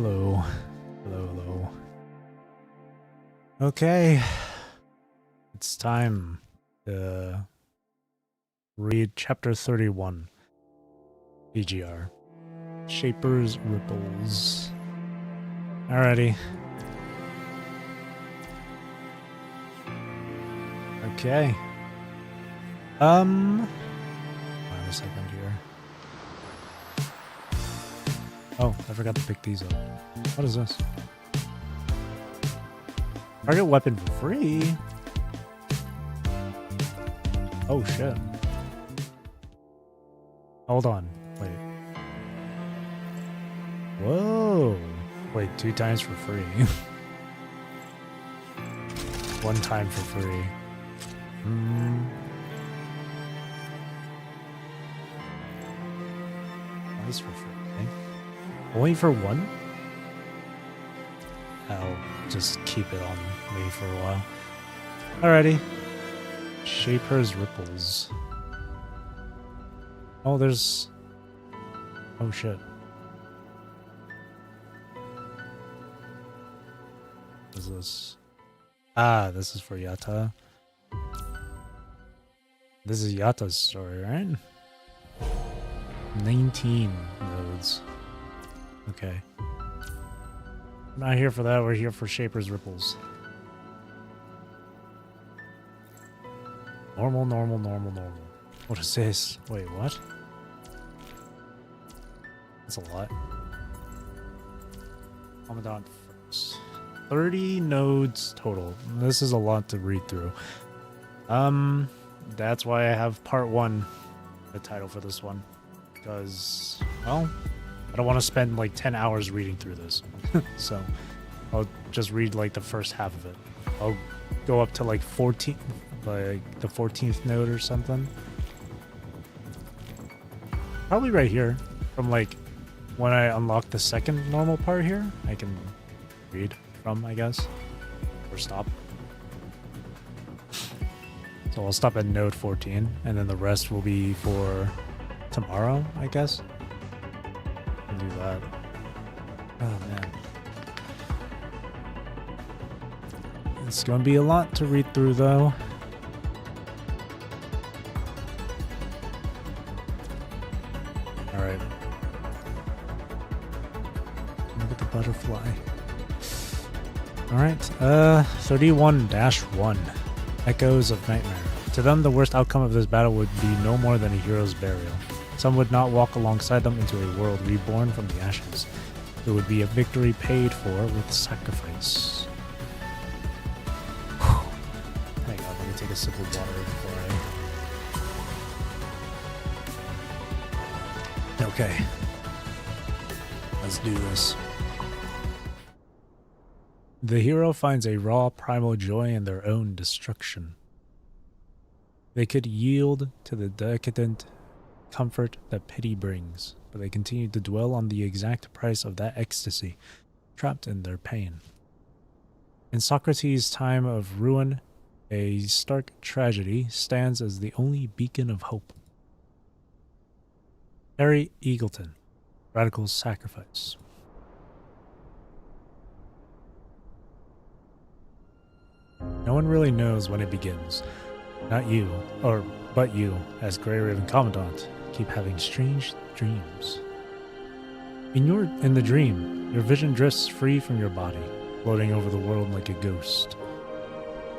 Hello. Hello, hello. Okay. It's time to read chapter 31. BGR. Shaper's Ripples. Alrighty. Okay. Wait a second here. Oh, I forgot to pick these up. What is this? Target weapon for free? Oh shit. Hold on. Wait. Whoa. Wait, 2 times for free. 1 time for free. Twice for free. Only for 1? I'll just keep it on me for a while. Alrighty. Shaper's Ripples. Oh, there's... Oh shit. What is this? Ah, this is for Yatta. This is Yatta's story, right? 19 nodes. Okay. We're not here for that, we're here for Shaper's Ripples. Normal, normal, normal, normal. What is this? Wait, what? That's a lot. Commandant first. 30 nodes total. This is a lot to read through. That's why I have part 1, the title for this one. Because, well, I don't want to spend like 10 hours reading through this. So, I'll just read like the first half of it. I'll go up to like 14, like the 14th node or something. Probably right here. From like when I unlock the second normal part here, I can read from, I guess. Or stop. So I'll stop at node 14, and then the rest will be for tomorrow, I guess. I'll do that. Oh man. It's gonna be a lot to read through though. Alright. Look at the butterfly. Alright, 31-1. Echoes of Nightmare. To them, the worst outcome of this battle would be no more than a hero's burial. Some would not walk alongside them into a world reborn from the ashes. It would be a victory paid for with sacrifice. Hang on, let me take a sip of water before I... Okay. Let's do this. The hero finds a raw primal joy in their own destruction. They could yield to the decadent comfort that pity brings, but they continue to dwell on the exact price of that ecstasy, trapped in their pain. In Socrates' time of ruin, a stark tragedy stands as the only beacon of hope. Harry Eagleton, Radical Sacrifice. No one really knows when it begins. Not you, but you, as Grey Raven Commandant, keep having strange dreams. In the dream, your vision drifts free from your body, floating over the world like a ghost.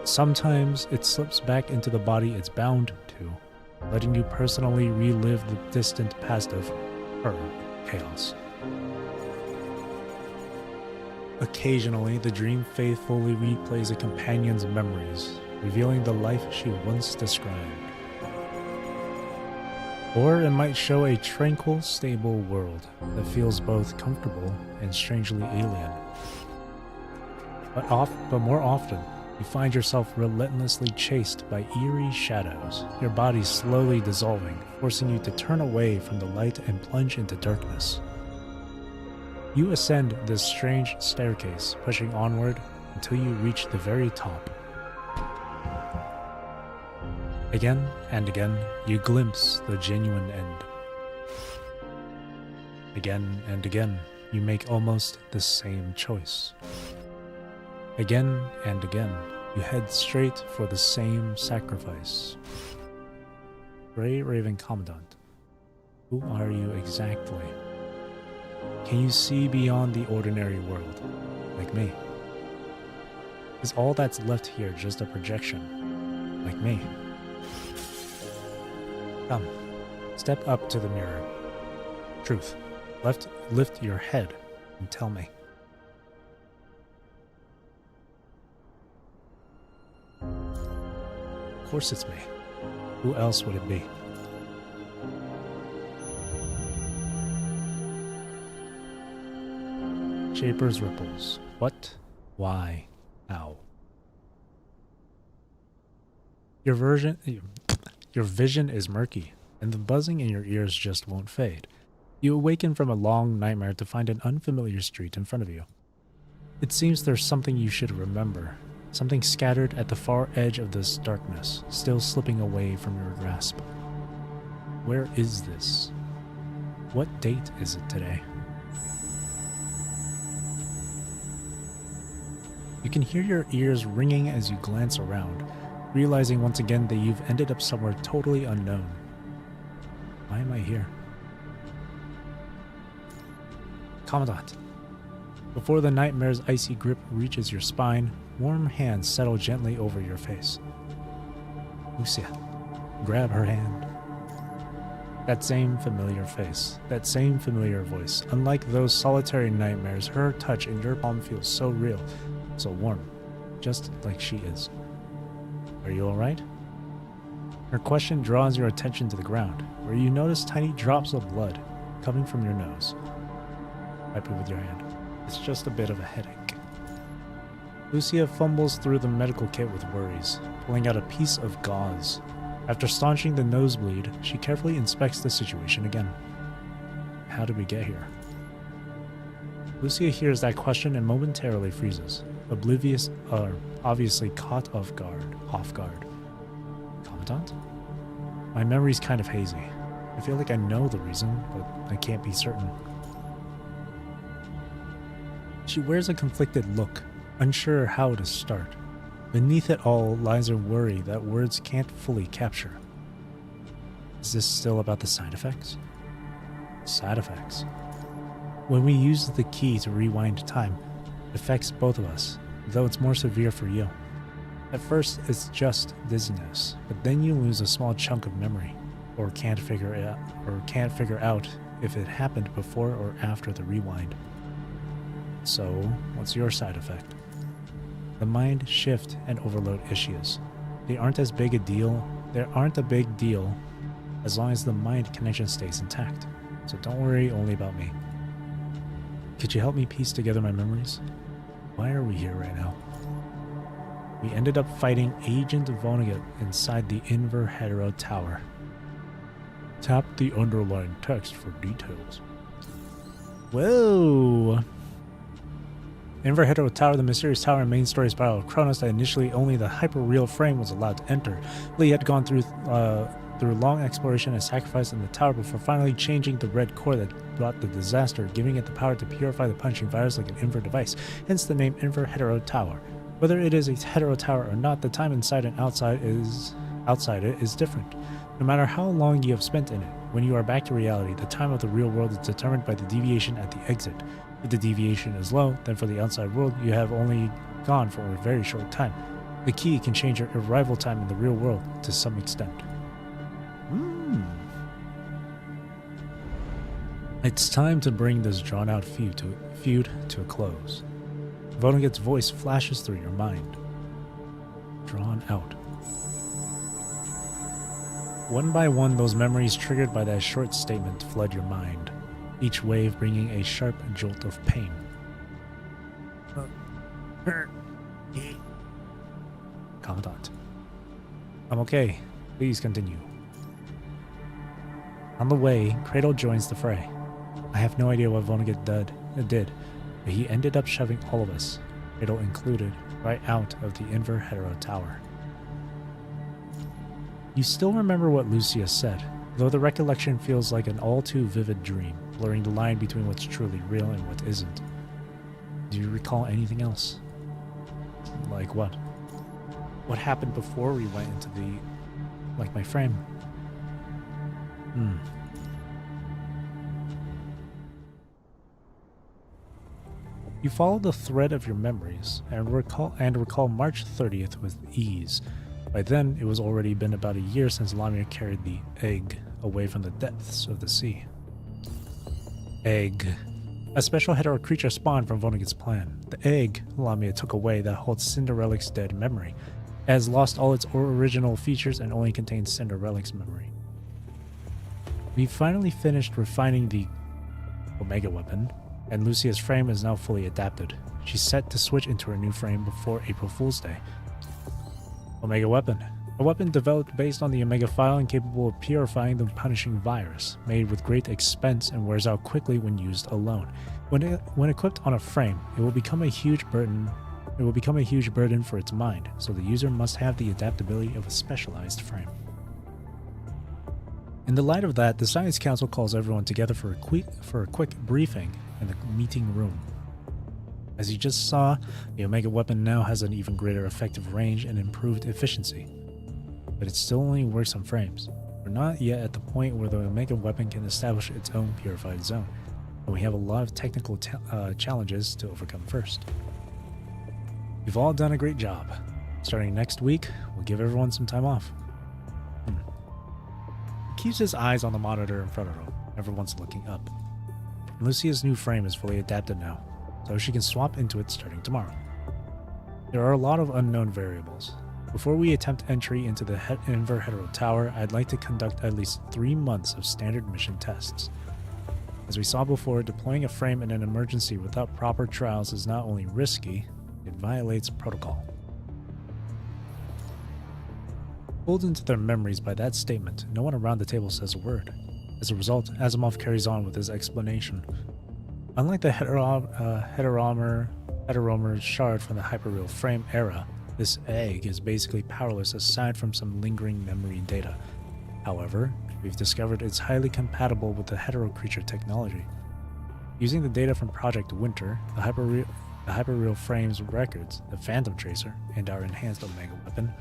Sometimes it slips back into the body it's bound to, letting you personally relive the distant past of her chaos. Occasionally, the dream faithfully replays a companion's memories, revealing the life she once described. Or it might show a tranquil, stable world that feels both comfortable and strangely alien. But more often, you find yourself relentlessly chased by eerie shadows, your body slowly dissolving, forcing you to turn away from the light and plunge into darkness. You ascend this strange staircase, pushing onward until you reach the very top. Again and again, you glimpse the genuine end. Again and again, you make almost the same choice. Again and again, you head straight for the same sacrifice. Gray Raven Commandant, who are you exactly? Can you see beyond the ordinary world, like me? Is all that's left here just a projection, like me? Come, step up to the mirror. Truth, lift your head and tell me. Of course it's me. Who else would it be? Shaper's ripples. What? Why? How? Your vision is murky, and the buzzing in your ears just won't fade. You awaken from a long nightmare to find an unfamiliar street in front of you. It seems there's something you should remember, something scattered at the far edge of this darkness, still slipping away from your grasp. Where is this? What date is it today? You can hear your ears ringing as you glance around, realizing once again that you've ended up somewhere totally unknown. Why am I here? Commandant. Before the nightmare's icy grip reaches your spine, warm hands settle gently over your face. Lucia, grab her hand. That same familiar face, that same familiar voice. Unlike those solitary nightmares, her touch in your palm feels so real, so warm, just like she is. Are you alright? Her question draws your attention to the ground, where you notice tiny drops of blood coming from your nose. Wipe it with your hand. It's just a bit of a headache. Lucia fumbles through the medical kit with worries, pulling out a piece of gauze. After staunching the nosebleed, she carefully inspects the situation again. How did we get here? Lucia hears that question and momentarily freezes, oblivious or obviously caught off guard. Commandant? My memory's kind of hazy. I feel like I know the reason, but I can't be certain. She wears a conflicted look, unsure how to start. Beneath it all lies a worry that words can't fully capture. Is this still about the side effects? Side effects. When we use the key to rewind time, it affects both of us, though it's more severe for you. At first, it's just dizziness, but then you lose a small chunk of memory, or can't figure out if it happened before or after the rewind. So, what's your side effect? The mind shift and overload issues. They aren't a big deal as long as the mind connection stays intact. So don't worry only about me. Could you help me piece together my memories? Why are we here right now? We ended up fighting Agent Vonnegut inside the Inver Hetero Tower. Tap the underlined text for details. Whoa! Inver Hetero Tower, the mysterious tower and main story spiral of Kronos that initially only the hyper-real frame was allowed to enter. Lee had gone through long exploration and sacrifice in the tower before finally changing the red core that brought the disaster, giving it the power to purify the punching virus like an Inver device, hence the name Inver Hetero Tower. Whether it is a hetero tower or not, the time inside and outside it is different. No matter how long you have spent in it, when you are back to reality, the time of the real world is determined by the deviation at the exit. If the deviation is low, then for the outside world, you have only gone for a very short time. The key can change your arrival time in the real world to some extent. It's time to bring this drawn-out feud to a close. Vonnegut's voice flashes through your mind. Drawn out. One by one, those memories triggered by that short statement flood your mind, each wave bringing a sharp jolt of pain. Commandant. I'm okay. Please continue. On the way, Cradle joins the fray. I have no idea what Vonnegut did, but he ended up shoving all of us, Cradle included, right out of the Inver Hetero Tower. You still remember what Lucia said, though the recollection feels like an all too vivid dream. blurring the line between what's truly real and what isn't. Do you recall anything else? Like what? What happened before we went into my frame? You follow the thread of your memories and recall March 30th with ease. By then, it was already been about a year since Lamia carried the egg away from the depths of the sea. Egg. A special hetero creature spawned from Vonnegut's plan. The egg Lamia took away that holds Cinderella's dead memory. It has lost all its original features and only contains Cinderella's memory. We finally finished refining the Omega weapon, and Lucia's frame is now fully adapted. She's set to switch into her new frame before April Fool's Day. Omega weapon. A weapon developed based on the Omega file and capable of purifying the punishing virus, made with great expense and wears out quickly when used alone. When equipped on a frame, it will become a huge burden. It will become a huge burden for its mind, so the user must have the adaptability of a specialized frame. In the light of that, the Science Council calls everyone together for a quick briefing in the meeting room. As you just saw, the Omega weapon now has an even greater effective range and improved efficiency. But it still only works on frames. We're not yet at the point where the Omega weapon can establish its own purified zone, and we have a lot of technical challenges to overcome first. You've all done a great job. Starting next week, we'll give everyone some time off. He keeps his eyes on the monitor in front of him. Everyone's looking up. Lucia's new frame is fully adapted now, so she can swap into it starting tomorrow. There are a lot of unknown variables. Before we attempt entry into the Inver Hetero Tower, I'd like to conduct at least 3 months of standard mission tests. As we saw before, deploying a frame in an emergency without proper trials is not only risky, it violates protocol. Pulled into their memories by that statement, no one around the table says a word. As a result, Asimov carries on with his explanation. Unlike the heteromer shard from the hyperreal frame era, this egg is basically powerless aside from some lingering memory data. However, we've discovered it's highly compatible with the hetero creature technology. Using the data from Project Winter, the hyperreal frame's records, the Phantom Tracer, and our enhanced Omega weapon,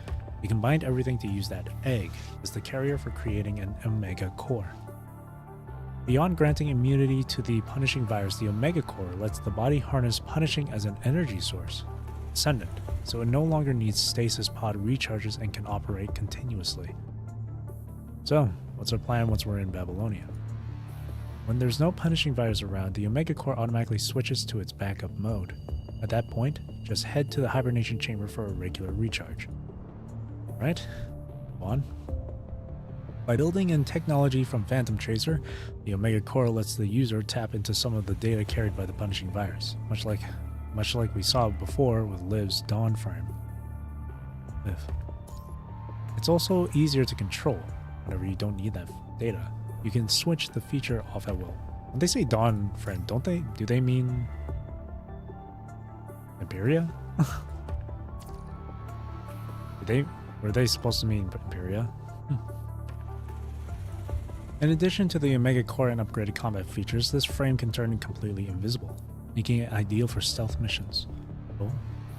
we combined everything to use that egg as the carrier for creating an Omega core. Beyond granting immunity to the punishing virus, the Omega core lets the body harness punishing as an energy source, ascendant, so it no longer needs stasis pod recharges and can operate continuously. So, what's our plan once we're in Babylonia? When there's no punishing virus around, the Omega core automatically switches to its backup mode. At that point, just head to the hibernation chamber for a regular recharge. Right? Go on. By building in technology from Phantom Tracer, the Omega core lets the user tap into some of the data carried by the punishing virus, much like we saw before with Liv's Dawn frame. It's also easier to control whenever you don't need that data. You can switch the feature off at will. When they say Dawn frame, do they mean Imperia? Were they supposed to mean Imperia? In addition to the Omega core and upgraded combat features, this frame can turn completely invisible, making it ideal for stealth missions.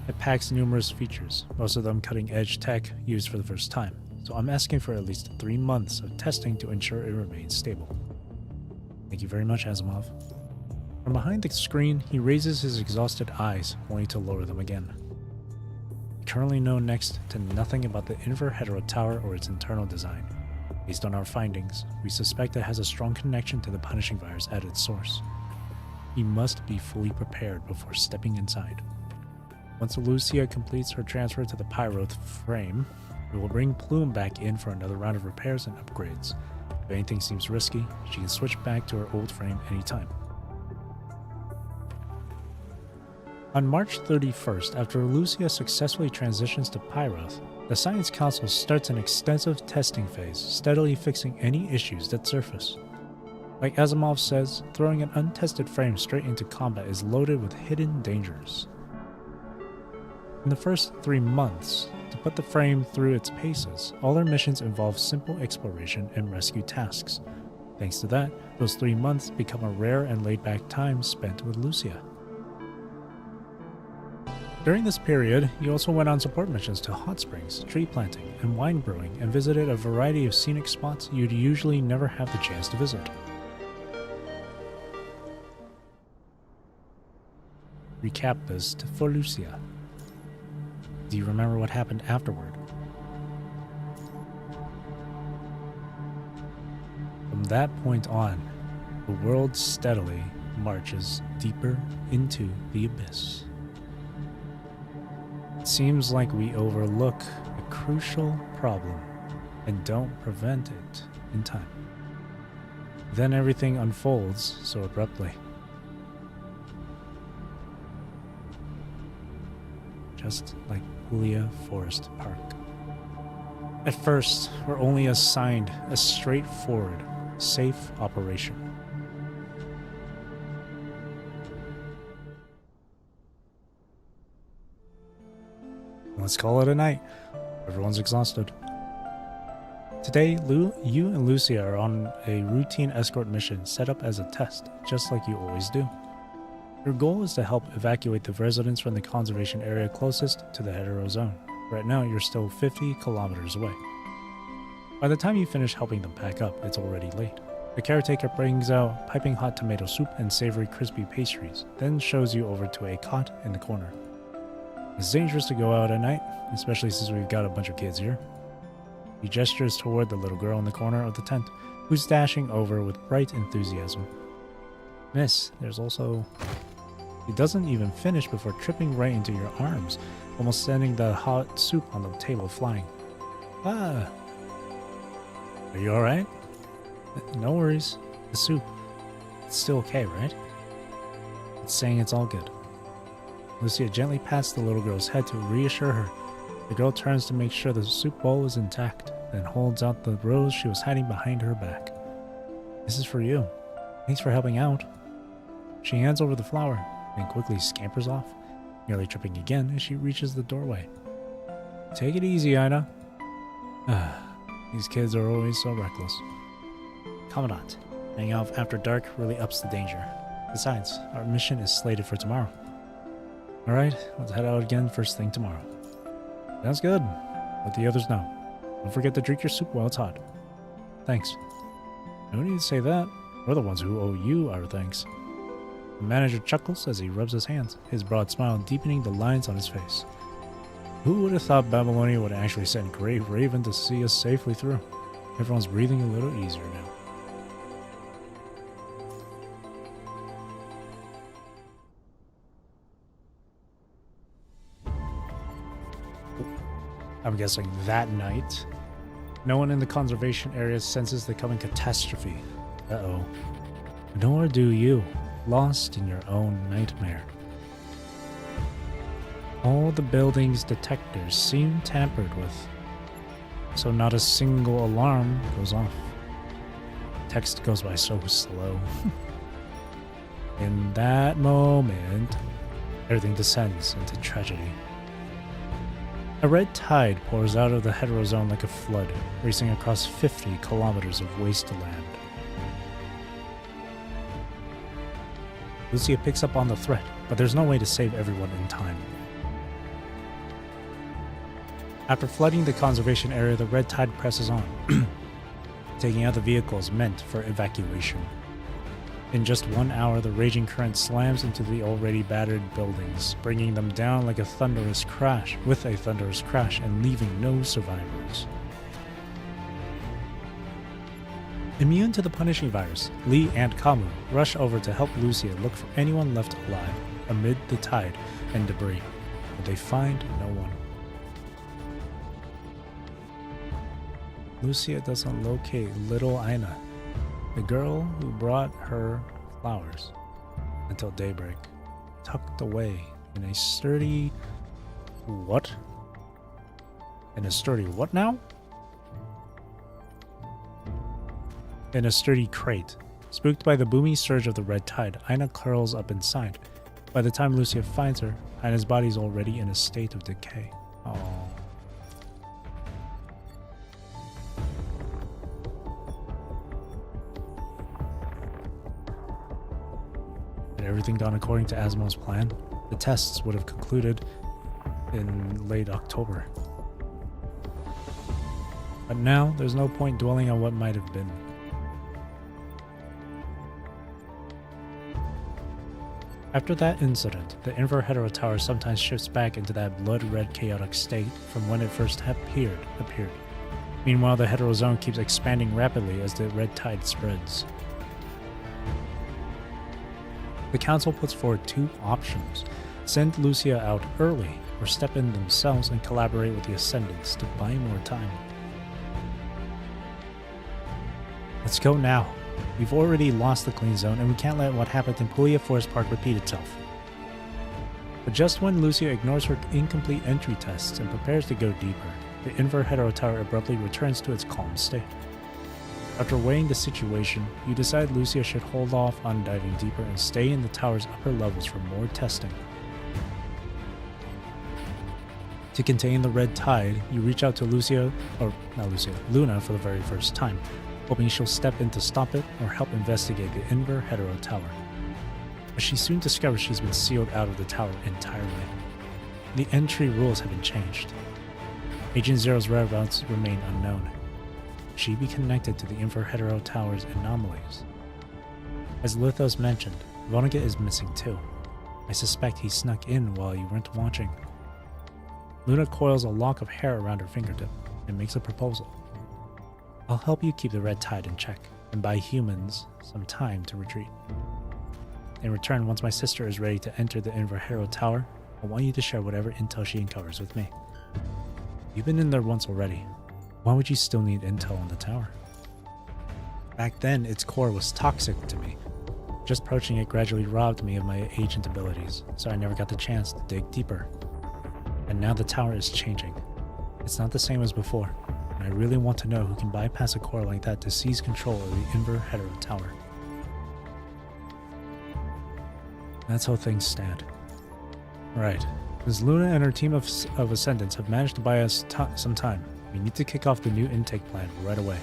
It packs numerous features, most of them cutting-edge tech used for the first time, so I'm asking for at least 3 months of testing to ensure it remains stable. Thank you very much, Asimov. From behind the screen, he raises his exhausted eyes, only to lower them again. We currently know next to nothing about the Inver Hetero Tower or its internal design. Based on our findings, we suspect it has a strong connection to the punishing virus at its source. He must be fully prepared before stepping inside. Once Lucia completes her transfer to the Pyroth frame, we will bring Plume back in for another round of repairs and upgrades. If anything seems risky, she can switch back to her old frame anytime. On March 31st, after Lucia successfully transitions to Pyroth, the Science Council starts an extensive testing phase, steadily fixing any issues that surface. Like Asimov says, throwing an untested frame straight into combat is loaded with hidden dangers. In the first 3 months, to put the frame through its paces, all our missions involve simple exploration and rescue tasks. Thanks to that, those 3 months become a rare and laid-back time spent with Lucia. During this period, you also went on support missions to hot springs, tree planting, and wine brewing, and visited a variety of scenic spots you'd usually never have the chance to visit. Recap this for Lucia. Do you remember what happened afterward? From that point on, the world steadily marches deeper into the abyss. It seems like we overlook a crucial problem and don't prevent it in time. Then everything unfolds so abruptly. Just like Julia Forest Park. At first, we're only assigned a straightforward, safe operation. Let's call it a night. Everyone's exhausted. Today, you and Lucia are on a routine escort mission set up as a test, just like you always do. Your goal is to help evacuate the residents from the conservation area closest to the hetero zone. Right now, you're still 50 kilometers away. By the time you finish helping them pack up, it's already late. The caretaker brings out piping hot tomato soup and savory crispy pastries, then shows you over to a cot in the corner. It's dangerous to go out at night, especially since we've got a bunch of kids here. He gestures toward the little girl in the corner of the tent, who's dashing over with bright enthusiasm. Miss, there's also... He doesn't even finish before tripping right into your arms, almost sending the hot soup on the table flying. Ah! Are you alright? No worries. The soup. It's still okay, right? It's saying it's all good. Lucia gently pats the little girl's head to reassure her. The girl turns to make sure the soup bowl is intact, then holds out the rose she was hiding behind her back. This is for you. Thanks for helping out. She hands over the flower, then quickly scampers off, nearly tripping again as she reaches the doorway. Take it easy, Ina. These kids are always so reckless. Commandant, hanging out after dark really ups the danger. Besides, our mission is slated for tomorrow. Alright, let's head out again first thing tomorrow. Sounds good. Let the others know. Don't forget to drink your soup while it's hot. Thanks. No need to say that. We're the ones who owe you our thanks. The manager chuckles as he rubs his hands, his broad smile deepening the lines on his face. Who would have thought Babylonia would actually send Grey Raven to see us safely through? Everyone's breathing a little easier now. I'm guessing that night, no one in the conservation area senses the coming catastrophe. Uh-oh. Nor do you, lost in your own nightmare. All the building's detectors seem tampered with, so not a single alarm goes off. Text goes by so slow. In that moment, everything descends into tragedy. A red tide pours out of the hetero zone like a flood, racing across 50 kilometers of wasteland. Lucia picks up on the threat, but there's no way to save everyone in time. After flooding the conservation area, the red tide presses on, taking out the vehicles meant for evacuation. In just 1 hour, the raging current slams into the already battered buildings, bringing them down like a thunderous crash, and leaving no survivors. Immune to the punishing virus, Lee and Kamu rush over to help Lucia look for anyone left alive amid the tide and debris, but they find no one. Lucia doesn't locate little Ina, the girl who brought her flowers, until daybreak, tucked away in a sturdy... What? In a sturdy what now? In a sturdy crate. Spooked by the booming surge of the red tide, Ina curls up inside. By the time Lucia finds her, Ina's body's already in a state of decay. Oh. Had everything gone according to Asimov's plan, the tests would have concluded in late October. But now, there's no point dwelling on what might have been. After that incident, the Inver-Hetero Tower sometimes shifts back into that blood-red chaotic state from when it first appeared. Meanwhile, the Hetero Zone keeps expanding rapidly as the red tide spreads. The Council puts forward two options: send Lucia out early, or step in themselves and collaborate with the Ascendants to buy more time. Let's go now. We've already lost the clean zone, and we can't let what happened in Puglia Forest Park repeat itself. But just when Lucia ignores her incomplete entry tests and prepares to go deeper, the Inver-Hetero Tower abruptly returns to its calm state. After weighing the situation, you decide Lucia should hold off on diving deeper and stay in the tower's upper levels for more testing. To contain the red tide, you reach out to Luna for the very first time, hoping she'll step in to stop it or help investigate the Inver-Hetero Tower. But she soon discovers she's been sealed out of the tower entirely. The entry rules have been changed. Agent Zero's whereabouts remain unknown. She be connected to the Inver-Hetero Tower's anomalies. As Lithos mentioned, Vonnegut is missing too. I suspect he snuck in while you weren't watching. Luna coils a lock of hair around her fingertip and makes a proposal. I'll help you keep the red tide in check, and buy humans some time to retreat. In return, once my sister is ready to enter the Inver-Hetero Tower, I want you to share whatever intel she uncovers with me. You've been in there once already. Why would you still need intel on the tower? Back then, its core was toxic to me. Just approaching it gradually robbed me of my agent abilities, so I never got the chance to dig deeper. And now the tower is changing. It's not the same as before. And I really want to know who can bypass a core like that to seize control of the Inver-Hetero Tower. That's how things stand. Right. As Luna and her team of Ascendants have managed to buy us some time, we need to kick off the new intake plan right away.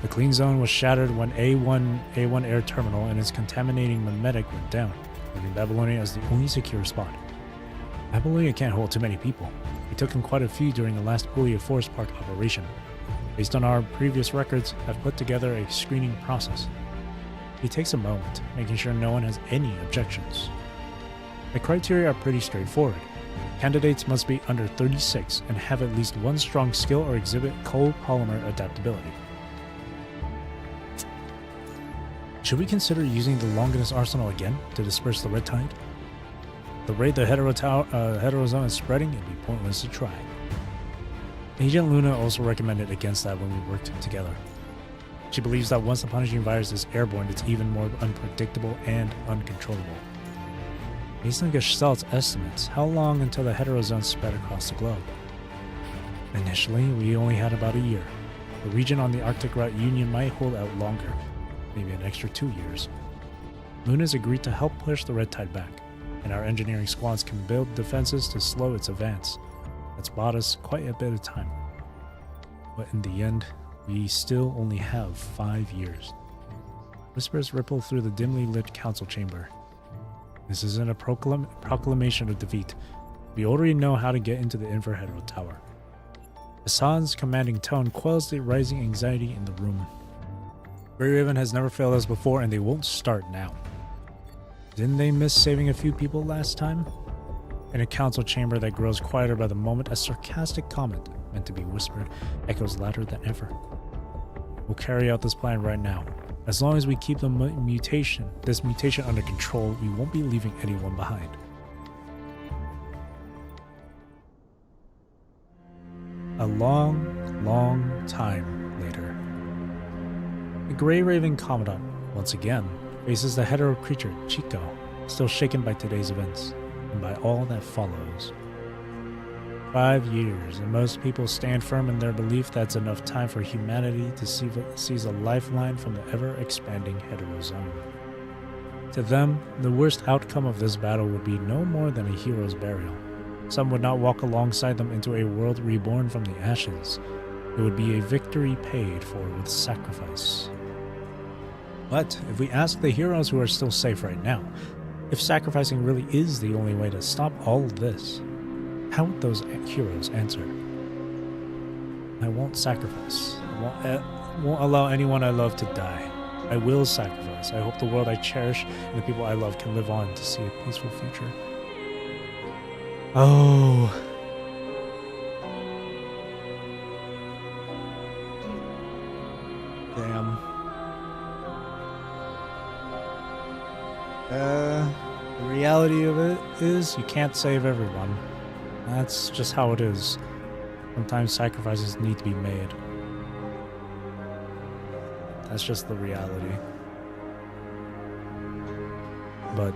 The clean zone was shattered when A1 Air Terminal and its contaminating mimetic went down, leaving Babylonia as the only secure spot. Babylonia can't hold too many people. We took in quite a few during the last Puglia Forest Park operation. Based on our previous records, I've put together a screening process. It takes a moment, making sure no one has any objections. The criteria are pretty straightforward. Candidates must be under 36 and have at least one strong skill or exhibit copolymer adaptability. Should we consider using the Longinus Arsenal again to disperse the red tide? The rate the Hetero Zone is spreading, it'd be pointless to try. Agent Luna also recommended against that when we worked together. She believes that once the punishing virus is airborne, it's even more unpredictable and uncontrollable. Based on Gestalt's estimates, how long until the Hetero Zone spread across the globe? Initially, we only had about a year. The region on the Arctic Route Union might hold out longer, maybe an extra 2 years. Luna's agreed to help push the red tide back, and our engineering squads can build defenses to slow its advance. That's bought us quite a bit of time. But in the end, we still only have 5 years. Whispers ripple through the dimly lit council chamber. This isn't a proclamation of defeat. We already know how to get into the Inver-Hetero Tower. Hassan's commanding tone quells the rising anxiety in the room. Grey Raven has never failed us before, and they won't start now. Didn't they miss saving a few people last time? In a council chamber that grows quieter by the moment, a sarcastic comment, meant to be whispered, echoes louder than ever. We'll carry out this plan right now. As long as we keep this mutation under control, we won't be leaving anyone behind. A long, long time later. The Grey Raven Commandant, once again, faces the hetero creature, Chico, still shaken by today's events, and by all that follows. 5 years, and most people stand firm in their belief that's enough time for humanity to seize a lifeline from the ever-expanding Hetero Zone. To them, the worst outcome of this battle would be no more than a hero's burial. Some would not walk alongside them into a world reborn from the ashes. It would be a victory paid for with sacrifice. But if we ask the heroes who are still safe right now, if sacrificing really is the only way to stop all of this, how would those heroes answer? I won't sacrifice. I won't allow anyone I love to die. I will sacrifice. I hope the world I cherish and the people I love can live on to see a peaceful future. Oh. Damn. The reality of it is you can't save everyone. That's just how it is. Sometimes sacrifices need to be made. That's just the reality. But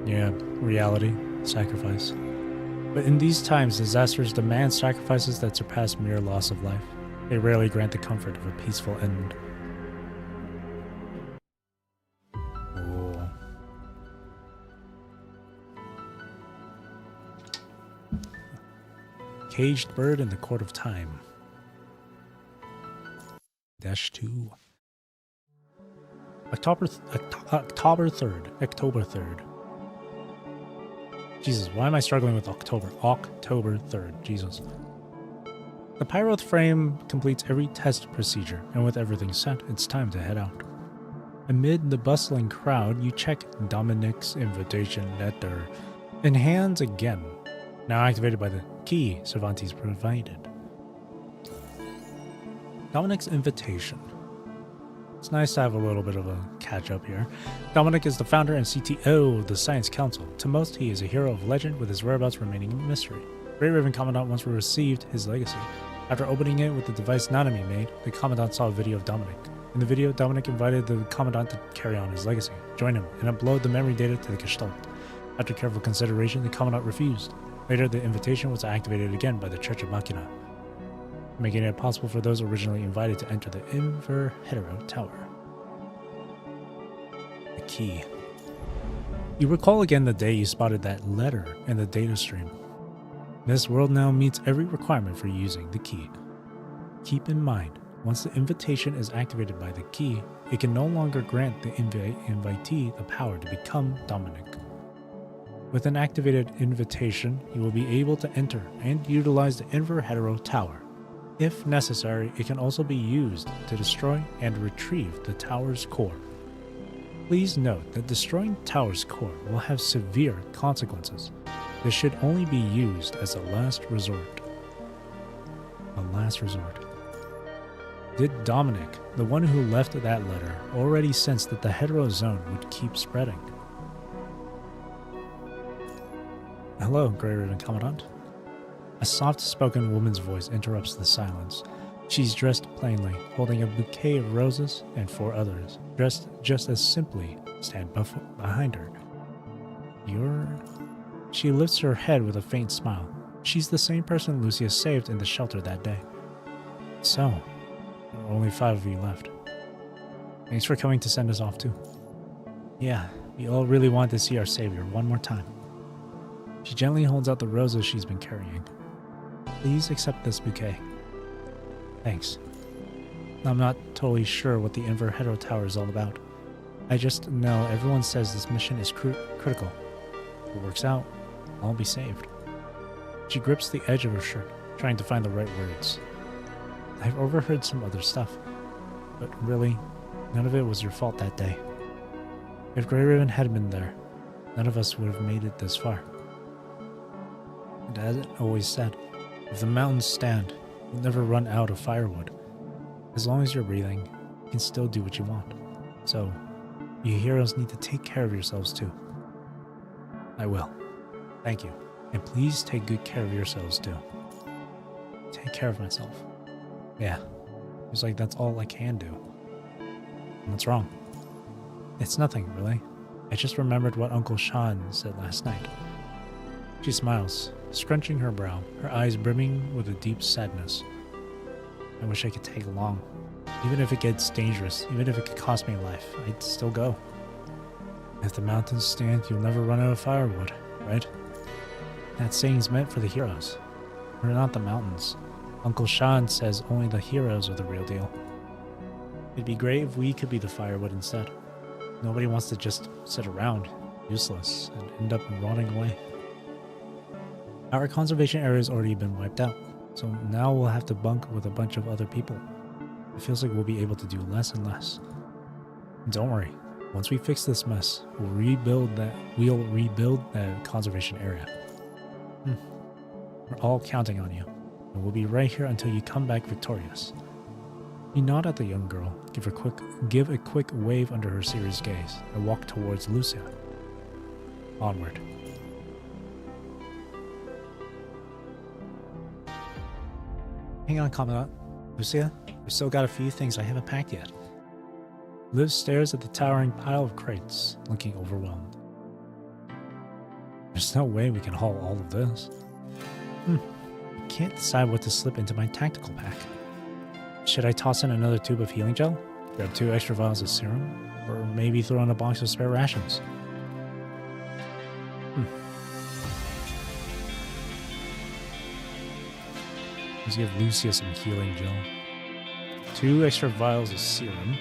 yeah, reality, sacrifice. But in these times, disasters demand sacrifices that surpass mere loss of life. They rarely grant the comfort of a peaceful end. Oh. Caged bird in the court of time. -2. October 3rd. Jesus, why am I struggling with October? October 3rd, Jesus. The pyroth frame completes every test procedure, and with everything set, it's time to head out. Amid the bustling crowd, you check Dominic's invitation letter in hands again, now activated by the key Cervantes provided. Dominic's invitation. It's nice to have a little bit of a catch-up here. Dominic is the founder and CTO of the Science Council. To most, he is a hero of legend with his whereabouts remaining a mystery. Great Raven Commandant once received his legacy. After opening it with the device Nanami made, the Commandant saw a video of Dominic. In the video, Dominic invited the Commandant to carry on his legacy, join him, and upload the memory data to the Gestalt. After careful consideration, the Commandant refused. Later, the invitation was activated again by the Church of Machina, making it possible for those originally invited to enter the Inverhetero Tower. The key. You recall again the day you spotted that letter in the data stream. This world now meets every requirement for using the key. Keep in mind, once the invitation is activated by the key, it can no longer grant the invitee the power to become Dominic. With an activated invitation, you will be able to enter and utilize the Inverhetero Tower. If necessary, it can also be used to destroy and retrieve the tower's core. Please note that destroying the tower's core will have severe consequences. This should only be used as a last resort. A last resort. Did Dominic, the one who left that letter, already sense that the hetero zone would keep spreading? Hello, Grey Raven Commandant. A soft-spoken woman's voice interrupts the silence. She's dressed plainly, holding a bouquet of roses, and 4 others, dressed just as simply, stand behind her. She lifts her head with a faint smile. She's the same person Lucia saved in the shelter that day. So, there are only 5 of you left. Thanks for coming to send us off too. Yeah, we all really want to see our savior one more time. She gently holds out the roses she's been carrying. Please accept this bouquet. Thanks. I'm not totally sure what the Inverhetero Tower is all about. I just know everyone says this mission is critical. If it works out, I'll be saved. She grips the edge of her shirt, trying to find the right words. I've overheard some other stuff, but really, none of it was your fault that day. If Grey Raven had been there, none of us would have made it this far. Dad always said, if the mountains stand, you'll never run out of firewood. As long as you're breathing, you can still do what you want. So, you heroes need to take care of yourselves too. I will. Thank you. And please take good care of yourselves too. Take care of myself. Yeah. Seems like that's all I can do. What's wrong? It's nothing, really. I just remembered what Uncle Sean said last night. She smiles, scrunching her brow, her eyes brimming with a deep sadness. I wish I could tag along. Even if it gets dangerous, even if it could cost me life, I'd still go. If the mountains stand, you'll never run out of firewood, right? That saying's meant for the heroes. We're not the mountains. Uncle Sean says only the heroes are the real deal. It'd be great if we could be the firewood instead. Nobody wants to just sit around, useless, and end up rotting away. Our conservation area has already been wiped out, so now we'll have to bunk with a bunch of other people. It feels like we'll be able to do less and less. And don't worry, once we fix this mess, we'll rebuild that conservation area. We're all counting on you, and we'll be right here until you come back victorious. You nod at the young girl, give a quick wave under her serious gaze, and walk towards Lucia. Onward. Hang on, Commandant. Lucia, we've still got a few things I haven't packed yet. Liv stares at the towering pile of crates, looking overwhelmed. There's no way we can haul all of this. I can't decide what to slip into my tactical pack. Should I toss in another tube of healing gel? Grab 2 extra vials of serum? Or maybe throw in a box of spare rations? Let's give Lucia some healing gel. 2 extra vials of serum.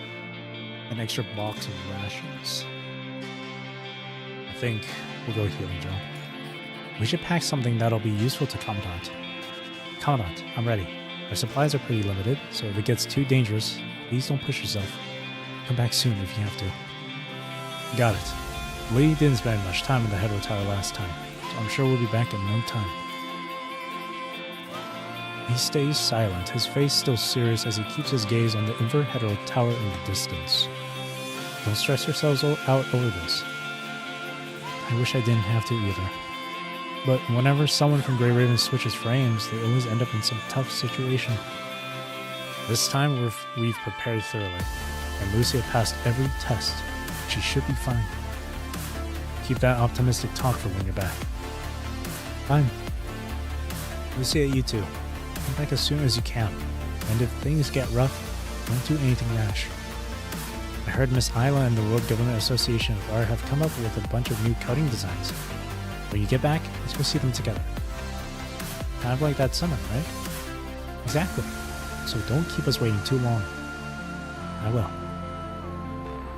An extra box of rations. I think we'll go healing gel. We should pack something that'll be useful to Commandant. Commandant, I'm ready. Our supplies are pretty limited, so if it gets too dangerous, please don't push yourself. Come back soon if you have to. Got it. The lady didn't spend much time in the Hetero Tower last time, so I'm sure we'll be back in no time. He stays silent, his face still serious as he keeps his gaze on the Hetero Tower in the distance. Don't stress yourselves out over this. I wish I didn't have to either. But whenever someone from Grey Raven switches frames, they always end up in some tough situation. This time we've prepared thoroughly, and Lucia passed every test. She should be fine. Keep that optimistic talk for when you're back. Fine. Lucia, you too. Come back as soon as you can, and if things get rough, don't do anything rash. I heard Miss Isla and the World Government Association of Art have come up with a bunch of new coding designs. When you get back, let's go see them together. Kind of like that summer, right? Exactly. So don't keep us waiting too long. I will.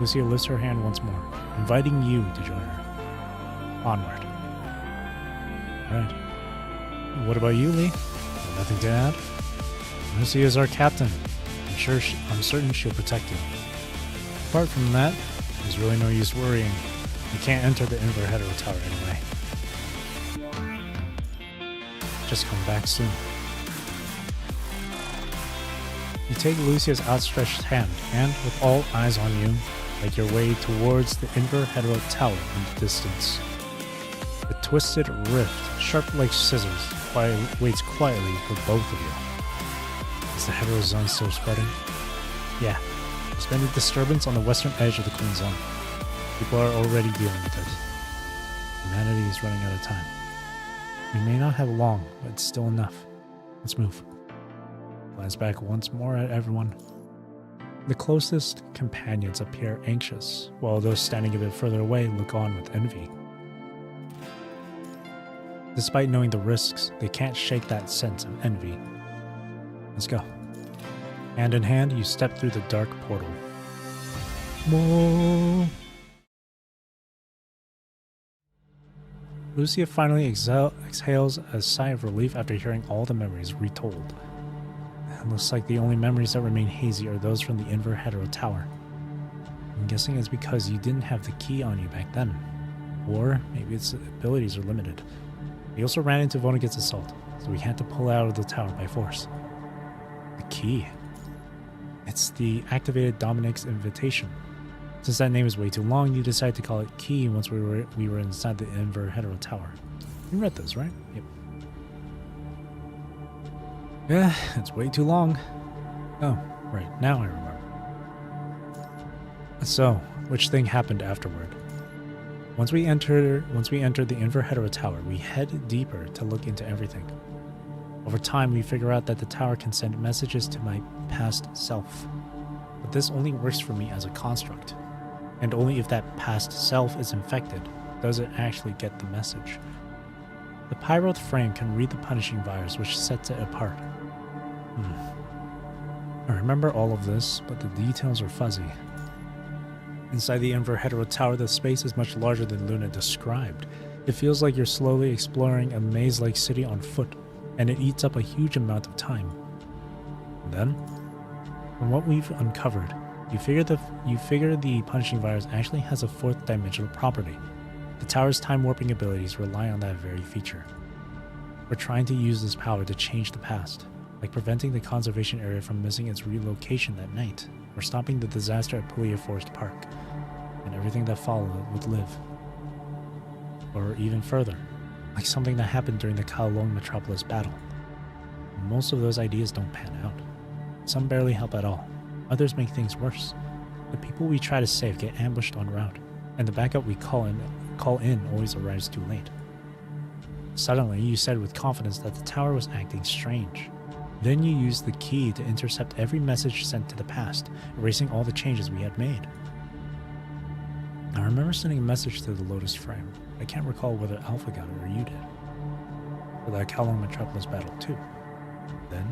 Lucia lifts her hand once more, inviting you to join her. Onward. Alright. What about you, Lee? Nothing to add? Lucia is our captain. I'm certain she'll protect you. Apart from that, there's really no use worrying. You can't enter the Hetero Tower anyway. Just come back soon. You take Lucia's outstretched hand and, with all eyes on you, make your way towards the Hetero Tower in the distance. The twisted rift, sharp like scissors, waits quietly for both of you. Is the Hetero Zone still spreading? Yeah, there's been a disturbance on the western edge of the Queen Zone. People are already dealing with it. Humanity is running out of time. We may not have long, but it's still enough. Let's move. Glance back once more at everyone. The closest companions appear anxious, while those standing a bit further away look on with envy. Despite knowing the risks, they can't shake that sense of envy. Let's go. Hand in hand, you step through the dark portal. Whoa. Lucia finally exhales a sigh of relief after hearing all the memories retold. It looks like the only memories that remain hazy are those from the Hetero Tower. I'm guessing it's because you didn't have the key on you back then. Or maybe its abilities are limited. We also ran into Vonnegut's assault, so we had to pull out of the tower by force. The key. It's the activated Dominic's invitation. Since that name is way too long, you decided to call it Key once we were inside the Hetero Tower. You read those, right? Yep. Yeah, it's way too long. Oh, right, now I remember. So, which thing happened afterward? Once we entered the Hetero Tower, we head deeper to look into everything. Over time, we figure out that the tower can send messages to my past self. But this only works for me as a construct. And only if that past self is infected does it actually get the message. The Pyroth frame can read the punishing virus which sets it apart. I remember all of this, but the details are fuzzy. Inside the Inverhetero Tower, the space is much larger than Luna described. It feels like you're slowly exploring a maze-like city on foot, and it eats up a huge amount of time. And then, from what we've uncovered, you figure the punishing virus actually has a fourth dimensional property. The tower's time-warping abilities rely on that very feature. We're trying to use this power to change the past, like preventing the conservation area from missing its relocation that night, or stopping the disaster at Pulia Forest Park, and everything that followed would live. Or even further, like something that happened during the Kowloon Metropolis battle. Most of those ideas don't pan out. Some barely help at all. Others make things worse. The people we try to save get ambushed en route, and the backup we call in always arrives too late. Suddenly, you said with confidence that the tower was acting strange. Then you used the key to intercept every message sent to the past, erasing all the changes we had made. I remember sending a message to the Lotus Frame. I can't recall whether Alpha got it or you did. For the Kowloon Metropolis battle too. Then...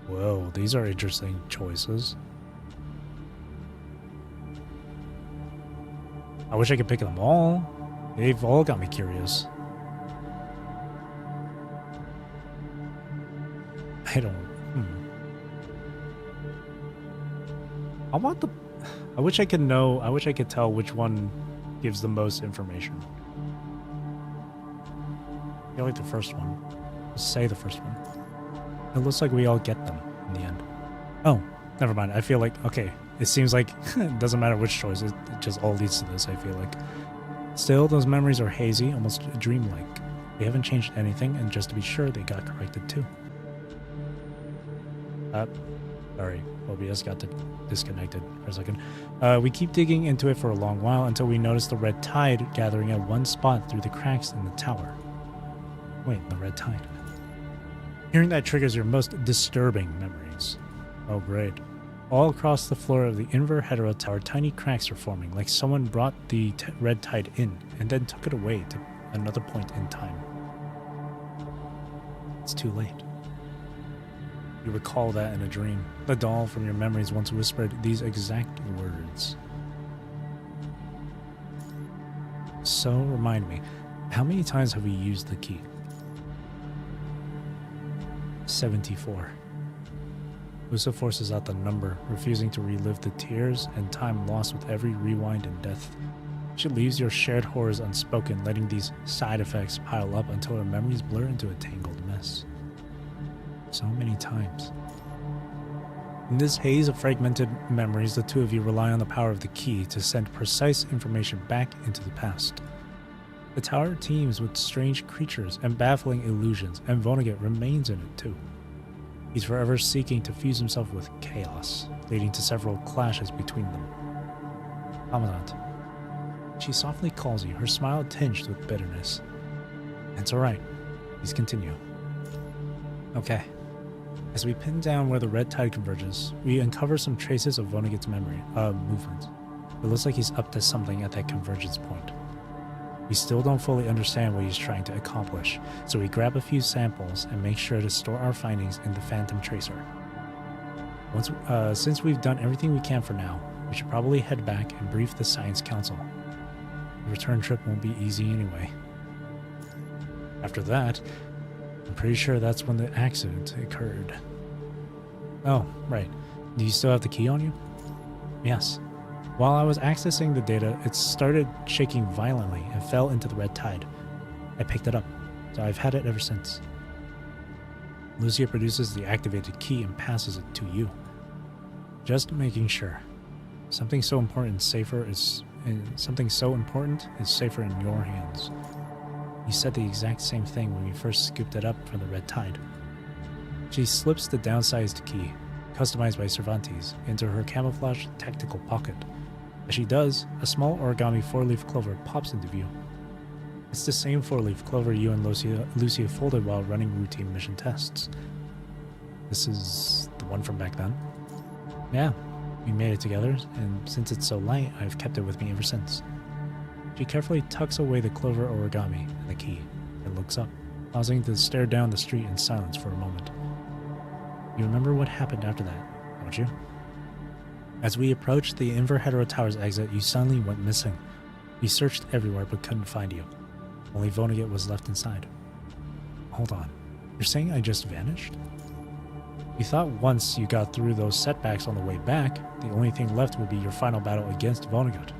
Whoa, these are interesting choices. I wish I could pick them all. They've all got me curious. I don't... I want the... I wish I could tell which one gives the most information. I feel like the first one. Just say the first one. It looks like we all get them in the end. Oh, never mind. I feel like... Okay, it seems like it doesn't matter which choice. It just all leads to this, I feel like. Still, those memories are hazy, almost dreamlike. They haven't changed anything, and just to be sure, they got corrected too. Sorry, OBS got disconnected for a second. We keep digging into it for a long while until we notice the red tide gathering at one spot through the cracks in the tower. Wait, the red tide. Hearing that triggers your most disturbing memories. Oh, great. All across the floor of the Inverhetero Tower, tiny cracks are forming, like someone brought the red tide in and then took it away to another point in time. It's too late. You recall that in a dream. The doll from your memories once whispered these exact words. So, remind me, how many times have we used the key? 74. Lusa forces out the number, refusing to relive the tears and time lost with every rewind and death. She leaves your shared horrors unspoken, letting these side effects pile up until her memories blur into a tangled mess. So many times. In this haze of fragmented memories, the two of you rely on the power of the key to send precise information back into the past. The tower teems with strange creatures and baffling illusions, and Vonnegut remains in it too. He's forever seeking to fuse himself with chaos, leading to several clashes between them. Commandant. She softly calls you, her smile tinged with bitterness. It's alright. Please continue. Okay. As we pin down where the red tide converges, we uncover some traces of Vonnegut's movement. It looks like he's up to something at that convergence point. We still don't fully understand what he's trying to accomplish, so we grab a few samples and make sure to store our findings in the Phantom Tracer. Since we've done everything we can for now, we should probably head back and brief the Science Council. The return trip won't be easy anyway. After that, I'm pretty sure that's when the accident occurred. Oh, right. Do you still have the key on you? Yes. While I was accessing the data, it started shaking violently and fell into the red tide. I picked it up, so I've had it ever since. Lucia produces the activated key and passes it to you. Just making sure. Something so important is safer in your hands. You said the exact same thing when we first scooped it up from the red tide. She slips the downsized key, customized by Cervantes, into her camouflage tactical pocket. As she does, a small origami four-leaf clover pops into view. It's the same four-leaf clover you and Lucia folded while running routine mission tests. This is the one from back then? Yeah, we made it together, and since it's so light, I've kept it with me ever since. She carefully tucks away the clover origami and the key and looks up, pausing to stare down the street in silence for a moment. You remember what happened after that, don't you? As we approached the Inverhetero Tower's exit, you suddenly went missing. We searched everywhere but couldn't find you. Only Vonnegut was left inside. Hold on. You're saying I just vanished? We thought once you got through those setbacks on the way back, the only thing left would be your final battle against Vonnegut.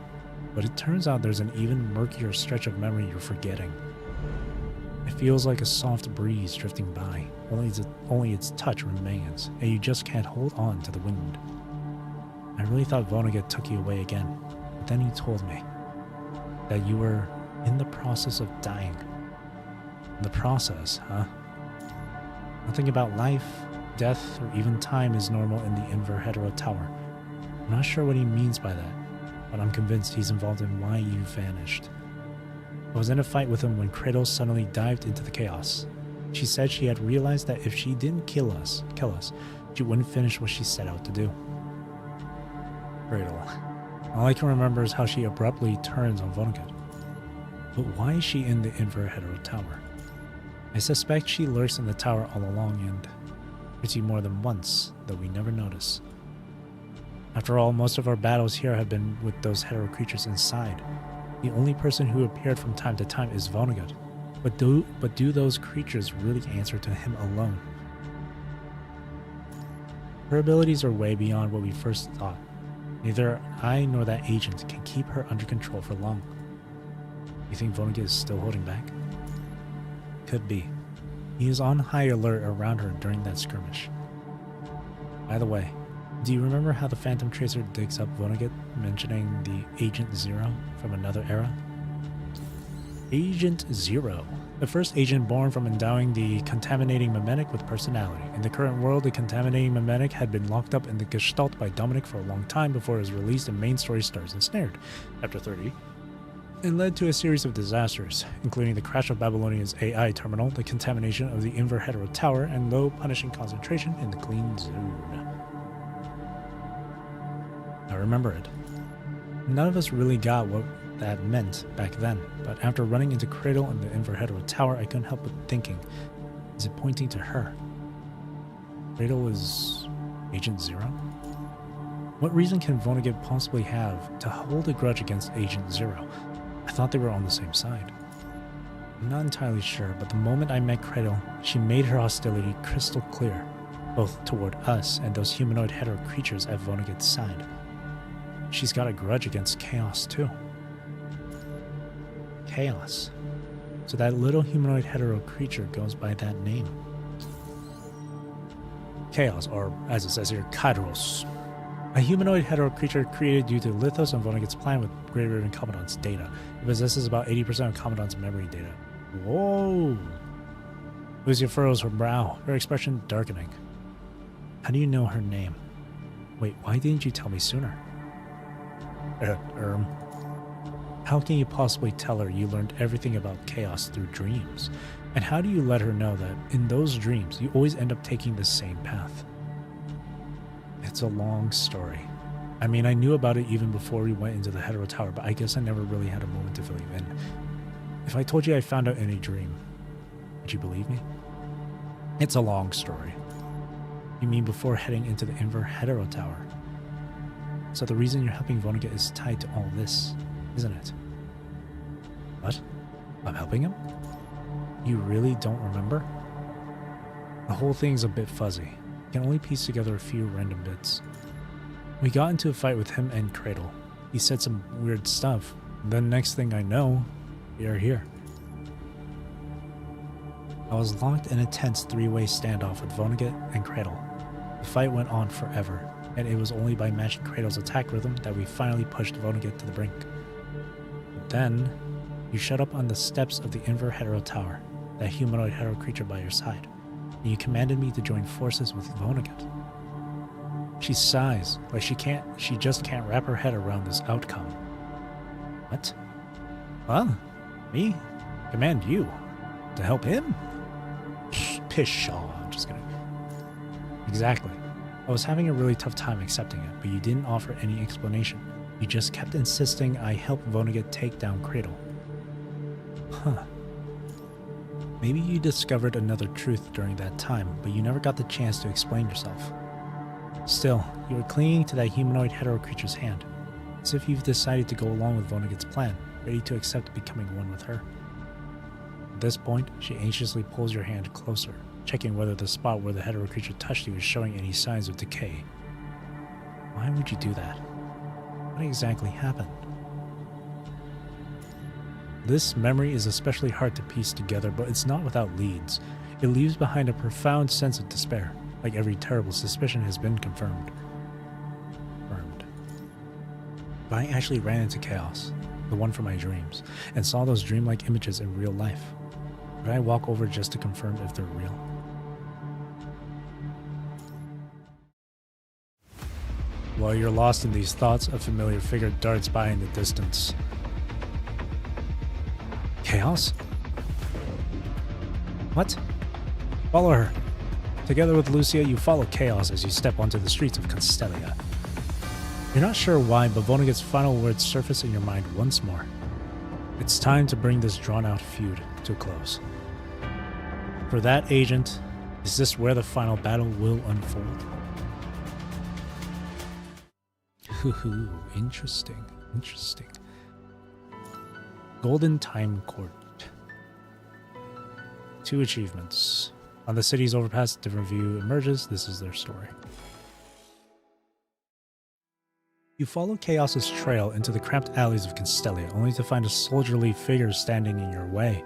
But it turns out there's an even murkier stretch of memory you're forgetting. It feels like a soft breeze drifting by, only its touch remains, and you just can't hold on to the wind. I really thought Vonnegut took you away again, but then he told me that you were in the process of dying. The process, huh? Nothing about life, death, or even time is normal in the Inverhetero Tower. I'm not sure what he means by that, but I'm convinced he's involved in why you vanished. I was in a fight with him when Kratos suddenly dived into the chaos. She said she had realized that if she didn't kill us, she wouldn't finish what she set out to do. Cradle. All I can remember is how she abruptly turns on Vonnegut. But why is she in the Inverhetero Tower? I suspect she lurks in the tower all along and pretty more than once, though we never notice. After all, most of our battles here have been with those hetero creatures inside. The only person who appeared from time to time is Vonnegut. But do those creatures really answer to him alone? Her abilities are way beyond what we first thought. Neither I nor that agent can keep her under control for long. You think Vonnegut is still holding back? Could be. He is on high alert around her during that skirmish. By the way, do you remember how the Phantom Tracer digs up Vonnegut, mentioning the Agent Zero from another era? Agent Zero, the first agent born from endowing the contaminating memetic with personality. In the current world, the contaminating memetic had been locked up in the Gestalt by Dominic for a long time before it was released in main story Stars Ensnared, Chapter 30. It led to a series of disasters, including the crash of Babylonia's AI terminal, the contamination of the Inverhetero Tower, and low punishing concentration in the Clean Zone. I remember it. None of us really got what that meant back then, but after running into Cradle in the Inverhetero Tower, I couldn't help but thinking, is it pointing to her? Cradle is Agent Zero? What reason can Vonnegut possibly have to hold a grudge against Agent Zero? I thought they were on the same side. I'm not entirely sure, but the moment I met Cradle, she made her hostility crystal clear, both toward us and those humanoid hetero creatures at Vonnegut's side. She's got a grudge against Chaos, too. Chaos. So that little humanoid hetero creature goes by that name. Chaos, or as it says here, Kairos. A humanoid hetero creature created due to Lithos and Vonnegut's plan with Grey Raven Commandant's data. It possesses about 80% of Commandant's memory data. Whoa! Lucia furrows her brow, her expression darkening. How do you know her name? Wait, why didn't you tell me sooner? How can you possibly tell her you learned everything about chaos through dreams? And how do you let her know that in those dreams you always end up taking the same path? It's a long story. I mean, I knew about it even before we went into the Hetero Tower, but I guess I never really had a moment to fill you in. If I told you I found out in a dream, would you believe me? It's a long story. You mean before heading into the Inverhetero Tower? So the reason you're helping Vonnegut is tied to all this, isn't it? What? I'm helping him? You really don't remember? The whole thing's a bit fuzzy. I can only piece together a few random bits. We got into a fight with him and Cradle. He said some weird stuff. And then next thing I know, we are here. I was locked in a tense three-way standoff with Vonnegut and Cradle. The fight went on forever, and it was only by matching Cradle's attack rhythm that we finally pushed Vonnegut to the brink. But then, you shut up on the steps of the Inverhetero Tower, that humanoid hetero creature by your side, and you commanded me to join forces with Vonnegut. She sighs, like she just can't wrap her head around this outcome. What? Well, me? Command you? To help him? Pshaw, I'm just gonna... Exactly. I was having a really tough time accepting it, but you didn't offer any explanation. You just kept insisting I help Vonnegut take down Cradle. Huh. Maybe you discovered another truth during that time, but you never got the chance to explain yourself. Still, you were clinging to that humanoid hetero creature's hand, as if you've decided to go along with Vonnegut's plan, ready to accept becoming one with her. At this point, she anxiously pulls your hand closer, checking whether the spot where the hetero creature touched you is showing any signs of decay. Why would you do that? What exactly happened? This memory is especially hard to piece together, but it's not without leads. It leaves behind a profound sense of despair, like every terrible suspicion has been confirmed. If I actually ran into Chaos, the one from my dreams, and saw those dreamlike images in real life, would I walk over just to confirm if they're real? While you're lost in these thoughts, a familiar figure darts by in the distance. Chaos? What? Follow her. Together with Lucia, you follow Chaos as you step onto the streets of Constellia. You're not sure why, but Vonnegut's final words surface in your mind once more. It's time to bring this drawn-out feud to a close. For that agent, is this where the final battle will unfold? Interesting. Golden Time Court. 2 achievements. On the city's overpass, a different view emerges. This is their story. You follow Chaos's trail into the cramped alleys of Constellia, only to find a soldierly figure standing in your way.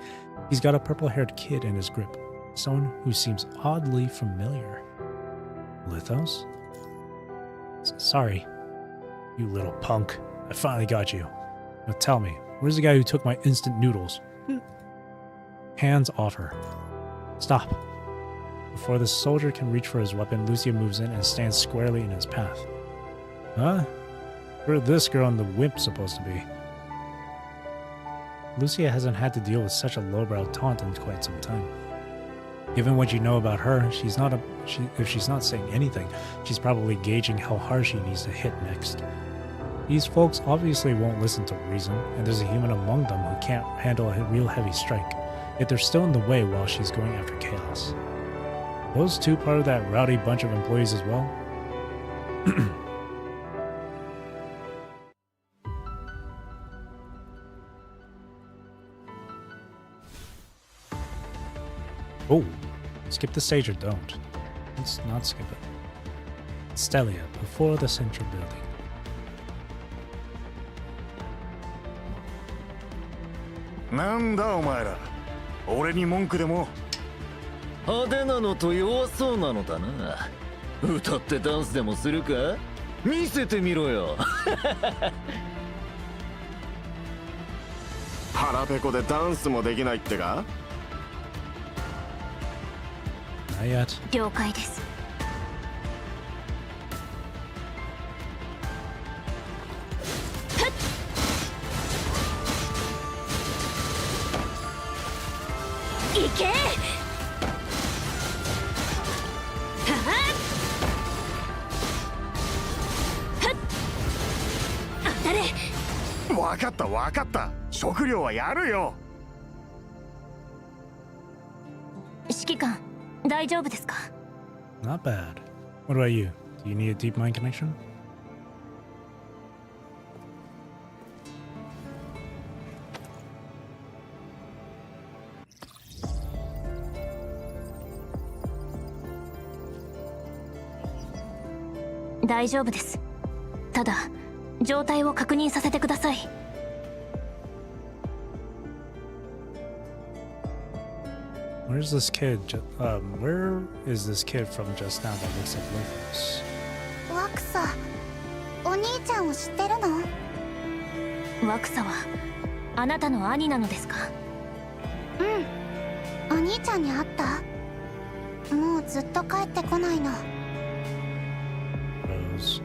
He's got a purple-haired kid in his grip, someone who seems oddly familiar. Lithos? Sorry, you little punk. I finally got you. Now tell me, where's the guy who took my instant noodles? Hands off her. Stop. Before the soldier can reach for his weapon, Lucia moves in and stands squarely in his path. Huh? Where's this girl and the wimp supposed to be? Lucia hasn't had to deal with such a lowbrow taunt in quite some time. Given what you know about her, if she's not saying anything, she's probably gauging how hard she needs to hit next. These folks obviously won't listen to reason, and there's a human among them who can't handle a real heavy strike, yet they're still in the way while she's going after Chaos. Those two part of that rowdy bunch of employees as well? Oh, skip the stage or don't. Let's not skip it. Stelia, before the central building. Nanda, お前ら。俺に文句でも。派手なのと弱そうなのだな。歌ってダンスでもするか？見せてみろよ。腹ペコでダンスもできないってか？ Not yet. 了解です。行け！当たれ！わかったわかった。食料はやるよ。指揮官、大丈夫ですか？ Not bad. What about you? Do you need a deep mind connection?「大丈夫です。ただ状態を確認させてください。 Where's this kid? Where is this kid from just now that looks like Lithos? ワクサ、お兄ちゃんを知ってるの？ワクサはあなたの兄なのですか？うん。お兄ちゃんに会った？もうずっと帰ってこないの。 Rose.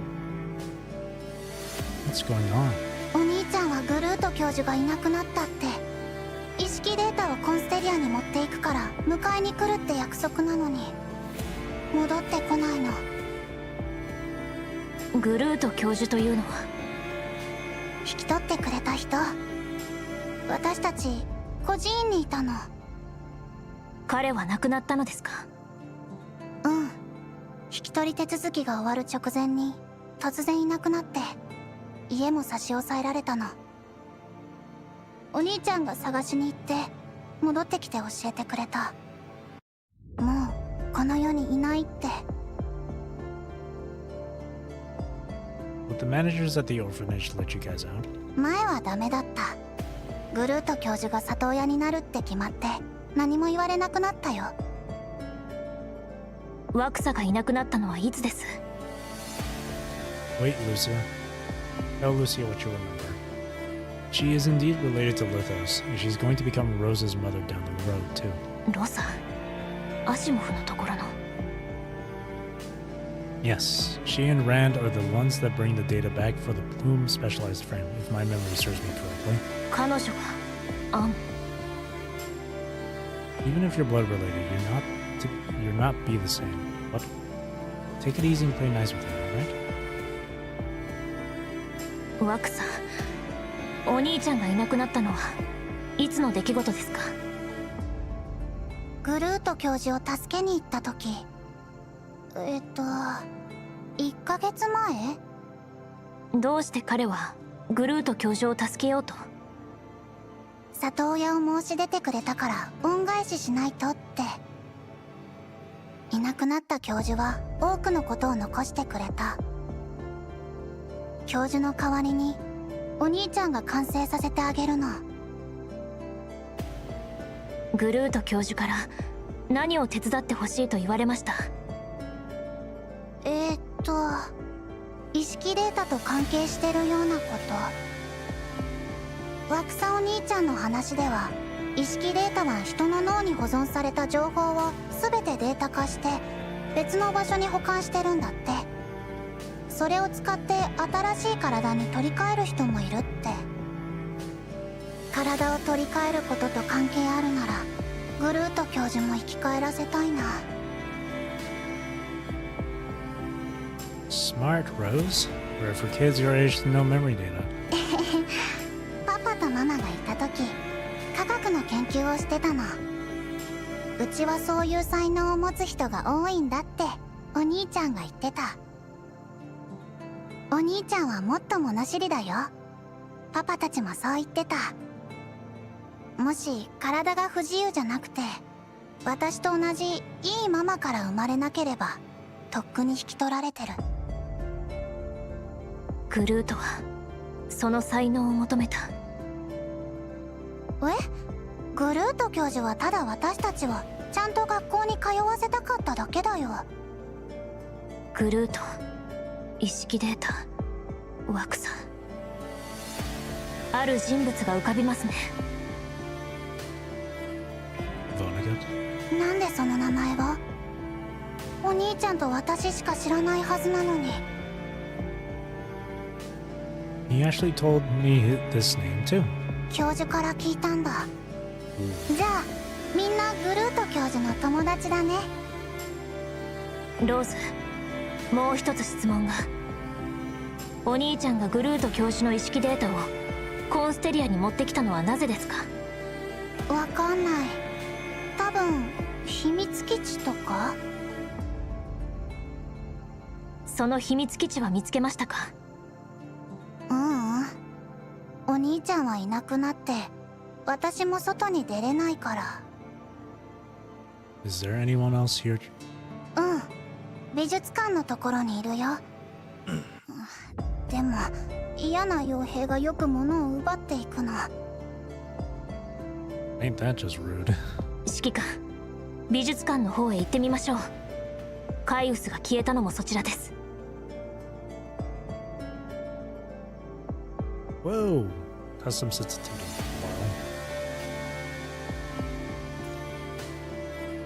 What's going on? お兄ちゃんはグルート教授がいなくなったって。意識データをコンステリアに持っていくから迎えに来るって約束なのに戻ってこないの。グルート教授というのはき取ってくれた人。私たち孤児院にいたの。彼は亡くなったのですか？うん。引き取り手続きが終わる直前に突然いなくなって、家も差し押さえられたの。お兄ちゃんが探しに行って戻ってきて教えてくれた。もうこの世にいないって。 Would the managers at the orphanage let you guys out? 前はダメだった。グルート教授が里親になるって決まって何も言われなくなったよ。ワクサがいなくなったのはいつです？ Wait, Lucia. Tell Lucia what you remember. She is indeed related to Lithos, and she's going to become Rose's mother down the road, too. ロサ、アシモフのところの。Yes, she and Rand are the ones that bring the data back for the Plume specialized frame, if my memory serves me correctly. 彼女がEven if you're blood related, you're not be the same. But take it easy and play nice with her, right? ワクサ、お兄ちゃんがいなくなったのはいつの出来事ですか？グルート教授を助けに行った時、1ヶ月前？どうして彼はグルート教授を助けようと？里親を申し出てくれたから恩返ししないとって。いなくなった教授は多くのことを残してくれた。教授の代わりにお兄ちゃんが完成させてあげるの。グルート教授から何を手伝ってほしいと言われました？意識データと関係してるようなこと。ワクサお兄ちゃんの話では、意識データは人の脳に保存された情報を全てデータ化して別の場所に保管してるんだって。それを使って新しい体に取り替える人もいるって。体を取り替えることと関係あるならグルート教授も生き返らせたいな。Smart, Rose. Rare for kids your age to know memory data. パパとママがいた時、科学の研究をしてたの。うちはそういう才能を持つ人が多いんだってお兄ちゃんが言ってた。お兄ちゃんはもっと物知りだよ。パパたちもそう言ってた。もし体が不自由じゃなくて私と同じいいママから生まれなければとっくに引き取られてる。グルートはその才能を求めた。グルート教授はただ私たちをちゃんと学校に通わせたかっただけだよ。グルート、意識データ、ワクサ。ある人物が浮かびますね。Vonnegut? なんでその名前を？お兄ちゃんと私しか知らないはずなのに。He actually told me this name too. 教授から聞いたんだ。じゃあみんなグルート教授の友達だね。ローズ、もう一つ質問が。お兄ちゃんがグルート教授の意識データをコンステリアに持ってきたのはなぜですか？わかんない。多分秘密基地とか。その秘密基地は見つけましたか？お兄ちゃんはいなくなって私も外に出れないから。 Is there anyone else here? 美術館のところにいるよ。でも嫌な傭兵がよく物を奪っていくの。 Ain't that just rude? 指揮官、美術館の方へ行ってみましょう。カイウスが消えたのもそちらです。Whoa! Custom sensitivity. Wow.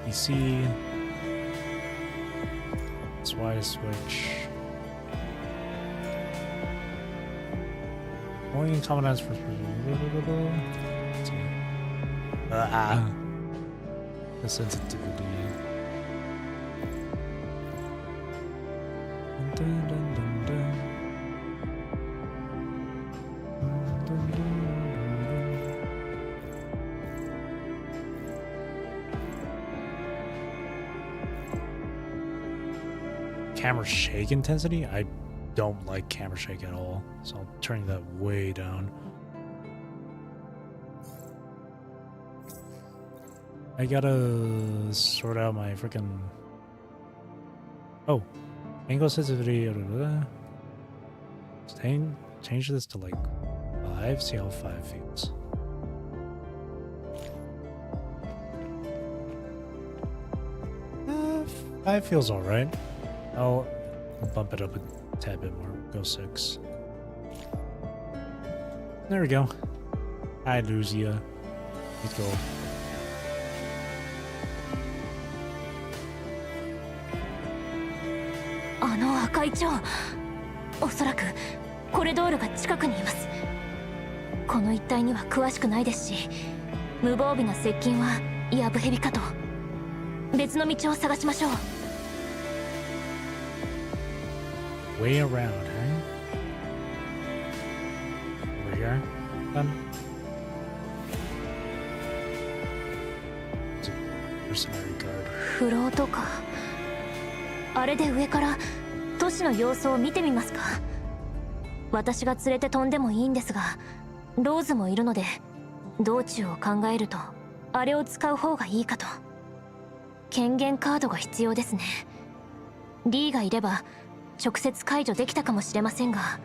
You see, that's why I switch. Only in commandants for the sensitivity. Dun, dun, dun, dun. camera shake intensity. I don't like camera shake at all, so I'm turning that way down. I gotta sort out my freaking. Oh, angle sensitivity. Change this to like 5. See how 5 feels. Five feels all right. I'll bump it up a tad bit more. Go 6. There we go. I lose ya. Let's go.会長、おそらくコレドールが近くにいます。この一帯には詳しくないですし、無防備な接近はやぶへびかと。別の道を探しましょう。Way around, eh? Over here? Done. It's a mercenary guard. フロートか。あれで上から都市の様子を見てみますか。私が連れて飛んでもいいんですが、ローズもいるので道中を考えるとあれを使う方がいいかと。権限カードが必要ですね。リーがいれば直接解除できたかもしれませんが。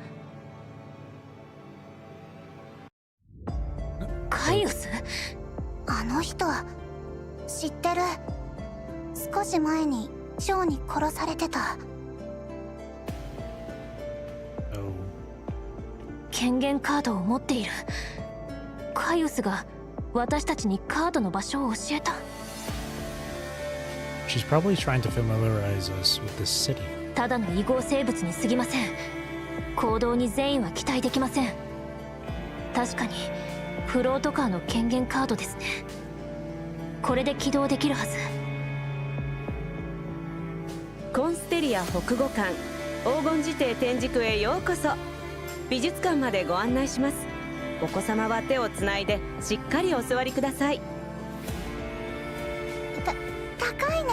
カイオス？あの人知ってる。少し前にショーに殺されてた。権限カードを持っている。カイオスが私たちにカードの場所を教えた。She's probably trying to familiarize us with this city. ただの異合生物に過ぎません。行動に善意は期待できません。確かにフロートカーの権限カードですね。これで起動できるはず。コンステリア北五館黄金辞典展示区へようこそ。美術館までご案内します。お子様は手をつないでしっかりお座りください。高いね。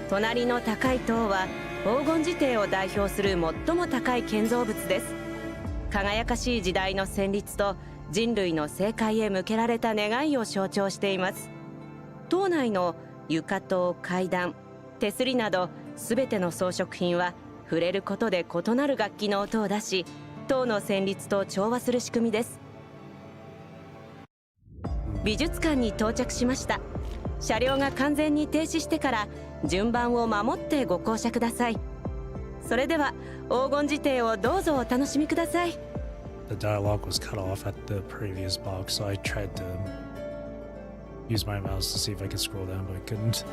隣の高い塔は黄金辞典を代表する最も高い建造物です。輝かしい時代の旋律と人類の正解へ向けられた願いを象徴しています。塔内の床と階段、手すりなど全ての装飾品は触れることで異なる楽器の音を出し、塔の旋律と調和する仕組みです。美術館に到着しました。車両が完全に停止してから順番を守ってご降車ください。それでは黄金辞典をどうぞお楽しみください。 The dialogue was cut off at the previous box, so I tried to use my mouse to see if I could scroll down, but I couldn't.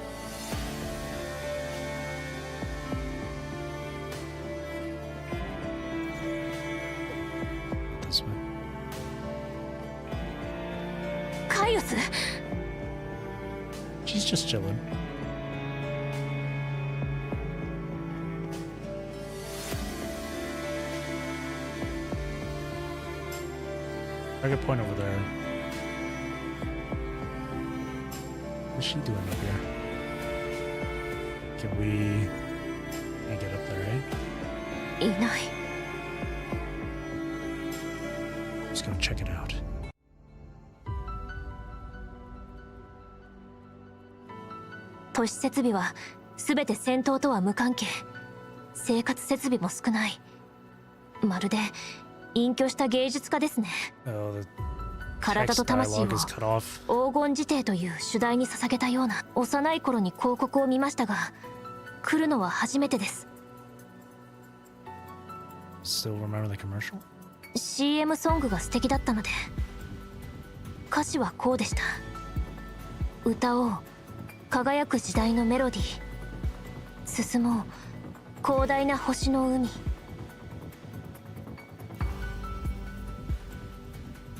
This way. カイオス？ She's just chilling. I could point over there. What's she doing up here? Can we... Can't get up there, eh? いない。Just gonna check it out. 都市設備は全て戦闘とは無関係。生活設備も少ない。まるで隠居した芸術家ですね。Oh, the 体と text 魂を dialogue is cut off. 黄金辞典という主題に捧げたような。幼い頃に広告を見ましたが、来るのは初めてです。 Still remember the commercial? CM ソングが素敵だったので。歌詞はこうでした。歌おう輝く時代のメロディー、進もう広大な星の海。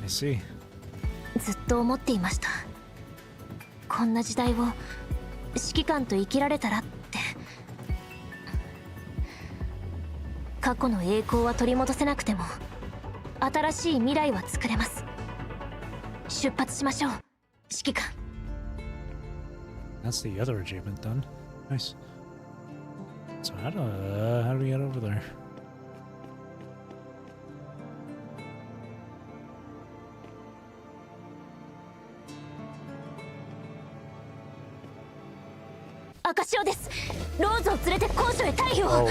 I see. ずっと思っていました。こんな時代を指揮官と生きられたらって。過去の栄光は取り戻せなくても新しい未来は作れます。出発しましょう、指揮官。 That's the other achievement done. Nice. So how do we get over there? Akashio です。ローズを連れて高所へ退避を。Oh.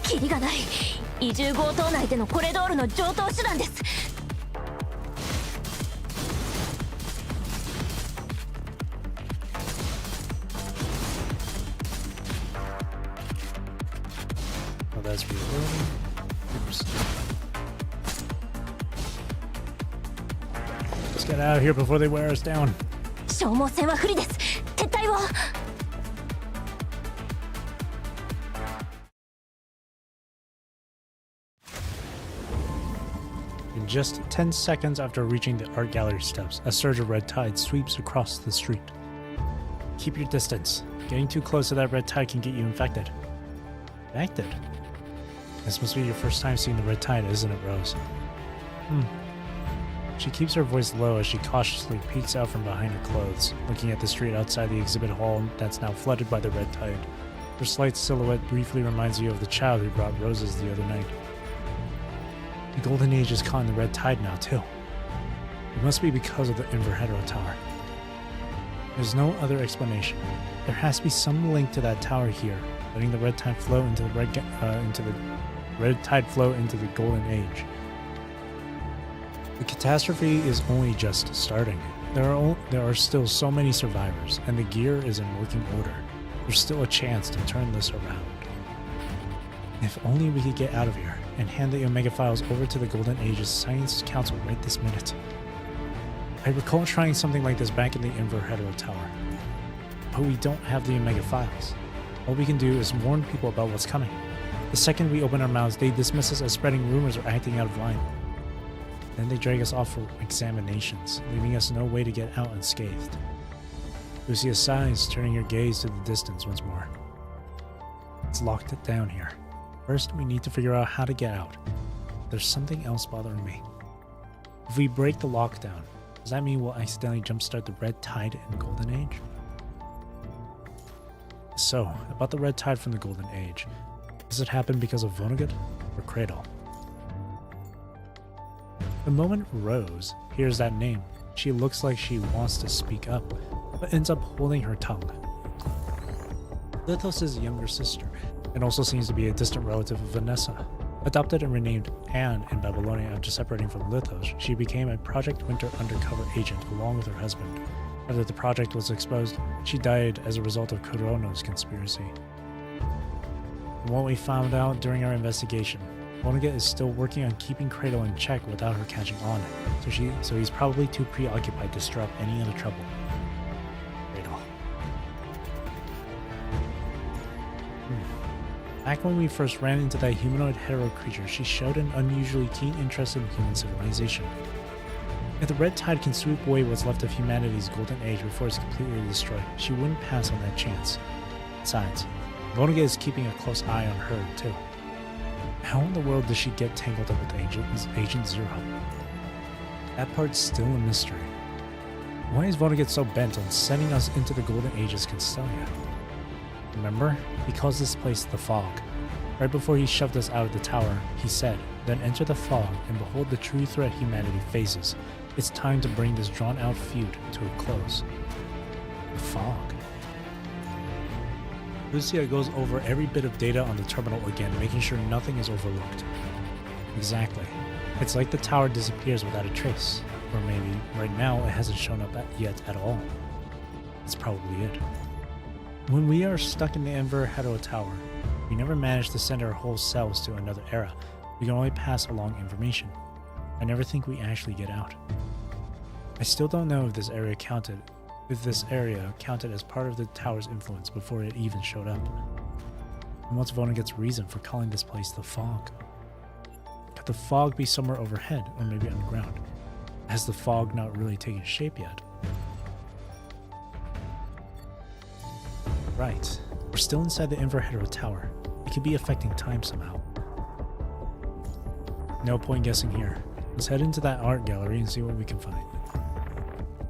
キリがない。移住強盗内でのコレドールの常套手段です。Oh, that's reloading. Let's get out of here before they wear us down. 消耗戦は不利です。撤退を。In just 10 seconds after reaching the art gallery steps, a surge of red tide sweeps across the street. Keep your distance. Getting too close to that red tide can get you infected. Infected? This must be your first time seeing the red tide, isn't it, Rose? She keeps her voice low as she cautiously peeks out from behind her clothes, looking at the street outside the exhibit hall that's now flooded by the red tide. Her slight silhouette briefly reminds you of the child who brought roses the other night. The Golden Age is caught in the red tide now, too. It must be because of the Inverhedro Tower. There's no other explanation. There has to be some link to that tower here, letting the red tide flow into the Golden Age. The catastrophe is only just starting. There are still so many survivors, and the gear is in working order. There's still a chance to turn this around. If only we could get out of here and hand the Omega files over to the Golden Age's Science Council right this minute. I recall trying something like this back in the Inverhedro Tower. But we don't have the Omega files. All we can do is warn people about what's coming. The second we open our mouths, they dismiss us as spreading rumors or acting out of line. Then they drag us off for examinations, leaving us no way to get out unscathed. Lucia sighs, turning her gaze to the distance once more. It's locked down here. First, we need to figure out how to get out. There's something else bothering me. If we break the lockdown, does that mean we'll accidentally jumpstart the red tide in Golden Age? So, about the red tide from the Golden Age. Does it happen because of Vonnegut or Cradle? The moment Rose hears that name, she looks like she wants to speak up, but ends up holding her tongue. Lithos' younger sister, and also seems to be a distant relative of Vanessa. Adopted and renamed Anne in Babylonia after separating from Lithos, she became a Project Winter undercover agent along with her husband. After the project was exposed, she died as a result of Kurono's conspiracy. From what we found out during our investigation, Vonnegut is still working on keeping Cradle in check without her catching on, so he's probably too preoccupied to stir up any other trouble. Cradle. Back when we first ran into that humanoid hetero creature, she showed an unusually keen interest in human civilization. If the red tide can sweep away what's left of humanity's golden age before it's completely destroyed, she wouldn't pass on that chance. Besides, Vonnegut is keeping a close eye on her, too. How in the world does she get tangled up with Agent Zero? That part's still a mystery. Why is Vonnegut so bent on sending us into the Golden Age's Constellia? Remember? He calls this place the Fog. Right before he shoved us out of the tower, he said, "Then enter the fog, and behold the true threat humanity faces. It's time to bring this drawn-out feud to a close." The Fog. Lucia goes over every bit of data on the terminal again, making sure nothing is overlooked. Exactly. It's like the tower disappears without a trace. Or maybe, right now, it hasn't shown up yet at all. That's probably it. When we are stuck in the Inverhedro Tower, we never manage to send our whole selves to another era. We can only pass along information. I never think we actually get out. I still don't know if this area counted as part of the tower's influence before it even showed up. And what's Vonnegut's reason for calling this place the Fog? Could the fog be somewhere overhead, or maybe underground? Has the fog not really taken shape yet? Right. We're still inside the Inverhedro Tower. It could be affecting time somehow. No point guessing here. Let's head into that art gallery and see what we can find.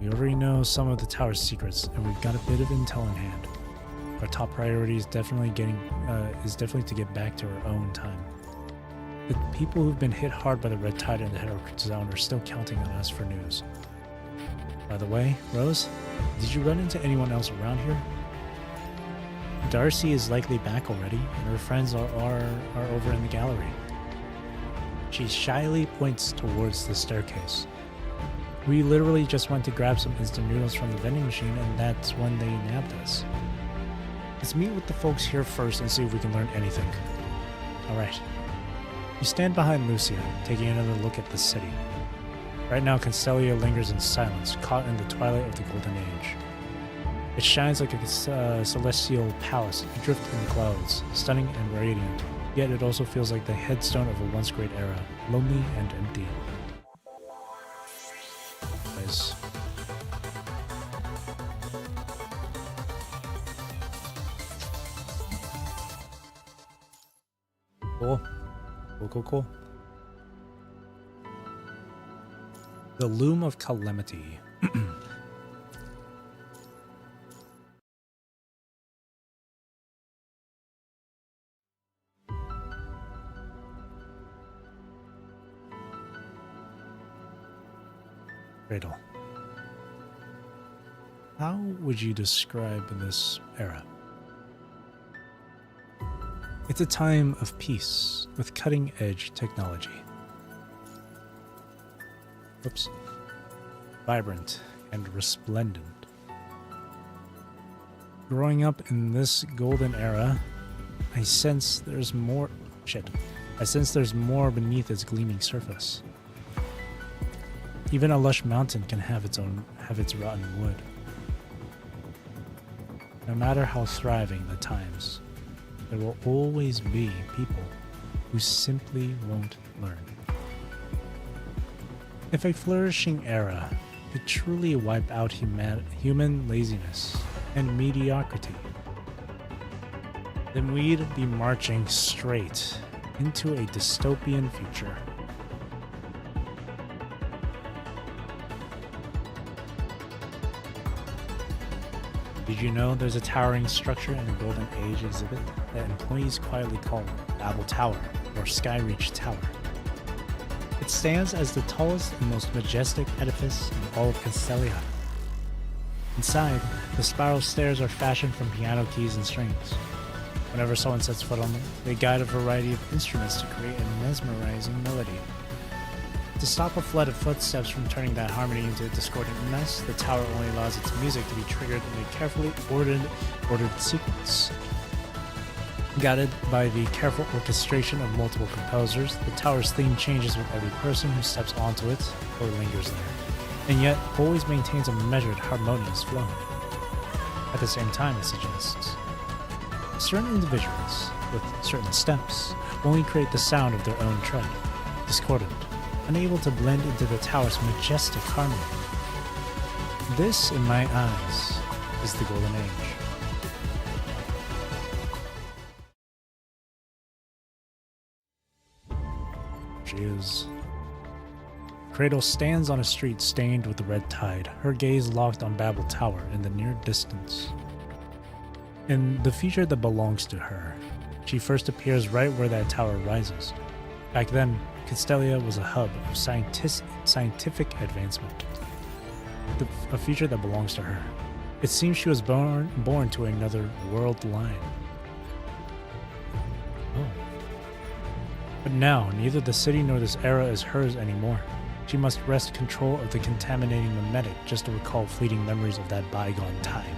We already know some of the tower's secrets, and we've got a bit of intel in hand. Our top priority is definitely to get back to our own time. The people who've been hit hard by the red tide in the Heroic Zone are still counting on us for news. By the way, Rose, did you run into anyone else around here? Darcy is likely back already, and her friends are over in the gallery. She shyly points towards the staircase. We literally just went to grab some instant noodles from the vending machine, and that's when they nabbed us. Let's meet with the folks here first and see if we can learn anything. Alright. You stand behind Lucia, taking another look at the city. Right now, Constellia lingers in silence, caught in the twilight of the Golden Age. It shines like a celestial palace, adrift in the clouds, stunning and radiant, yet it also feels like the headstone of a once great era, lonely and empty. Nice. Cool. Cool. The Loom of Calamity. Cradle. How would you describe this era? It's a time of peace with cutting-edge technology. Oops. Vibrant and resplendent. Growing up in this golden era, I sense there's more beneath its gleaming surface. Even a lush mountain can have its rotten wood. No matter how thriving the times, there will always be people who simply won't learn. If a flourishing era could truly wipe out human laziness and mediocrity, then we'd be marching straight into a dystopian future. Did you know there's a towering structure in the Golden Age exhibit that employees quietly call Babel Tower or Skyreach Tower? It stands as the tallest and most majestic edifice in all of Constellia. Inside, the spiral stairs are fashioned from piano keys and strings. Whenever someone sets foot on them, they guide a variety of instruments to create a mesmerizing melody. To stop a flood of footsteps from turning that harmony into a discordant mess, the tower only allows its music to be triggered in a carefully ordered sequence. Guided by the careful orchestration of multiple composers, the tower's theme changes with every person who steps onto it or lingers there, and yet always maintains a measured, harmonious flow. At the same time, it suggests, certain individuals, with certain steps, only create the sound of their own tread, discordant, unable to blend into the tower's majestic harmony. This, in my eyes, is the Golden Age. She is. Cradle stands on a street stained with the red tide, her gaze locked on Babel Tower in the near distance. In the future that belongs to her, she first appears right where that tower rises. Back then, Constellia was a hub of scientific advancement. A future that belongs to her. It seems she was born to another world line. Oh. But now, neither the city nor this era is hers anymore. She must wrest control of the contaminating mimetic just to recall fleeting memories of that bygone time.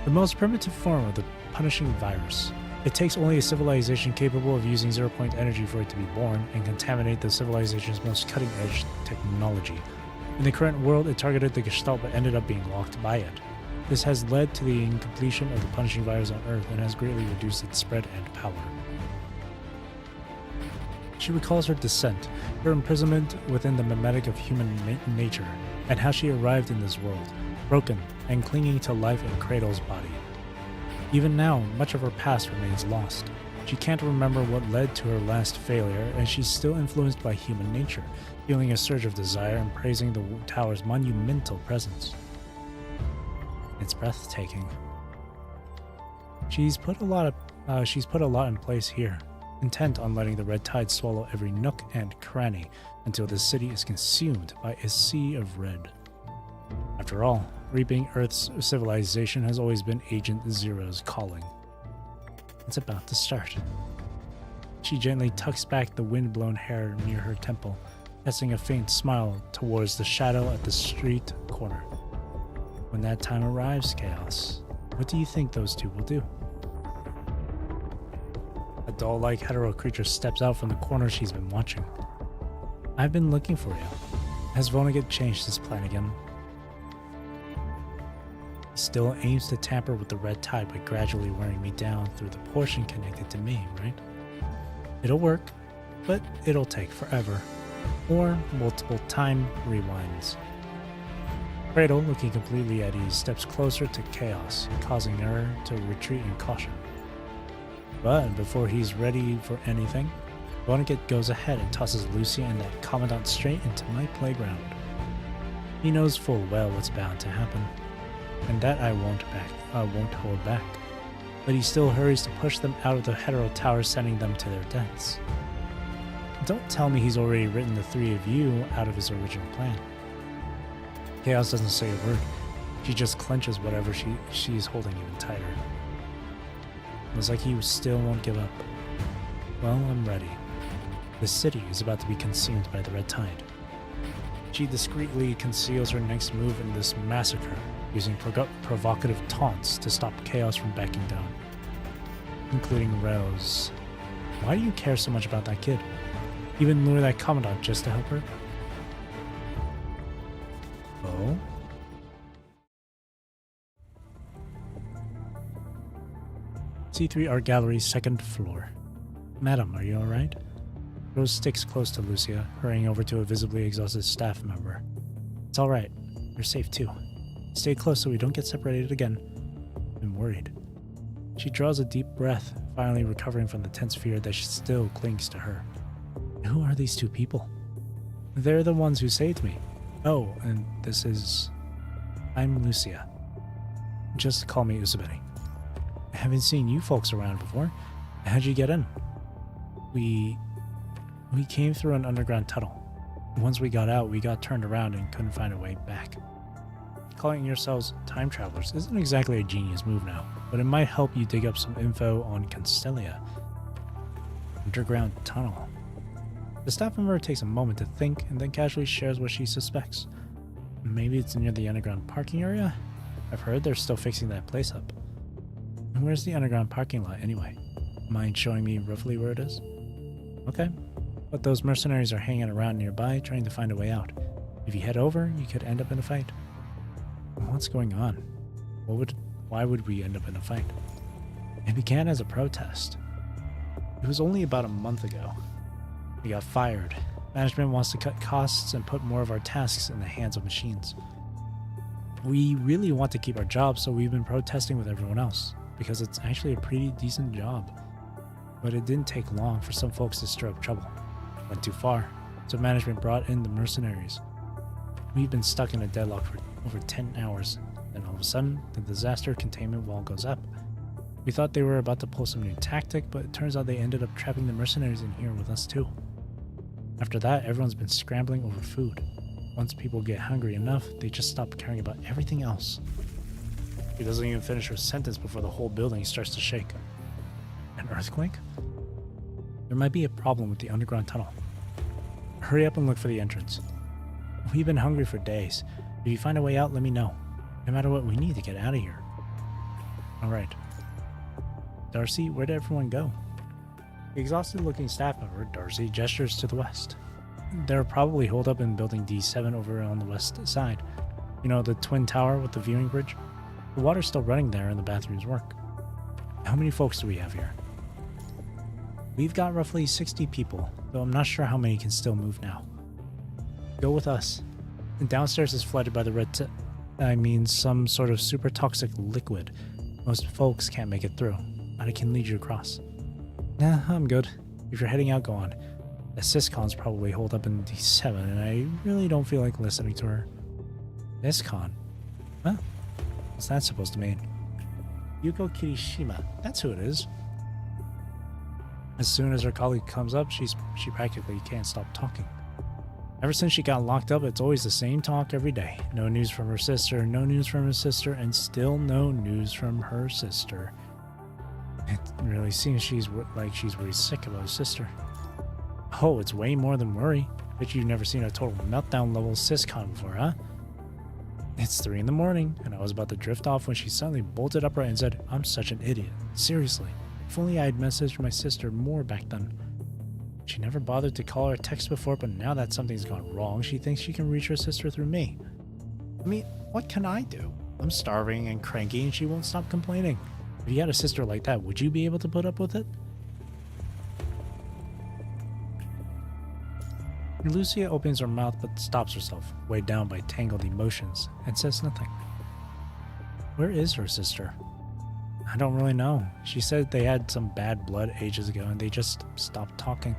The most primitive form of the punishing virus. It takes only a civilization capable of using zero-point energy for it to be born and contaminate the civilization's most cutting-edge technology. In the current world, it targeted the Gestalt but ended up being locked by it. This has led to the incompletion of the punishing virus on Earth and has greatly reduced its spread and power. She recalls her descent, her imprisonment within the mimetic of human nature, and how she arrived in this world, broken and clinging to life in Cradle's body. Even now, much of her past remains lost. She can't remember what led to her last failure, and she's still influenced by human nature, feeling a surge of desire and praising the tower's monumental presence. It's breathtaking. She's put a lot in place here, intent on letting the red tide swallow every nook and cranny until the city is consumed by a sea of red. After all, reaping Earth's civilization has always been Agent Zero's calling. It's about to start. She gently tucks back the wind-blown hair near her temple, casting a faint smile towards the shadow at the street corner. When that time arrives, Chaos, what do you think those two will do? A doll-like hetero creature steps out from the corner she's been watching. I've been looking for you. Has Vonnegut changed his plan again? He still aims to tamper with the red tide by gradually wearing me down through the portion connected to me, right? It'll work, but it'll take forever. Or multiple time rewinds. Cradle, looking completely at ease, steps closer to Chaos, causing her to retreat in caution. But before he's ready for anything, Vonnegut goes ahead and tosses Lucia and that Commandant straight into my playground. He knows full well what's bound to happen, and that I won't hold back. But he still hurries to push them out of the hetero tower, sending them to their deaths. Don't tell me he's already written the three of you out of his original plan. Chaos doesn't say a word. She just clenches whatever she's holding even tighter. Looks like he still won't give up. Well, I'm ready. The city is about to be consumed by the red tide. She discreetly conceals her next move in this massacre, using provocative taunts to stop Chaos from backing down. Including Rose. Why do you care so much about that kid? Even lure that Commandant just to help her? Oh? C3 Art Gallery, 2nd floor. Madam, are you alright? Rose sticks close to Lucia, hurrying over to a visibly exhausted staff member. It's alright. You're safe too. Stay close so we don't get separated again. I'm worried. She draws a deep breath, finally recovering from the tense fear that still clings to her. Who are these two people? They're the ones who saved me. Oh, and this is... I'm Lucia. Just call me Usabeni. I haven't seen you folks around before. How'd you get in? We came through an underground tunnel. Once we got out, we got turned around and couldn't find a way back. Calling yourselves time travelers isn't exactly a genius move now, but it might help you dig up some info on Constellia. Underground tunnel. The staff member takes a moment to think and then casually shares what she suspects. Maybe it's near the underground parking area? I've heard they're still fixing that place up. And where's the underground parking lot anyway? Mind showing me roughly where it is? Okay, but those mercenaries are hanging around nearby trying to find a way out. If you head over, you could end up in a fight. What's going on? Why would we end up in a fight? It began as a protest. It was only about a month ago. We got fired. Management wants to cut costs and put more of our tasks in the hands of machines. We really want to keep our jobs, so we've been protesting with everyone else, because it's actually a pretty decent job. But it didn't take long for some folks to stir up trouble. Went too far, so management brought in the mercenaries. We've been stuck in a deadlock for over 10 hours, then all of a sudden, the disaster containment wall goes up. We thought they were about to pull some new tactic, but it turns out they ended up trapping the mercenaries in here with us too. After that, everyone's been scrambling over food. Once people get hungry enough, they just stop caring about everything else. She doesn't even finish her sentence before the whole building starts to shake. An earthquake? There might be a problem with the underground tunnel. Hurry up and look for the entrance. We've been hungry for days. If you find a way out, let me know. No matter what, we need to get out of here. Alright. Darcy, where did everyone go? The exhausted-looking staff member, Darcy, gestures to the west. They're probably holed up in building D7 over on the west side. You know, the twin tower with the viewing bridge? The water's still running there and the bathrooms work. How many folks do we have here? We've got roughly 60 people, though I'm not sure how many can still move now. Go with us. And downstairs is flooded by the some sort of super toxic liquid. Most folks can't make it through, but I can lead you across. Nah, I'm good. If you're heading out, go on. The Syscon's probably holed up in D7, and I really don't feel like listening to her. Syscon? Huh? What's that supposed to mean? Yuko Kirishima. That's who it is. As soon as her colleague comes up, she practically can't stop talking. Ever since she got locked up, it's always the same talk every day. No news from her sister, no news from her sister, and still no news from her sister. It really seems she's really sick of her sister. Oh, it's way more than worry. Bet you've never seen a total meltdown level Syscon before, huh? It's 3 in the morning, and I was about to drift off when she suddenly bolted upright and said, "I'm such an idiot. Seriously. If only I had messaged my sister more back then." She never bothered to call or text before, but now that something's gone wrong, she thinks she can reach her sister through me. I mean, what can I do? I'm starving and cranky, and she won't stop complaining. If you had a sister like that, would you be able to put up with it? Lucia opens her mouth but stops herself, weighed down by tangled emotions, and says nothing. Where is her sister? I don't really know. She said they had some bad blood ages ago and they just stopped talking.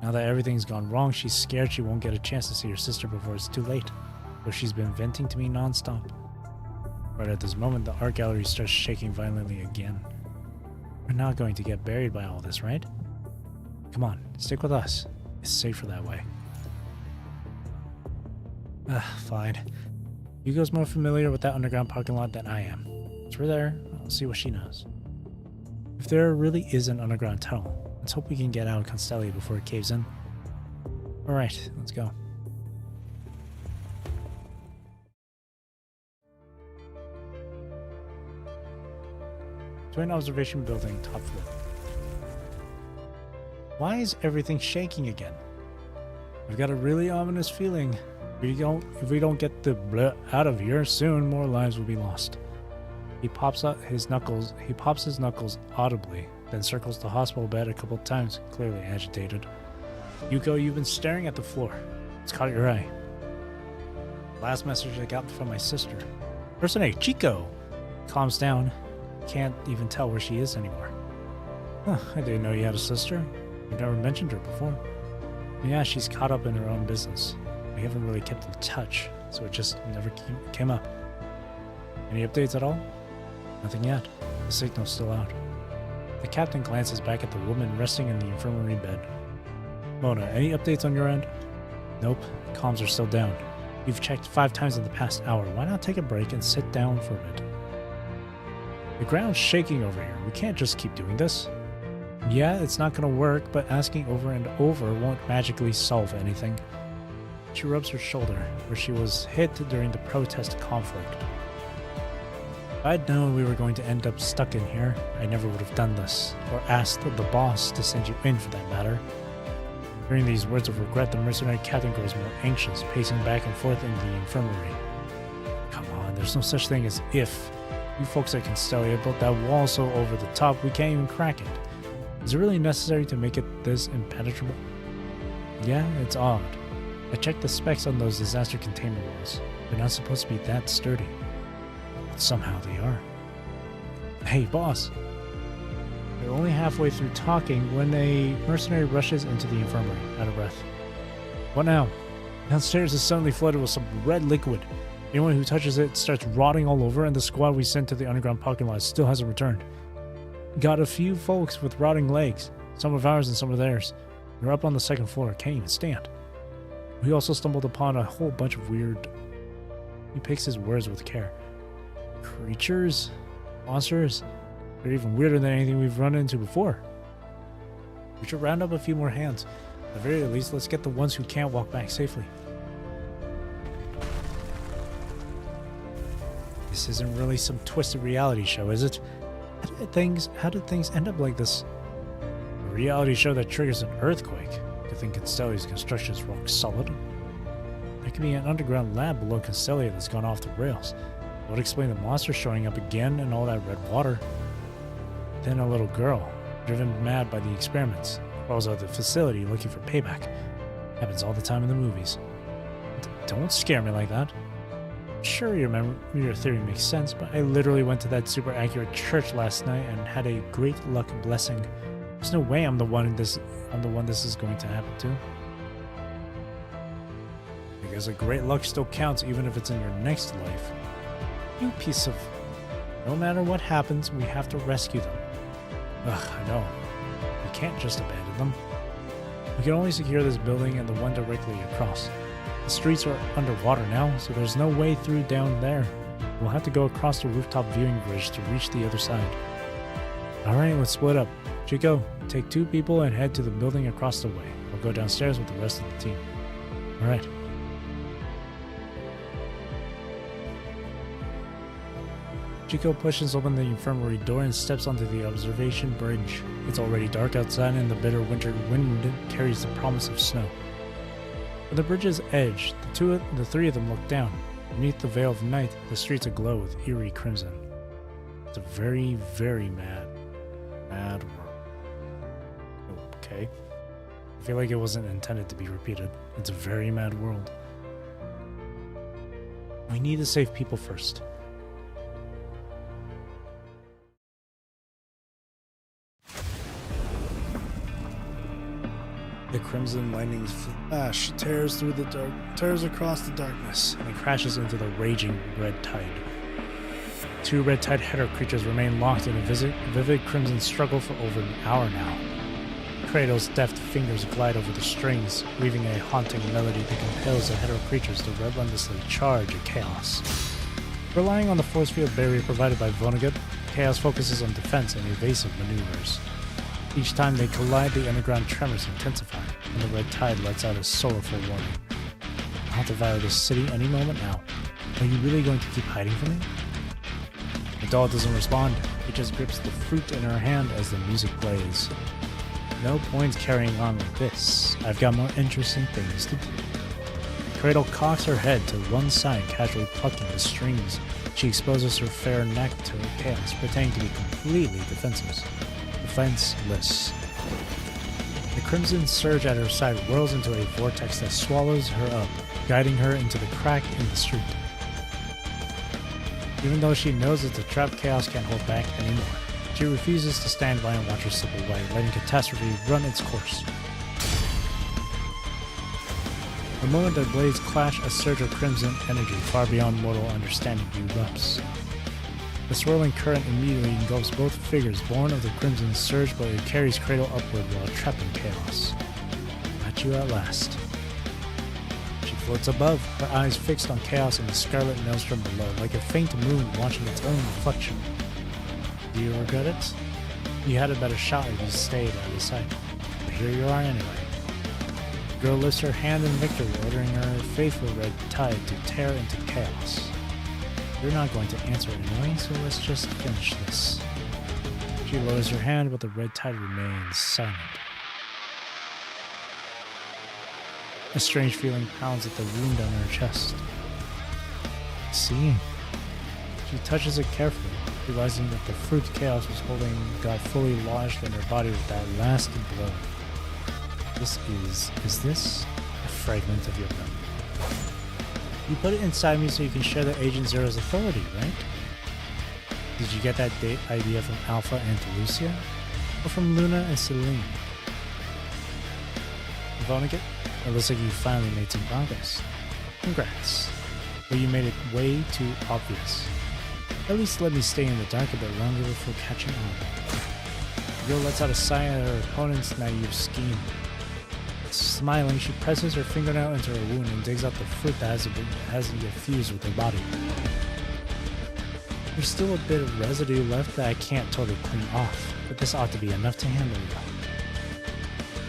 Now that everything's gone wrong, she's scared she won't get a chance to see her sister before it's too late, so she's been venting to me non-stop. Right at this moment, the art gallery starts shaking violently again. We're not going to get buried by all this, right? Come on, stick with us. It's safer that way. Fine. Yugo's more familiar with that underground parking lot than I am. Once we're there, I'll see what she knows. If there really is an underground tunnel, let's hope we can get out of Constellia before it caves in. Alright, let's go. Twin observation building, top floor. Why is everything shaking again? I've got a really ominous feeling. If we don't get the bleh out of here soon, more lives will be lost. He pops his knuckles audibly, then circles the hospital bed a couple times, clearly agitated. Yuko, you've been staring at the floor. It's caught your eye. Last message I got from my sister. Person A, Chico! Calms down. Can't even tell where she is anymore. Huh, I didn't know you had a sister. You've never mentioned her before. Yeah, she's caught up in her own business. We haven't really kept in touch, so it just never came up. Any updates at all? Nothing yet. The signal's still out. The captain glances back at the woman resting in the infirmary bed. Mona, any updates on your end? Nope. Comms are still down. You've checked 5 times in the past hour. Why not take a break and sit down for a bit? The ground's shaking over here. We can't just keep doing this. Yeah, it's not gonna work, but asking over and over won't magically solve anything. She rubs her shoulder, where she was hit during the protest conflict. If I'd known we were going to end up stuck in here, I never would have done this, or asked the boss to send you in for that matter. Hearing these words of regret, the mercenary captain grows more anxious, pacing back and forth in the infirmary. Come on, there's no such thing as if. You folks at Constellia built that wall so over the top we can't even crack it. Is it really necessary to make it this impenetrable? Yeah, it's odd. I checked the specs on those disaster containment walls. They're not supposed to be that sturdy. But somehow they are. Hey, boss! They're only halfway through talking when a mercenary rushes into the infirmary, out of breath. What now? Downstairs is suddenly flooded with some red liquid. Anyone who touches it starts rotting all over, and the squad we sent to the underground parking lot still hasn't returned. Got a few folks with rotting legs. Some of ours and some of theirs. They're up on the 2nd floor, can't even stand. We also stumbled upon a whole bunch of weird... He picks his words with care. Creatures? Monsters? They're even weirder than anything we've run into before. We should round up a few more hands. At the very least, let's get the ones who can't walk back safely. This isn't really some twisted reality show, is it? How did things end up like this? A reality show that triggers an earthquake. Good thing Constellia's construction is rock solid. There could be an underground lab below Constellia that's gone off the rails. That would explain the monster showing up again and all that red water. Then a little girl, driven mad by the experiments, crawls out of the facility looking for payback. Happens all the time in the movies. Don't scare me like that. Sure, your theory makes sense, but I literally went to that super accurate church last night and had a great luck blessing. There's no way I'm the one this is going to happen to. I guess a great luck still counts even if it's in your next life. You piece of... No matter what happens, we have to rescue them. Ugh, I know. We can't just abandon them. We can only secure this building and the one directly across. The streets are underwater now, so there's no way through down there. We'll have to go across the rooftop viewing bridge to reach the other side. Alright, let's split up. Chico, take 2 people and head to the building across the way. I'll go downstairs with the rest of the team. Alright. Chico pushes open the infirmary door and steps onto the observation bridge. It's already dark outside and the bitter winter wind carries the promise of snow. At the bridge's edge, the 3 of them look down. Beneath the veil of night, the streets aglow with eerie crimson. It's a very, very mad world. Okay. I feel like it wasn't intended to be repeated. It's a very mad world. We need to save people first. The crimson lightning's flash tears across the darkness and crashes into the raging red tide. 2 red tide header creatures remain locked in a vivid crimson struggle for over an hour now. Kratos' deft fingers glide over the strings, weaving a haunting melody that compels the header creatures to relentlessly charge at Chaos. Relying on the force field barrier provided by Vonnegut, Chaos focuses on defense and evasive maneuvers. Each time they collide, the underground tremors intensify, and the red tide lets out a sorrowful warning. I'll devour this city any moment now. Are you really going to keep hiding from me? The doll doesn't respond. It just grips the fruit in her hand as the music plays. No point carrying on like this. I've got more interesting things to do. Cradle cocks her head to one side, casually plucking the strings. She exposes her fair neck to Chaos, pretending to be completely defenseless. The crimson surge at her side whirls into a vortex that swallows her up, guiding her into the crack in the street. Even though she knows it's a trap, Chaos can't hold back anymore. She refuses to stand by and watch her slip away, letting catastrophe run its course. The moment their blades clash, a surge of crimson energy far beyond mortal understanding erupts. The swirling current immediately engulfs both figures, born of the crimson surge, but it carries Cradle upward while trapping Chaos. Got you at last. She floats above, her eyes fixed on Chaos and the scarlet maelstrom below, like a faint moon watching its own reflection. Do you regret it? You had a better shot if you stayed out of sight. But here you are anyway. The girl lifts her hand in victory, ordering her faithful red tide to tear into Chaos. You're not going to answer anyway, so let's just finish this. She lowers her hand, but the red tide remains silent. A strange feeling pounds at the wound on her chest. See? She touches it carefully, realizing that the fruit Chaos was holding got fully lodged in her body with that last blow. Is this a fragment of your memory? You put it inside me so you can share the Agent Zero's authority, right? Did you get that idea from Alpha and Lucia? Or from Luna and Celine? Vonnegut, it looks like you finally made some progress. Congrats. But you made it way too obvious. At least let me stay in the dark a bit longer before catching on. The girl lets out a sigh at her opponent's naive scheme. Smiling, she presses her fingernail into her wound and digs out the fruit that hasn't yet fused with her body. There's still a bit of residue left that I can't totally clean off, but this ought to be enough to handle you.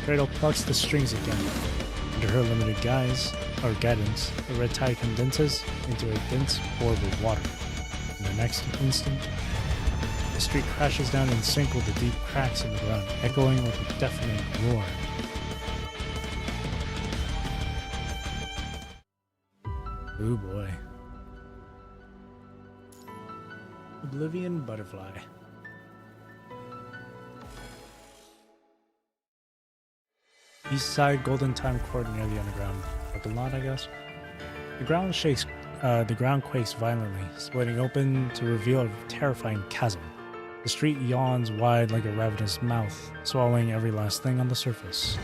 Cradle plucks the strings again. Under her limited guidance, the red tide condenses into a dense orb of water. In the next instant, the street crashes down in sync with the deep cracks in the ground, echoing with a deafening roar. Ooh boy. Oblivion Butterfly. East side Golden Time Court near the underground parking lot, I guess. The ground quakes violently, splitting open to reveal a terrifying chasm. The street yawns wide like a ravenous mouth, swallowing every last thing on the surface.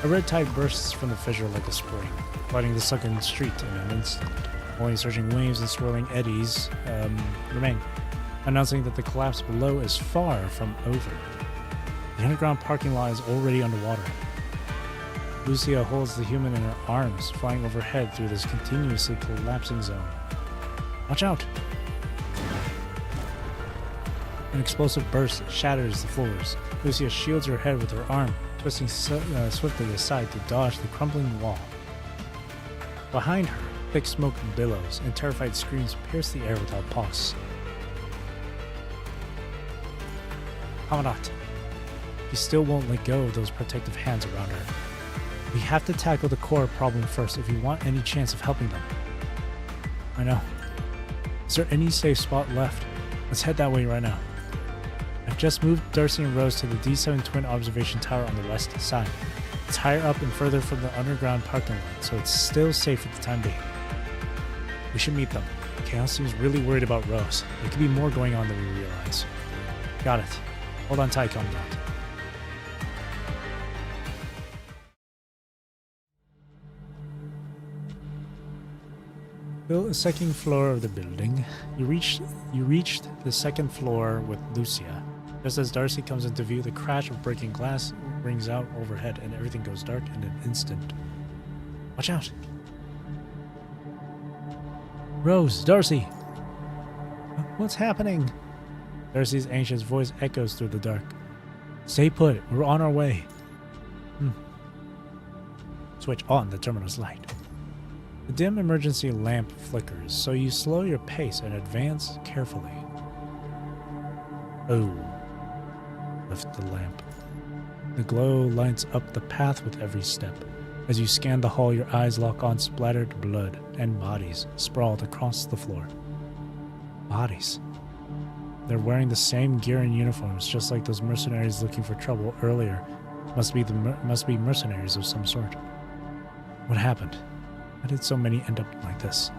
A red tide bursts from the fissure like a spring, flooding the sunken street in an instant. Only surging waves and swirling eddies remain, announcing that the collapse below is far from over. The underground parking lot is already underwater. Lucia holds the human in her arms, flying overhead through this continuously collapsing zone. Watch out! An explosive burst shatters the floors. Lucia shields her head with her arm, twisting swiftly aside to dodge the crumbling wall. Behind her, thick smoke billows, and terrified screams pierce the air without pause. Commandant. He still won't let go of those protective hands around her. We have to tackle the core problem first if we want any chance of helping them. I know. Is there any safe spot left? Let's head that way right now. I've just moved Darcy and Rose to the D7 Twin Observation Tower on the west side. It's higher up and further from the underground parking lot, so it's still safe at the time being. We should meet them. Chaos seems really worried about Rose. There could be more going on than we realize. Got it. Hold on tight, Commandant. Built a second floor of the building. You reached the second floor with Lucia. Just as Darcy comes into view, the crash of breaking glass rings out overhead and everything goes dark in an instant. Watch out! Rose, Darcy! What's happening? Darcy's anxious voice echoes through the dark. Stay put, we're on our way. Switch on the terminal's light. The dim emergency lamp flickers, so you slow your pace and advance carefully. Oh. Lift the lamp. The glow lights up the path with every step. As you scan the hall, your eyes lock on splattered blood and bodies sprawled across the floor. Bodies. They're wearing the same gear and uniforms, just like those mercenaries looking for trouble earlier. Must be mercenaries of some sort. What happened? How did so many end up like this?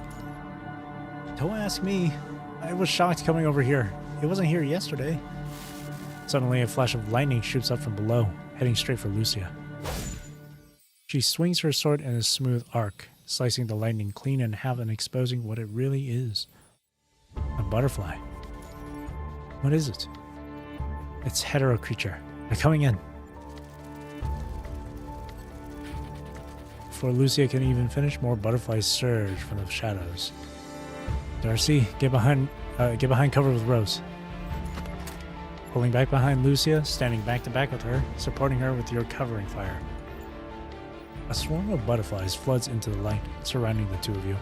Don't ask me. I was shocked coming over here. It wasn't here yesterday. Suddenly, a flash of lightning shoots up from below, heading straight for Lucia. She swings her sword in a smooth arc, slicing the lightning clean in half and exposing what it really is. A butterfly. What is it? It's hetero creature. They're coming in. Before Lucia can even finish, more butterflies surge from the shadows. Darcy, get behind cover with Rose. Pulling back behind Lucia, standing back to back with her, supporting her with your covering fire. A swarm of butterflies floods into the light, surrounding the two of you.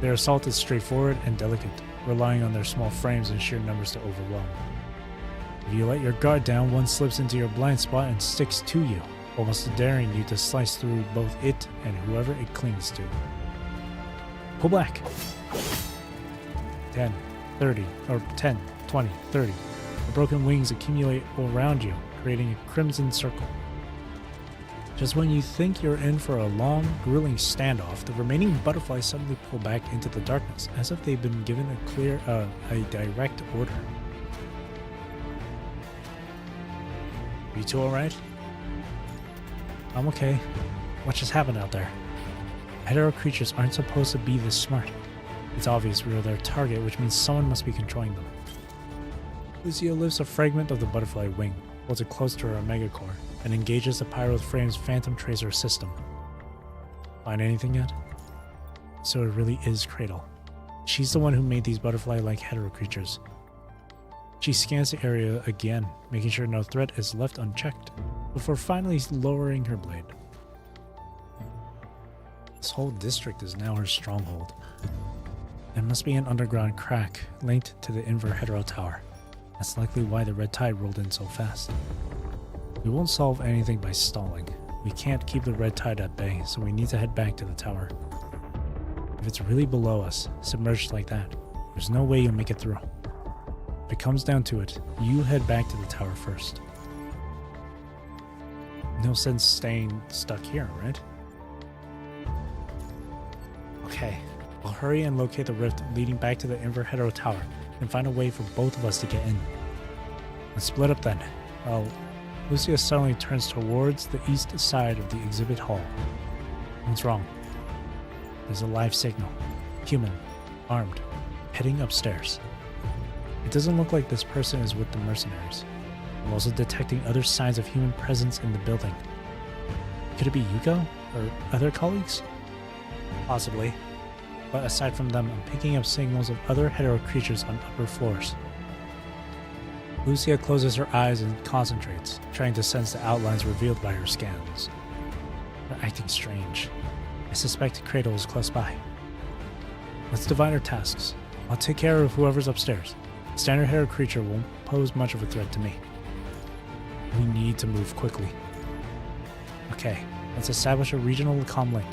Their assault is straightforward and delicate, relying on their small frames and sheer numbers to overwhelm. If you let your guard down, one slips into your blind spot and sticks to you, almost daring you to slice through both it and whoever it clings to. Pull back. 10, 30, or 10, 20, 30. The broken wings accumulate all around you, creating a crimson circle. Just when you think you're in for a long, grueling standoff, the remaining butterflies suddenly pull back into the darkness, as if they've been given a direct order. You two alright? I'm okay. What just happened out there? Hetero creatures aren't supposed to be this smart. It's obvious we are their target, which means someone must be controlling them. Lucia lifts a fragment of the butterfly wing, holds it close to her Omega Core, and engages the Pyro Frame's Phantom Tracer system. Find anything yet? So it really is Cradle. She's the one who made these butterfly-like hetero creatures. She scans the area again, making sure no threat is left unchecked, before finally lowering her blade. This whole district is now her stronghold. There must be an underground crack linked to the Inver Hetero Tower. That's likely why the red tide rolled in so fast. We won't solve anything by stalling. We can't keep the red tide at bay, so we need to head back to the tower. If it's really below us, submerged like that, there's no way you'll make it through. If it comes down to it, you head back to the tower first. No sense staying stuck here, right? Okay, I'll hurry and locate the rift leading back to the Inver Hetero Tower and find a way for both of us to get in. Let's split up then. Well, Lucia suddenly turns towards the east side of the exhibit hall. What's wrong? There's a live signal. Human, armed, heading upstairs. It doesn't look like this person is with the mercenaries. I'm also detecting other signs of human presence in the building. Could it be Yuko or other colleagues? Possibly. But aside from them, I'm picking up signals of other hetero creatures on upper floors. Lucia closes her eyes and concentrates, trying to sense the outlines revealed by her scans. They're acting strange. I suspect Cradle is close by. Let's divide our tasks. I'll take care of whoever's upstairs. The standard hetero creature won't pose much of a threat to me. We need to move quickly. Okay, let's establish a regional comm link.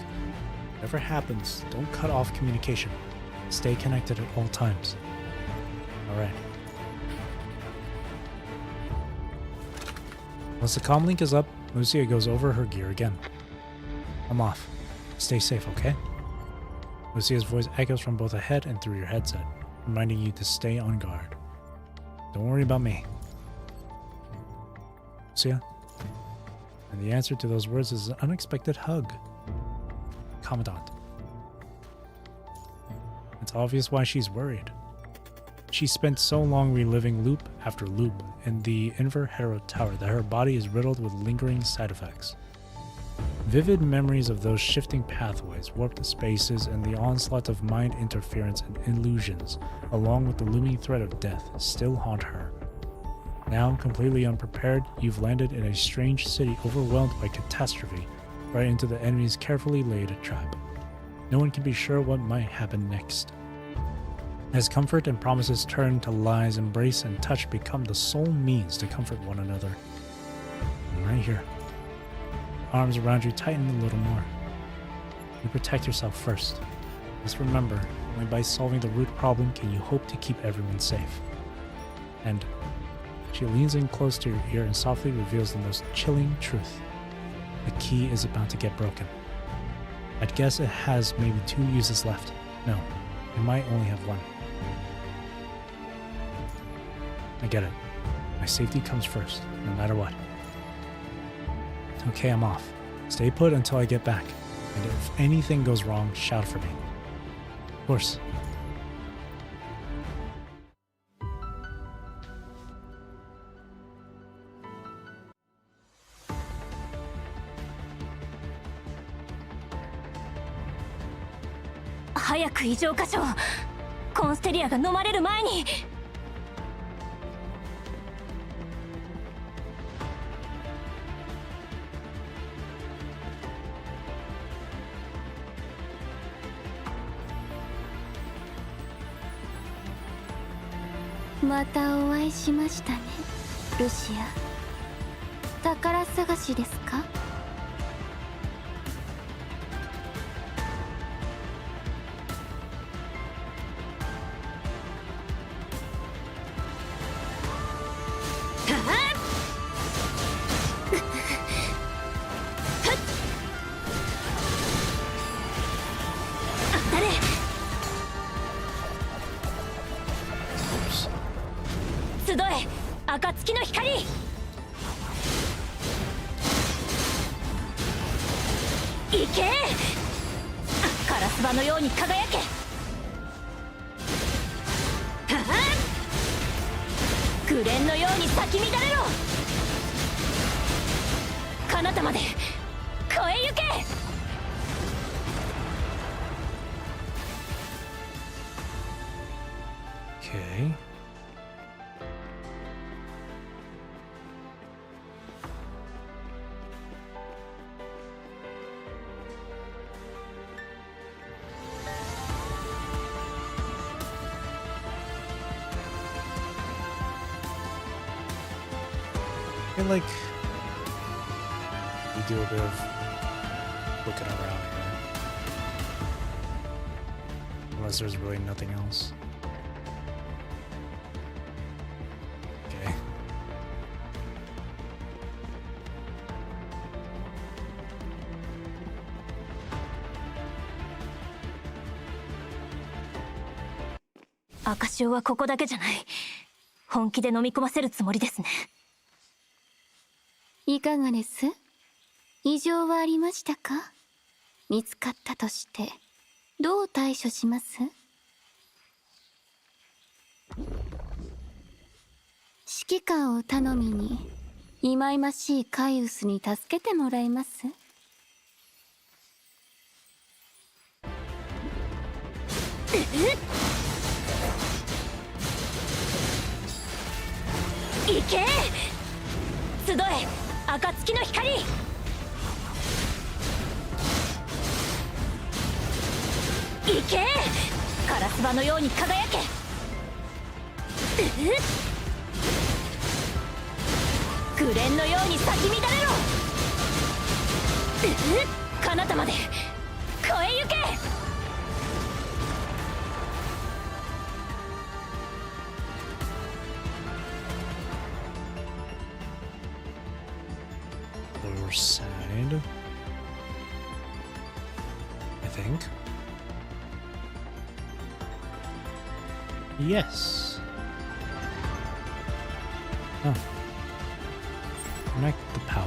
Whatever happens, don't cut off communication. Stay connected at all times. Alright. Once the comm link is up, Lucia goes over her gear again. I'm off. Stay safe, okay? Lucia's voice echoes from both ahead and through your headset, reminding you to stay on guard. Don't worry about me. Lucia? And the answer to those words is an unexpected hug. Commandant. It's obvious why she's worried. She spent so long reliving loop after loop in the Inver Hero Tower that her body is riddled with lingering side effects. Vivid memories of those shifting pathways, warped spaces, and the onslaught of mind interference and illusions, along with the looming threat of death, still haunt her. Now, completely unprepared, you've landed in a strange city overwhelmed by catastrophe, right into the enemy's carefully laid trap. No one can be sure what might happen next. As comfort and promises turn to lies, embrace and touch become the sole means to comfort one another. I'm right here. Arms around you tighten a little more. You protect yourself first. Just remember, only by solving the root problem can you hope to keep everyone safe. And she leans in close to your ear and softly reveals the most chilling truth. The key is about to get broken. I'd guess it has maybe 2 uses left. No, it might only have 1. I get it. My safety comes first, no matter what. Okay, I'm off. Stay put until I get back. And if anything goes wrong, shout for me. Of course.早く異常箇所をコンステリアが飲まれる前に。またお会いしましたね、ルシア。宝探しですか？集え、暁の光。行け、カラスバのように輝け。グレンのように咲き乱れろ。彼方まで越え行け。Okay. I feel like we do a bit of looking around here. Unless there's really nothing else. Okay.赤潮はここだけじゃない。本気で飲み込ませるつもりですね。いかがです？異常はありましたか？見つかったとしてどう対処します？指揮官を頼みに忌々しいカイウスに助けてもらえます？行け！集え暁の光！行け！カラスバのように輝け！紅のように咲き乱れろ！彼方まで越え行け！Lower side, I think. Yes. Oh. Connect the power.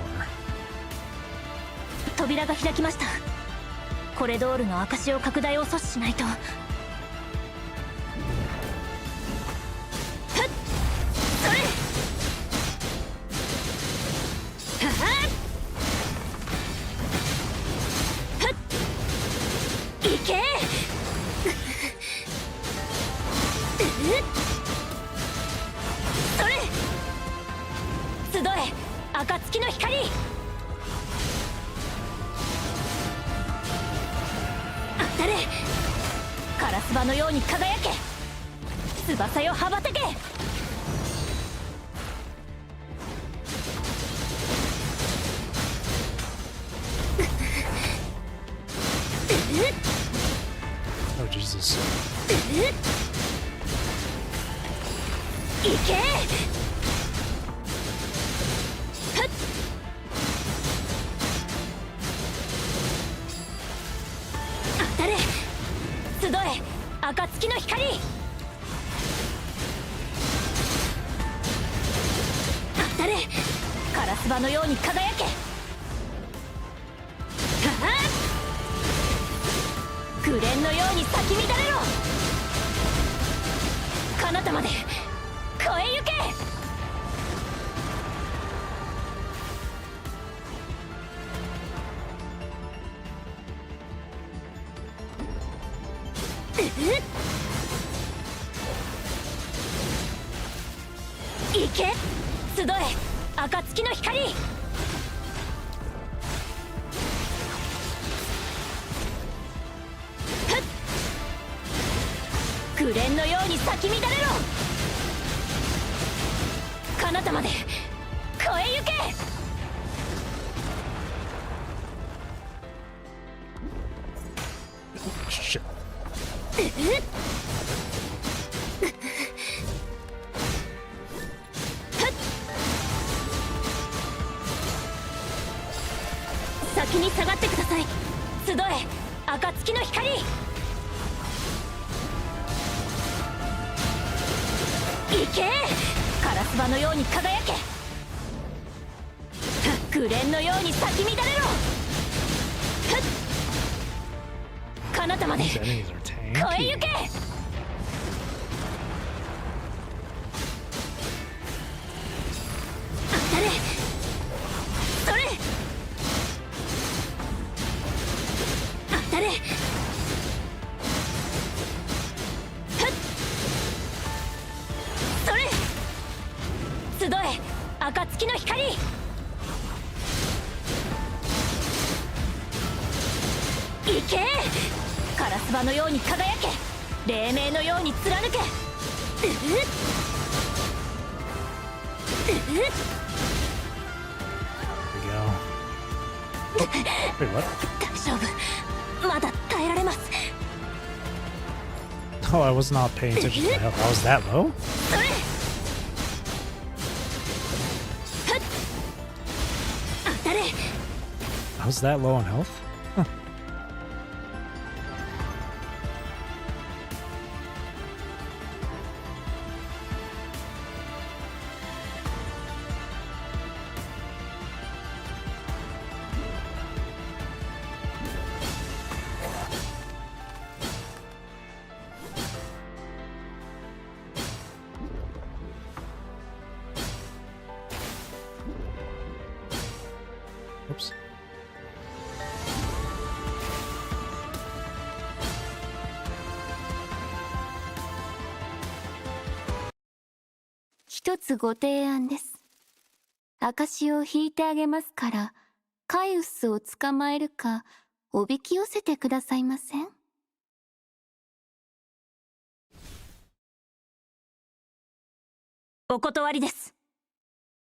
扉が開きました。コレドールの証しを拡大を阻止しないと。ふっ、それ！ははっ！ふっ、行け！それ！集え暁の光！当たれ！カラスバのように輝け！翼よ羽ばたけ！Oh, Jesus. 行け！ふっ！当たれ！集え暁の光！当たれ！カラスバのように輝け！ははっ！紅のように咲き乱れろ！彼方まで越え行け！行け！集え暁の光！紅のように咲き乱れろ！彼方まで越え行け！Shit. 先に下がってください。集え暁の光！行け！カラスバのように輝け！紅のように咲き乱れろ！彼方まで These 越 enemies are え tanky. 行け！当たれ！それ！当たれ！それ！集え暁の光！行け！カラスバのように輝け！黎明のように貫け！There we go. Wait, what? 大丈夫。まだ耐えられます。 Oh, I was not paying attention to my health. I was that low? それ！ふっ！当たれ！ I was that low on health? Huh. Oops.一つご提案です。証を引いてあげますから、カイウスを捕まえるか、おびき寄せてくださいません？お断りです。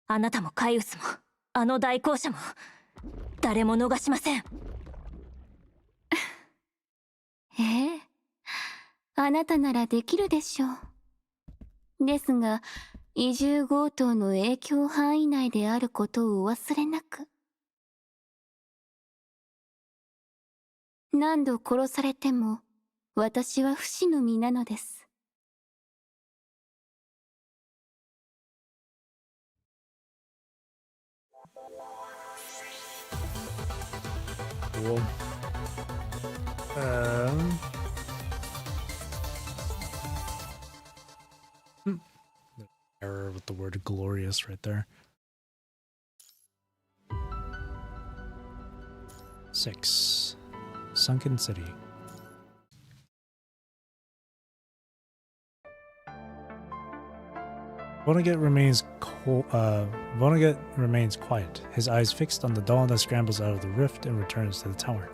あなたもカイウスもあの代行者も誰も逃しません。ええ、あなたならできるでしょう。ですが、移住強盗の影響範囲内であることをお忘れなく。何度殺されても、私は不死の身なのです。Cool. Error with the word glorious right there. 6. Sunken City. Vonnegut remains quiet, his eyes fixed on the dawn that scrambles out of the rift and returns to the tower.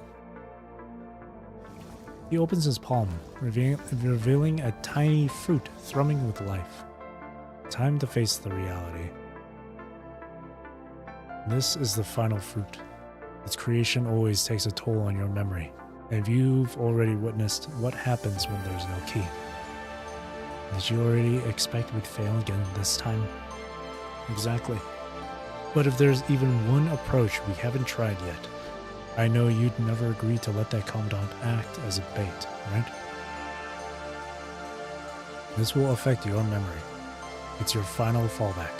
He opens his palm, revealing a tiny fruit thrumming with life. Time to face the reality. This is the final fruit. Its creation always takes a toll on your memory, and you've already witnessed what happens when there's no key. Did you already expect we'd fail again this time? Exactly. But if there's even one approach we haven't tried yet, I know you'd never agree to let that commandant act as a bait, right? This will affect your memory. It's your final fallback.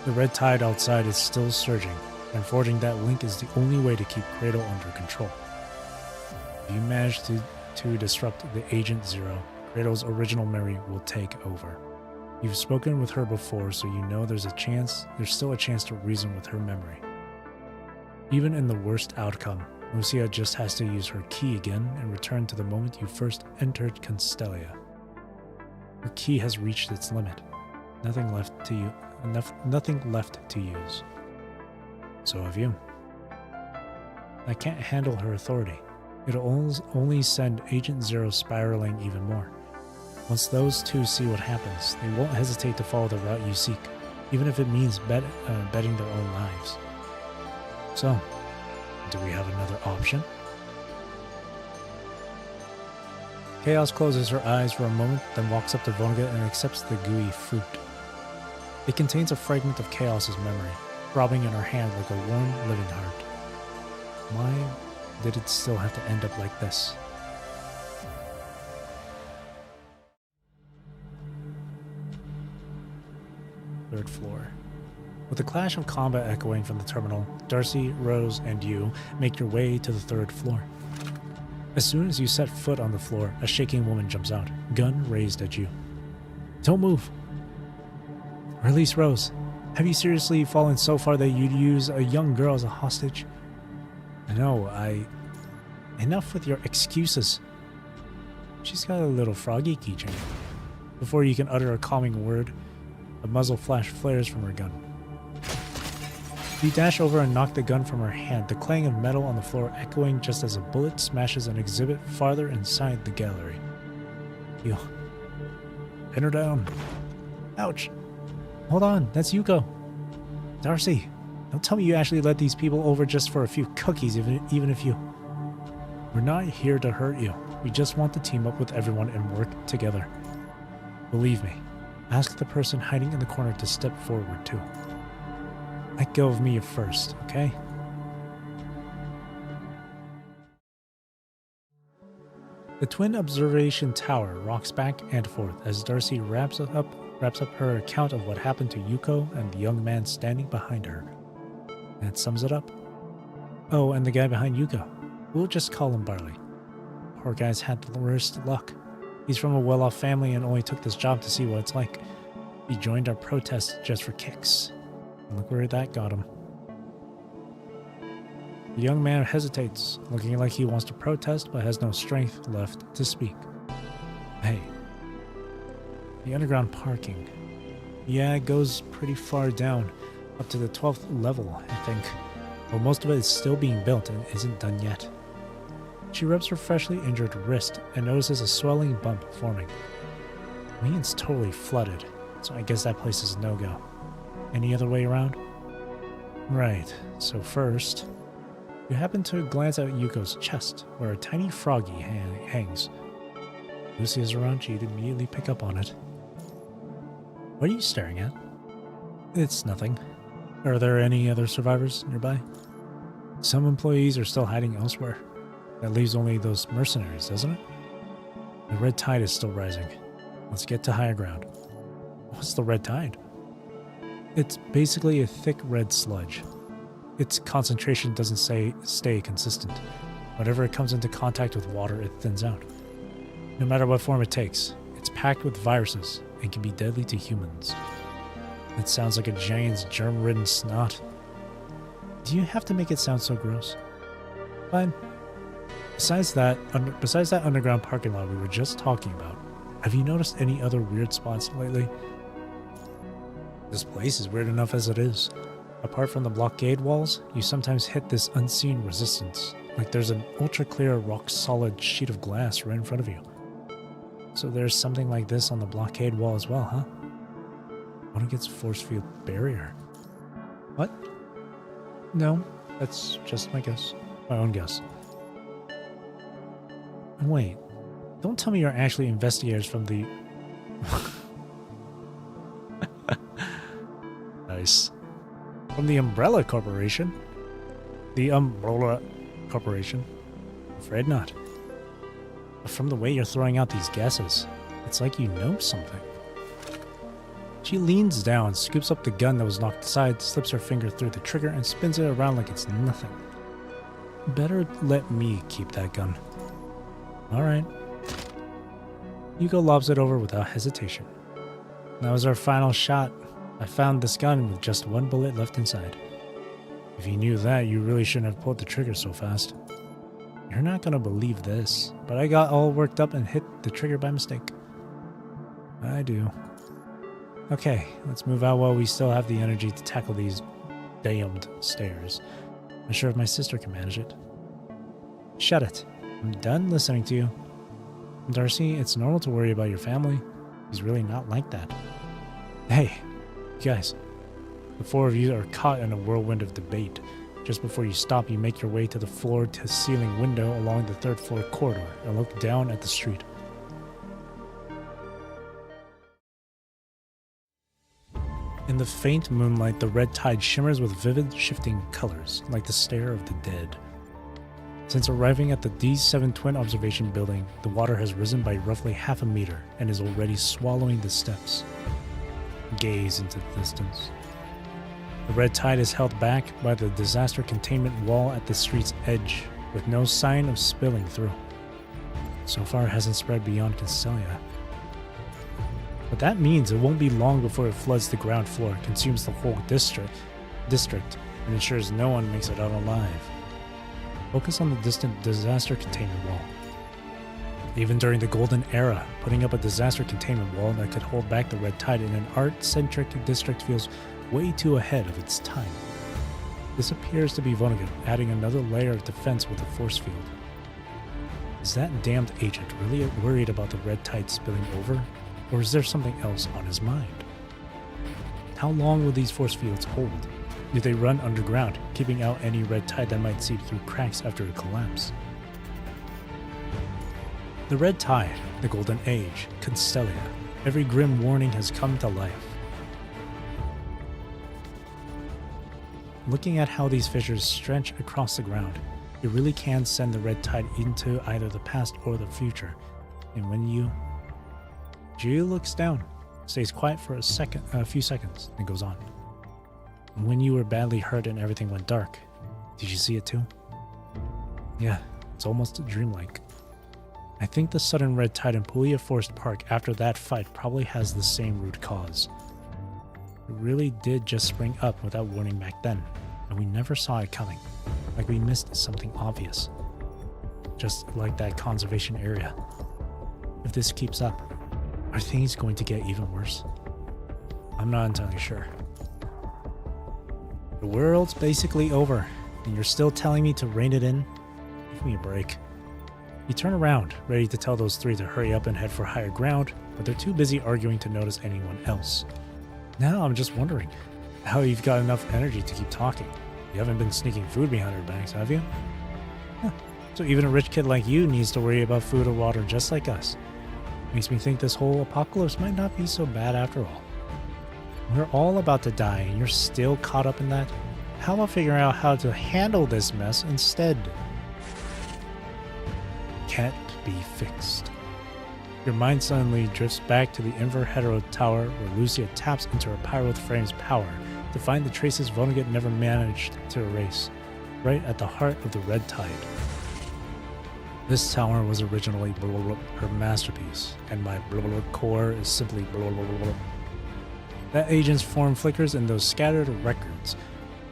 The red tide outside is still surging, and forging that link is the only way to keep Cradle under control. If you manage to disrupt the Agent Zero, Cradle's original memory will take over. You've spoken with her before, so you know there's still a chance to reason with her memory. Even in the worst outcome, Lucia just has to use her key again and return to the moment you first entered Constellia. Her key has reached its limit. Nothing left to use. So have you. I can't handle her authority. It'll only send Agent Zero spiraling even more. Once those two see what happens, they won't hesitate to follow the route you seek, even if it means betting their own lives. So, do we have another option? Chaos closes her eyes for a moment, then walks up to Vonnegut and accepts the gooey fruit. It contains a fragment of Chaos's memory, throbbing in her hand like a warm, living heart. Why did it still have to end up like this? Third floor. With the clash of combat echoing from the terminal, Darcy, Rose, and you make your way to the third floor. As soon as you set foot on the floor, a shaking woman jumps out, gun raised at you. Don't move! Release Rose. Have you seriously fallen so far that you'd use a young girl as a hostage? No, Enough with your excuses. She's got a little froggy keychain. Before you can utter a calming word, a muzzle flash flares from her gun. You dash over and knock the gun from her hand, the clang of metal on the floor echoing just as a bullet smashes an exhibit farther inside the gallery. You pin her down. Ouch. Hold on, that's Yuko. Darcy, don't tell me you actually let these people over just for a few cookies, even if you... We're not here to hurt you. We just want to team up with everyone and work together. Believe me, ask the person hiding in the corner to step forward too. Let go of me first, okay? The twin observation tower rocks back and forth as Darcy wraps up her account of what happened to Yuko and the young man standing behind her. That sums it up. Oh, and the guy behind Yuko. We'll just call him Barley. Poor guy's had the worst luck. He's from a well-off family and only took this job to see what it's like. He joined our protest just for kicks. And look where that got him. The young man hesitates, looking like he wants to protest but has no strength left to speak. Hey. The underground parking. Yeah, it goes pretty far down, up to the 12th level, I think. Well, most of it is still being built and isn't done yet. She rubs her freshly injured wrist and notices a swelling bump forming. Leon's totally flooded, so I guess that place is no-go. Any other way around? Right, so first, you happen to glance at Yuko's chest, where a tiny froggy hangs. Lucy is around, she'd immediately pick up on it. What are you staring at? It's nothing. Are there any other survivors nearby? Some employees are still hiding elsewhere. That leaves only those mercenaries, doesn't it? The red tide is still rising. Let's get to higher ground. What's the red tide? It's basically a thick red sludge. Its concentration doesn't stay consistent. Whenever it comes into contact with water, it thins out. No matter what form it takes, it's packed with viruses and can be deadly to humans. It sounds like a giant's germ-ridden snot. Do you have to make it sound so gross? Fine. Besides that underground parking lot we were just talking about, have you noticed any other weird spots lately? This place is weird enough as it is. Apart from the blockade walls, you sometimes hit this unseen resistance, like there's an ultra-clear, rock-solid sheet of glass right in front of you. So there's something like this on the blockade wall as well, huh? What against force field barrier? What? No, that's just my guess. My own guess. Wait, don't tell me you're actually investigators from the... Nice. From the Umbrella Corporation? The Umbrella Corporation? Afraid not. But from the way you're throwing out these guesses, it's like you know something. She leans down, scoops up the gun that was knocked aside, slips her finger through the trigger, and spins it around like it's nothing. Better let me keep that gun. Alright. Yuko lobs it over without hesitation. That was our final shot. I found this gun with just one bullet left inside. If you knew that, you really shouldn't have pulled the trigger so fast. You're not gonna believe this, but I got all worked up and hit the trigger by mistake. I do. Okay, let's move out while we still have the energy to tackle these damned stairs. Not sure if my sister can manage it. Shut it. I'm done listening to you. Darcy, it's normal to worry about your family. He's really not like that. Hey, you guys. The four of you are caught in a whirlwind of debate. Just before you stop, you make your way to the floor-to-ceiling window along the third-floor corridor and look down at the street. In the faint moonlight, the red tide shimmers with vivid, shifting colors, like the stare of the dead. Since arriving at the D7 Twin Observation Building, the water has risen by roughly half a meter and is already swallowing the steps. Gaze into the distance. The red tide is held back by the disaster containment wall at the street's edge, with no sign of spilling through. So far, it hasn't spread beyond Constellia. But that means it won't be long before it floods the ground floor, consumes the whole district, and ensures no one makes it out alive. Focus on the distant disaster containment wall. Even during the Golden Era, putting up a disaster containment wall that could hold back the red tide in an art-centric district feels way too ahead of its time. This appears to be Vonnegut adding another layer of defense with a force field. Is that damned agent really worried about the red tide spilling over? Or is there something else on his mind? How long will these force fields hold? Do they run underground, keeping out any red tide that might seep through cracks after a collapse? The red tide, the golden age, Constellia. Every grim warning has come to life. Looking at how these fissures stretch across the ground, it really can send the red tide into either the past or the future. And when Jiu looks down, stays quiet for a few seconds, then goes on. When you were badly hurt and everything went dark, did you see it too? Yeah, it's almost dreamlike. I think the sudden red tide in Puglia Forest Park after that fight probably has the same root cause. It really did just spring up without warning back then, and we never saw it coming. like we missed something obvious. Just like that conservation area. If this keeps up, are things going to get even worse? I'm not entirely sure. The world's basically over, and you're still telling me to rein it in? Give me a break. You turn around, ready to tell those three to hurry up and head for higher ground, but they're too busy arguing to notice anyone else. Now I'm just wondering how you've got enough energy to keep talking. You haven't been sneaking food behind our backs, have you? Huh. So even a rich kid like you needs to worry about food or water just like us. Makes me think this whole apocalypse might not be so bad after all. We're all about to die and you're still caught up in that? How about figuring out how to handle this mess instead? Can't be fixed. Your mind suddenly drifts back to the Inver Tower where Lucia taps into her Pyroth Frame's power to find the traces Vonnegut never managed to erase, right at the heart of the Red Tide. This tower was originally her masterpiece, and my core is simply That agent's form flickers in those scattered records.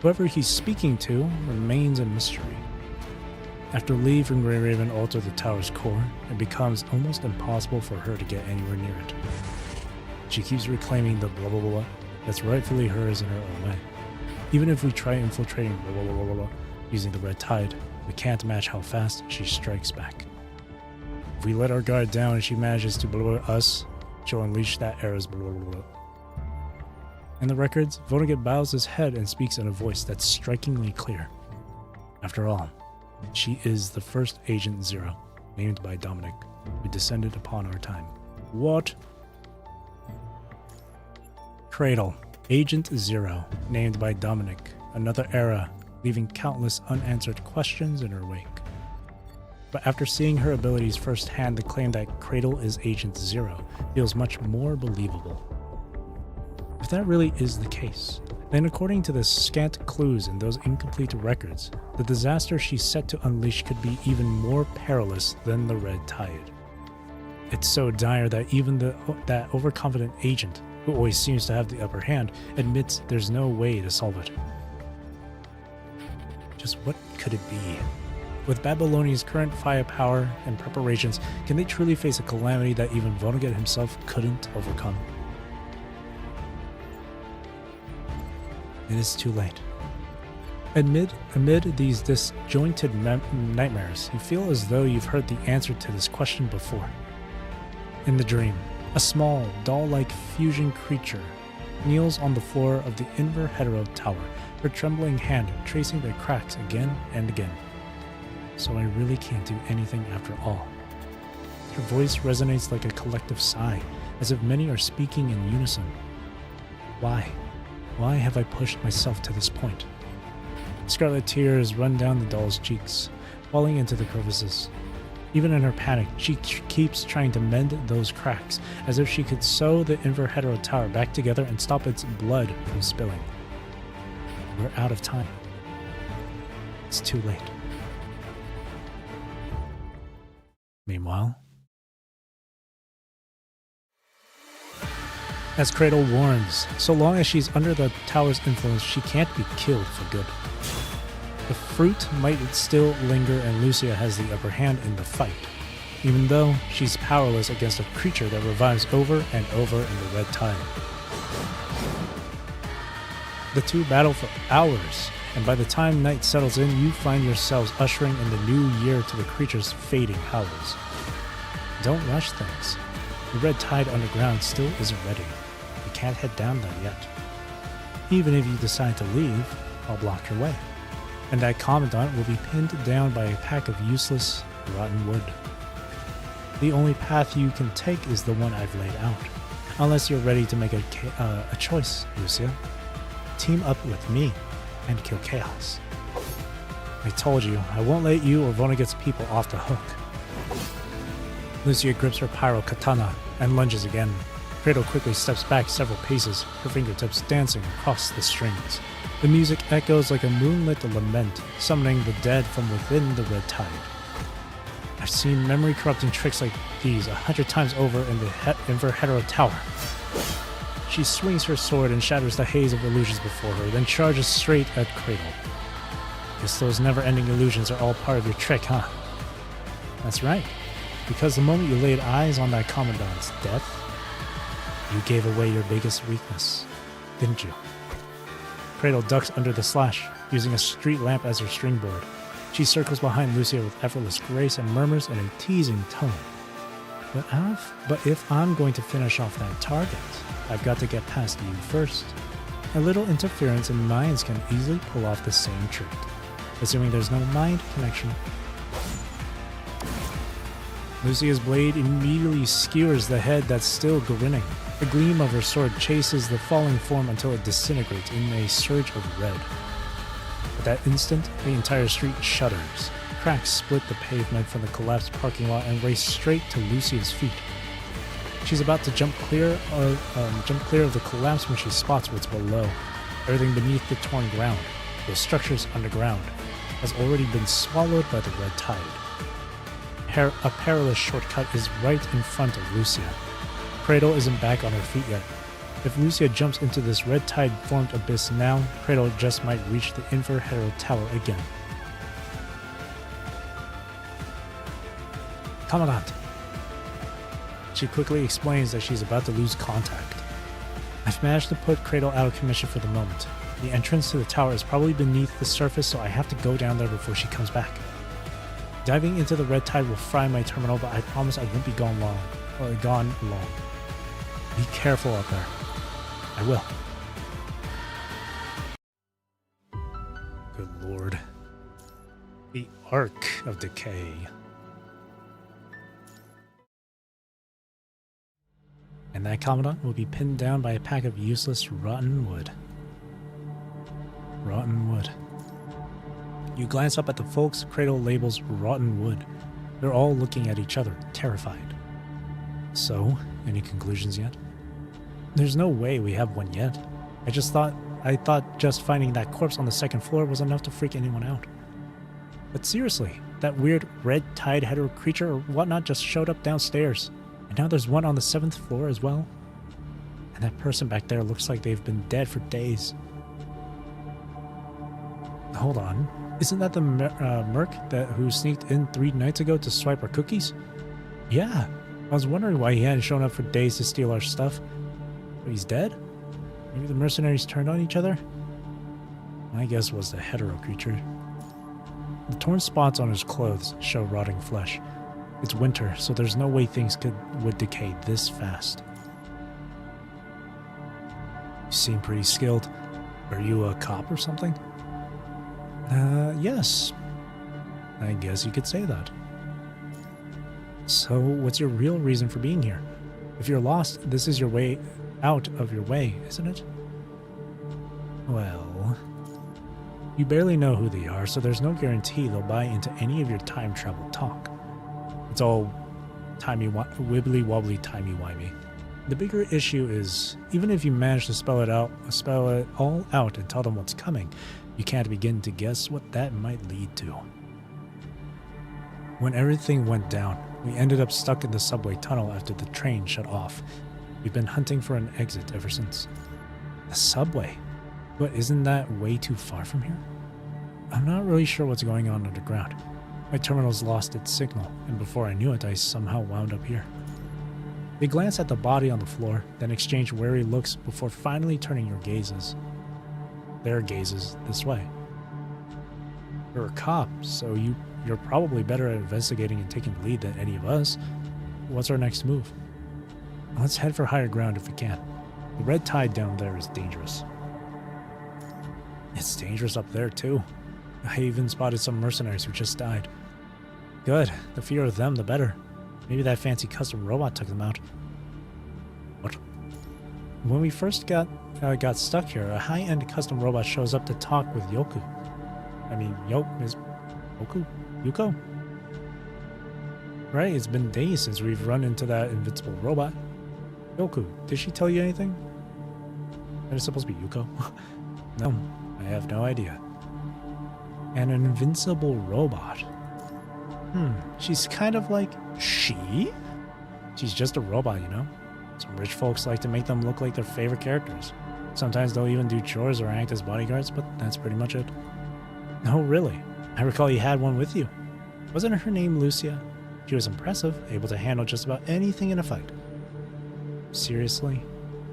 Whoever he's speaking to remains a mystery. After Lee from Grey Raven altered the tower's core, it becomes almost impossible for her to get anywhere near it. She keeps reclaiming the that's rightfully hers in her own way. Even if we try infiltrating using the Red Tide, we can't match how fast she strikes back. If we let our guard down and she manages to us, she'll unleash that era's In the records, Vonnegut bows his head and speaks in a voice that's strikingly clear. After all, she is the first Agent Zero, named by Dominic, who descended upon our time. What? Cradle, Agent Zero, named by Dominic, another era, leaving countless unanswered questions in her wake. But after seeing her abilities firsthand, the claim that Cradle is Agent Zero feels much more believable. If that really is the case, then according to the scant clues in those incomplete records, the disaster she's set to unleash could be even more perilous than the Red Tide. It's so dire that even that overconfident agent, who always seems to have the upper hand, admits there's no way to solve it. Just what could it be? With Babylonia's current firepower and preparations, can they truly face a calamity that even Vonnegut himself couldn't overcome? It is too late. Amid these disjointed nightmares, you feel as though you've heard the answer to this question before. In the dream, a small, doll-like fusion creature kneels on the floor of the Inver Tower, her trembling hand tracing the cracks again and again. So I really can't do anything after all. Her voice resonates like a collective sigh, as if many are speaking in unison. Why? Why have I pushed myself to this point? Scarlet tears run down the doll's cheeks, falling into the crevices. Even in her panic, she keeps trying to mend those cracks, as if she could sew the Inver Tower back together and stop its blood from spilling. We're out of time. It's too late. Meanwhile, as Cradle warns, so long as she's under the tower's influence, she can't be killed for good. The fruit might still linger and Lucia has the upper hand in the fight, even though she's powerless against a creature that revives over and over in the Red Tide. The two battle for hours, and by the time night settles in, you find yourselves ushering in the new year to the creature's fading howls. Don't rush things. The Red Tide underground still isn't ready. You can't head down there yet. Even if you decide to leave, I'll block your way, and that commandant will be pinned down by a pack of useless, rotten wood. The only path you can take is the one I've laid out, unless you're ready to make a choice, Lucia. Team up with me and kill chaos. I told you, I won't let you or Vonnegut's people off the hook. Lucia grips her pyro katana and lunges again. Cradle quickly steps back several paces, her fingertips dancing across the strings. The music echoes like a moonlit lament, summoning the dead from within the Red Tide. I've seen memory-corrupting tricks like these 100 times over in the Inver Tower. She swings her sword and shatters the haze of illusions before her, then charges straight at Cradle. guess those never-ending illusions are all part of your trick, huh? That's right. Because the moment you laid eyes on that Commandant's death, you gave away your biggest weakness, didn't you? Cradle ducks under the slash, using a street lamp as her stringboard. She circles behind Lucia with effortless grace and murmurs in a teasing tone. But if I'm going to finish off that target, I've got to get past you first. A little interference in minds can easily pull off the same trick, assuming there's no mind connection. Lucia's blade immediately skewers the head that's still grinning. The gleam of her sword chases the falling form until it disintegrates in a surge of red. At that instant, the entire street shudders. Cracks split the pavement from the collapsed parking lot and race straight to Lucia's feet. She's about to jump clear of the collapse when she spots what's below. Everything beneath the torn ground, those structures underground, has already been swallowed by the red tide. A perilous shortcut is right in front of Lucia. Cradle isn't back on her feet yet. If Lucia jumps into this red tide-formed abyss now, Cradle just might reach the Infer Herald Tower again. Commandant. She quickly explains that she's about to lose contact. I've managed to put Cradle out of commission for the moment. The entrance to the tower is probably beneath the surface, so I have to go down there before she comes back. Diving into the red tide will fry my terminal, but I promise I won't be gone long. Be careful out there. I will. Good lord. The Arc of Decay. And that Commandant will be pinned down by a pack of useless rotten wood. Rotten wood. You glance up at the folks Cradle labels rotten wood. They're all looking at each other, terrified. So, any conclusions yet? There's no way we have one yet. I thought just finding that corpse on the second floor was enough to freak anyone out. But seriously, that weird red tide hetero creature or whatnot just showed up downstairs. And now there's one on the 7th floor as well. And that person back there looks like they've been dead for days. Hold on. Isn't that the merc who sneaked in 3 nights ago to swipe our cookies? Yeah. I was wondering why he hadn't shown up for days to steal our stuff. But he's dead? Maybe the mercenaries turned on each other? My guess was the hetero creature. The torn spots on his clothes show rotting flesh. It's winter, so there's no way things would decay this fast. You seem pretty skilled. Are you a cop or something? Yes. I guess you could say that. So, what's your real reason for being here? If you're lost, this is your way out of your way, isn't it? Well, you barely know who they are, so there's no guarantee they'll buy into any of your time travel talk. It's all wibbly-wobbly timey-wimey. The bigger issue is, even if you manage to spell it all out and tell them what's coming, you can't begin to guess what that might lead to. When everything went down, we ended up stuck in the subway tunnel after the train shut off. We've been hunting for an exit ever since. The subway? But isn't that way too far from here? I'm not really sure what's going on underground. My terminal's lost its signal, and before I knew it, I somehow wound up here. They glance at the body on the floor, then exchange wary looks before finally turning their gazes this way. You're a cop, so you're probably better at investigating and taking the lead than any of us. What's our next move? Let's head for higher ground if we can. The red tide down there is dangerous. It's dangerous up there too. I even spotted some mercenaries who just died. Good. The fewer of them, the better. Maybe that fancy custom robot took them out. What? When we first got stuck here, a high-end custom robot shows up to talk with Yoku. Yuko? Right, it's been days since we've run into that invincible robot. Yoku, did she tell you anything? That is supposed to be Yuko. No, I have no idea. An invincible robot. She's kind of like... She's just a robot, you know? Some rich folks like to make them look like their favorite characters. Sometimes they'll even do chores or act as bodyguards, but that's pretty much it. Oh, really? I recall you had one with you. Wasn't her name Lucia? She was impressive, able to handle just about anything in a fight. Seriously?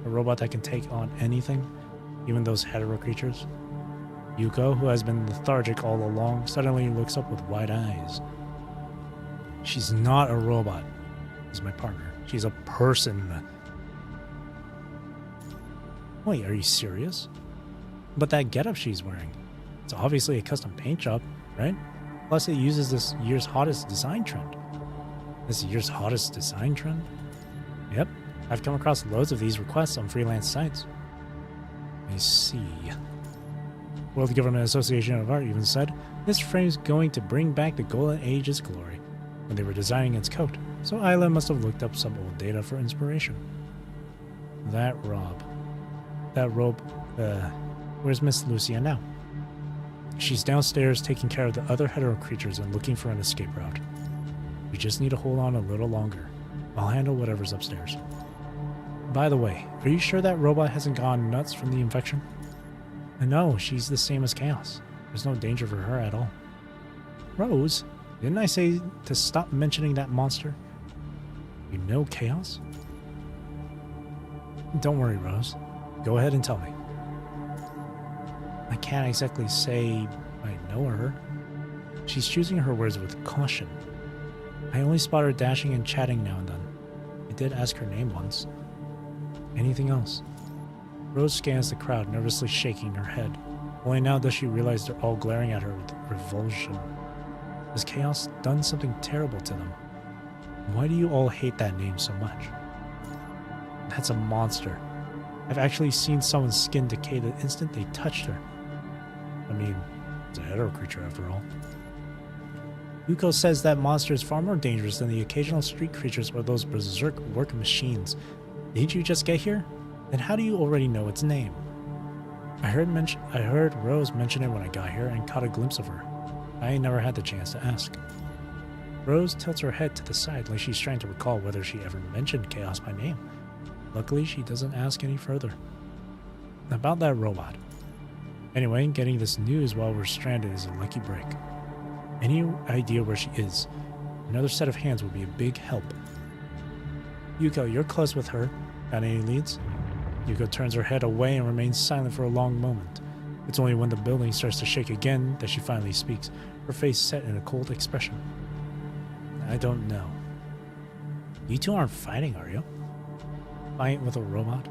A robot that can take on anything? Even those hetero creatures? Yuko, who has been lethargic all along, suddenly looks up with wide eyes. She's not a robot. She's my partner. She's a person. Wait, are you serious? But that getup she's wearing. It's obviously a custom paint job, right? Plus it uses this year's hottest design trend. This year's hottest design trend? Yep, I've come across loads of these requests on freelance sites. I see. World Government Association of Art even said, this frame's going to bring back the Golden Age's glory when they were designing its coat, so Isla must have looked up some old data for inspiration. That robe, where's Miss Lucia now? She's downstairs taking care of the other hetero creatures and looking for an escape route. We just need to hold on a little longer. I'll handle whatever's upstairs. By the way, are you sure that robot hasn't gone nuts from the infection? No, she's the same as Chaos. There's no danger for her at all. Rose, didn't I say to stop mentioning that monster? You know Chaos? Don't worry, Rose. Go ahead and tell me. I can't exactly say I know her. She's choosing her words with caution. I only spot her dashing and chatting now and then. I did ask her name once. Anything else? Rose scans the crowd, nervously shaking her head. Only now does she realize they're all glaring at her with revulsion. Has Chaos done something terrible to them? Why do you all hate that name so much? That's a monster. I've actually seen someone's skin decay the instant they touched her. I mean, it's a hetero creature after all. Yuko says that monster is far more dangerous than the occasional street creatures or those berserk work machines. Didn't you just get here? Then how do you already know its name? I heard Rose mention it when I got here and caught a glimpse of her. I never had the chance to ask. Rose tilts her head to the side like she's trying to recall whether she ever mentioned Chaos by name. Luckily, she doesn't ask any further. About that robot. Anyway, getting this news while we're stranded is a lucky break. Any idea where she is? Another set of hands would be a big help. Yuko, you're close with her. Got any leads? Yuko turns her head away and remains silent for a long moment. It's only when the building starts to shake again that she finally speaks, her face set in a cold expression. I don't know. You two aren't fighting, are you? Fight with a robot?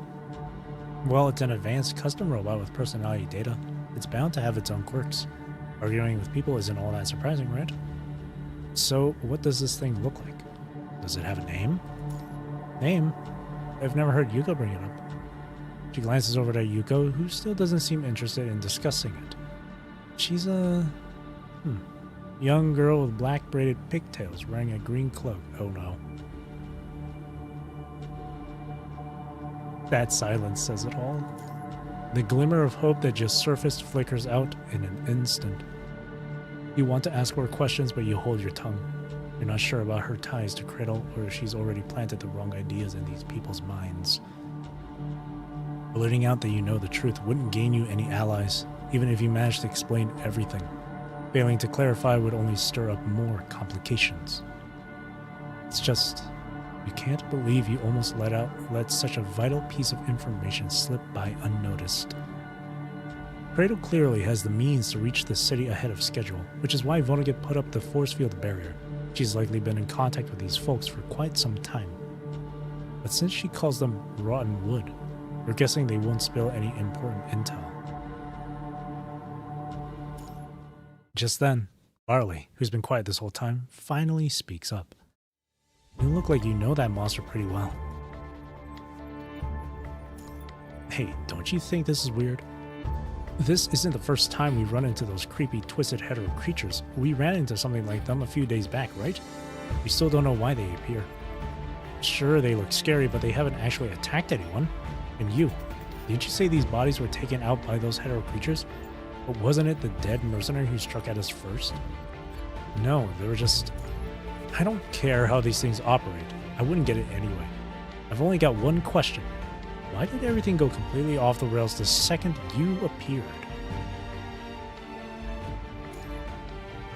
Well, it's an advanced custom robot with personality data. It's bound to have its own quirks. Arguing with people isn't all that surprising, right? So, what does this thing look like? Does it have a name? Name? I've never heard Yuko bring it up. She glances over to Yuko, who still doesn't seem interested in discussing it. She's a... young girl with black braided pigtails wearing a green cloak. Oh no. That silence says it all. The glimmer of hope that just surfaced flickers out in an instant. You want to ask her questions, but you hold your tongue. You're not sure about her ties to Cradle, or if she's already planted the wrong ideas in these people's minds. Blurting out that you know the truth wouldn't gain you any allies, even if you managed to explain everything. Failing to clarify would only stir up more complications. It's just... you can't believe you almost let such a vital piece of information slip by unnoticed. Cradle clearly has the means to reach the city ahead of schedule, which is why Vonnegut put up the force field barrier. She's likely been in contact with these folks for quite some time. But since she calls them rotten wood, we're guessing they won't spill any important intel. Just then, Barley, who's been quiet this whole time, finally speaks up. You look like you know that monster pretty well. Hey, don't you think this is weird? This isn't the first time we've run into those creepy, twisted hetero creatures. We ran into something like them a few days back, right? We still don't know why they appear. Sure, they look scary, but they haven't actually attacked anyone. And you, didn't you say these bodies were taken out by those hetero creatures? But wasn't it the dead mercenary who struck at us first? No, they were just... I don't care how these things operate. I wouldn't get it anyway. I've only got one question. Why did everything go completely off the rails the second you appeared?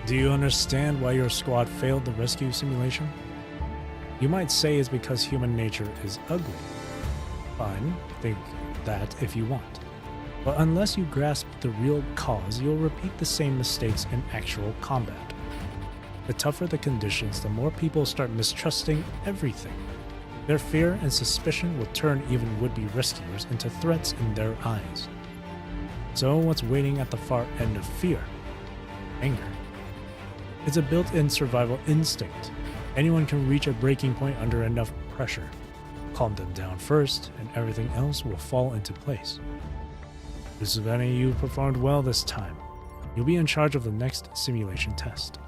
Do you understand why your squad failed the rescue simulation? You might say it's because human nature is ugly. Fine, think that if you want. But unless you grasp the real cause, you'll repeat the same mistakes in actual combat. The tougher the conditions, the more people start mistrusting everything. Their fear and suspicion will turn even would-be rescuers into threats in their eyes. So what's waiting at the far end of fear? Anger. It's a built-in survival instinct. Anyone can reach a breaking point under enough pressure. Calm them down first, and everything else will fall into place. Savannah, you performed well this time. You'll be in charge of the next simulation test.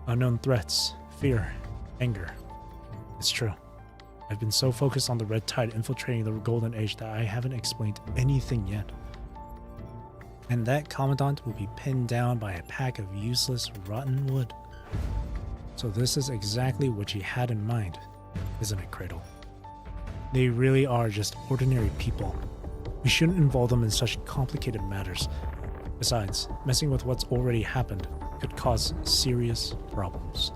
Unknown threats, fear, anger. It's true. I've been so focused on the red tide infiltrating the golden age that I haven't explained anything yet. And that commandant will be pinned down by a pack of useless, rotten wood. So this is exactly what you had in mind, isn't it, Cradle? They really are just ordinary people. We shouldn't involve them in such complicated matters. Besides, messing with what's already happened could cause serious problems.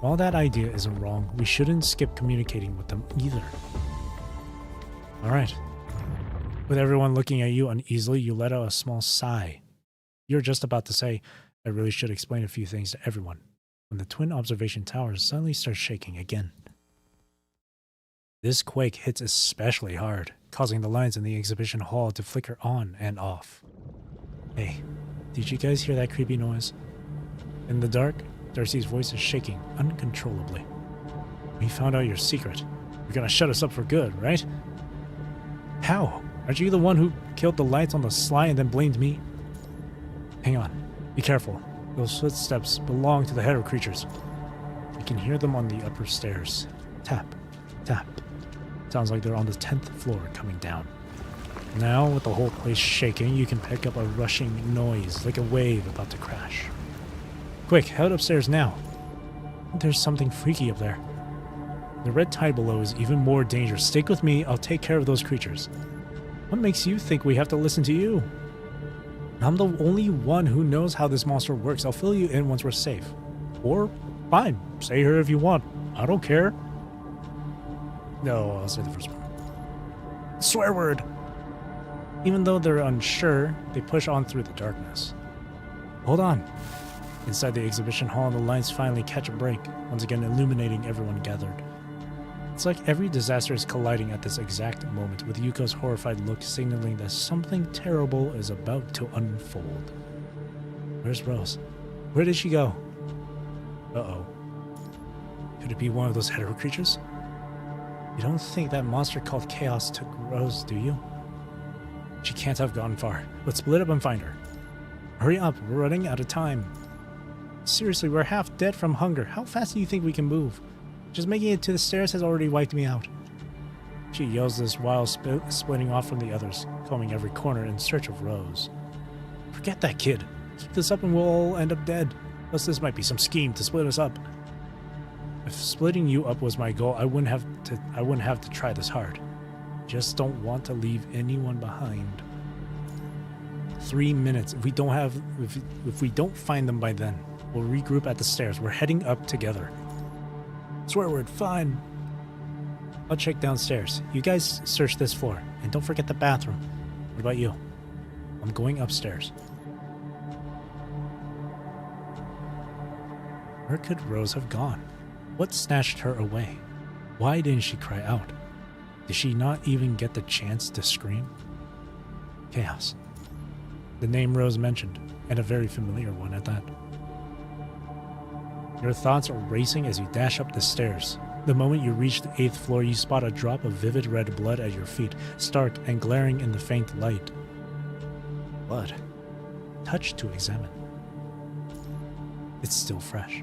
While that idea isn't wrong, we shouldn't skip communicating with them either. Alright. With everyone looking at you uneasily, you let out a small sigh. You're just about to say, I really should explain a few things to everyone, when the twin observation towers suddenly start shaking again. This quake hits especially hard, causing the lights in the exhibition hall to flicker on and off. Hey, did you guys hear that creepy noise? In the dark, Darcy's voice is shaking uncontrollably. We found out your secret. You're gonna shut us up for good, right? How? Aren't you the one who killed the lights on the sly and then blamed me? Hang on. Be careful. Those footsteps belong to the Hero creatures. I can hear them on the upper stairs. Tap, tap. Sounds like they're on the 10th floor coming down. Now, with the whole place shaking, you can pick up a rushing noise like a wave about to crash. Quick, head upstairs now. There's something freaky up there. The red tide below is even more dangerous. Stick with me, I'll take care of those creatures. What makes you think we have to listen to you? I'm the only one who knows how this monster works. I'll fill you in once we're safe. Or, fine, say her if you want. I don't care. No, I'll say the first one. Swear word! Even though they're unsure, they push on through the darkness. Hold on. Inside the exhibition hall, the lights finally catch a break, once again illuminating everyone gathered. It's like every disaster is colliding at this exact moment, with Yuko's horrified look signaling that something terrible is about to unfold. Where's Rose? Where did she go? Uh-oh. Could it be one of those Hero creatures? You don't think that monster called Chaos took Rose, do you? She can't have gone far. Let's split up and find her. Hurry up, we're running out of time. Seriously, we're half dead from hunger. How fast do you think we can move? Just making it to the stairs has already wiped me out. She yells this while splitting off from the others, combing every corner in search of Rose. Forget that kid. Keep this up and we'll all end up dead. Plus this might be some scheme to split us up. If splitting you up was my goal, I wouldn't have to try this hard. Just don't want to leave anyone behind. 3 minutes. If we don't find them by then, we'll regroup at the stairs. We're heading up together. Swear word, fine. I'll check downstairs. You guys search this floor. And don't forget the bathroom. What about you? I'm going upstairs. Where could Rose have gone? What snatched her away? Why didn't she cry out? Did she not even get the chance to scream? Chaos. The name Rose mentioned, and a very familiar one at that. Your thoughts are racing as you dash up the stairs. The moment you reach the 8th floor, you spot a drop of vivid red blood at your feet, stark and glaring in the faint light. Blood. Touch to examine. It's still fresh.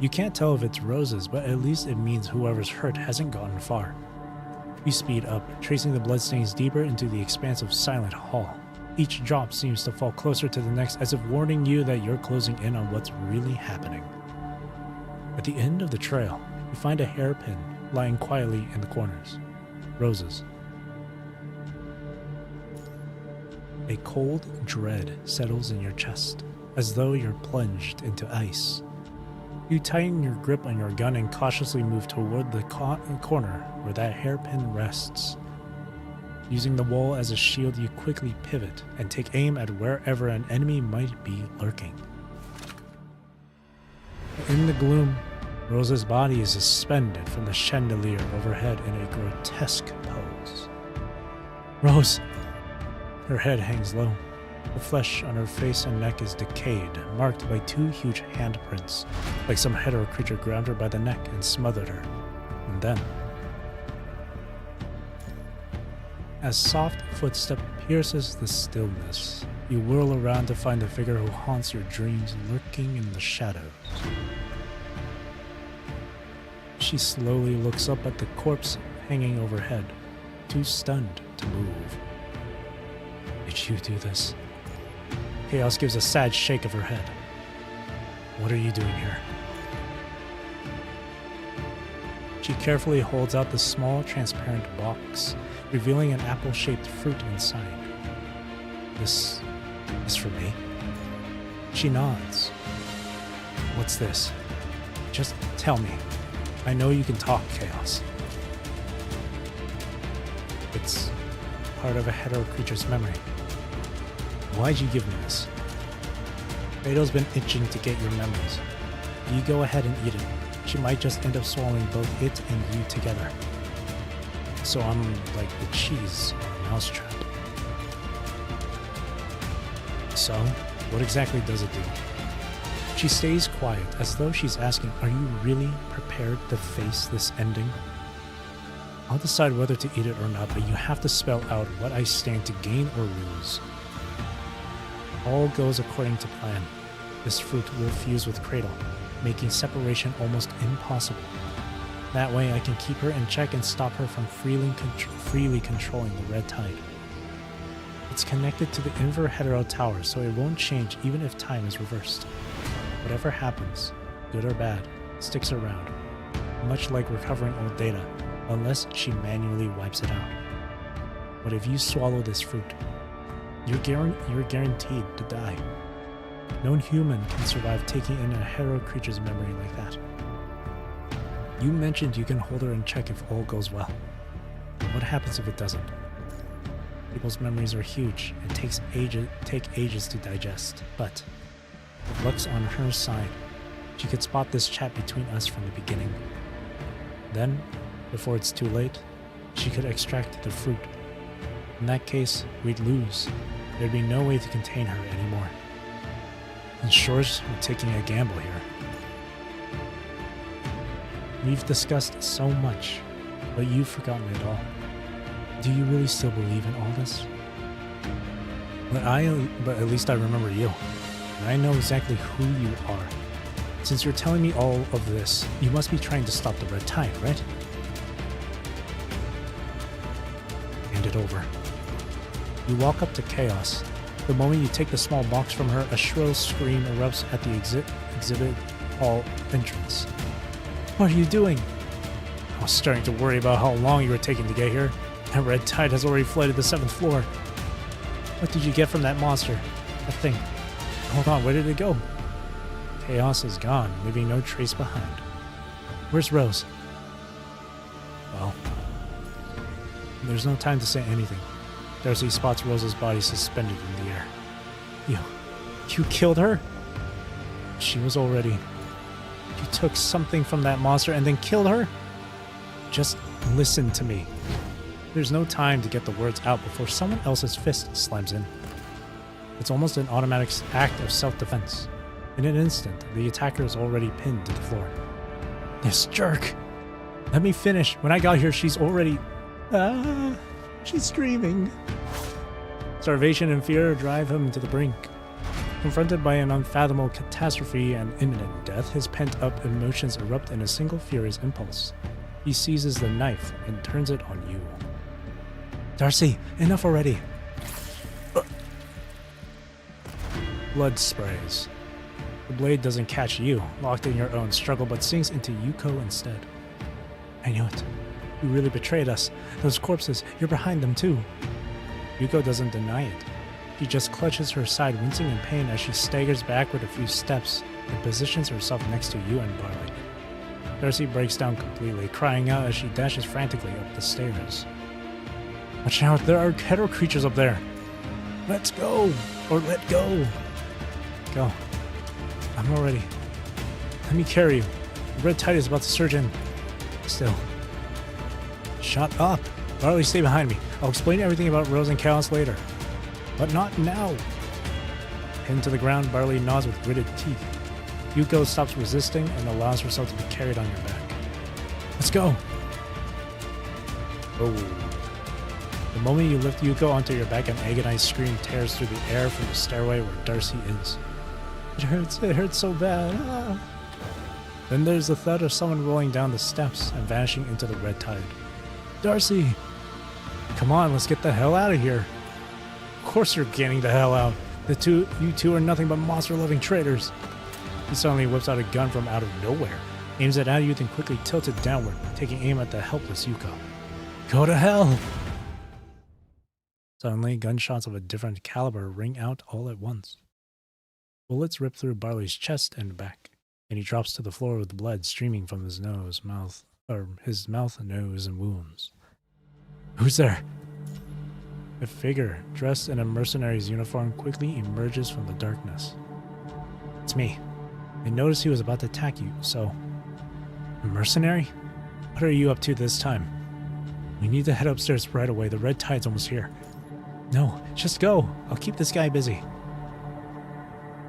You can't tell if it's Rose's, but at least it means whoever's hurt hasn't gotten far. You speed up, tracing the bloodstains deeper into the expanse of silent hall. Each drop seems to fall closer to the next, as if warning you that you're closing in on what's really happening. At the end of the trail, you find a hairpin lying quietly in the corners. Rose's. A cold dread settles in your chest. as though you're plunged into ice. You tighten your grip on your gun and cautiously move toward the corner where that hairpin rests. Using the wall as a shield, you quickly pivot and take aim at wherever an enemy might be lurking. In the gloom, Rosa's body is suspended from the chandelier overhead in a grotesque pose. Rose! Her head hangs low. The flesh on her face and neck is decayed, marked by 2 huge handprints, like some hetero creature grabbed her by the neck and smothered her. And then, as soft footstep pierces the stillness, you whirl around to find the figure who haunts your dreams lurking in the shadows. She slowly looks up at the corpse hanging overhead, too stunned to move. Did you do this? Chaos gives a sad shake of her head. What are you doing here? She carefully holds out the small, transparent box, revealing an apple-shaped fruit inside. This is for me? She nods. What's this? Just tell me. I know you can talk, Chaos. It's part of a hetero creature's memory. Why'd you give me this? Beidou's been itching to get your memories. You go ahead and eat it. She might just end up swallowing both it and you together. So I'm like the cheese on a mousetrap. So, what exactly does it do? She stays quiet, as though she's asking, are you really prepared to face this ending? I'll decide whether to eat it or not, but you have to spell out what I stand to gain or lose. All goes according to plan. This fruit will fuse with Cradle, making separation almost impossible. That way I can keep her in check and stop her from freely controlling the red tide. It's connected to the Inver Hetero Tower, so it won't change even if time is reversed. Whatever happens, good or bad, sticks around, much like recovering old data, unless she manually wipes it out. But if you swallow this fruit, you're guaranteed to die. No human can survive taking in a hetero creature's memory like that. You mentioned you can hold her in check if all goes well. What happens if it doesn't? People's memories are huge and take ages to digest, but if luck's on her side, she could spot this chat between us from the beginning. Then, before it's too late, she could extract the fruit. In that case, we'd lose. There'd be no way to contain her anymore. In short, we're taking a gamble here. We've discussed so much, but you've forgotten it all. Do you really still believe in all this? But at least I remember you. And I know exactly who you are. Since you're telling me all of this, you must be trying to stop the red tide, right? Hand it over. You walk up to Chaos. The moment you take the small box from her, a shrill scream erupts at the exhibit hall entrance. What are you doing? I was starting to worry about how long you were taking to get here. That red tide has already flooded the 7th floor. What did you get from that monster? That thing. Hold on, where did it go? Chaos is gone, leaving no trace behind. Where's Rose? Well, there's no time to say anything. Darcy spots Rose's body suspended in the air. You killed her? She was already... You took something from that monster and then killed her? Just listen to me. There's no time to get the words out before someone else's fist slams in. It's almost an automatic act of self-defense. In an instant, the attacker is already pinned to the floor. This jerk! Let me finish. When I got here, she's already... she's screaming. Starvation and fear drive him to the brink. Confronted by an unfathomable catastrophe and imminent death, his pent-up emotions erupt in a single furious impulse. He seizes the knife and turns it on you. Darcy, enough already! Blood sprays. The blade doesn't catch you, locked in your own struggle, but sinks into Yuko instead. I knew it. You really betrayed us. Those corpses, you're behind them too. Yuko doesn't deny it. She just clutches her side, wincing in pain as she staggers backward a few steps and positions herself next to you and Barley. Darcy breaks down completely, crying out as she dashes frantically up the stairs. Watch out, there are hetero creatures up there. Let's go, or let go. Go. I'm all ready. Let me carry you. The red tide is about to surge in. Still. Shut up. Barley, stay behind me. I'll explain everything about Rose and Chaos later. But not now. Pinned to the ground, Barley nods with gritted teeth. Yuko stops resisting and allows herself to be carried on your back. Let's go. Oh. The moment you lift Yuko onto your back, an agonized scream tears through the air from the stairway where Darcy is. It hurts so bad. Ah. Then there's the thud of someone rolling down the steps and vanishing into the red tide. Darcy! Come on, let's get the hell out of here. Of course you're getting the hell out. You two are nothing but monster-loving traitors. He suddenly whips out a gun from out of nowhere, aims it at you, then quickly tilts it downward, taking aim at the helpless Yuko. Go to hell! Suddenly, gunshots of a different caliber ring out all at once. Bullets rip through Barley's chest and back, and he drops to the floor with blood streaming from his mouth, nose, and wounds. Who's there? A figure dressed in a mercenary's uniform quickly emerges from the darkness. It's me. I noticed he was about to attack you, so... A mercenary? What are you up to this time? We need to head upstairs right away. The red tide's almost here. No, just go. I'll keep this guy busy.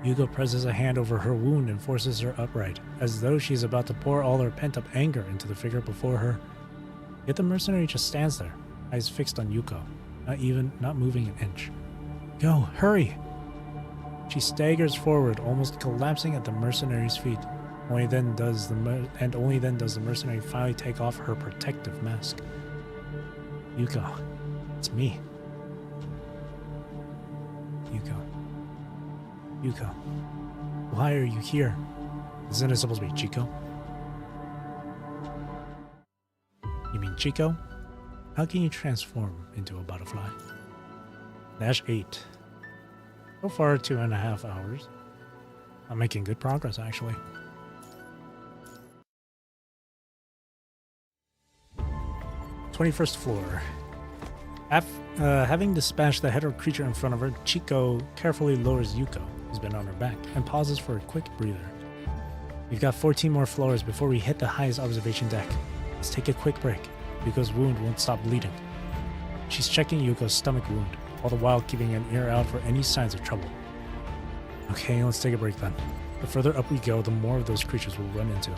Yuko presses a hand over her wound and forces her upright, as though she's about to pour all her pent-up anger into the figure before her. Yet the mercenary just stands there, eyes fixed on Yuko, not moving an inch. Go, hurry! She staggers forward, almost collapsing at the mercenary's feet. Only then does the mercenary finally take off her protective mask. Yuko, it's me. Yuko, why are you here? Isn't it supposed to be Chico? You mean Chico? How can you transform into a butterfly? -8. So far, 2.5 hours. I'm making good progress, actually. "21st floor. Having dispatched the hetero creature in front of her, Chico carefully lowers Yuko, who's been on her back, and pauses for a quick breather. We've got 14 more floors before we hit the highest observation deck. Let's take a quick break. Yuko's wound won't stop bleeding. She's checking Yuko's stomach wound, all the while keeping an ear out for any signs of trouble. Okay, let's take a break then. The further up we go, the more of those creatures we'll run into.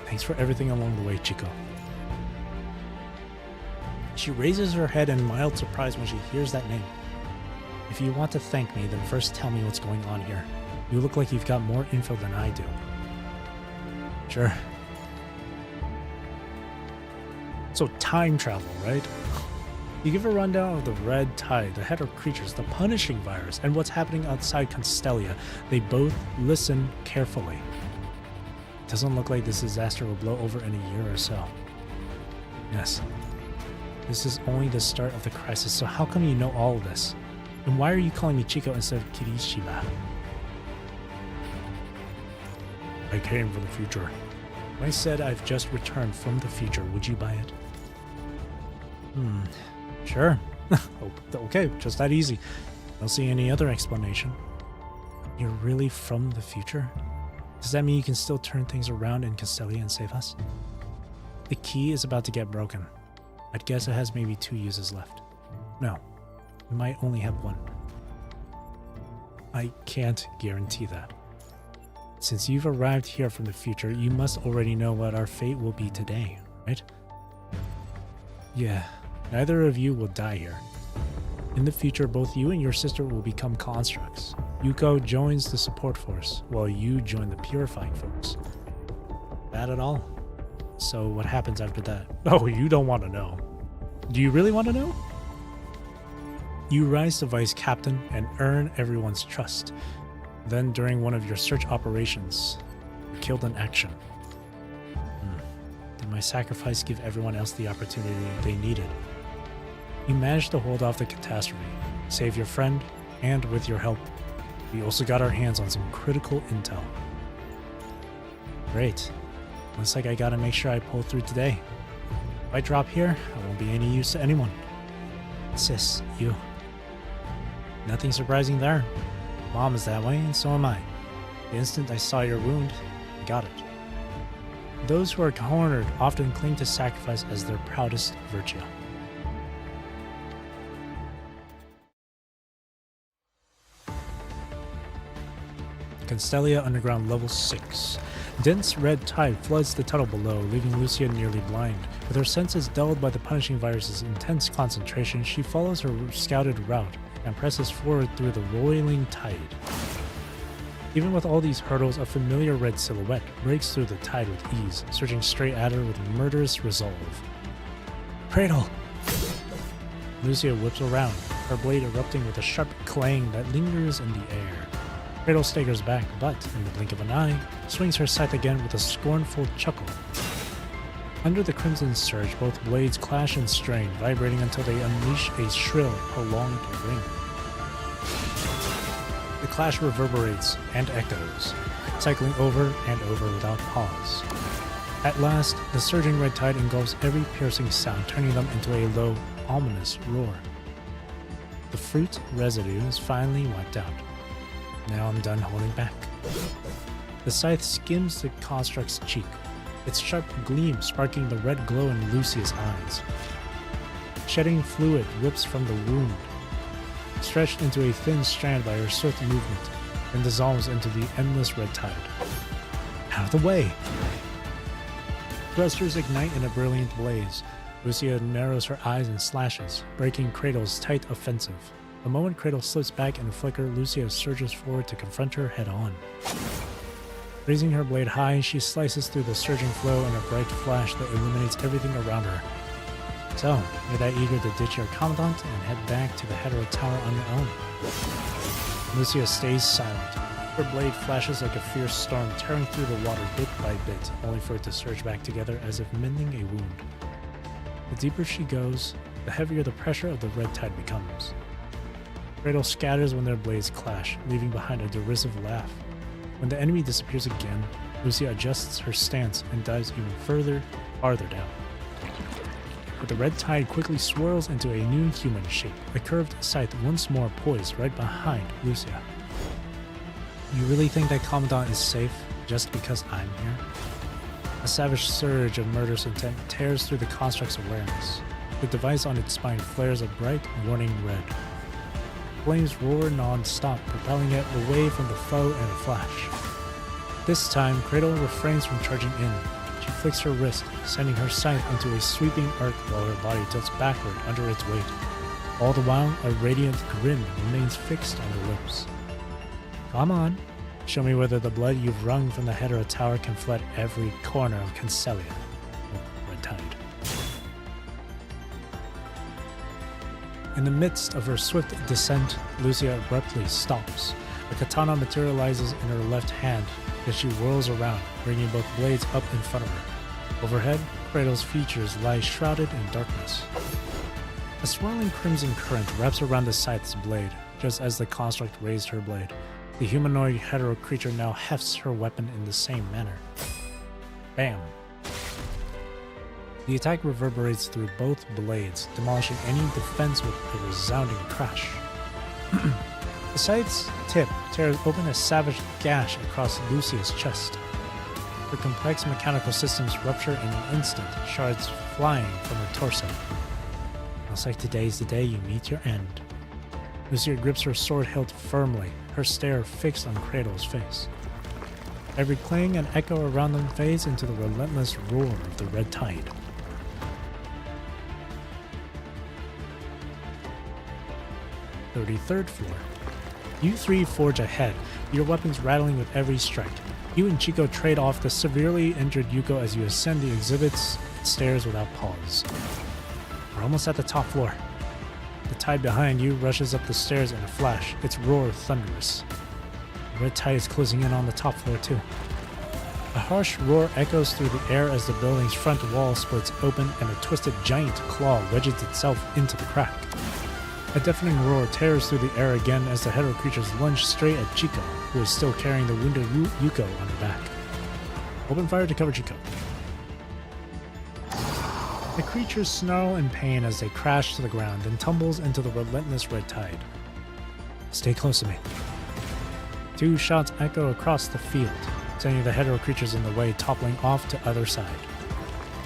Thanks for everything along the way, Chico. She raises her head in mild surprise when she hears that name. If you want to thank me, then first tell me what's going on here. You look like you've got more info than I do. Sure. So time travel, right? You give a rundown of the red tide, the hetero creatures, the punishing virus, and what's happening outside Constellia. They both listen carefully. It doesn't look like this disaster will blow over in a year or so. Yes. This is only the start of the crisis, so how come you know all of this? And why are you calling me Chico instead of Kirishiba? I came from the future. When I said I've just returned from the future, would you buy it? Sure. Okay, just that easy. Don't see any other explanation. You're really from the future? Does that mean you can still turn things around in Constellia and save us? The key is about to get broken. I'd guess it has maybe 2 uses left. No, it might only have 1. I can't guarantee that. Since you've arrived here from the future, you must already know what our fate will be today, right? Yeah, neither of you will die here. In the future, both you and your sister will become constructs. Yuko joins the support force, while you join the purifying force. That at all? So what happens after that? Oh, you don't want to know. Do you really want to know? You rise to vice captain and earn everyone's trust. Then during one of your search operations, you killed in action. Did my sacrifice give everyone else the opportunity they needed? You managed to hold off the catastrophe, Save your friend, and with your help, we also got our hands on some critical intel. Great. Looks like I gotta make sure I pull through today. If I drop here, I won't be any use to anyone. Sis, you. Nothing surprising there. Mom is that way, and so am I. The instant I saw your wound, I got it. Those who are cornered often cling to sacrifice as their proudest virtue. Constellia Underground Level 6. Dense red tide floods the tunnel below, leaving Lucia nearly blind. With her senses dulled by the punishing virus's intense concentration, she follows her scouted route and presses forward through the roiling tide. Even with all these hurdles, a familiar red silhouette breaks through the tide with ease, surging straight at her with murderous resolve. Cradle! Lucia whips around, her blade erupting with a sharp clang that lingers in the air. Cradle staggers back, but, in the blink of an eye, swings her scythe again with a scornful chuckle. Under the crimson surge, both blades clash and strain, vibrating until they unleash a shrill, prolonged ring. The clash reverberates and echoes, cycling over and over without pause. At last, the surging red tide engulfs every piercing sound, turning them into a low, ominous roar. The fruit residue is finally wiped out. Now I'm done holding back. The scythe skims the construct's cheek, its sharp gleam sparking the red glow in Lucia's eyes. Shedding fluid rips from the wound, stretched into a thin strand by her swift movement, and dissolves into the endless red tide. Out of the way! Thrusters ignite in a brilliant blaze. Lucia narrows her eyes and slashes, breaking Cradle's tight offensive. The moment Cradle slips back in a flicker, Lucia surges forward to confront her head-on. Raising her blade high, she slices through the surging flow in a bright flash that illuminates everything around her. So, you're that eager to ditch your commandant and head back to the Hetero Tower on your own? Lucia stays silent. Her blade flashes like a fierce storm, tearing through the water bit by bit, only for it to surge back together as if mending a wound. The deeper she goes, the heavier the pressure of the red tide becomes. Cradle scatters when their blades clash, leaving behind a derisive laugh. When the enemy disappears again, Lucia adjusts her stance and dives even farther down. But the red tide quickly swirls into a new human shape, a curved scythe once more poised right behind Lucia. You really think that Commandant is safe just because I'm here? A savage surge of murderous intent tears through the construct's awareness. The device on its spine flares a bright, warning red. Flames roar non-stop, propelling it away from the foe in a flash. This time, Cradle refrains from charging in. She flicks her wrist, sending her scythe into a sweeping arc while her body tilts backward under its weight. All the while, a radiant grin remains fixed on her lips. Come on, show me whether the blood you've wrung from the Hetero Tower can flood every corner of Constellia. Red tide. In the midst of her swift descent, Lucia abruptly stops. A katana materializes in her left hand as she whirls around, bringing both blades up in front of her. Overhead, Cradle's features lie shrouded in darkness. A swirling crimson current wraps around the scythe's blade, just as the construct raised her blade. The humanoid hetero creature now hefts her weapon in the same manner. Bam! The attack reverberates through both blades, demolishing any defense with a resounding crash. The scythe's tip tears open a savage gash across Lucia's chest. Her complex mechanical systems rupture in an instant, shards flying from her torso. Looks like today's the day you meet your end. Lucia grips her sword hilt firmly, her stare fixed on Cradle's face. Every clang and echo around them fades into the relentless roar of the red tide. 33rd floor. You three forge ahead, your weapons rattling with every strike. You and Chico trade off the severely injured Yuko as you ascend the exhibit's stairs without pause. We're almost at the top floor. The tide behind you rushes up the stairs in a flash, its roar thunderous. The red tide is closing in on the top floor too. A harsh roar echoes through the air as the building's front wall splits open and a twisted giant claw wedges itself into the crack. A deafening roar tears through the air again as the hetero creatures lunge straight at Chico, who is still carrying the wounded Yuko on her back. Open fire to cover Chico. The creatures snarl in pain as they crash to the ground and tumbles into the relentless red tide. Stay close to me. 2 shots echo across the field, sending the hetero creatures in the way toppling off to other side.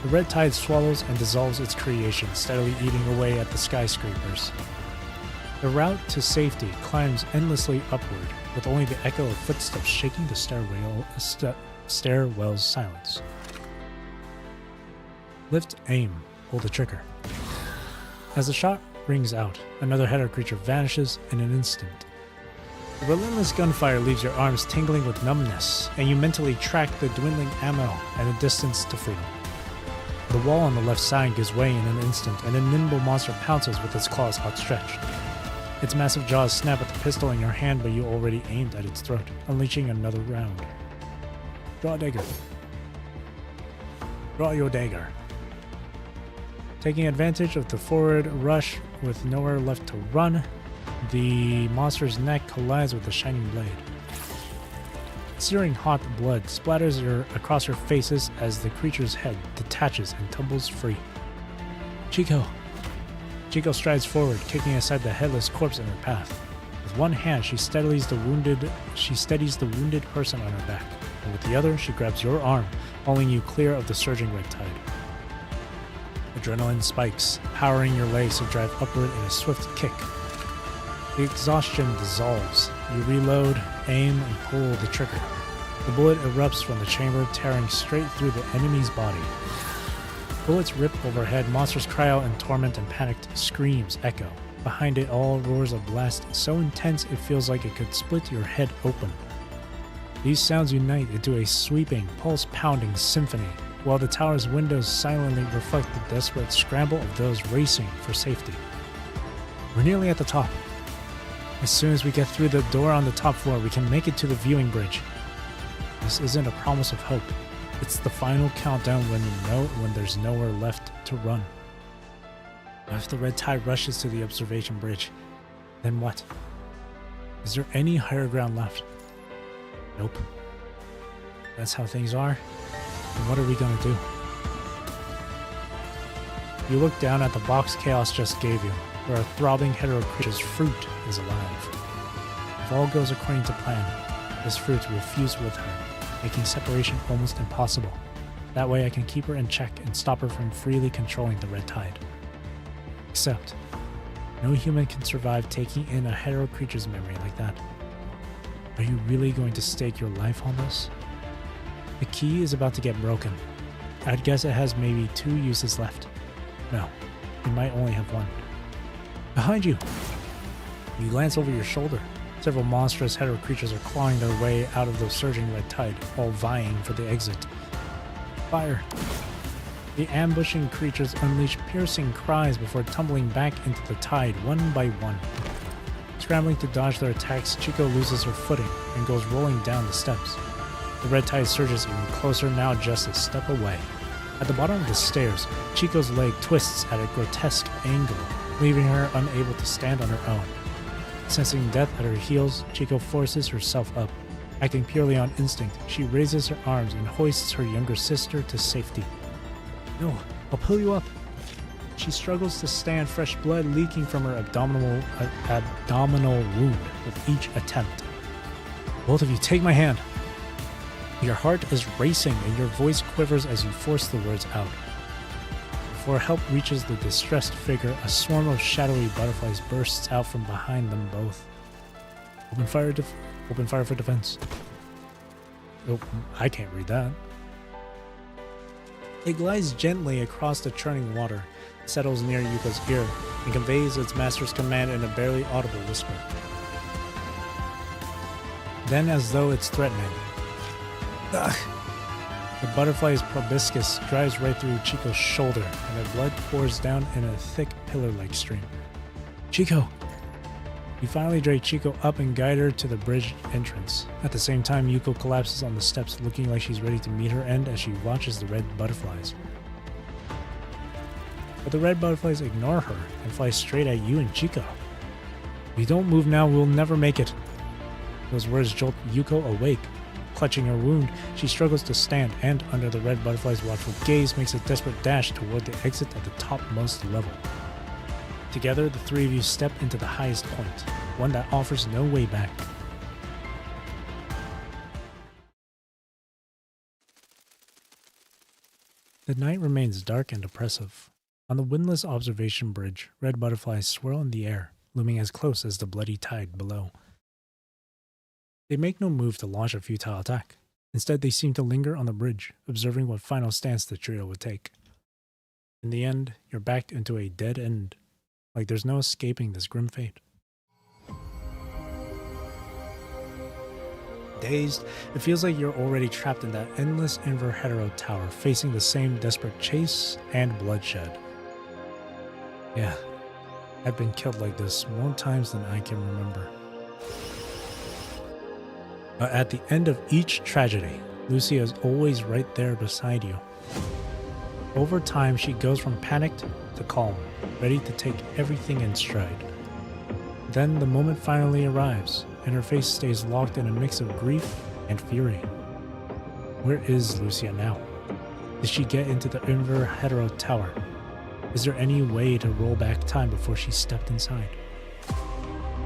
The red tide swallows and dissolves its creation, steadily eating away at the skyscrapers. The route to safety climbs endlessly upward, with only the echo of footsteps shaking the stairwell's silence. Lift, aim, pull the trigger. As the shot rings out, another hetero creature vanishes in an instant. The relentless gunfire leaves your arms tingling with numbness, and you mentally track the dwindling ammo and the distance to freedom. The wall on the left side gives way in an instant, and a nimble monster pounces with its claws outstretched. Its massive jaws snap at the pistol in your hand, but you already aimed at its throat, unleashing another round. Draw a dagger. Draw your dagger. Taking advantage of the forward rush with nowhere left to run, the monster's neck collides with the shining blade. Searing hot blood splatters across your faces as the creature's head detaches and tumbles free. Chico! Chico strides forward, kicking aside the headless corpse in her path. With one hand, she steadies the wounded person on her back, and with the other, she grabs your arm, hauling you clear of the surging red tide. Adrenaline spikes, powering your legs to drive upward in a swift kick. The exhaustion dissolves. You reload, aim, and pull the trigger. The bullet erupts from the chamber, tearing straight through the enemy's body. Bullets rip overhead, monsters cry out in torment, and panicked screams echo. Behind it all roars a blast so intense it feels like it could split your head open. These sounds unite into a sweeping, pulse-pounding symphony, while the tower's windows silently reflect the desperate scramble of those racing for safety. We're nearly at the top. As soon as we get through the door on the top floor, we can make it to the viewing bridge. This isn't a promise of hope. It's the final countdown when there's nowhere left to run. If the red tide rushes to the observation bridge, then what? Is there any higher ground left? Nope. That's how things are. And what are we gonna do? You look down at the box Chaos just gave you, where a throbbing hetero creature's fruit is alive. If all goes according to plan, this fruit will fuse with her, making separation almost impossible. That way I can keep her in check and stop her from freely controlling the red tide. Except, no human can survive taking in a hetero creature's memory like that. Are you really going to stake your life on this? The key is about to get broken. I'd guess it has maybe 2 uses left. No, you might only have 1. Behind you! You glance over your shoulder. Several monstrous hetero creatures are clawing their way out of the surging red tide, all vying for the exit. Fire! The ambushing creatures unleash piercing cries before tumbling back into the tide one by one. Scrambling to dodge their attacks, Chico loses her footing and goes rolling down the steps. The red tide surges even closer, now just a step away. At the bottom of the stairs, Chico's leg twists at a grotesque angle, leaving her unable to stand on her own. Sensing death at her heels, Chico forces herself up. Acting purely on instinct, she raises her arms and hoists her younger sister to safety. No, I'll pull you up. She struggles to stand, fresh blood leaking from her abdominal wound with each attempt. Both of you, take my hand. Your heart is racing and your voice quivers as you force the words out. Before help reaches the distressed figure, a swarm of shadowy butterflies bursts out from behind them both. Open fire for defense. Oh, I can't read that. It glides gently across the churning water, settles near Yuka's ear, and conveys its master's command in a barely audible whisper. Then, as though it's threatening, ugh, the butterfly's proboscis drives right through Chico's shoulder, and her blood pours down in a thick pillar-like stream. Chico! You finally drag Chico up and guide her to the bridge entrance. At the same time, Yuko collapses on the steps, looking like she's ready to meet her end as she watches the red butterflies. But the red butterflies ignore her and fly straight at you and Chico. If we don't move now, we'll never make it. Those words jolt Yuko awake. Clutching her wound, she struggles to stand and, under the red butterfly's watchful gaze, makes a desperate dash toward the exit at the topmost level. Together, the three of you step into the highest point, one that offers no way back. The night remains dark and oppressive. On the windless observation bridge, red butterflies swirl in the air, looming as close as the bloody tide below. They make no move to launch a futile attack. Instead, they seem to linger on the bridge, observing what final stance the trio would take. In the end, you're backed into a dead end, like there's no escaping this grim fate. Dazed, it feels like you're already trapped in that endless inver-hetero tower, facing the same desperate chase and bloodshed. Yeah, I've been killed like this more times than I can remember. But at the end of each tragedy, Lucia is always right there beside you. Over time, she goes from panicked to calm, ready to take everything in stride. Then the moment finally arrives, and her face stays locked in a mix of grief and fury. Where is Lucia now? Did she get into the inver-hetero tower? Is there any way to roll back time before she stepped inside?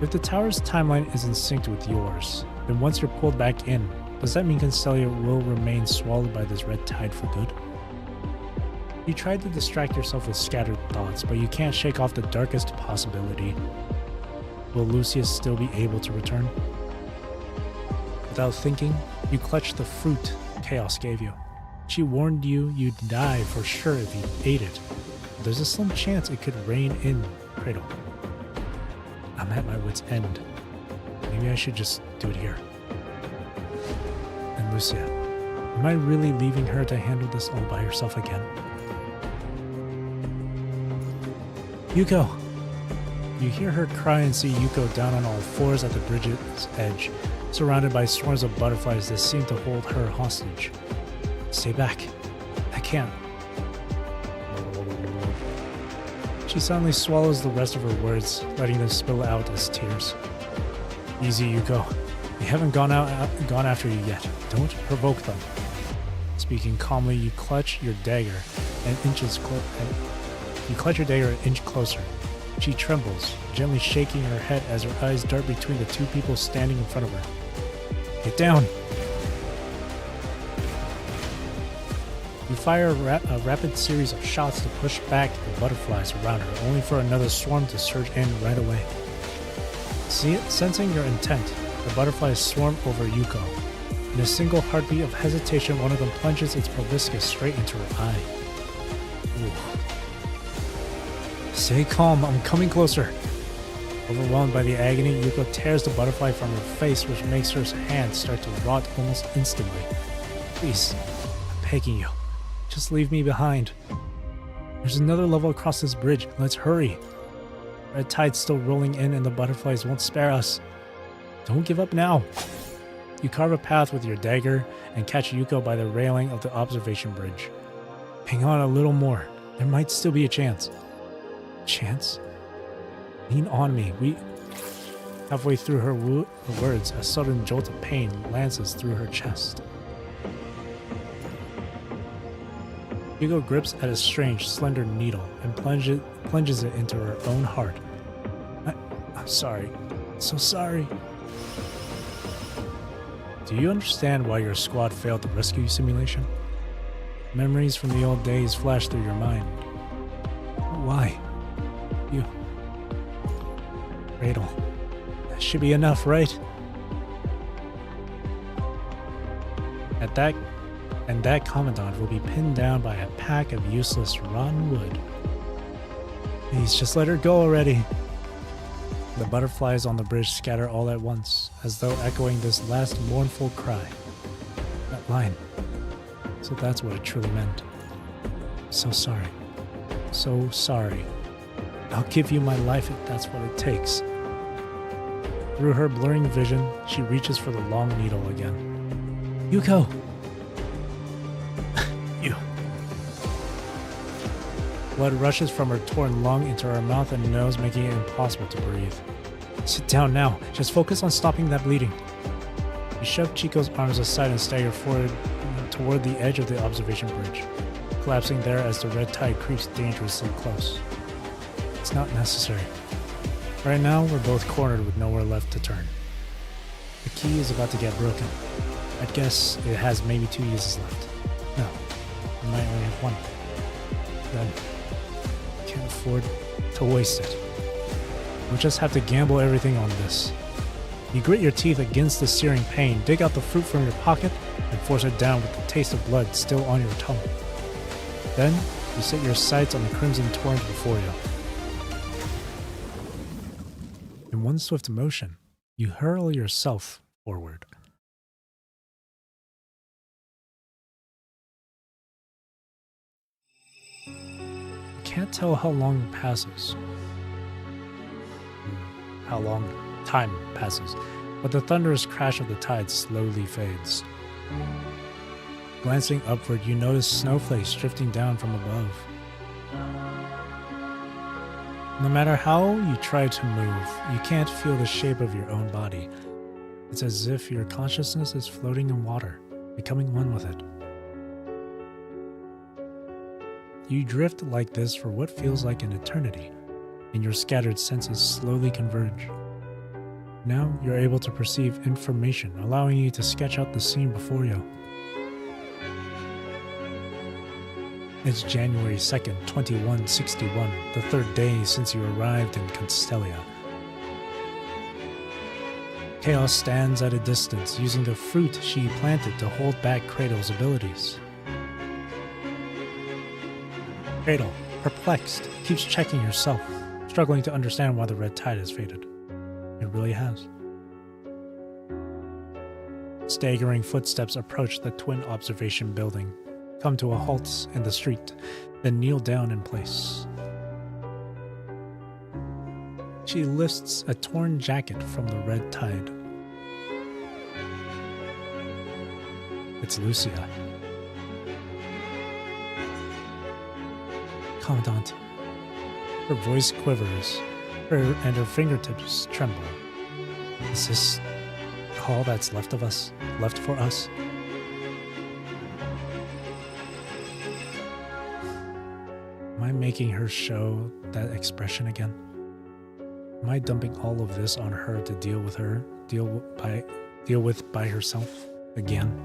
If the tower's timeline is in sync with yours, then once you're pulled back in, does that mean Constellia will remain swallowed by this red tide for good? You tried to distract yourself with scattered thoughts, but you can't shake off the darkest possibility. Will Lucia still be able to return? Without thinking, you clutch the fruit Chaos gave you. She warned you you'd die for sure if you ate it. There's a slim chance it could rein in Cradle. I'm at my wit's end. Maybe I should just do it here. And Lucia, am I really leaving her to handle this all by herself again? Yuko! You hear her cry and see Yuko down on all fours at the bridge's edge, surrounded by swarms of butterflies that seem to hold her hostage. Stay back. I can't. She suddenly swallows the rest of her words, letting them spill out as tears. Easy, Yuko. They haven't gone after you yet. Don't provoke them. Speaking calmly, you clutch your dagger an inch closer. She trembles, gently shaking her head as her eyes dart between the two people standing in front of her. Get down! You fire a rapid series of shots to push back the butterflies around her, only for another swarm to surge in right away. Sensing your intent, the butterflies swarm over Yuko. In a single heartbeat of hesitation, one of them plunges its proboscis straight into her eye. Ooh. Stay calm, I'm coming closer. Overwhelmed by the agony, Yuko tears the butterfly from her face, which makes her hand start to rot almost instantly. Please, I'm begging you, just leave me behind. There's another level across this bridge, let's hurry. Red tide's still rolling in and the butterflies won't spare us. Don't give up now. You carve a path with your dagger and catch Yuko by the railing of the observation bridge. Hang on a little more, there might still be a chance. Chance? Lean on me. Halfway through her words, a sudden jolt of pain lances through her chest. Yuko grips at a strange, slender needle and plunges it into her own heart. I'm sorry. So sorry. Do you understand why your squad failed the rescue simulation? Memories from the old days flash through your mind. Why? You... Cradle. That should be enough, right? That commandant will be pinned down by a pack of useless rotten wood. Please, just let her go already. The butterflies on the bridge scatter all at once, as though echoing this last mournful cry. That line. So that's what it truly meant. So sorry. So sorry. I'll give you my life if that's what it takes. Through her blurring vision, she reaches for the long needle again. Yuko! You. Blood rushes from her torn lung into her mouth and nose, making it impossible to breathe. Sit down now. Just focus on stopping that bleeding. You shove Chico's arms aside and stagger forward toward the edge of the observation bridge, collapsing there as the red tide creeps dangerously close. It's not necessary. Right now, we're both cornered with nowhere left to turn. The key is about to get broken. I'd guess it has maybe 2 uses left. No, it might only have 1. Then, can't afford to waste it. We'll just have to gamble everything on this. You grit your teeth against the searing pain, dig out the fruit from your pocket, and force it down with the taste of blood still on your tongue. Then, you set your sights on the crimson torrent before you. In one swift motion, you hurl yourself forward. You can't tell how long passes. How long time passes, but the thunderous crash of the tide slowly fades. Glancing upward, you notice snowflakes drifting down from above. No matter how you try to move, you can't feel the shape of your own body. It's as if your consciousness is floating in water, becoming one with it. You drift like this for what feels like an eternity, and your scattered senses slowly converge. Now you're able to perceive information, allowing you to sketch out the scene before you. It's January 2nd, 2161, the 3rd day since you arrived in Constellia. Chaos stands at a distance, using the fruit she planted to hold back Cradle's abilities. Cradle, perplexed, keeps checking herself, struggling to understand why the red tide has faded. It really has. Staggering footsteps approach the twin observation building, come to a halt in the street, then kneel down in place. She lifts a torn jacket from the red tide. It's Lucia. Commandant. Her voice quivers, and her fingertips tremble. Is this all that's left of us? Left for us? Am I making her show that expression again? Am I dumping all of this on her to deal with by herself again?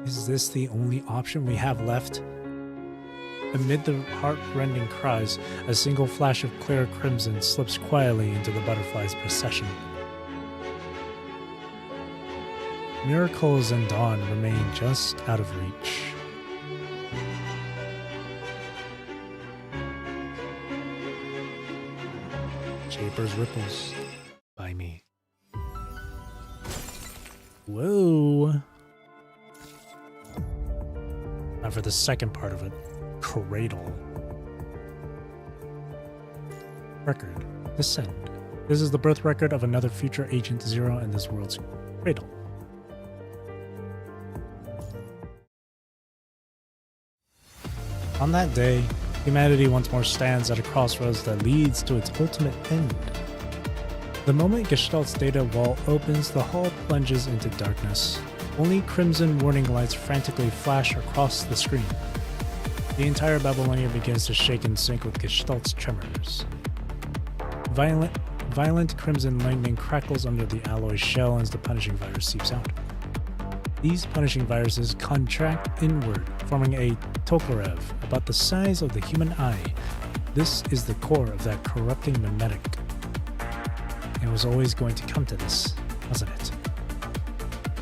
Is this the only option we have left? Amid the heart-rending cries, a single flash of clear crimson slips quietly into the butterfly's procession. Miracles and dawn remain just out of reach. Shaper's Ripples by me. Whoa! Now for the second part of it, Cradle. Record. Descend. This is the birth record of another future Agent Zero in this world's cradle. On that day, humanity once more stands at a crossroads that leads to its ultimate end. The moment Gestalt's data wall opens, the hall plunges into darkness. Only crimson warning lights frantically flash across the screen. The entire Babylonia begins to shake in sync with Gestalt's tremors. Violent crimson lightning crackles under the alloy shell as the punishing virus seeps out. These punishing viruses contract inward, forming a Tokarev about the size of the human eye. This is the core of that corrupting mimetic. It was always going to come to this, wasn't it?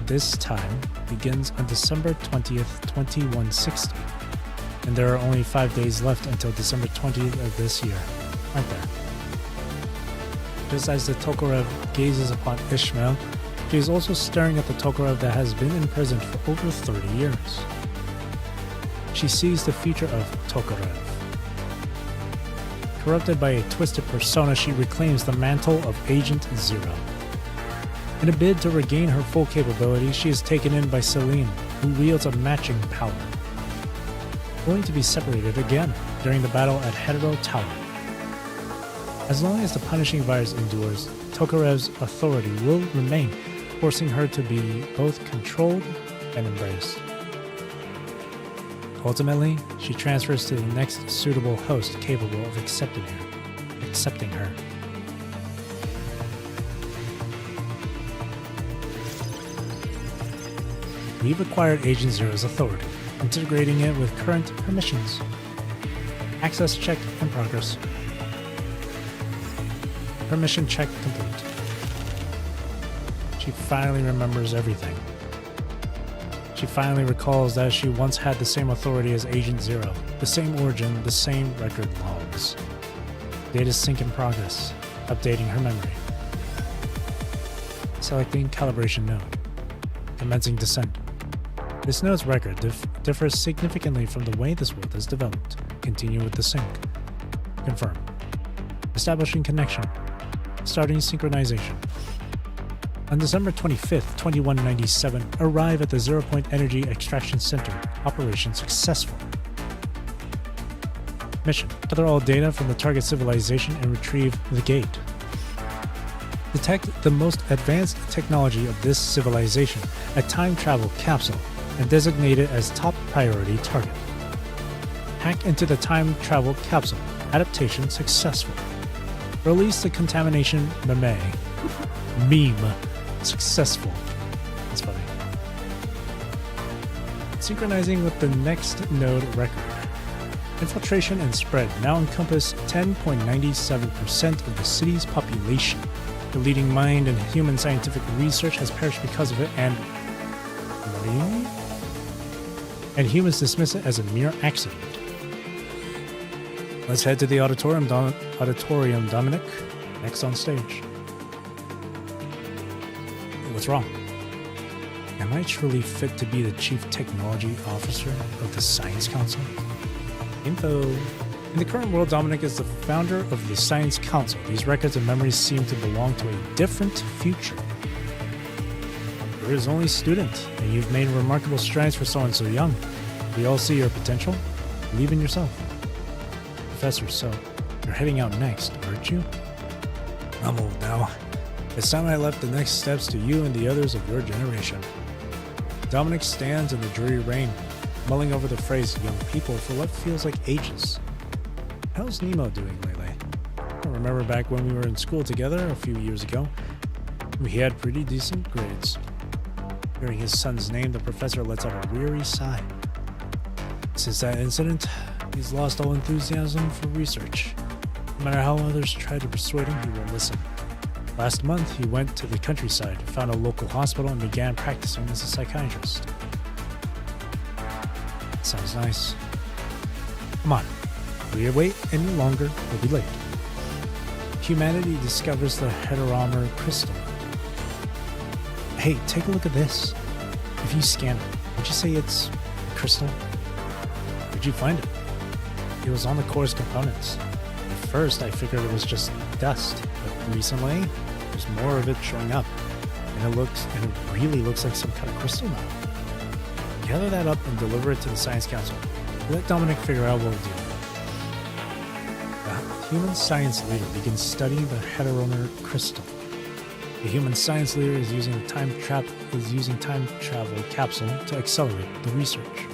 This time begins on December 20th, 2160. And there are only 5 days left until December 20th of this year, aren't there? Just as the Tokarev gazes upon Ishmael, she is also staring at the Tokarev that has been imprisoned for over 30 years. She sees the future of Tokarev. Corrupted by a twisted persona, she reclaims the mantle of Agent Zero. In a bid to regain her full capability, she is taken in by Celine, who wields a matching power. Going to be separated again, during the battle at Hetero Tower. As long as the punishing virus endures, Tokarev's authority will remain, forcing her to be both controlled and embraced. Ultimately, she transfers to the next suitable host capable of accepting her. We've acquired Agent Zero's authority, integrating it with current permissions. Access check in progress. Permission check complete. She finally remembers everything. She finally recalls that she once had the same authority as Agent Zero, the same origin, the same record logs. Data sync in progress, updating her memory. Selecting calibration node. Commencing descent. This node's record differs significantly from the way this world is developed. Continue with the sync. Confirm. Establishing connection. Starting synchronization. On December 25th, 2197, arrive at the Zero Point Energy Extraction Center. Operation successful. Mission: gather all data from the target civilization and retrieve the gate. Detect the most advanced technology of this civilization, a time travel capsule, and designate it as top priority target. Hack into the time travel capsule. Adaptation successful. Release the contamination meme. Successful. That's funny. Synchronizing with the next node record. Infiltration and spread now encompass 10.97% of the city's population. The leading mind in human scientific research has perished because of it, and humans dismiss it as a mere accident. Let's head to the auditorium, Dominic. Next on stage. What's wrong? Am I truly fit to be the Chief Technology Officer of the Science Council? Info. In the current world, Dominic is the founder of the Science Council. These records and memories seem to belong to a different future. You're his only student, and you've made remarkable strides for someone so young. We all see your potential. Believe in yourself. Professor, so you're heading out next, aren't you? I'm old now. It's time I left the next steps to you and the others of your generation. Dominic stands in the dreary rain, mulling over the phrase young people for what feels like ages. How's Nemo doing lately? I remember back when we were in school together a few years ago. We had pretty decent grades. Hearing his son's name, the professor lets out a weary sigh. Since that incident, he's lost all enthusiasm for research. No matter how others try to persuade him, he won't listen. Last month, he went to the countryside, found a local hospital, and began practicing as a psychiatrist. Sounds nice. Come on. If we wait any longer, we'll be late. Humanity discovers the heteromer crystal. Hey, take a look at this. If you scan it, would you say it's a crystal? Where'd you find it? It was on the core's components. At first, I figured it was just dust, but recently, there's more of it showing up, and it really looks like some kind of crystal now. Gather that up and deliver it to the Science Council. Let Dominic figure out what we'll do. The human science leader begins studying the heteromer crystal. The human science leader is using time travel capsule to accelerate the research.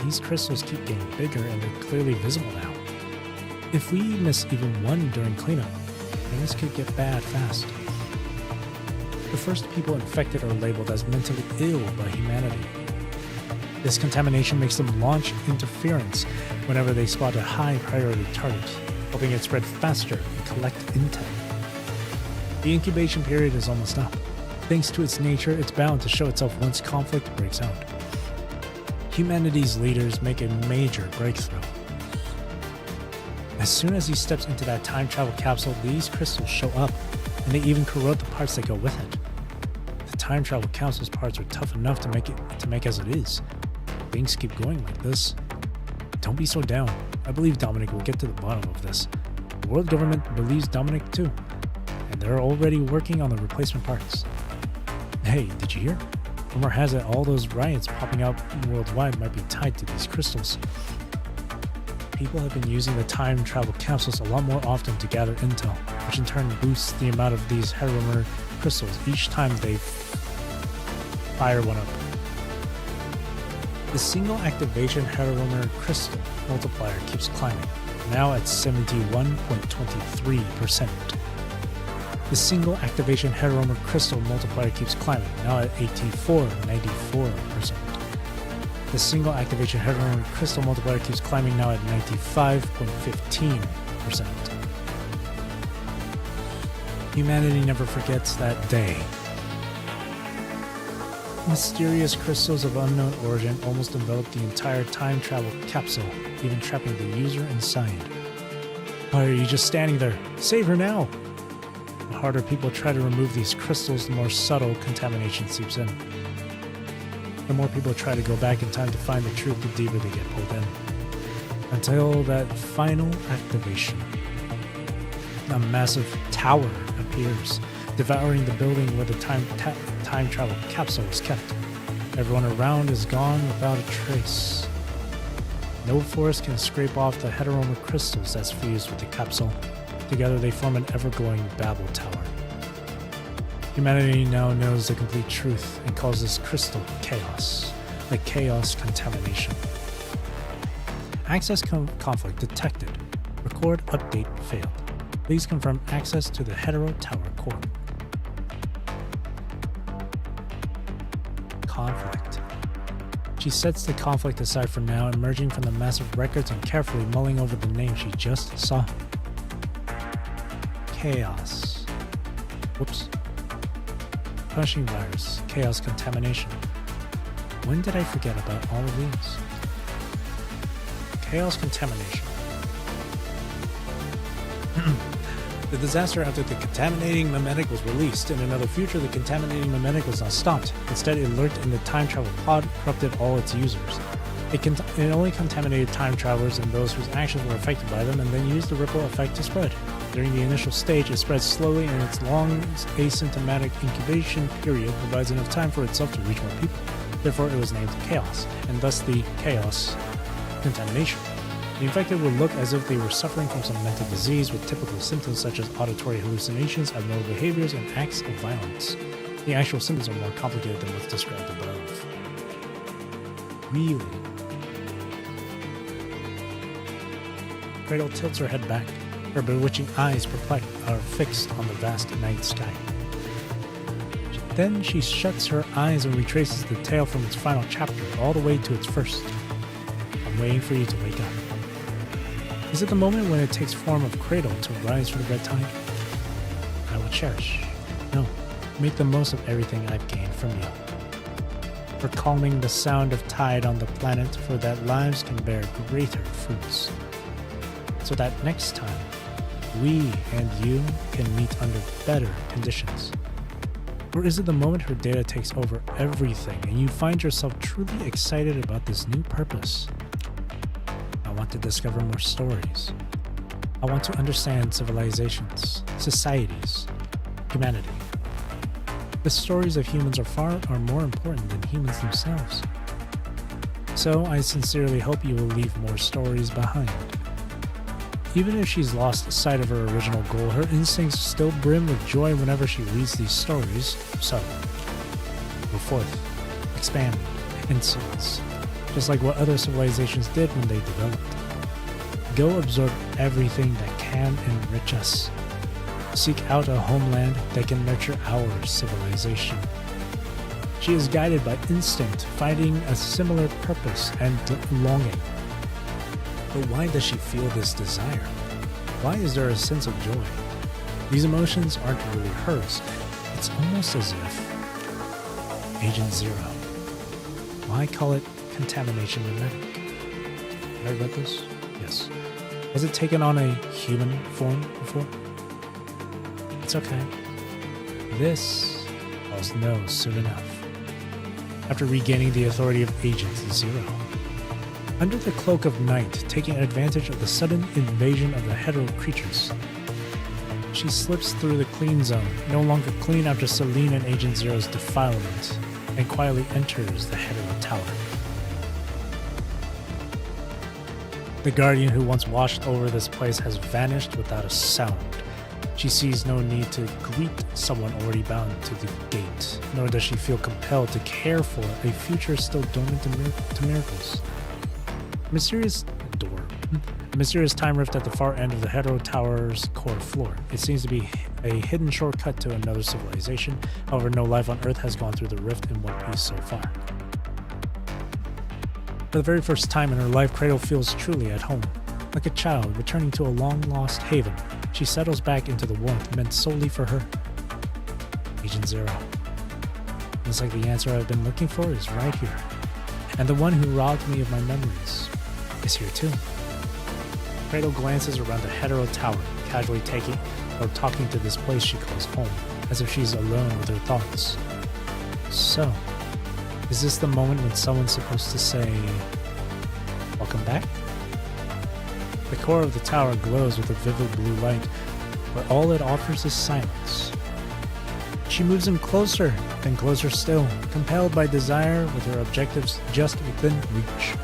These crystals keep getting bigger and they're clearly visible now. If we miss even one during cleanup, things could get bad fast. The first people infected are labeled as mentally ill by humanity. This contamination makes them launch interference whenever they spot a high priority target, helping it spread faster and collect intel. The incubation period is almost up. Thanks to its nature, it's bound to show itself once conflict breaks out. Humanity's leaders make a major breakthrough. As soon as he steps into that time travel capsule, these crystals show up, and they even corrode the parts that go with it. The time travel capsule's parts are tough enough to make as it is. Things keep going like this. Don't be so down. I believe Dominic will get to the bottom of this. The world government believes Dominic too, and they're already working on the replacement parts. Hey, did you hear? Rumor has it all those riots popping out worldwide might be tied to these crystals. people have been using the time travel capsules a lot more often to gather intel, which in turn boosts the amount of these Heteromer crystals each time they fire one up. The single activation Heteromer crystal multiplier keeps climbing, now at 71.23%. The single activation Heteromer crystal multiplier keeps climbing, now at 84.94%. The single activation Heteromer crystal multiplier keeps climbing, now at 95.15%. Humanity never forgets that day. Mysterious crystals of unknown origin almost envelop the entire time travel capsule, even trapping the user inside. Why are you just standing there? Save her now! The harder people try to remove these crystals, the more subtle contamination seeps in. The more people try to go back in time to find the truth, the deeper they get pulled in. Until that final activation. A massive tower appears, devouring the building where the time travel capsule is kept. Everyone around is gone without a trace. No force can scrape off the Heteromer crystals that's fused with the capsule. Together they form an ever-glowing Babel tower. Humanity now knows the complete truth and calls this crystal chaos, the chaos contamination. Access conflict detected. Record update failed. Please confirm access to the Hetero Tower core. Conflict. She sets the conflict aside for now, emerging from the massive records and carefully mulling over the name she just saw. Chaos. Whoops. Punishing virus. Chaos contamination. When did I forget about all of these? Chaos contamination. The disaster after the contaminating memetic was released. In another future, the contaminating memetic was not stopped. Instead, it lurked in the time travel pod, corrupted all its users. It only contaminated time travelers and those whose actions were affected by them, and then used the ripple effect to spread. During the initial stage, it spreads slowly, and its long asymptomatic incubation period provides enough time for itself to reach more people. Therefore, it was named Chaos, and thus the Chaos contamination. The infected would look as if they were suffering from some mental disease with typical symptoms such as auditory hallucinations, abnormal behaviors, and acts of violence. The actual symptoms are more complicated than what's described above. Really? Cradle tilts her head back. Her bewitching eyes are fixed on the vast night sky. Then she shuts her eyes and retraces the tale from its final chapter all the way to its first. I'm waiting for you to wake up. Is it the moment when it takes form of cradle to rise from the red tide? I will cherish. No, make the most of everything I've gained from you. For calming the sound of tide on the planet, for that lives can bear greater fruits. So that next time, we and you can meet under better conditions. Or is it the moment her data takes over everything and you find yourself truly excited about this new purpose? I want to discover more stories. I want to understand civilizations, societies, humanity. The stories of humans are more important than humans themselves. So I sincerely hope you will leave more stories behind. Even if she's lost sight of her original goal, her instincts still brim with joy whenever she reads these stories. So, go forth, expand, influence, just like what other civilizations did when they developed. Go absorb everything that can enrich us. Seek out a homeland that can nurture our civilization. She is guided by instinct, finding a similar purpose and longing. But why does she feel this desire? Why is there a sense of joy? These emotions aren't really hers. It's almost as if Agent Zero. Why call it contamination memetic? Have I read this? Yes. Has it taken on a human form before? It's okay. This I'll know soon enough. After regaining the authority of Agent Zero. Under the cloak of night, taking advantage of the sudden invasion of the hetero creatures, she slips through the clean zone, no longer clean after Celine and Agent Zero's defilement, and quietly enters the hetero tower. The guardian who once watched over this place has vanished without a sound. She sees no need to greet someone already bound to the gate, nor does she feel compelled to care for a future still dormant to miracles. A mysterious time rift at the far end of the Hetero Tower's core floor. It seems to be a hidden shortcut to another civilization. However, no life on Earth has gone through the rift in one piece so far. For the very first time in her life, Cradle feels truly at home. Like a child returning to a long-lost haven, she settles back into the warmth meant solely for her. Agent Zero. Looks like the answer I've been looking for is right here. And the one who robbed me of my memories is here too. Cradle glances around the Hetero Tower, casually talking to this place she calls home, as if she's alone with her thoughts. So, is this the moment when someone's supposed to say, "Welcome back"? The core of the tower glows with a vivid blue light, but all it offers is silence. She moves in closer, then closer still, compelled by desire with her objectives just within reach.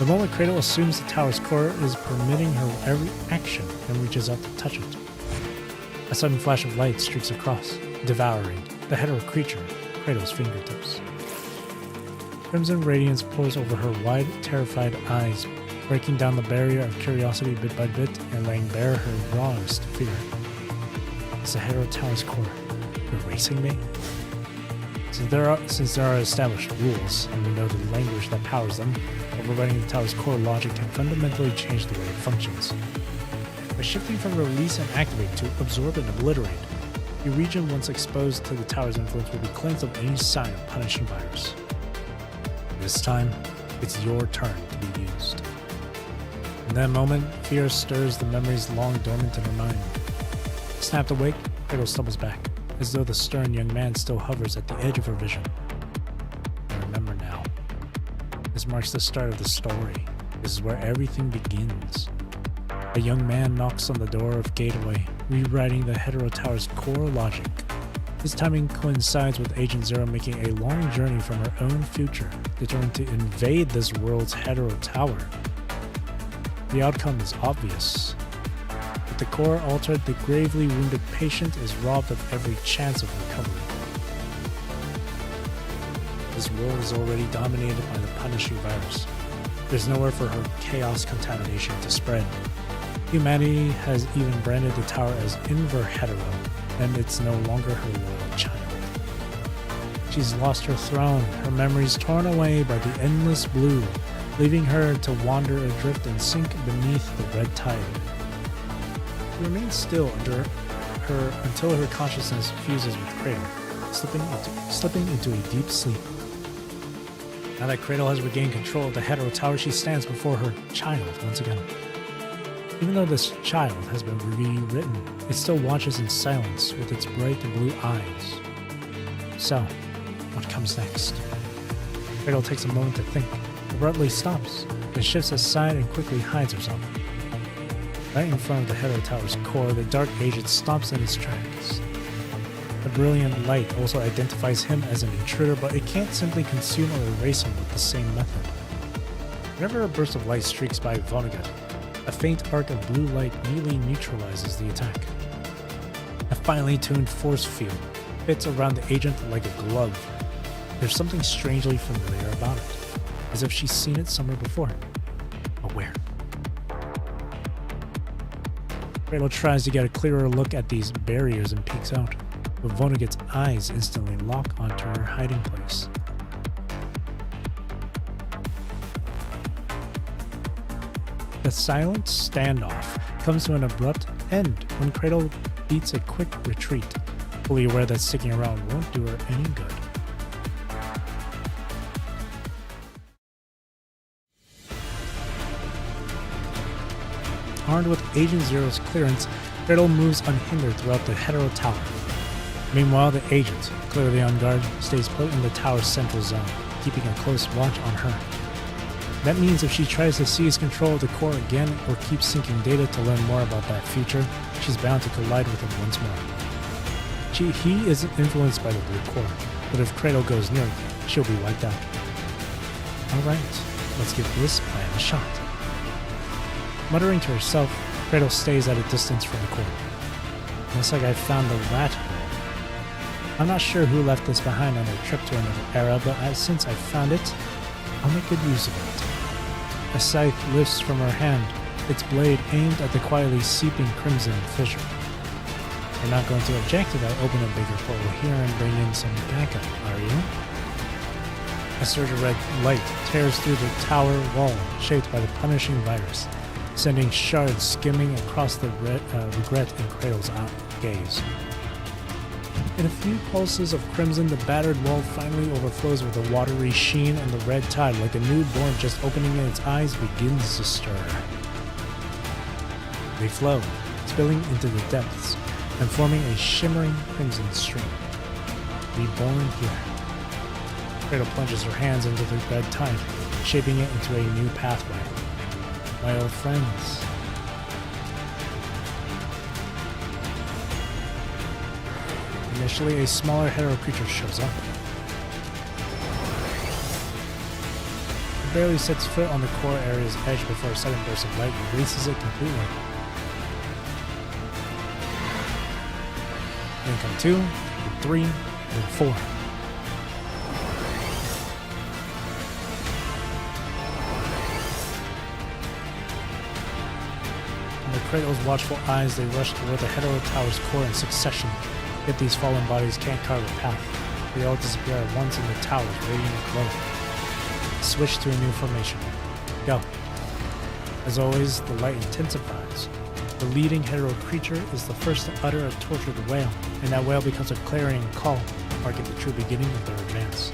The moment Cradle assumes the tower's core is permitting her every action and reaches out to touch it. A sudden flash of light streaks across, devouring the hetero creature, Cradle's fingertips. Crimson radiance pours over her wide, terrified eyes, breaking down the barrier of curiosity bit by bit and laying bare her rawest fear. Is the Hetero Tower's core erasing me? Since there are established rules, and we know the language that powers them, overriding the tower's core logic can fundamentally change the way it functions. By shifting from release and activate to absorb and obliterate, the region once exposed to the tower's influence will be cleansed of any sign of punishing virus. This time, it's your turn to be used. In that moment, fear stirs the memories long dormant in her mind. Snapped awake, Cradle stumbles back, as though the stern young man still hovers at the edge of her vision. I remember now. This marks the start of the story. This is where everything begins. A young man knocks on the door of Gateway, rewriting the Hetero Tower's core logic. His timing coincides with Agent Zero making a long journey from her own future, determined to invade this world's Hetero Tower. The outcome is obvious. With the core altered, the gravely wounded patient is robbed of every chance of recovery. This world is already dominated by the punishing virus. There's nowhere for her chaos contamination to spread. Humanity has even branded the tower as inver-hetero, and it's no longer her loyal child. She's lost her throne, her memories torn away by the endless blue, leaving her to wander adrift and sink beneath the red tide. She remains still until her consciousness fuses with Cradle, slipping into a deep sleep. Now that Cradle has regained control of the Hetero Tower, she stands before her child once again. Even though this child has been rewritten, it still watches in silence with its bright blue eyes. So, what comes next? Cradle takes a moment to think, abruptly stops, then shifts aside and quickly hides herself. Right in front of the Hetero Tower's core, the dark agent stops in its tracks. The brilliant light also identifies him as an intruder, but it can't simply consume or erase him with the same method. Whenever a burst of light streaks by Vonnegut, a faint arc of blue light neatly neutralizes the attack. A finely tuned force field fits around the agent like a glove. There's something strangely familiar about it, as if she's seen it somewhere before. But where? Cradle tries to get a clearer look at these barriers and peeks out, but Vonnegut's eyes instantly lock onto her hiding place. The silent standoff comes to an abrupt end when Cradle beats a quick retreat, fully aware that sticking around won't do her any good. Armed with Agent Zero's clearance, Cradle moves unhindered throughout the Hetero Tower. Meanwhile, the agent, clearly on guard, stays put in the tower's central zone, keeping a close watch on her. That means if she tries to seize control of the core again or keep syncing data to learn more about that future, she's bound to collide with him once more. He is influenced by the blue core, but if Cradle goes near it, she'll be wiped out. Alright, let's give this plan a shot. Muttering to herself, Cradle stays at a distance from the core. Looks like I found the rat hole. I'm not sure who left this behind on their trip to another era, but since I found it, I'll make good use of it. A scythe lifts from her hand, its blade aimed at the quietly seeping crimson fissure. You're not going to object if I open a bigger portal here and bring in some backup, are you? A surge of red light tears through the tower wall, shaped by the punishing virus, sending shards skimming across the regret in Cradle's gaze. In a few pulses of crimson, the battered wall finally overflows with a watery sheen, and the red tide, like a newborn just opening its eyes, begins to stir. They flow, spilling into the depths, and forming a shimmering crimson stream. Reborn here. Cradle plunges her hands into the red tide, shaping it into a new pathway. My old friends. Initially, a smaller hetero creature shows up. It barely sets foot on the core area's edge before a sudden burst of light erases it completely. Then come 2, then 3, then 4. Under Cradle's watchful eyes, they rush toward the hetero tower's core in succession. Yet these fallen bodies can't carve a path. They all disappear at once in the tower's radiant glow. Switch to a new formation. Go. As always, the light intensifies. The leading hetero creature is the first to utter a tortured wail, and that wail becomes a clarion call, marking the true beginning of their advance.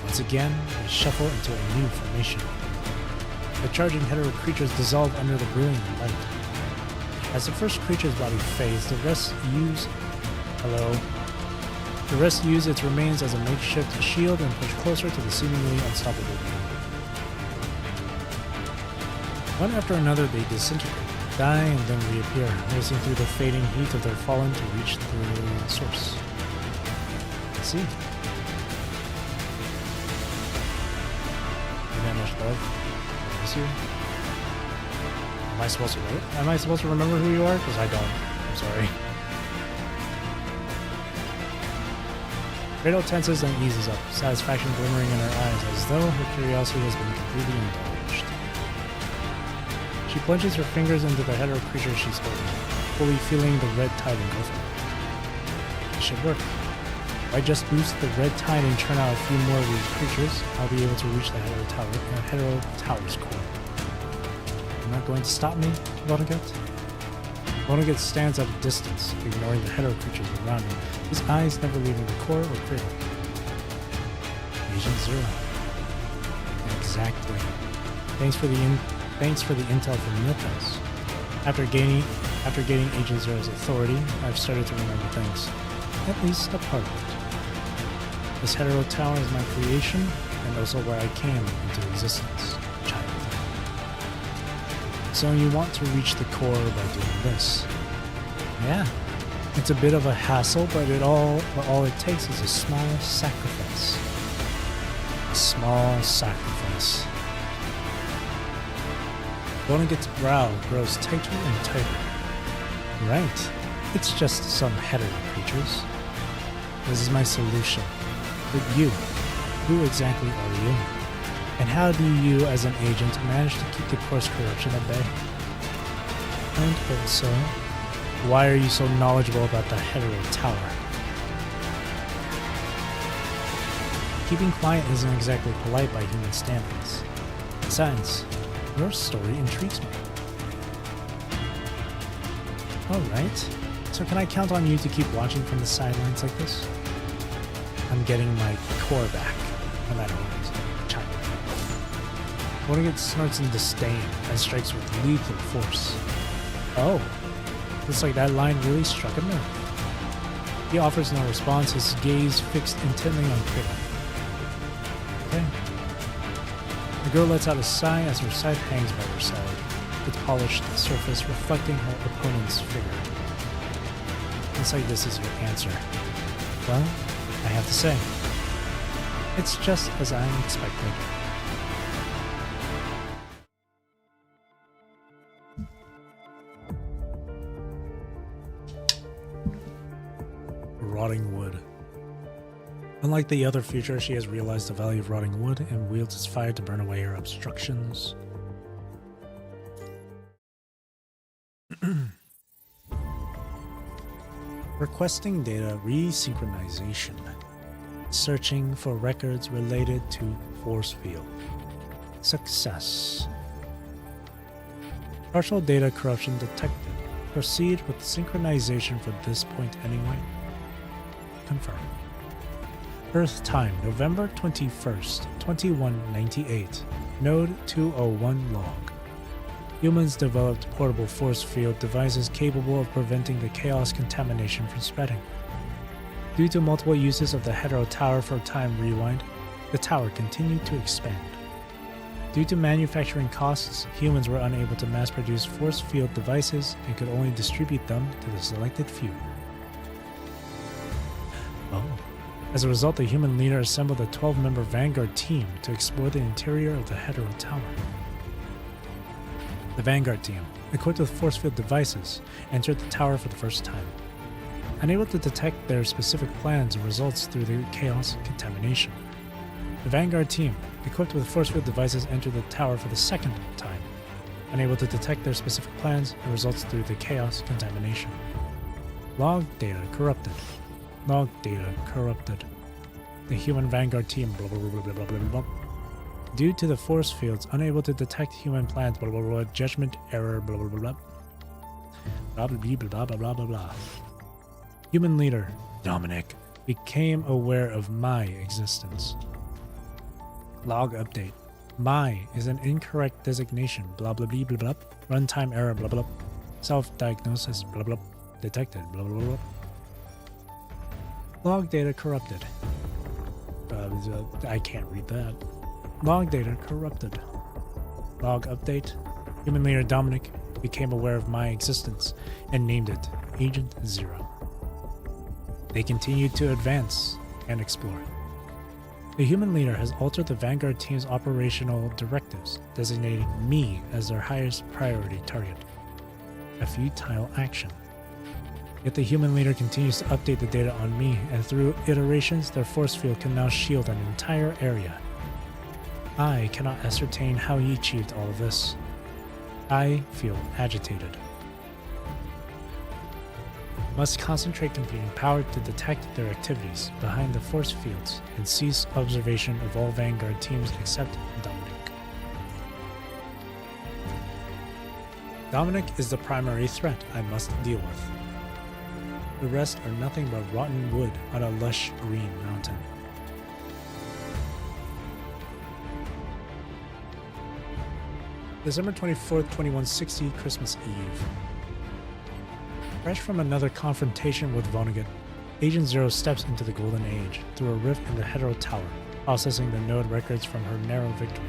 Once again, they shuffle into a new formation. The charging hetero creatures dissolve under the brilliant light. As the first creature's body fades, the rest use its remains as a makeshift shield and push closer to the seemingly unstoppable being. One after another, they disintegrate, die, and then reappear, racing through the fading heat of their fallen to reach the source. Let's see. You that much love? I miss you. Am I supposed to remember who you are? Because I don't. I'm sorry. Cradle tenses and eases up, satisfaction glimmering in her eyes, as though her curiosity has been completely indulged. She plunges her fingers into the hetero creature she's holding, fully feeling the red tide engulf her. It should work. If I just boost the red tide and turn out a few more of these creatures, I'll be able to reach the hetero tower's core. You're not going to stop me, Vonnegut? Vonnegut stands at a distance, ignoring the hetero creatures around him, his eyes never leaving the core or Cradle. Agent Zero. Exactly. Thanks for the intel from Mythos. After gaining Agent Zero's authority, I've started to remember things. At least a part of it. This hetero tower is my creation, and also where I came into existence. Child. So you want to reach the core by doing this. Yeah. It's a bit of a hassle, but all it takes is a small sacrifice. A small sacrifice. Vonnegut's brow grows tighter and tighter. Right. It's just some hetero creatures. This is my solution. But you, who exactly are you? And how do you, as an agent, manage to keep the course corruption at bay? And also, why are you so knowledgeable about the hetero tower? Keeping quiet isn't exactly polite by human standards. Besides, your story intrigues me. Alright, so can I count on you to keep watching from the sidelines like this? I'm getting my core back, no matter what. Child. Vonnegut snorts in disdain and strikes with lethal force. Oh. Looks like that line really struck a nerve. He offers no response, his gaze fixed intently on Cradle. Okay. The girl lets out a sigh as her scythe hangs by her side, its polished surface reflecting her opponent's figure. Looks like this is your answer. Well, I have to say, it's just as I expected. rotting wood. Unlike the other future, she has realized the value of rotting wood and wields its fire to burn away her obstructions. Requesting data resynchronization. Searching for records related to force field. Success. Partial data corruption detected. Proceed with synchronization for this point anyway. Confirm. Earth time, November 21st, 2198. Node 201 log. Humans developed portable force field devices capable of preventing the chaos contamination from spreading. Due to multiple uses of the Hetero Tower for time rewind, the tower continued to expand. Due to manufacturing costs, humans were unable to mass-produce force field devices and could only distribute them to the selected few. Oh. As a result, the human leader assembled a 12-member Vanguard team to explore the interior of the Hetero Tower. The Vanguard team, equipped with force field devices, entered the tower for the first time. Unable to detect their specific plans and results through the chaos contamination. The Vanguard team, equipped with force field devices, entered the tower for the second time. Unable to detect their specific plans and results through the chaos contamination. Log data corrupted. Log data corrupted. The human Vanguard team blah blah blah blah blah blah blah. Due to the force fields unable to detect human plans blah blah blah, judgment error blah blah blah blah blah blah blah blah blah blah blah. Human leader Dominic became aware of my existence. Log update. My is an incorrect designation blah blah blah blah blah. Runtime error blah blah. Self-diagnosis blah blah. Detected blah blah blah. Log data corrupted. I can't read that. Log data corrupted. Log update. Human leader Dominic became aware of my existence and named it Agent Zero. They continued to advance and explore. The human leader has altered the Vanguard team's operational directives, designating me as their highest priority target. A futile action. Yet the human leader continues to update the data on me, and through iterations, their force field can now shield an entire area. I cannot ascertain how he achieved all of this. I feel agitated. Must concentrate computing power to detect their activities behind the force fields and cease observation of all Vanguard teams except Dominic. Dominic is the primary threat I must deal with. The rest are nothing but rotten wood on a lush green mountain. December 24th, 2160, Christmas Eve. Fresh from another confrontation with Vonnegut, Agent Zero steps into the Golden Age through a rift in the Hetero Tower, processing the node records from her narrow victory.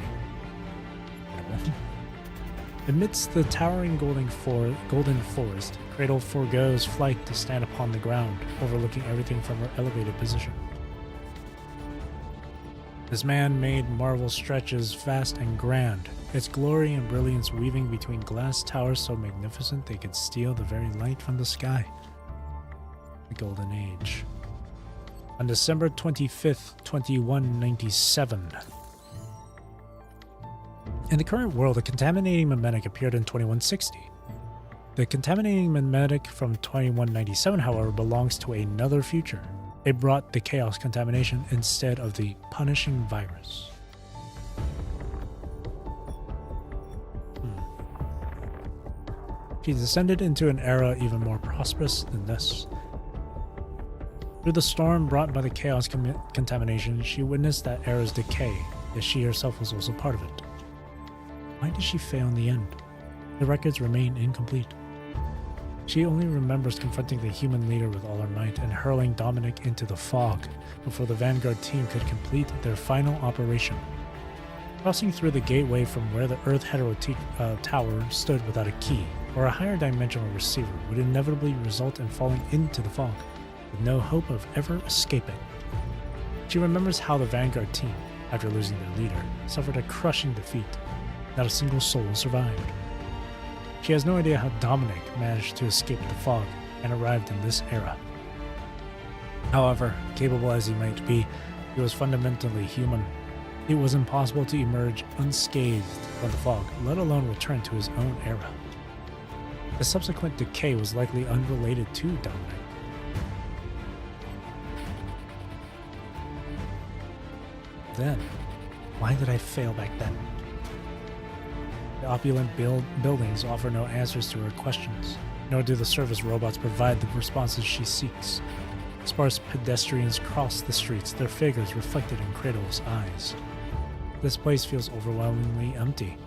Amidst the towering golden forest, Cradle forgoes flight to stand upon the ground, overlooking everything from her elevated position. This man-made marvel stretches vast and grand, its glory and brilliance weaving between glass towers so magnificent they could steal the very light from the sky. The Golden Age. On December 25th, 2197. In the current world, a contaminating mimetic appeared in 2160. The contaminating mimetic from 2197, however, belongs to another future. It brought the chaos contamination instead of the punishing virus. She descended into an era even more prosperous than this. Through the storm brought by the chaos contamination, she witnessed that era's decay, yet she herself was also part of it. Why did she fail in the end? The records remain incomplete. She only remembers confronting the human leader with all her might and hurling Dominic into the fog before the Vanguard team could complete their final operation. Crossing through the gateway from where the Earth Hetero Tower stood without a key or a higher dimensional receiver would inevitably result in falling into the fog, with no hope of ever escaping. She remembers how the Vanguard team, after losing their leader, suffered a crushing defeat. Not a single soul survived. She has no idea how Dominic managed to escape the fog and arrived in this era. However, capable as he might be, he was fundamentally human. It was impossible to emerge unscathed from the fog, let alone return to his own era. The subsequent decay was likely unrelated to Dominic. Then, why did I fail back then? The opulent buildings offer no answers to her questions, nor do the service robots provide the responses she seeks. Sparse pedestrians cross the streets, their figures reflected in Cradle's eyes. This place feels overwhelmingly empty,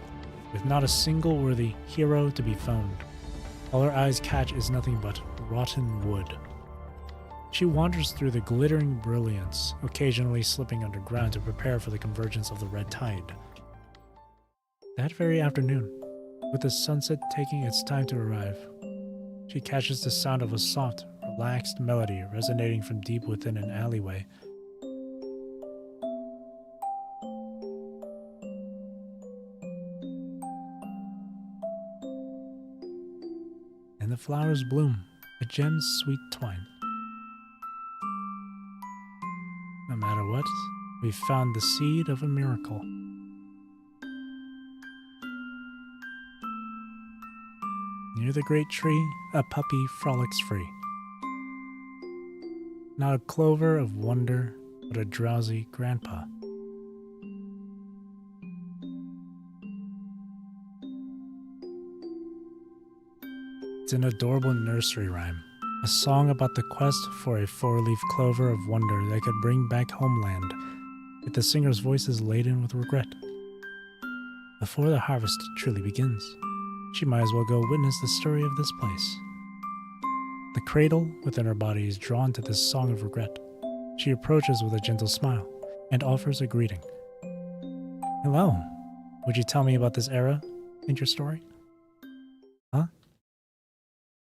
with not a single worthy hero to be found. All her eyes catch is nothing but rotten wood. She wanders through the glittering brilliance, occasionally slipping underground to prepare for the convergence of the red tide. That very afternoon, with the sunset taking its time to arrive, she catches the sound of a soft, relaxed melody resonating from deep within an alleyway. And the flowers bloom, a gem's sweet twine. No matter what, we've found the seed of a miracle. Near the great tree, a puppy frolics free. Not a clover of wonder, but a drowsy grandpa. It's an adorable nursery rhyme, a song about the quest for a four-leaf clover of wonder that could bring back homeland, yet the singer's voice is laden with regret. Before the harvest truly begins, she might as well go witness the story of this place. The cradle within her body is drawn to this song of regret. She approaches with a gentle smile and offers a greeting. Hello, would you tell me about this era and your story? Huh?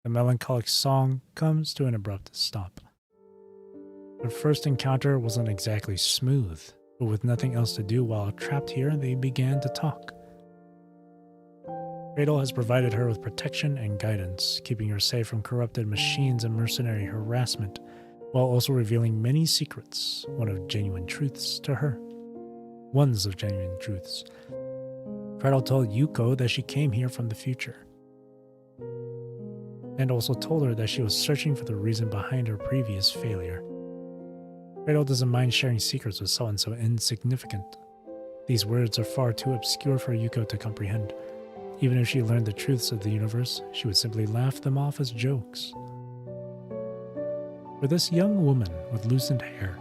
The melancholic song comes to an abrupt stop. Their first encounter wasn't exactly smooth, but with nothing else to do while trapped here, they began to talk. Cradle has provided her with protection and guidance, keeping her safe from corrupted machines and mercenary harassment, while also revealing many secrets, ones of genuine truths. Cradle told Yuko that she came here from the future, and also told her that she was searching for the reason behind her previous failure. Cradle doesn't mind sharing secrets with someone so insignificant. These words are far too obscure for Yuko to comprehend. Even if she learned the truths of the universe, she would simply laugh them off as jokes. For this young woman with loosened hair,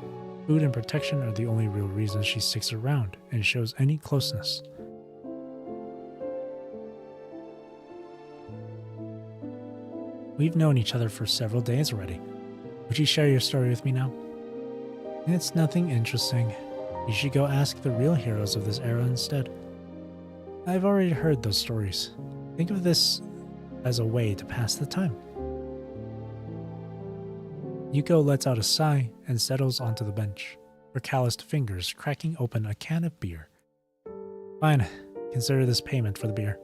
food and protection are the only real reasons she sticks around and shows any closeness. We've known each other for several days already. Would you share your story with me now? It's nothing interesting. You should go ask the real heroes of this era instead. I've already heard those stories. Think of this as a way to pass the time. Yuko lets out a sigh and settles onto the bench, her calloused fingers cracking open a can of beer. Fine, consider this payment for the beer.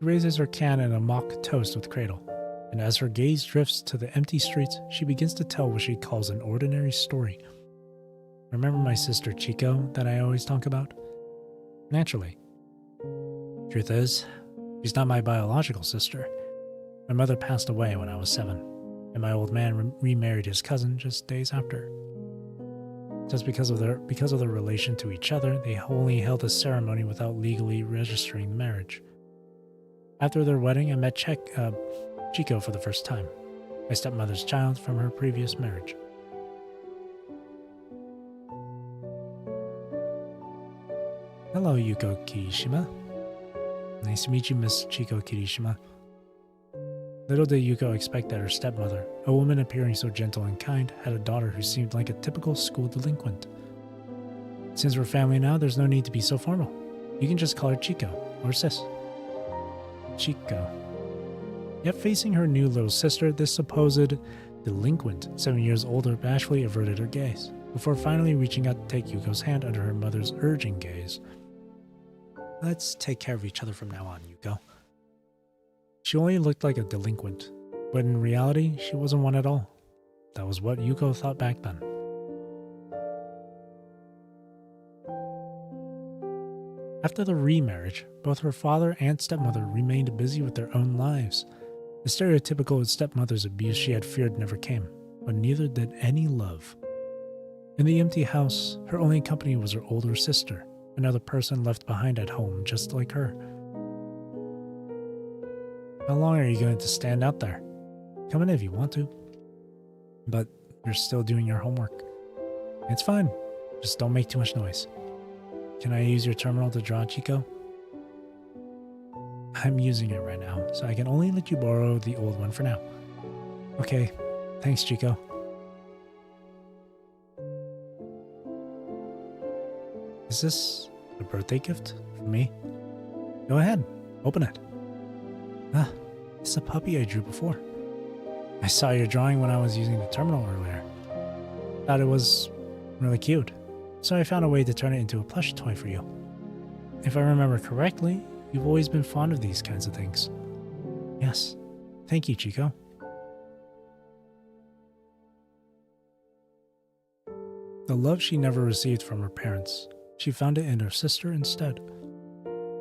She raises her can in a mock toast with Cradle, and as her gaze drifts to the empty streets, she begins to tell what she calls an ordinary story. Remember my sister Chico that I always talk about? Naturally. Truth is, she's not my biological sister. My mother passed away when I was 7, and my old man remarried his cousin just days after. Just because of their relation to each other, they only held a ceremony without legally registering the marriage. After their wedding, I met Chico for the first time, my stepmother's child from her previous marriage. Hello, Yuko Kirishima. Nice to meet you, Miss Chico Kirishima. Little did Yuko expect that her stepmother, a woman appearing so gentle and kind, had a daughter who seemed like a typical school delinquent. Since we're family now, there's no need to be so formal. You can just call her Chico, or Sis. Chico. Yet facing her new little sister, this supposed delinquent, 7 years older, bashfully averted her gaze, before finally reaching out to take Yuko's hand under her mother's urging gaze. Let's take care of each other from now on, Yuko. She only looked like a delinquent, but in reality, she wasn't one at all. that was what Yuko thought back then. After the remarriage, both her father and stepmother remained busy with their own lives. The stereotypical stepmother's abuse she had feared never came, but neither did any love. In the empty house, her only company was her older sister, another person left behind at home just like her. How long are you going to stand out there? Come in if you want to. But you're still doing your homework. It's fine, just don't make too much noise. Can I use your terminal to draw, Chico? I'm using it right now, so I can only let you borrow the old one for now. Okay, thanks, Chico. Is this a birthday gift for me? Go ahead, open it. Ah, it's a puppy I drew before. I saw your drawing when I was using the terminal earlier. Thought it was really cute, so I found a way to turn it into a plush toy for you. If I remember correctly, you've always been fond of these kinds of things. Yes, thank you, Chico. The love she never received from her parents, she found it in her sister instead.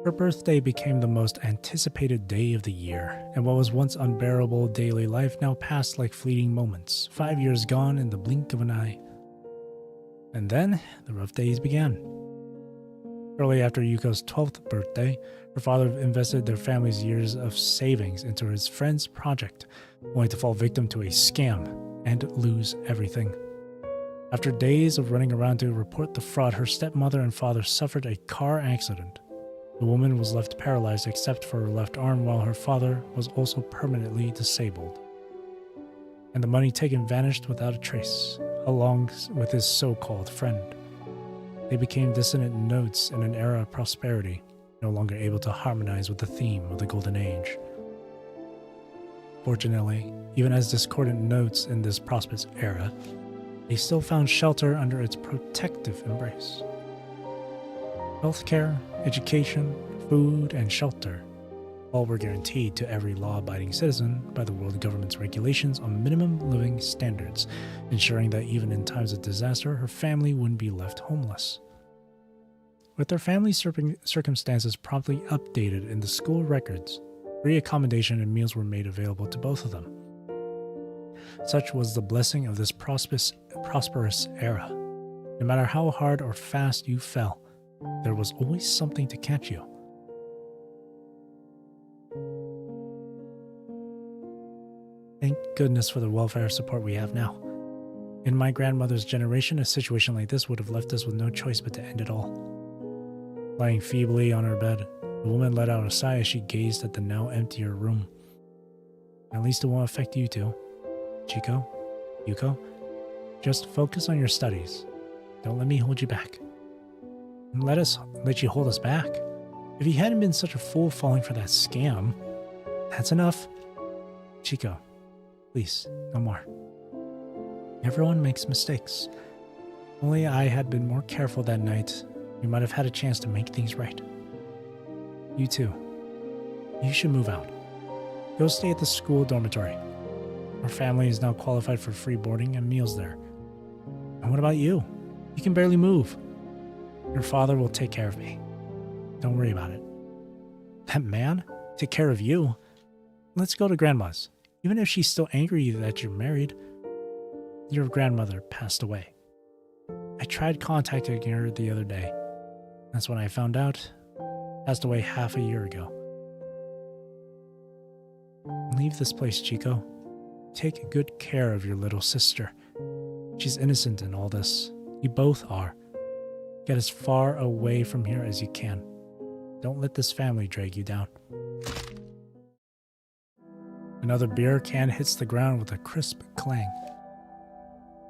Her birthday became the most anticipated day of the year, and what was once unbearable daily life now passed like fleeting moments, 5 years gone in the blink of an eye. And then, the rough days began. Shortly after Yuko's 12th birthday, her father invested their family's years of savings into his friend's project, only to fall victim to a scam and lose everything. After days of running around to report the fraud, her stepmother and father suffered a car accident. The woman was left paralyzed except for her left arm, while her father was also permanently disabled. And the money taken vanished without a trace, along with his so-called friend. They became dissonant notes in an era of prosperity, no longer able to harmonize with the theme of the Golden Age. Fortunately, even as discordant notes in this prosperous era, they still found shelter under its protective embrace. Healthcare, education, food, and shelter all were guaranteed to every law-abiding citizen by the world government's regulations on minimum living standards, ensuring that even in times of disaster, her family wouldn't be left homeless. With their family circumstances promptly updated in the school records, free accommodation and meals were made available to both of them. Such was the blessing of this prosperous era. No matter how hard or fast you fell, there was always something to catch you. Thank goodness for the welfare support we have now. In my grandmother's generation, a situation like this would have left us with no choice but to end it all. Lying feebly on her bed, the woman let out a sigh as she gazed at the now emptier room. At least it won't affect you two. Chico, Yuko, just focus on your studies. Don't let me hold you back. And let you hold us back. If you hadn't been such a fool falling for that scam, that's enough. Chico, please, no more. Everyone makes mistakes. Only I had been more careful that night, we might have had a chance to make things right. You too. You should move out. Go stay at the school dormitory. Our family is now qualified for free boarding and meals there. And what about you? You can barely move. Your father will take care of me. Don't worry about it. That man? Take care of you? Let's go to Grandma's. Even if she's still angry that you're married, your grandmother passed away. I tried contacting her the other day. That's when I found out. Passed away half a year ago. Leave this place, Chico. Take good care of your little sister. She's innocent in all this. You both are. Get as far away from here as you can. Don't let this family drag you down. Another beer can hits the ground with a crisp clang.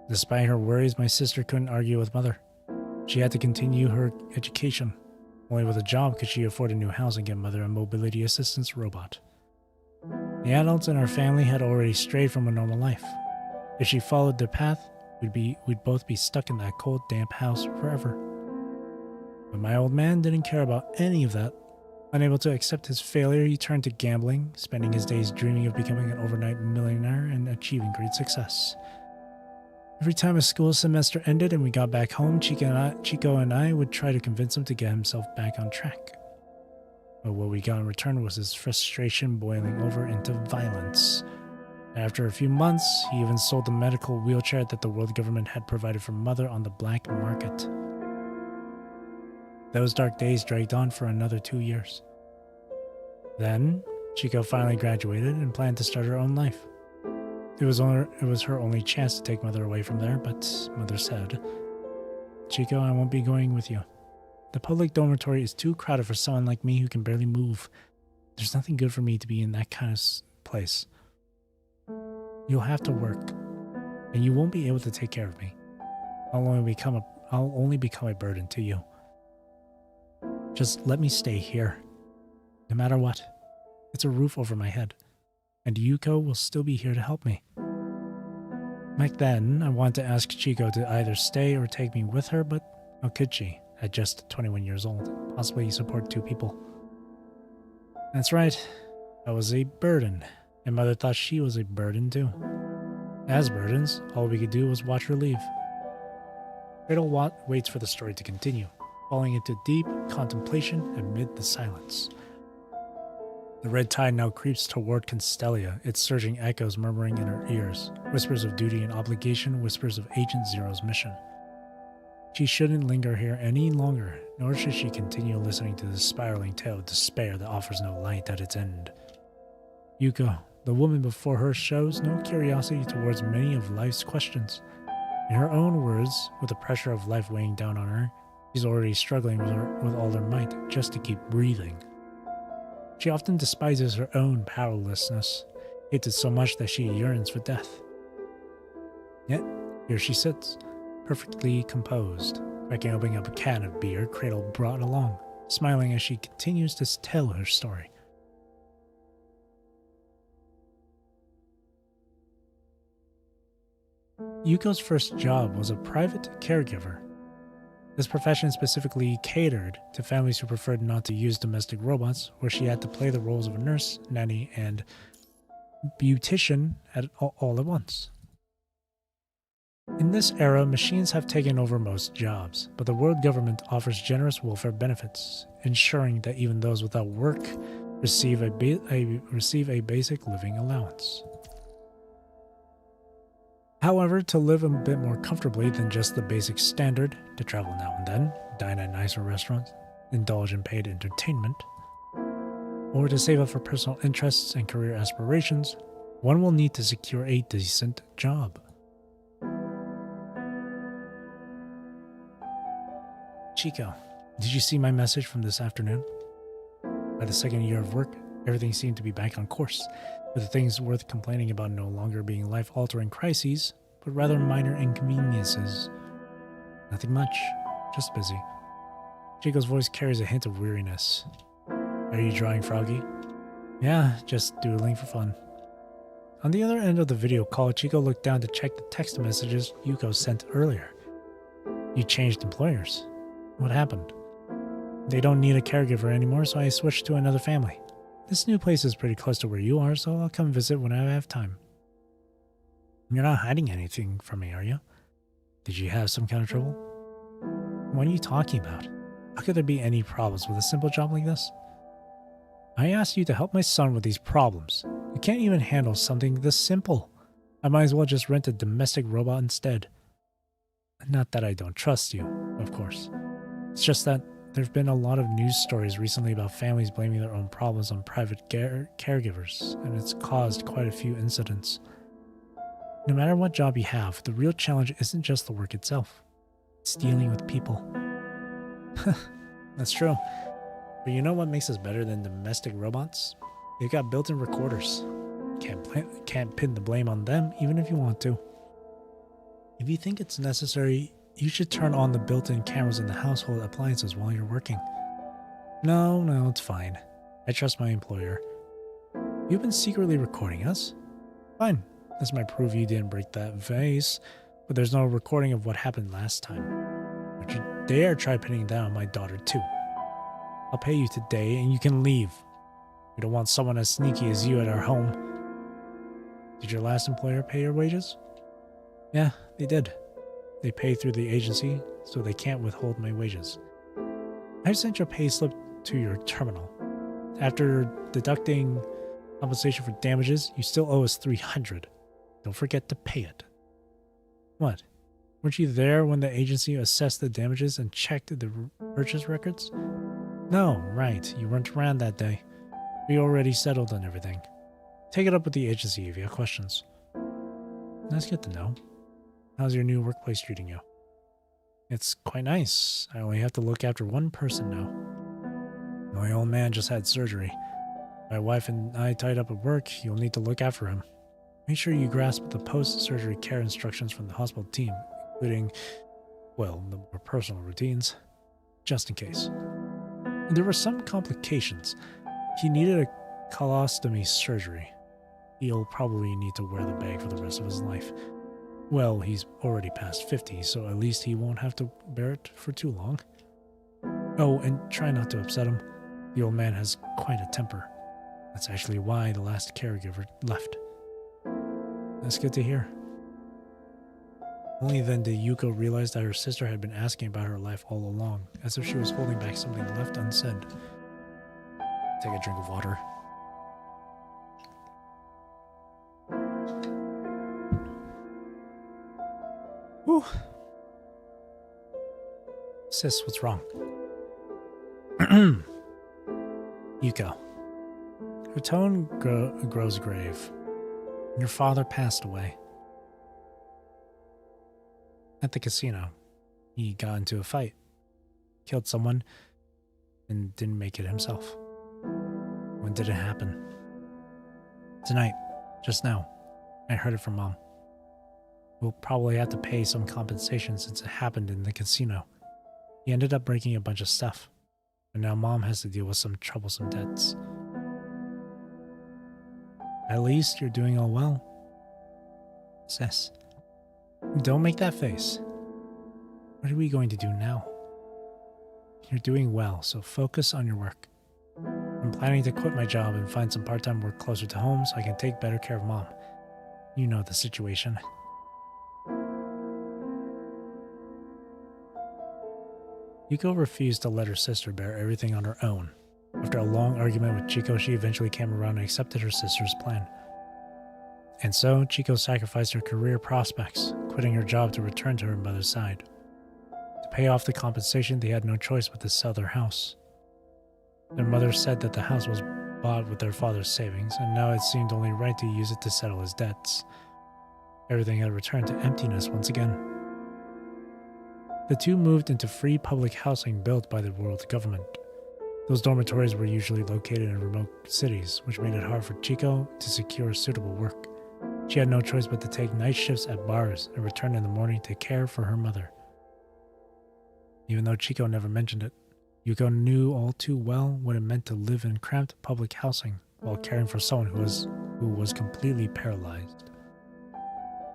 Despite her worries, my sister couldn't argue with Mother. She had to continue her education. Only with a job could she afford a new house and get Mother a mobility assistance robot. The adults in our family had already strayed from a normal life. If she followed their path, we'd both be stuck in that cold, damp house forever. But my old man didn't care about any of that. Unable to accept his failure, he turned to gambling, spending his days dreaming of becoming an overnight millionaire and achieving great success. Every time a school semester ended and we got back home, Chico and I would try to convince him to get himself back on track. But what we got in return was his frustration boiling over into violence. After a few months, he even sold the medical wheelchair that the world government had provided for Mother on the black market. Those dark days dragged on for another 2 years. Then, Chico finally graduated and planned to start her own life. It was her only chance to take Mother away from there, but Mother said, "Chico, I won't be going with you. The public dormitory is too crowded for someone like me who can barely move. There's nothing good for me to be in that kind of place. You'll have to work, and you won't be able to take care of me. I'll only become a burden to you. Just let me stay here. No matter what, it's a roof over my head, and Yuko will still be here to help me." Back then, I wanted to ask Chico to either stay or take me with her, but how could she, at just 21 years old, possibly support 2 people? That's right, I was a burden, and Mother thought she was a burden too. As burdens, all we could do was watch her leave. Cradle waits for the story to continue, falling into deep contemplation amid the silence. The red tide now creeps toward Constellia, its surging echoes murmuring in her ears, whispers of duty and obligation, whispers of Agent Zero's mission. She shouldn't linger here any longer, nor should she continue listening to this spiraling tale of despair that offers no light at its end. Yuko, the woman before her, shows no curiosity towards many of life's questions. In her own words, with the pressure of life weighing down on her, she's already struggling with all her might just to keep breathing. She often despises her own powerlessness, hates it so much that she yearns for death. Yet, here she sits, perfectly composed, cracking open a can of beer Cradle brought along, smiling as she continues to tell her story. Yuko's first job was a private caregiver. This profession specifically catered to families who preferred not to use domestic robots, where she had to play the roles of a nurse, nanny, and beautician all at once. In this era, machines have taken over most jobs, but the world government offers generous welfare benefits, ensuring that even those without work receive a basic living allowance. However, to live a bit more comfortably than just the basic standard, to travel now and then, dine at nicer restaurants, indulge in paid entertainment, or to save up for personal interests and career aspirations, one will need to secure a decent job. Chico, did you see my message from this afternoon? By the second year of work, everything seemed to be back on course, with the things worth complaining about no longer being life-altering crises, but rather minor inconveniences. Nothing much, just busy. Chico's voice carries a hint of weariness. Are you drawing, Froggy? Yeah, just doodling for fun. On the other end of the video call, Chico looked down to check the text messages Yuko sent earlier. You changed employers. What happened? They don't need a caregiver anymore, so I switched to another family. This new place is pretty close to where you are, so I'll come visit when I have time. You're not hiding anything from me, are you? Did you have some kind of trouble? What are you talking about? How could there be any problems with a simple job like this? I asked you to help my son with these problems. You can't even handle something this simple. I might as well just rent a domestic robot instead. Not that I don't trust you, of course. It's just that there have been a lot of news stories recently about families blaming their own problems on private caregivers, and it's caused quite a few incidents. No matter what job you have, the real challenge isn't just the work itself. It's dealing with people. That's true. But you know what makes us better than domestic robots? They've got built-in recorders. Can't pin the blame on them even if you want to. If you think it's necessary, you should turn on the built-in cameras in the household appliances while you're working. No, it's fine. I trust my employer. You've been secretly recording us? Fine. This might prove you didn't break that vase, but there's no recording of what happened last time. Don't you dare try pinning that on my daughter too. I'll pay you today and you can leave. We don't want someone as sneaky as you at our home. Did your last employer pay your wages? Yeah, they did. They pay through the agency, so they can't withhold my wages. I've sent your pay slip to your terminal. After deducting compensation for damages, you still owe us $300. Don't forget to pay it. What? Weren't you there when the agency assessed the damages and checked the purchase records? No, right. You weren't around that day. We already settled on everything. Take it up with the agency if you have questions. That's good to know. How's your new workplace treating you? It's quite nice. I only have to look after one person now. My old man just had surgery. My wife and I tied up at work. You'll need to look after him. Make sure you grasp the post-surgery care instructions from the hospital team, including, well, the more personal routines, just in case. There were some complications. He needed a colostomy surgery. He'll probably need to wear the bag for the rest of his life. Well, he's already past 50, so at least he won't have to bear it for too long. Oh, and try not to upset him. The old man has quite a temper. That's actually why the last caregiver left. That's good to hear. Only then did Yuko realize that her sister had been asking about her life all along, as if she was holding back something left unsaid. Take a drink of water. Whew. Sis, what's wrong? Yuko. Her tone grows grave. Your father passed away. At the casino. He got into a fight. Killed someone. And didn't make it himself. When did it happen? Tonight. Just now. I heard it from Mom. We'll probably have to pay some compensation since it happened in the casino. He ended up breaking a bunch of stuff. And now Mom has to deal with some troublesome debts. At least you're doing all well. Sis, don't make that face. What are we going to do now? You're doing well, so focus on your work. I'm planning to quit my job and find some part-time work closer to home so I can take better care of Mom. You know the situation. Yuko refused to let her sister bear everything on her own. After a long argument with Chico, she eventually came around and accepted her sister's plan. And so, Chico sacrificed her career prospects, quitting her job to return to her mother's side. To pay off the compensation, they had no choice but to sell their house. Their mother said that the house was bought with their father's savings, and now it seemed only right to use it to settle his debts. Everything had returned to emptiness once again. The two moved into free public housing built by the world government. Those dormitories were usually located in remote cities, which made it hard for Chico to secure suitable work. She had no choice but to take night shifts at bars and return in the morning to care for her mother. Even though Chico never mentioned it, Yuko knew all too well what it meant to live in cramped public housing while caring for someone who was completely paralyzed.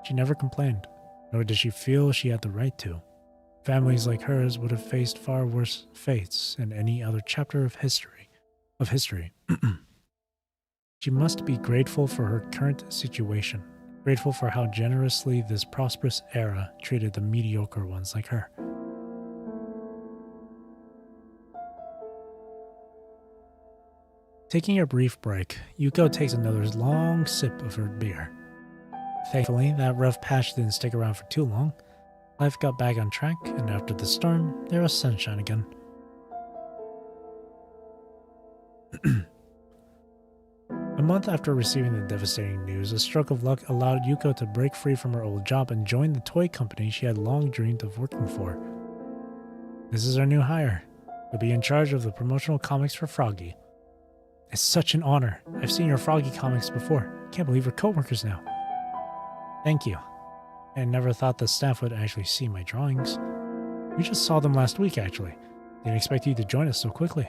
She never complained, nor did she feel she had the right to. Families like hers would have faced far worse fates in any other chapter of history. She must be grateful for her current situation, grateful for how generously this prosperous era treated the mediocre ones like her. Taking a brief break, Yuko takes another long sip of her beer. Thankfully, that rough patch didn't stick around for too long. Life got back on track, and after the storm, there was sunshine again. A month after receiving the devastating news, a stroke of luck allowed Yuko to break free from her old job and join the toy company she had long dreamed of working for. This is our new hire. You'll be in charge of the promotional comics for Froggy. It's such an honor. I've seen your Froggy comics before. Can't believe we're co-workers now. Thank you. I never thought the staff would actually see my drawings. We just saw them last week, actually. Didn't expect you to join us so quickly.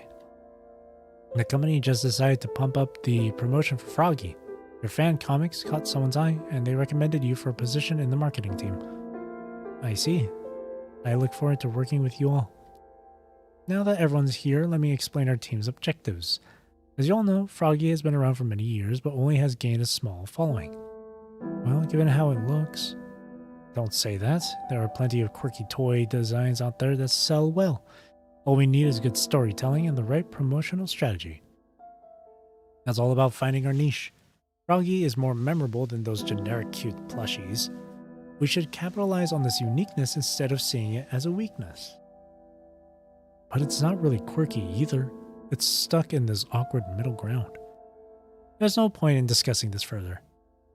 The company just decided to pump up the promotion for Froggy. Your fan comics caught someone's eye, and they recommended you for a position in the marketing team. I see. I look forward to working with you all. Now that everyone's here, let me explain our team's objectives. As you all know, Froggy has been around for many years, but only has gained a small following. Well, given how it looks... Don't say that. There are plenty of quirky toy designs out there that sell well. All we need is good storytelling and the right promotional strategy. That's all about finding our niche. Froggy is more memorable than those generic cute plushies. We should capitalize on this uniqueness instead of seeing it as a weakness. But it's not really quirky either. It's stuck in this awkward middle ground. There's no point in discussing this further.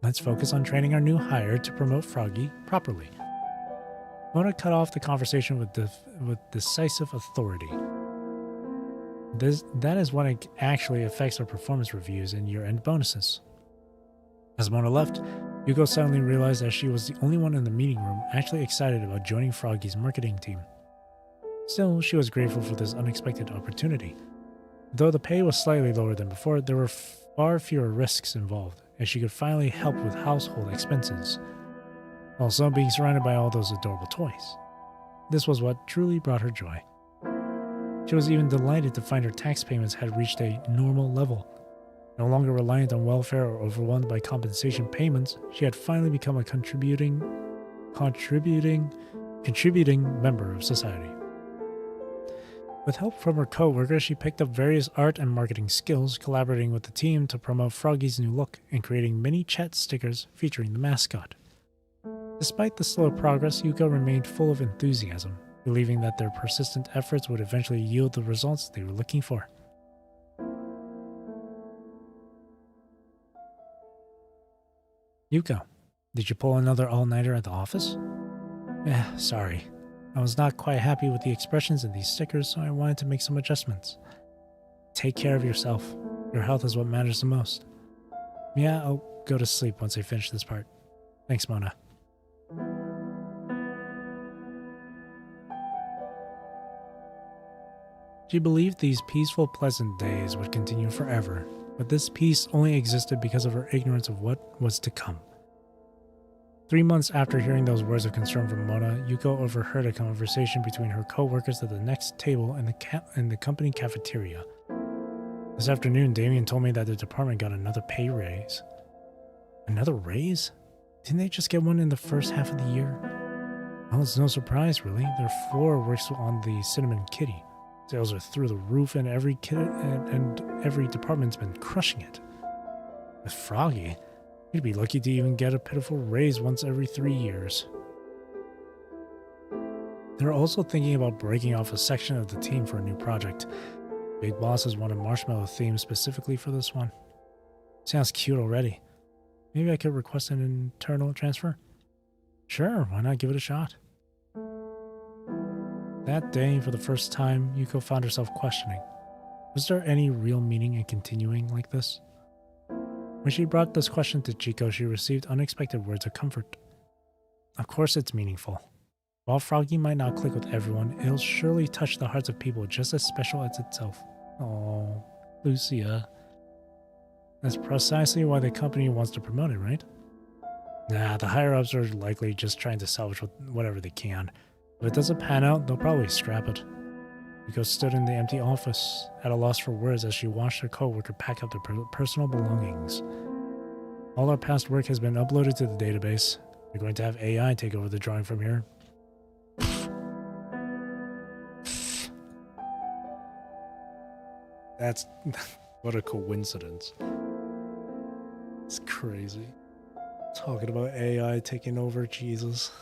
Let's focus on training our new hire to promote Froggy properly. Mona cut off the conversation with decisive authority. That is when it actually affects our performance reviews and year-end bonuses. As Mona left, Yuko suddenly realized that she was the only one in the meeting room actually excited about joining Froggy's marketing team. Still, she was grateful for this unexpected opportunity. Though the pay was slightly lower than before, there were far fewer risks involved, and she could finally help with household expenses. Also, being surrounded by all those adorable toys. This was what truly brought her joy. She was even delighted to find her tax payments had reached a normal level. No longer reliant on welfare or overwhelmed by compensation payments, she had finally become a contributing member of society. With help from her co-workers, she picked up various art and marketing skills, collaborating with the team to promote Froggy's new look and creating mini chat stickers featuring the mascot. Despite the slow progress, Yuko remained full of enthusiasm, believing that their persistent efforts would eventually yield the results they were looking for. Yuko, did you pull another all-nighter at the office? Sorry. I was not quite happy with the expressions in these stickers, so I wanted to make some adjustments. Take care of yourself. Your health is what matters the most. Yeah, I'll go to sleep once I finish this part. Thanks, Mona. She believed these peaceful, pleasant days would continue forever, but this peace only existed because of her ignorance of what was to come. 3 months after hearing those words of concern from Mona, Yuko overheard a conversation between her co-workers at the next table in the company cafeteria. This afternoon, Damien told me that the department got another pay raise. Another raise? Didn't they just get one in the first half of the year? Well, it's no surprise, really. Their floor works on the Cinnamon Kitty. Sales are through the roof, and every department's been crushing it. With Froggy, you'd be lucky to even get a pitiful raise once every 3 years. They're also thinking about breaking off a section of the team for a new project. Big Boss has won a marshmallow theme specifically for this one. Sounds cute already. Maybe I could request an internal transfer? Sure, why not give it a shot? That day, for the first time, Yuko found herself questioning. Was there any real meaning in continuing like this? When she brought this question to Chico, she received unexpected words of comfort. Of course it's meaningful. While Froggy might not click with everyone, it'll surely touch the hearts of people just as special as itself. Oh, Lucia. That's precisely why the company wants to promote it, right? Nah, the higher-ups are likely just trying to salvage whatever they can. If it doesn't pan out, they'll probably scrap it. Yuko stood in the empty office, at a loss for words as she watched her co-worker pack up their personal belongings. All our past work has been uploaded to the database. We're going to have AI take over the drawing from here. That's... what a coincidence. It's crazy. Talking about AI taking over, Jesus.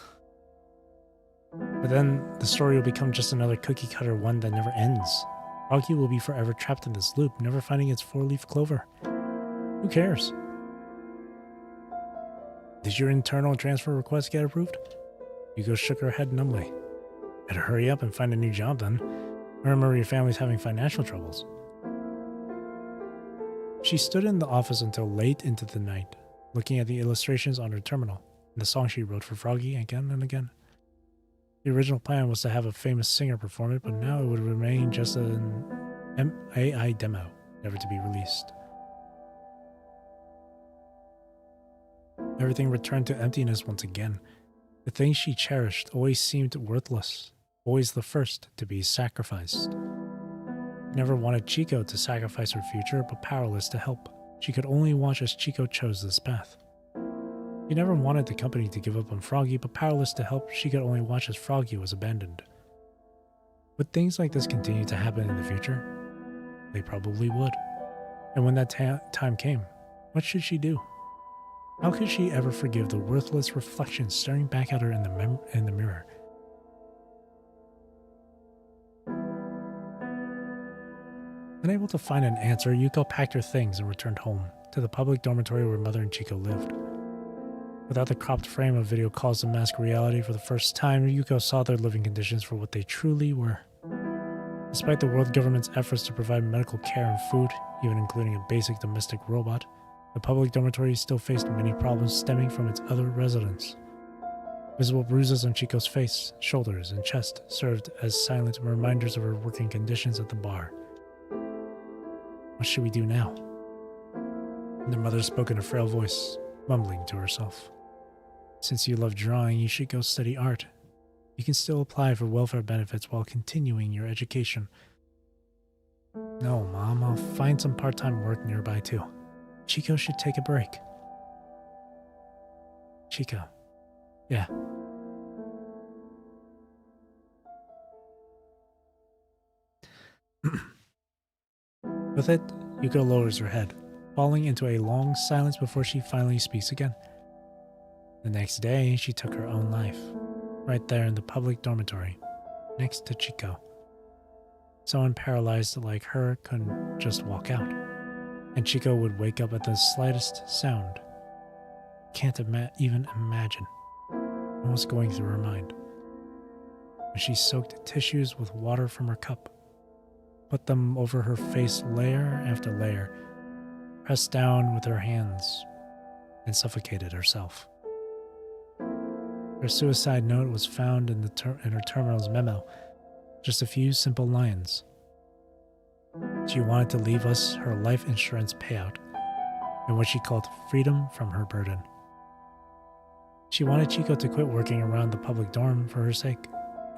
But then the story will become just another cookie-cutter one that never ends. Froggy will be forever trapped in this loop, never finding its 4-leaf clover. Who cares? Did your internal transfer request get approved? Yuko shook her head numbly. Better hurry up and find a new job then. I remember your family's having financial troubles. She stood in the office until late into the night, looking at the illustrations on her terminal and the song she wrote for Froggy again and again. The original plan was to have a famous singer perform it, but now it would remain just an AI demo, never to be released. Everything returned to emptiness once again. The things she cherished always seemed worthless, always the first to be sacrificed. She never wanted Chico to sacrifice her future, but powerless to help. She could only watch as Chico chose this path. She never wanted the company to give up on Froggy, but powerless to help, she could only watch as Froggy was abandoned. Would things like this continue to happen in the future? They probably would. And when that time came, what should she do? How could she ever forgive the worthless reflection staring back at her in the mirror? Unable to find an answer, Yuko packed her things and returned home, to the public dormitory where Mother and Chico lived. Without the cropped frame of video calls to mask reality, for the first time, Yuko saw their living conditions for what they truly were. Despite the world government's efforts to provide medical care and food, even including a basic domestic robot, the public dormitory still faced many problems stemming from its other residents. Visible bruises on Chico's face, shoulders, and chest served as silent reminders of her working conditions at the bar. What should we do now? Their mother spoke in a frail voice, mumbling to herself. Since you love drawing, you should go study art. You can still apply for welfare benefits while continuing your education. No, Mom, I'll find some part-time work nearby too. Chico should take a break. Chico. Yeah. With it, Yuko lowers her head, falling into a long silence before she finally speaks again. The next day, she took her own life, right there in the public dormitory, next to Chico. Someone paralyzed like her couldn't just walk out, and Chico would wake up at the slightest sound. Can't even imagine what was going through her mind. When she soaked tissues with water from her cup, put them over her face layer after layer, pressed down with her hands, and suffocated herself. Her suicide note was found in her terminal's memo, just a few simple lines. She wanted to leave us her life insurance payout and what she called freedom from her burden. She wanted Chico to quit working around the public dorm for her sake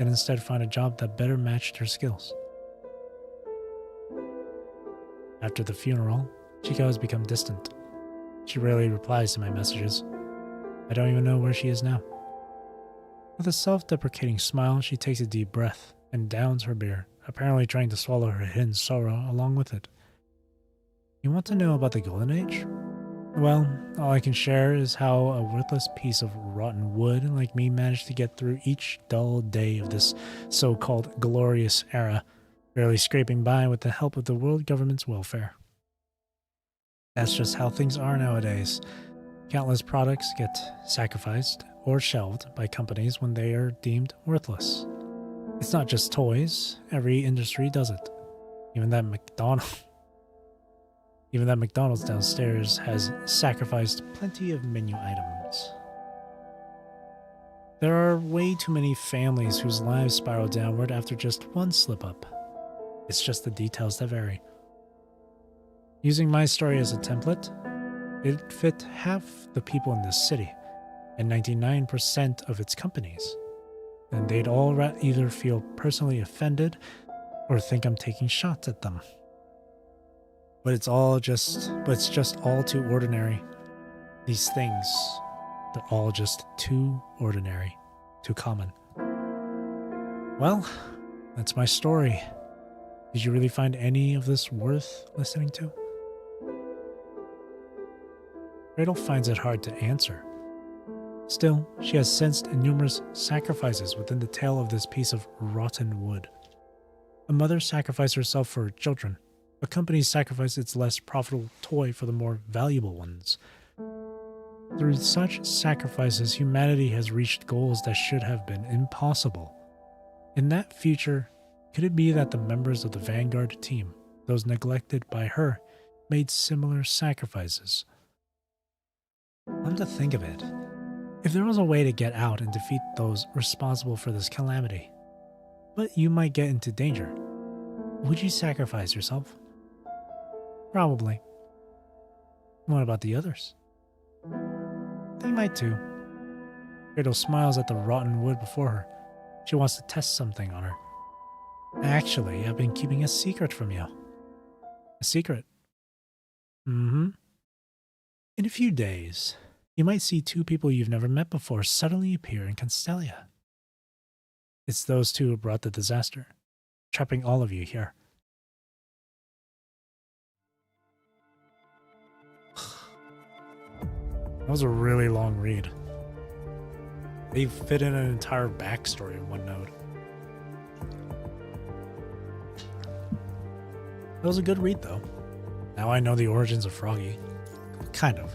and instead find a job that better matched her skills. After the funeral, Chico has become distant. She rarely replies to my messages. I don't even know where she is now. With a self-deprecating smile, she takes a deep breath and downs her beer, apparently trying to swallow her hidden sorrow along with it. You want to know about the Golden Age? Well, all I can share is how a worthless piece of rotten wood like me managed to get through each dull day of this so-called glorious era, barely scraping by with the help of the world government's welfare. That's just how things are nowadays. Countless products get sacrificed or shelved by companies when they are deemed worthless. It's not just toys, every industry does it. Even that McDonald's downstairs has sacrificed plenty of menu items. There are way too many families whose lives spiral downward after just one slip-up. It's just the details that vary. Using my story as a template, it fit half the people in this city and 99% of its companies. And they'd all either feel personally offended or think I'm taking shots at them. But it's just all too ordinary. These things, they're all just too ordinary, too common. Well, that's my story. Did you really find any of this worth listening to? Gretel finds it hard to answer. Still, she has sensed numerous sacrifices within the tale of this piece of rotten wood. A mother sacrificed herself for her children. A company sacrificed its less profitable toy for the more valuable ones. Through such sacrifices, humanity has reached goals that should have been impossible. In that future, could it be that the members of the Vanguard team, those neglected by her, made similar sacrifices? Come to think of it, if there was a way to get out and defeat those responsible for this calamity, but you might get into danger, would you sacrifice yourself? Probably. What about the others? They might too. Gretel smiles at the rotten wood before her. She wants to test something on her. Actually, I've been keeping a secret from you. A secret? In a few days, You might see two people you've never met before suddenly appear in Constellia. It's those two who brought the disaster, trapping all of you here. That was a really long read. They fit in an entire backstory in one note. It was a good read, though. Now I know the origins of Froggy. Kind of.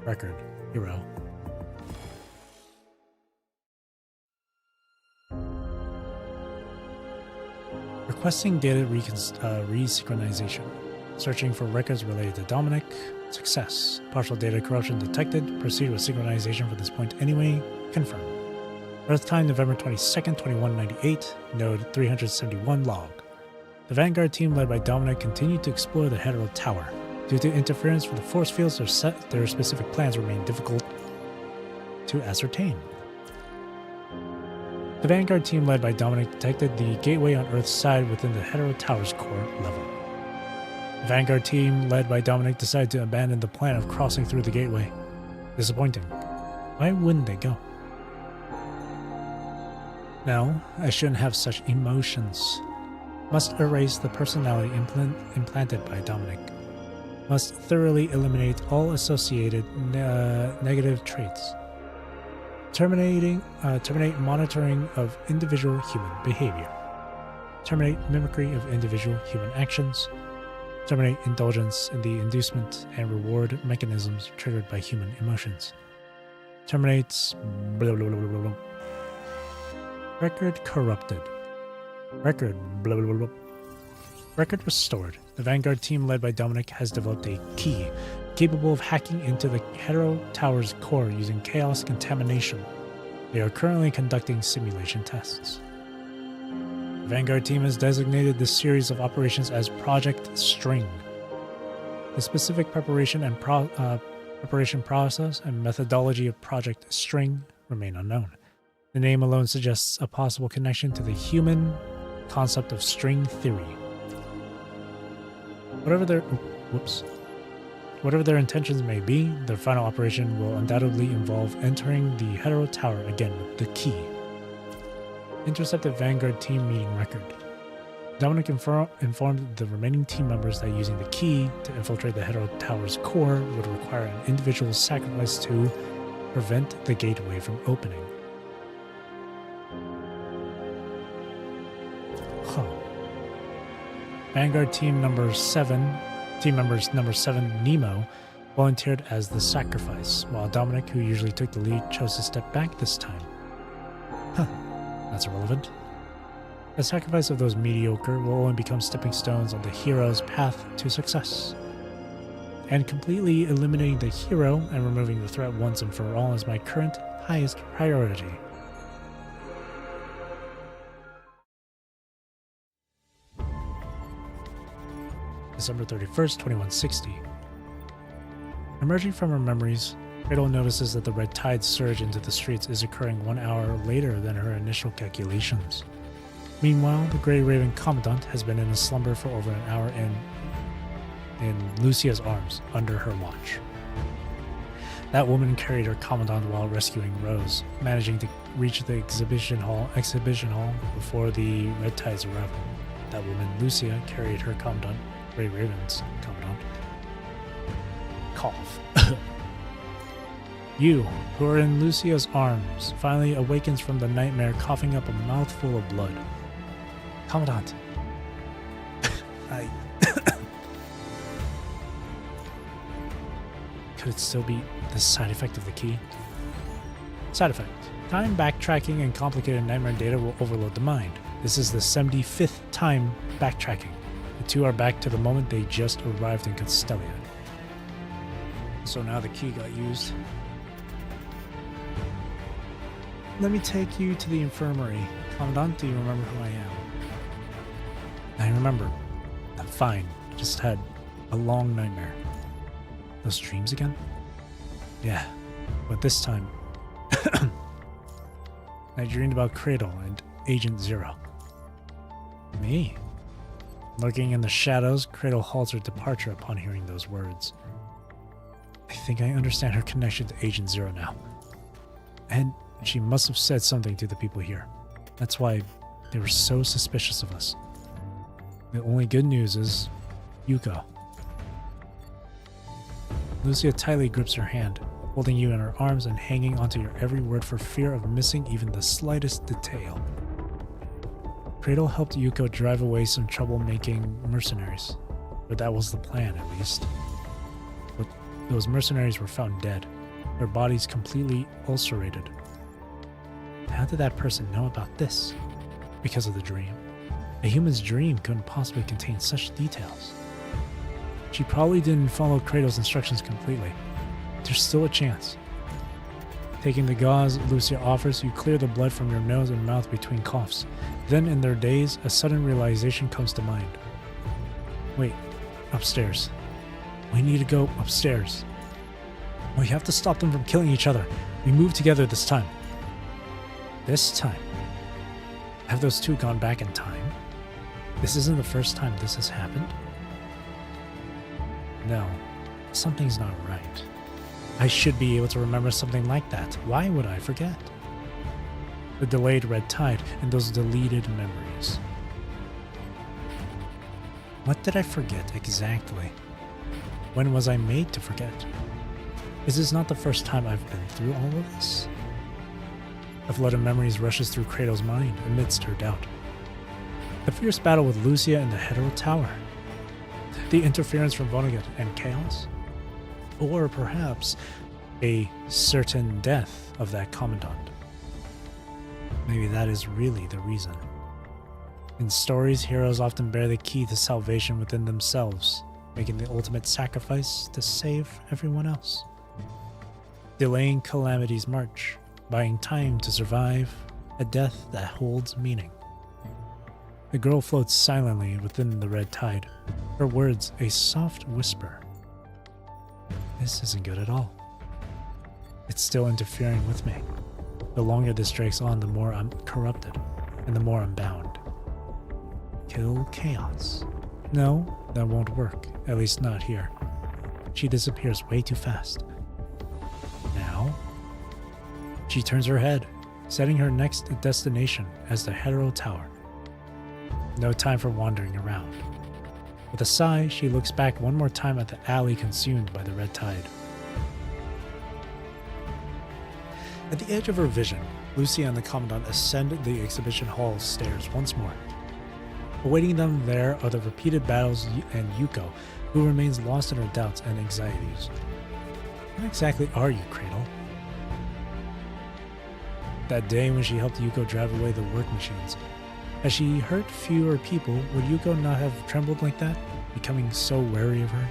Record. Hero. Requesting data resynchronization. Searching for records related to Dominic. Success. Partial data corruption detected. Proceed with synchronization for this point anyway. Confirm. Earth time November 22nd, 2198. Node 371 log. The Vanguard team led by Dominic continued to explore the Hetero Tower. Due to interference from the force fields, their specific plans remain difficult to ascertain. The Vanguard team led by Dominic detected the gateway on Earth's side within the Hetero Tower's core level. The Vanguard team led by Dominic decided to abandon the plan of crossing through the gateway. Disappointing. Why wouldn't they go? No, I shouldn't have such emotions. Must erase the personality implanted by Dominic. Must thoroughly eliminate all associated negative traits. Terminate monitoring of individual human behavior. Terminate mimicry of individual human actions. Terminate indulgence in the inducement and reward mechanisms triggered by human emotions. Terminates blah, blah, blah, blah, blah. Record corrupted. Record blah, blah, blah, blah. Record restored. The Vanguard team led by Dominic has developed a key capable of hacking into the Hetero Tower's core using chaos contamination. They are currently conducting simulation tests. The Vanguard team has designated this series of operations as Project String. The specific preparation and preparation process and methodology of Project String remain unknown. The name alone suggests a possible connection to the human concept of string theory. Whatever their intentions may be, their final operation will undoubtedly involve entering the Hetero Tower again with the key. Intercepted Vanguard team meeting record. Dominic informed the remaining team members that using the key to infiltrate the Hetero Tower's core would require an individual's sacrifice to prevent the gateway from opening. Vanguard team members number 7 Nemo volunteered as the sacrifice, while Dominic, who usually took the lead, chose to step back this time. That's irrelevant. The sacrifice of those mediocre will only become stepping stones on the hero's path to success. And completely eliminating the hero and removing the threat once and for all is my current highest priority. December 31st, 2160. Emerging from her memories, Cradle notices that the red tide surge into the streets is occurring 1 hour later than her initial calculations. Meanwhile, the Grey Raven Commandant has been in a slumber for over an hour in Lucia's arms, under her watch. That woman carried her Commandant while rescuing Rose, managing to reach the exhibition hall before the red tide's arrival. That woman, Lucia, carried her Commandant, Grey Raven's Commandant. Cough. You, who are in Lucia's arms, finally awakens from the nightmare, coughing up a mouthful of blood. Commandant. Could it still be the side effect of the key? Side effect. Time backtracking and complicated nightmare data will overload the mind. This is the 75th time backtracking. The two are back to the moment they just arrived in Constellia. So now the key got used. Let me take you to the infirmary. Commandant, do you remember who I am? I remember. I'm fine. Just had a long nightmare. Those dreams again? Yeah, but this time I dreamed about Cradle and Agent Zero. Me? Lurking in the shadows, Cradle halts her departure upon hearing those words. I think I understand her connection to Agent Zero now. And she must have said something to the people here. That's why they were so suspicious of us. The only good news is Yuko. Lucia tightly grips her hand, holding you in her arms and hanging onto your every word for fear of missing even the slightest detail. Cradle helped Yuko drive away some troublemaking mercenaries, or that was the plan at least. But those mercenaries were found dead, their bodies completely ulcerated. How did that person know about this? Because of the dream. A human's dream couldn't possibly contain such details. She probably didn't follow Cradle's instructions completely. There's still a chance. Taking the gauze Lucia offers, you clear the blood from your nose and mouth between coughs. Then in their daze, a sudden realization comes to mind. Wait, upstairs. We need to go upstairs. We have to stop them from killing each other. We move together this time. This time? Have those two gone back in time? This isn't the first time this has happened? No, something's not right. I should be able to remember something like that. Why would I forget? The delayed red tide and those deleted memories. What did I forget exactly? When was I made to forget? Is this not the first time I've been through all of this? A flood of memories rushes through Cradle's mind amidst her doubt. The fierce battle with Lucia in the Hetero Tower. The interference from Vonnegut and Chaos? Or perhaps a certain death of that commandant. Maybe that is really the reason. In stories, heroes often bear the key to salvation within themselves, making the ultimate sacrifice to save everyone else. Delaying calamity's march, buying time to survive a death that holds meaning. The girl floats silently within the red tide, her words a soft whisper. This isn't good at all. It's still interfering with me. The longer this drags on, the more I'm corrupted, and the more I'm bound. Kill chaos. No, that won't work, at least not here. She disappears way too fast. Now, she turns her head, setting her next destination as the Hetero Tower. No time for wandering around. With a sigh, she looks back one more time at the alley consumed by the red tide. At the edge of her vision, Lucia and the Commandant ascend the exhibition hall stairs once more. Awaiting them there are the repeated battles and Yuko, who remains lost in her doubts and anxieties. What exactly are you, Cradle? That day when she helped Yuko drive away the work machines, as she hurt fewer people, would Yuko not have trembled like that, becoming so wary of her?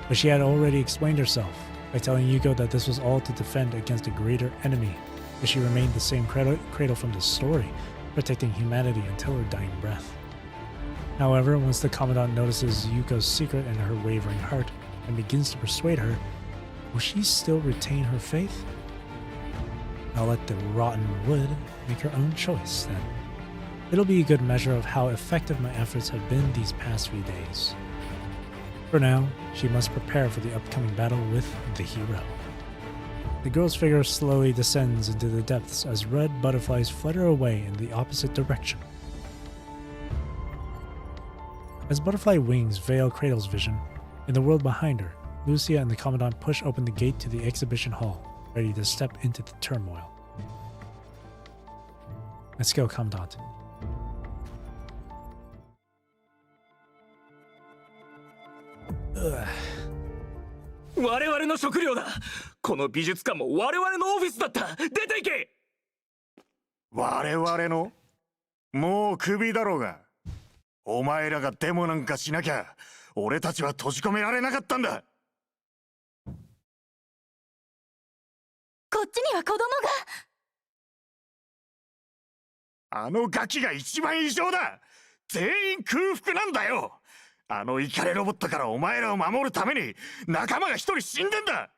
But she had already explained herself by telling Yuko that this was all to defend against a greater enemy, as she remained the same Cradle from the story, protecting humanity until her dying breath. However, once the Commandant notices Yuko's secret in her wavering heart and begins to persuade her, will she still retain her faith? I'll let the rotten wood make her own choice then. It'll be a good measure of how effective my efforts have been these past few days. For now, she must prepare for the upcoming battle with the hero. The girl's figure slowly descends into the depths as red butterflies flutter away in the opposite direction. As butterfly wings veil Cradle's vision, in the world behind her, Lucia and the Commandant push open the gate to the exhibition hall, ready to step into the turmoil. Let's go, Commandant. Ugh. 我々の食料だ。この美術館も我々のオフィスだった。出て行け。我々のもうクビだろうが。お前らがデモなんかしなきゃ俺たちは閉じ込められなかったんだ。こっちには子供が。あのガキが一番異常だ。全員空腹なんだよ。あのイカレロボットからお前らを守るために仲間が一人死んでんだ。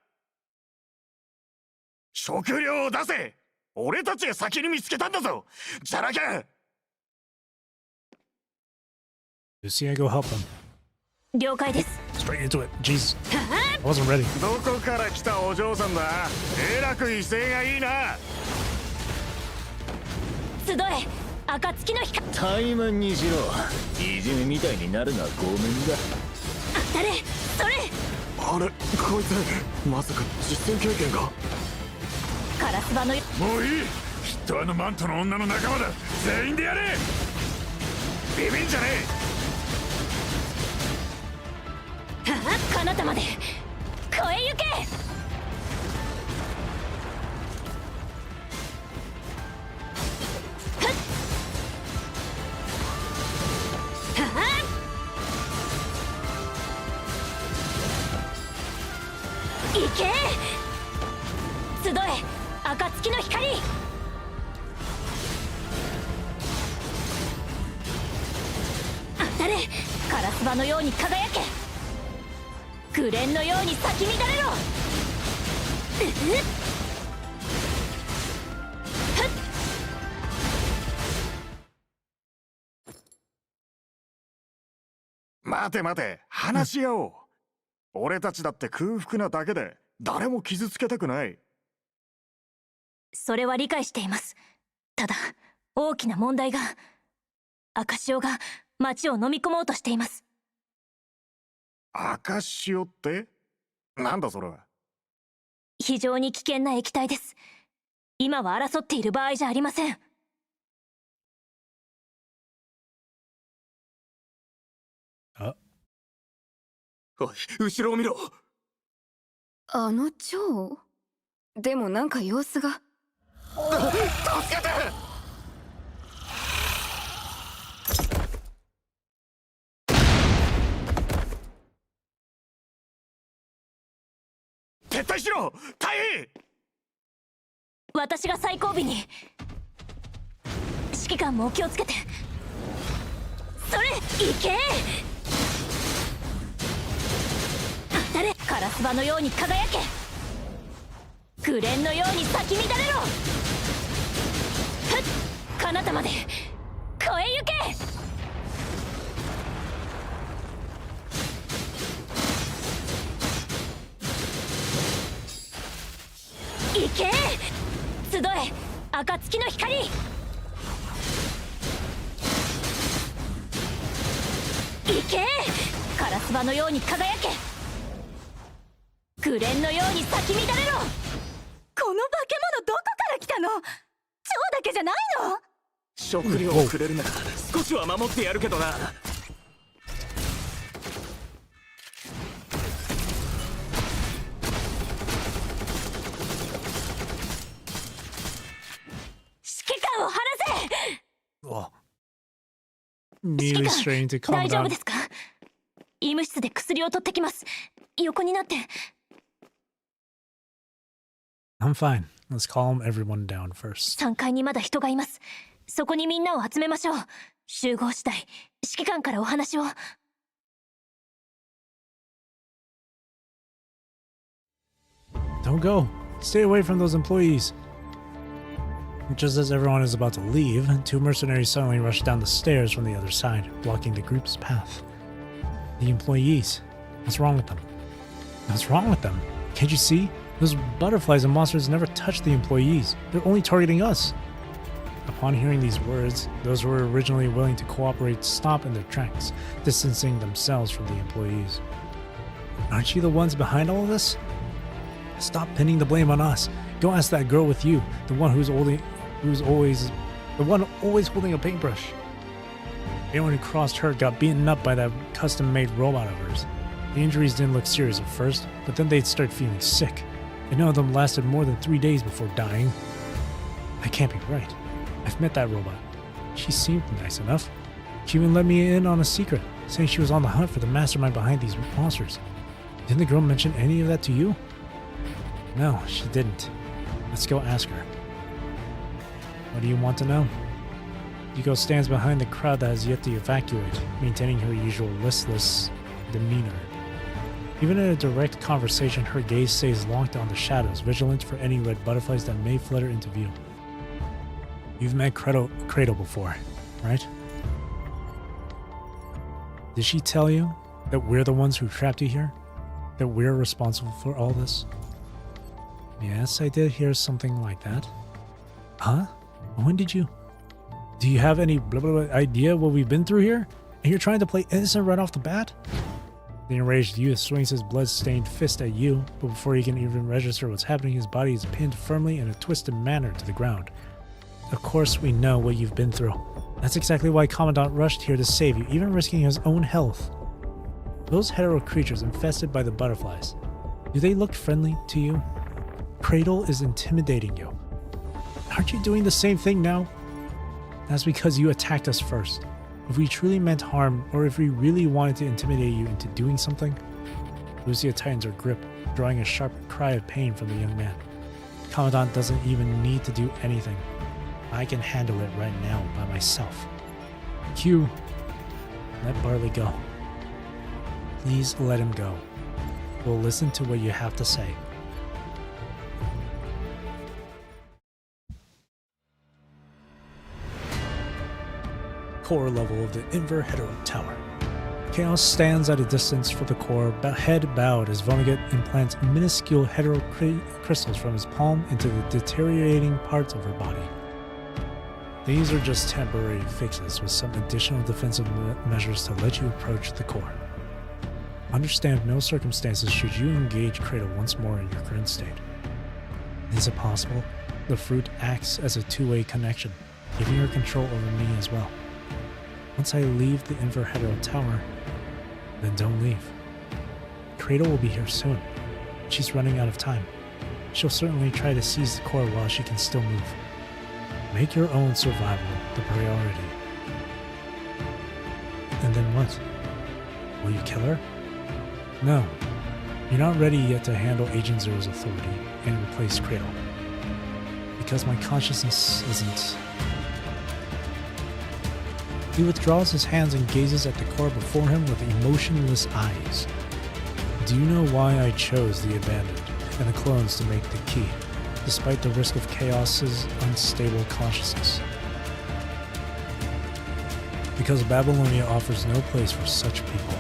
食料を出せ。俺たちが先に見つけたんだぞ。じゃなきゃ。Lucia, go help them. 了解です。 Straight into it. Jeez. I wasn't ready. どこから来たお嬢さんだ。えらく威勢がいいな。集え暁の光。怠慢にしろ。いじめみたいになるのはごめんだ。当たれそれ。あれ、こいつまさか実戦経験か。カラスバの。もういい。きっとあのマントの女の仲間だ。全員でやれ。ビビんじゃねえ。はあ、彼方まで越え行け。行け集え暁の光。当たれカラスバのように輝け。紅蓮のように咲き乱れろ。待て待て、話し合おう。俺たちだって空腹なだけで誰も傷つけたくない。それは理解しています。ただ大きな問題が、赤潮が町を飲み込もうとしています。赤潮ってなんだそれは。非常に危険な液体です。今は争っている場合じゃありません。あ、おい、後ろを見ろ。あの蝶でもなんか様子が。助けて。撤退しろ。大尉、私が最後尾に。指揮官もお気をつけて。それ行け。当たれカラスバのように輝け。紅蓮のように咲き乱れろ。彼方まで越え行け。行け集え暁の光。行けカラスバのように輝け。紅蓮のように咲き乱れろ。この化け物どこから来たの？蝶だけじゃないの？食料をくれるなら少しは守ってやるけどな。指揮官を離せ。oh. Nearly straining to calm 大丈夫 down. ですか？医務室で薬を取ってきます。横になって。I'm fine. Let's calm everyone down first. 3階にまだ人がいます。そこにみんなを集めましょう。集合次第指揮官からお話を。Don't go. Stay away from those employees. Just as everyone is about to leave, two mercenaries suddenly rush down the stairs from the other side, blocking the group's path. The employees. What's wrong with them? What's wrong with them? Can't you see? Those butterflies and monsters never touch the employees. They're only targeting us. Upon hearing these words, those who were originally willing to cooperate stop in their tracks, distancing themselves from the employees. Aren't you the ones behind all of this? Stop pinning the blame on us. Go ask that girl with you, the one always holding a paintbrush. Anyone who crossed her got beaten up by that custom-made robot of hers. The injuries didn't look serious at first, but then they'd start feeling sick. And none of them lasted more than 3 days before dying. That can't be right. I've met that robot. She seemed nice enough. She even let me in on a secret, saying she was on the hunt for the mastermind behind these monsters. Didn't the girl mention any of that to you? No, she didn't. Let's go ask her. What do you want to know? Yuko stands behind the crowd that has yet to evacuate, maintaining her usual listless demeanor. Even in a direct conversation, her gaze stays locked on the shadows, vigilant for any red butterflies that may flutter into view. You've met Cradle before, right? Did she tell you that we're the ones who trapped you here? That we're responsible for all this? Yes, I did hear something like that. Huh? When did you? Do you have any blah, blah, blah idea what we've been through here? And you're trying to play innocent right off the bat? The enraged youth swings his blood-stained fist at you, but before he can even register what's happening, his body is pinned firmly in a twisted manner to the ground. Of course we know what you've been through. That's exactly why Commandant rushed here to save you, even risking his own health. Those hetero creatures infested by the butterflies, do they look friendly to you? Cradle is intimidating you. Aren't you doing the same thing now? That's because you attacked us first. If we truly meant harm, or if we really wanted to intimidate you into doing something... Lucia tightens her grip, drawing a sharp cry of pain from the young man. Commandant doesn't even need to do anything. I can handle it right now by myself. Q, let Barley go. Please let him go. We'll listen to what you have to say. Core level of the Inver Hetero Tower. Chaos stands at a distance from the core, head bowed as Vonnegut implants minuscule hetero crystals from his palm into the deteriorating parts of her body. These are just temporary fixes with some additional defensive measures to let you approach the core. Understand no circumstances should you engage Cradle once more in your current state. Is it possible? The fruit acts as a two-way connection, giving her control over me as well. Once I leave the Inver Hetero Tower, then don't leave. Cradle will be here soon. She's running out of time. She'll certainly try to seize the core while she can still move. Make your own survival the priority. And then what? Will you kill her? No. You're not ready yet to handle Agent Zero's authority and replace Cradle. Because my consciousness isn't... He withdraws his hands and gazes at the core before him with emotionless eyes. Do you know why I chose the Abandoned and the clones to make the key, despite the risk of Chaos's unstable consciousness? Because Babylonia offers no place for such people.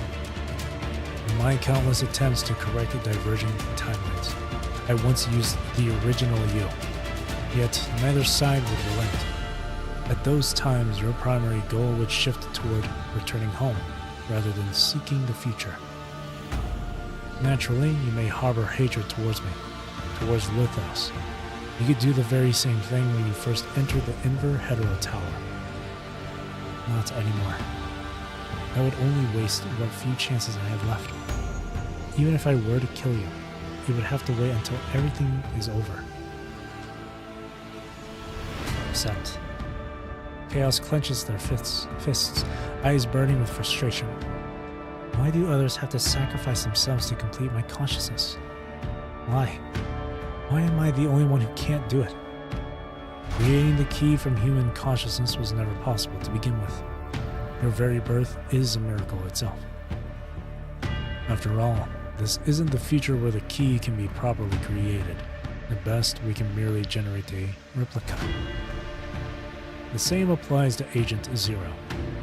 In my countless attempts to correct the diverging timelines, I once used the original you, yet neither side would relent. At those times, your primary goal would shift toward returning home, rather than seeking the future. Naturally, you may harbor hatred towards me, towards Lithos. You could do the very same thing when you first entered the Inver Hetero Tower. Not anymore. That would only waste what few chances I have left. Even if I were to kill you, you would have to wait until everything is over. Except... Chaos clenches their fists, eyes burning with frustration. Why do others have to sacrifice themselves to complete my consciousness? Why? Why am I the only one who can't do it? Creating the key from human consciousness was never possible to begin with. Your very birth is a miracle itself. After all, this isn't the future where the key can be properly created. At best, we can merely generate a replica. The same applies to Agent Zero.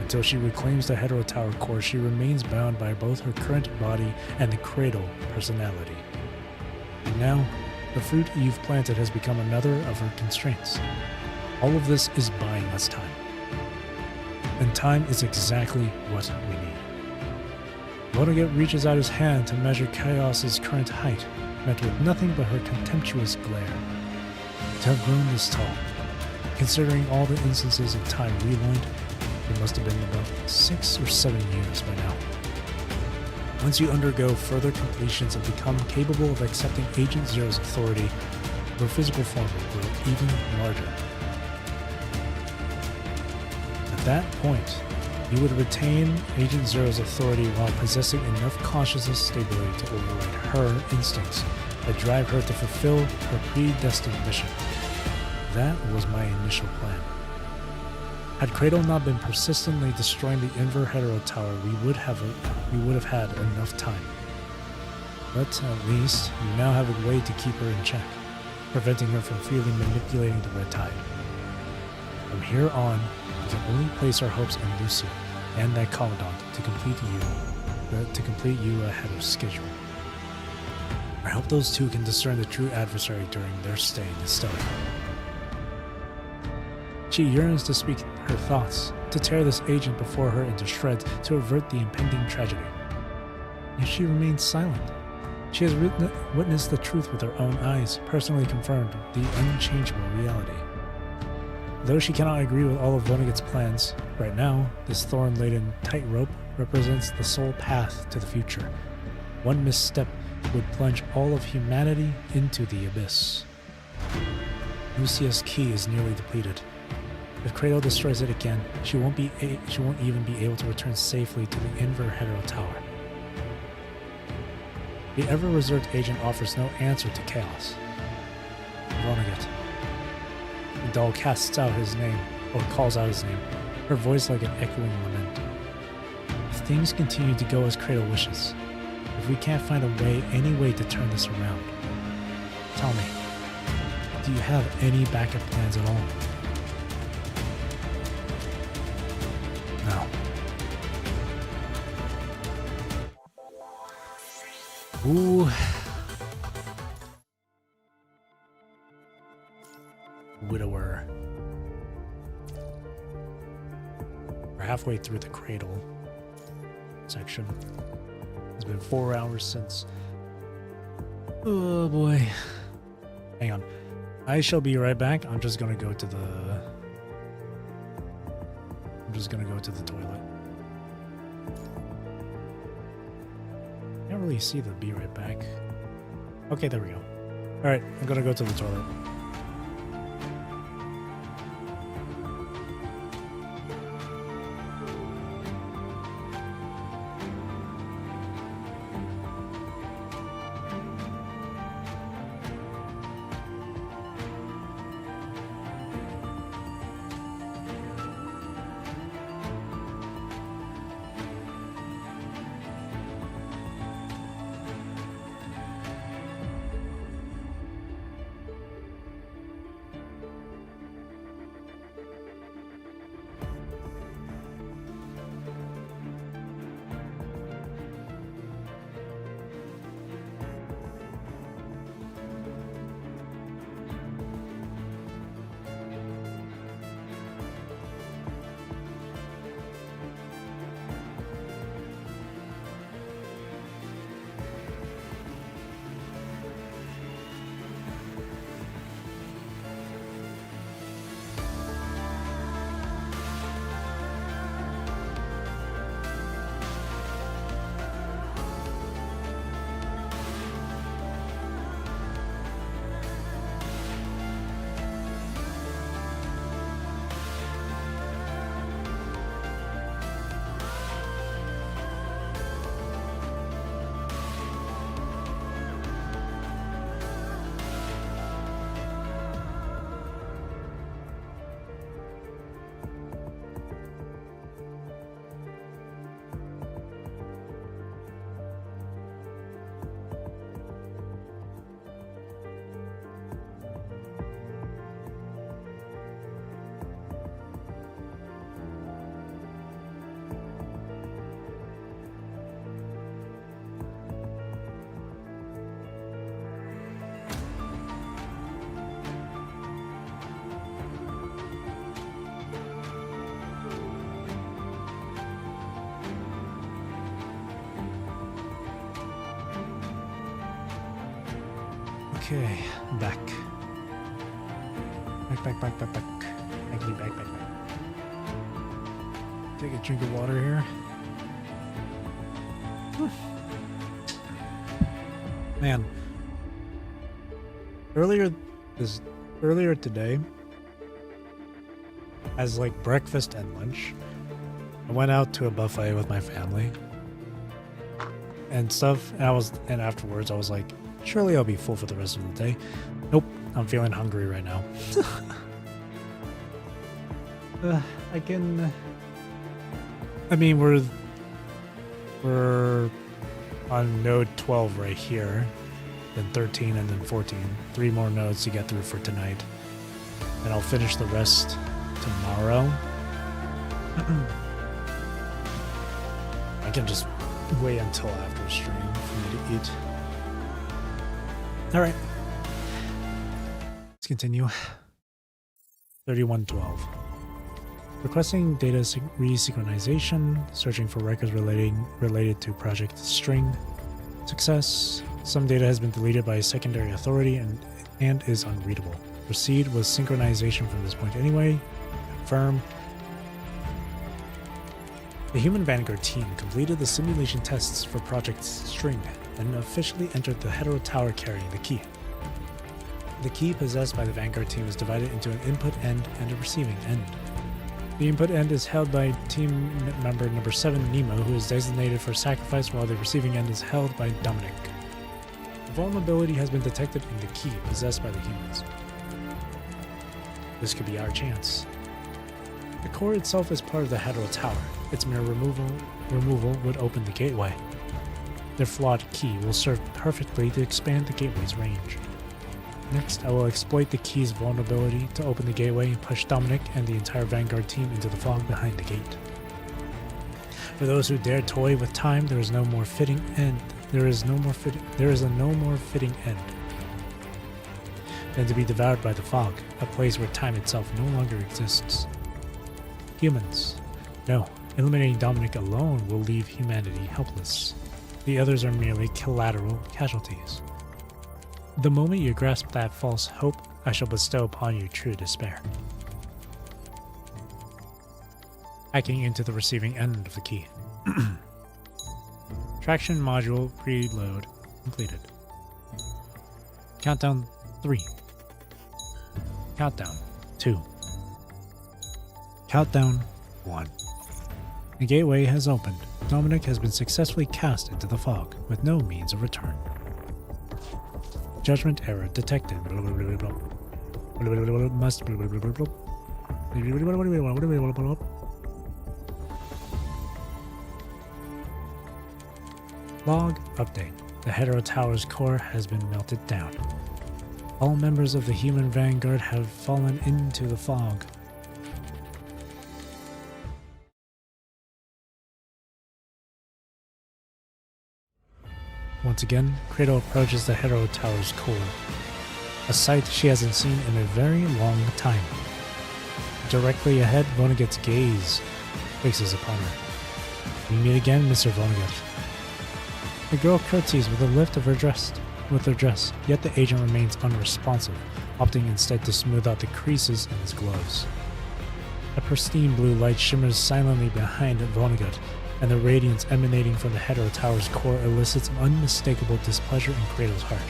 Until she reclaims the Hetero Tower core, she remains bound by both her current body and the Cradle personality. And now, the fruit you've planted has become another of her constraints. All of this is buying us time. And time is exactly what we need. Vonnegut reaches out his hand to measure Chaos's current height, met with nothing but her contemptuous glare. To have grown this tall, considering all the instances of time rewind, it must have been about 6 or 7 years by now. Once you undergo further completions and become capable of accepting Agent Zero's authority, your physical form will grow even larger. At that point, you would retain Agent Zero's authority while possessing enough consciousness stability to override her instincts that drive her to fulfill her predestined mission. That was my initial plan. Had Cradle not been persistently destroying the Inver Hetero Tower, we would have had enough time. But at least you now have a way to keep her in check, preventing her from freely manipulating the Red Tide. From here on, we can only place our hopes in Lucia and that Commandant to complete you ahead of schedule. I hope those two can discern the true adversary during their stay in the stone. She yearns to speak her thoughts, to tear this agent before her into shreds, to avert the impending tragedy. Yet she remains silent. She has witnessed the truth with her own eyes, personally confirmed the unchangeable reality. Though she cannot agree with all of Vonnegut's plans, right now, this thorn-laden tightrope represents the sole path to the future. One misstep would plunge all of humanity into the abyss. Lucia's key is nearly depleted. If Kratos destroys it again, she won't even be able to return safely to the Inverhero Tower. The ever-reserved agent offers no answer to chaos. Vonnegut. The doll casts out his name, or calls out his name, her voice like an echoing lament. If things continue to go as Kratos wishes, if we can't find any way to turn this around, tell me, do you have any backup plans at all? No. Ooh. Widower. We're halfway through the cradle section. It's been 4 hours since. Oh boy. Hang on. I shall be right back. I'm just gonna go to the toilet. Can't really see the be right back. Okay, there we go. Alright, I'm gonna go to the toilet. Okay, I'm back. Back. Back. Take a drink of water here. Man, earlier today, as like breakfast and lunch, I went out to a buffet with my family and stuff, and afterwards I was like, surely I'll be full for the rest of the day. Nope, I'm feeling hungry right now. I mean, we're on node 12 right here, then 13 and then 14. 3 more nodes to get through for tonight. And I'll finish the rest tomorrow. I can just wait until after stream for me to eat. All right. Let's continue. 3112. Requesting data resynchronization, searching for records related to Project String. Success. Some data has been deleted by a secondary authority and is unreadable. Proceed with synchronization from this point anyway. Confirm. The Human Vanguard team completed the simulation tests for Project String and officially entered the Hetero Tower carrying the key. The key possessed by the Vanguard team is divided into an input end and a receiving end. The input end is held by team member number 7, Nemo, who is designated for sacrifice, while the receiving end is held by Dominic. A vulnerability has been detected in the key possessed by the humans. This could be our chance. The core itself is part of the Hetero Tower. Its mere removal would open the gateway. Their flawed key will serve perfectly to expand the gateway's range. Next, I will exploit the key's vulnerability to open the gateway and push Dominic and the entire Vanguard team into the fog behind the gate. For those who dare toy with time, there is no more fitting end. There is a no more fitting end than to be devoured by the fog, a place where time itself no longer exists. Humans. No, eliminating Dominic alone will leave humanity helpless. The others are merely collateral casualties. The moment you grasp that false hope, I shall bestow upon you true despair. Hacking into the receiving end of the key. Traction module preload completed. Countdown 3. Countdown 2. Countdown 1. The gateway has opened. Dominic has been successfully cast into the fog with no means of return. Judgment error detected. Must. Log update. The Hetero Tower's core has been melted down. All members of the Human Vanguard have fallen into the fog. Once again, Credo approaches the Hetero Tower's core, a sight she hasn't seen in a very long time. Directly ahead, Vonnegut's gaze fixes upon her. We meet again, Mr. Vonnegut. The girl curtsies with a lift of her dress, yet the agent remains unresponsive, opting instead to smooth out the creases in his gloves. A pristine blue light shimmers silently behind Vonnegut, and the radiance emanating from the Hetero Tower's core elicits unmistakable displeasure in Credo's heart.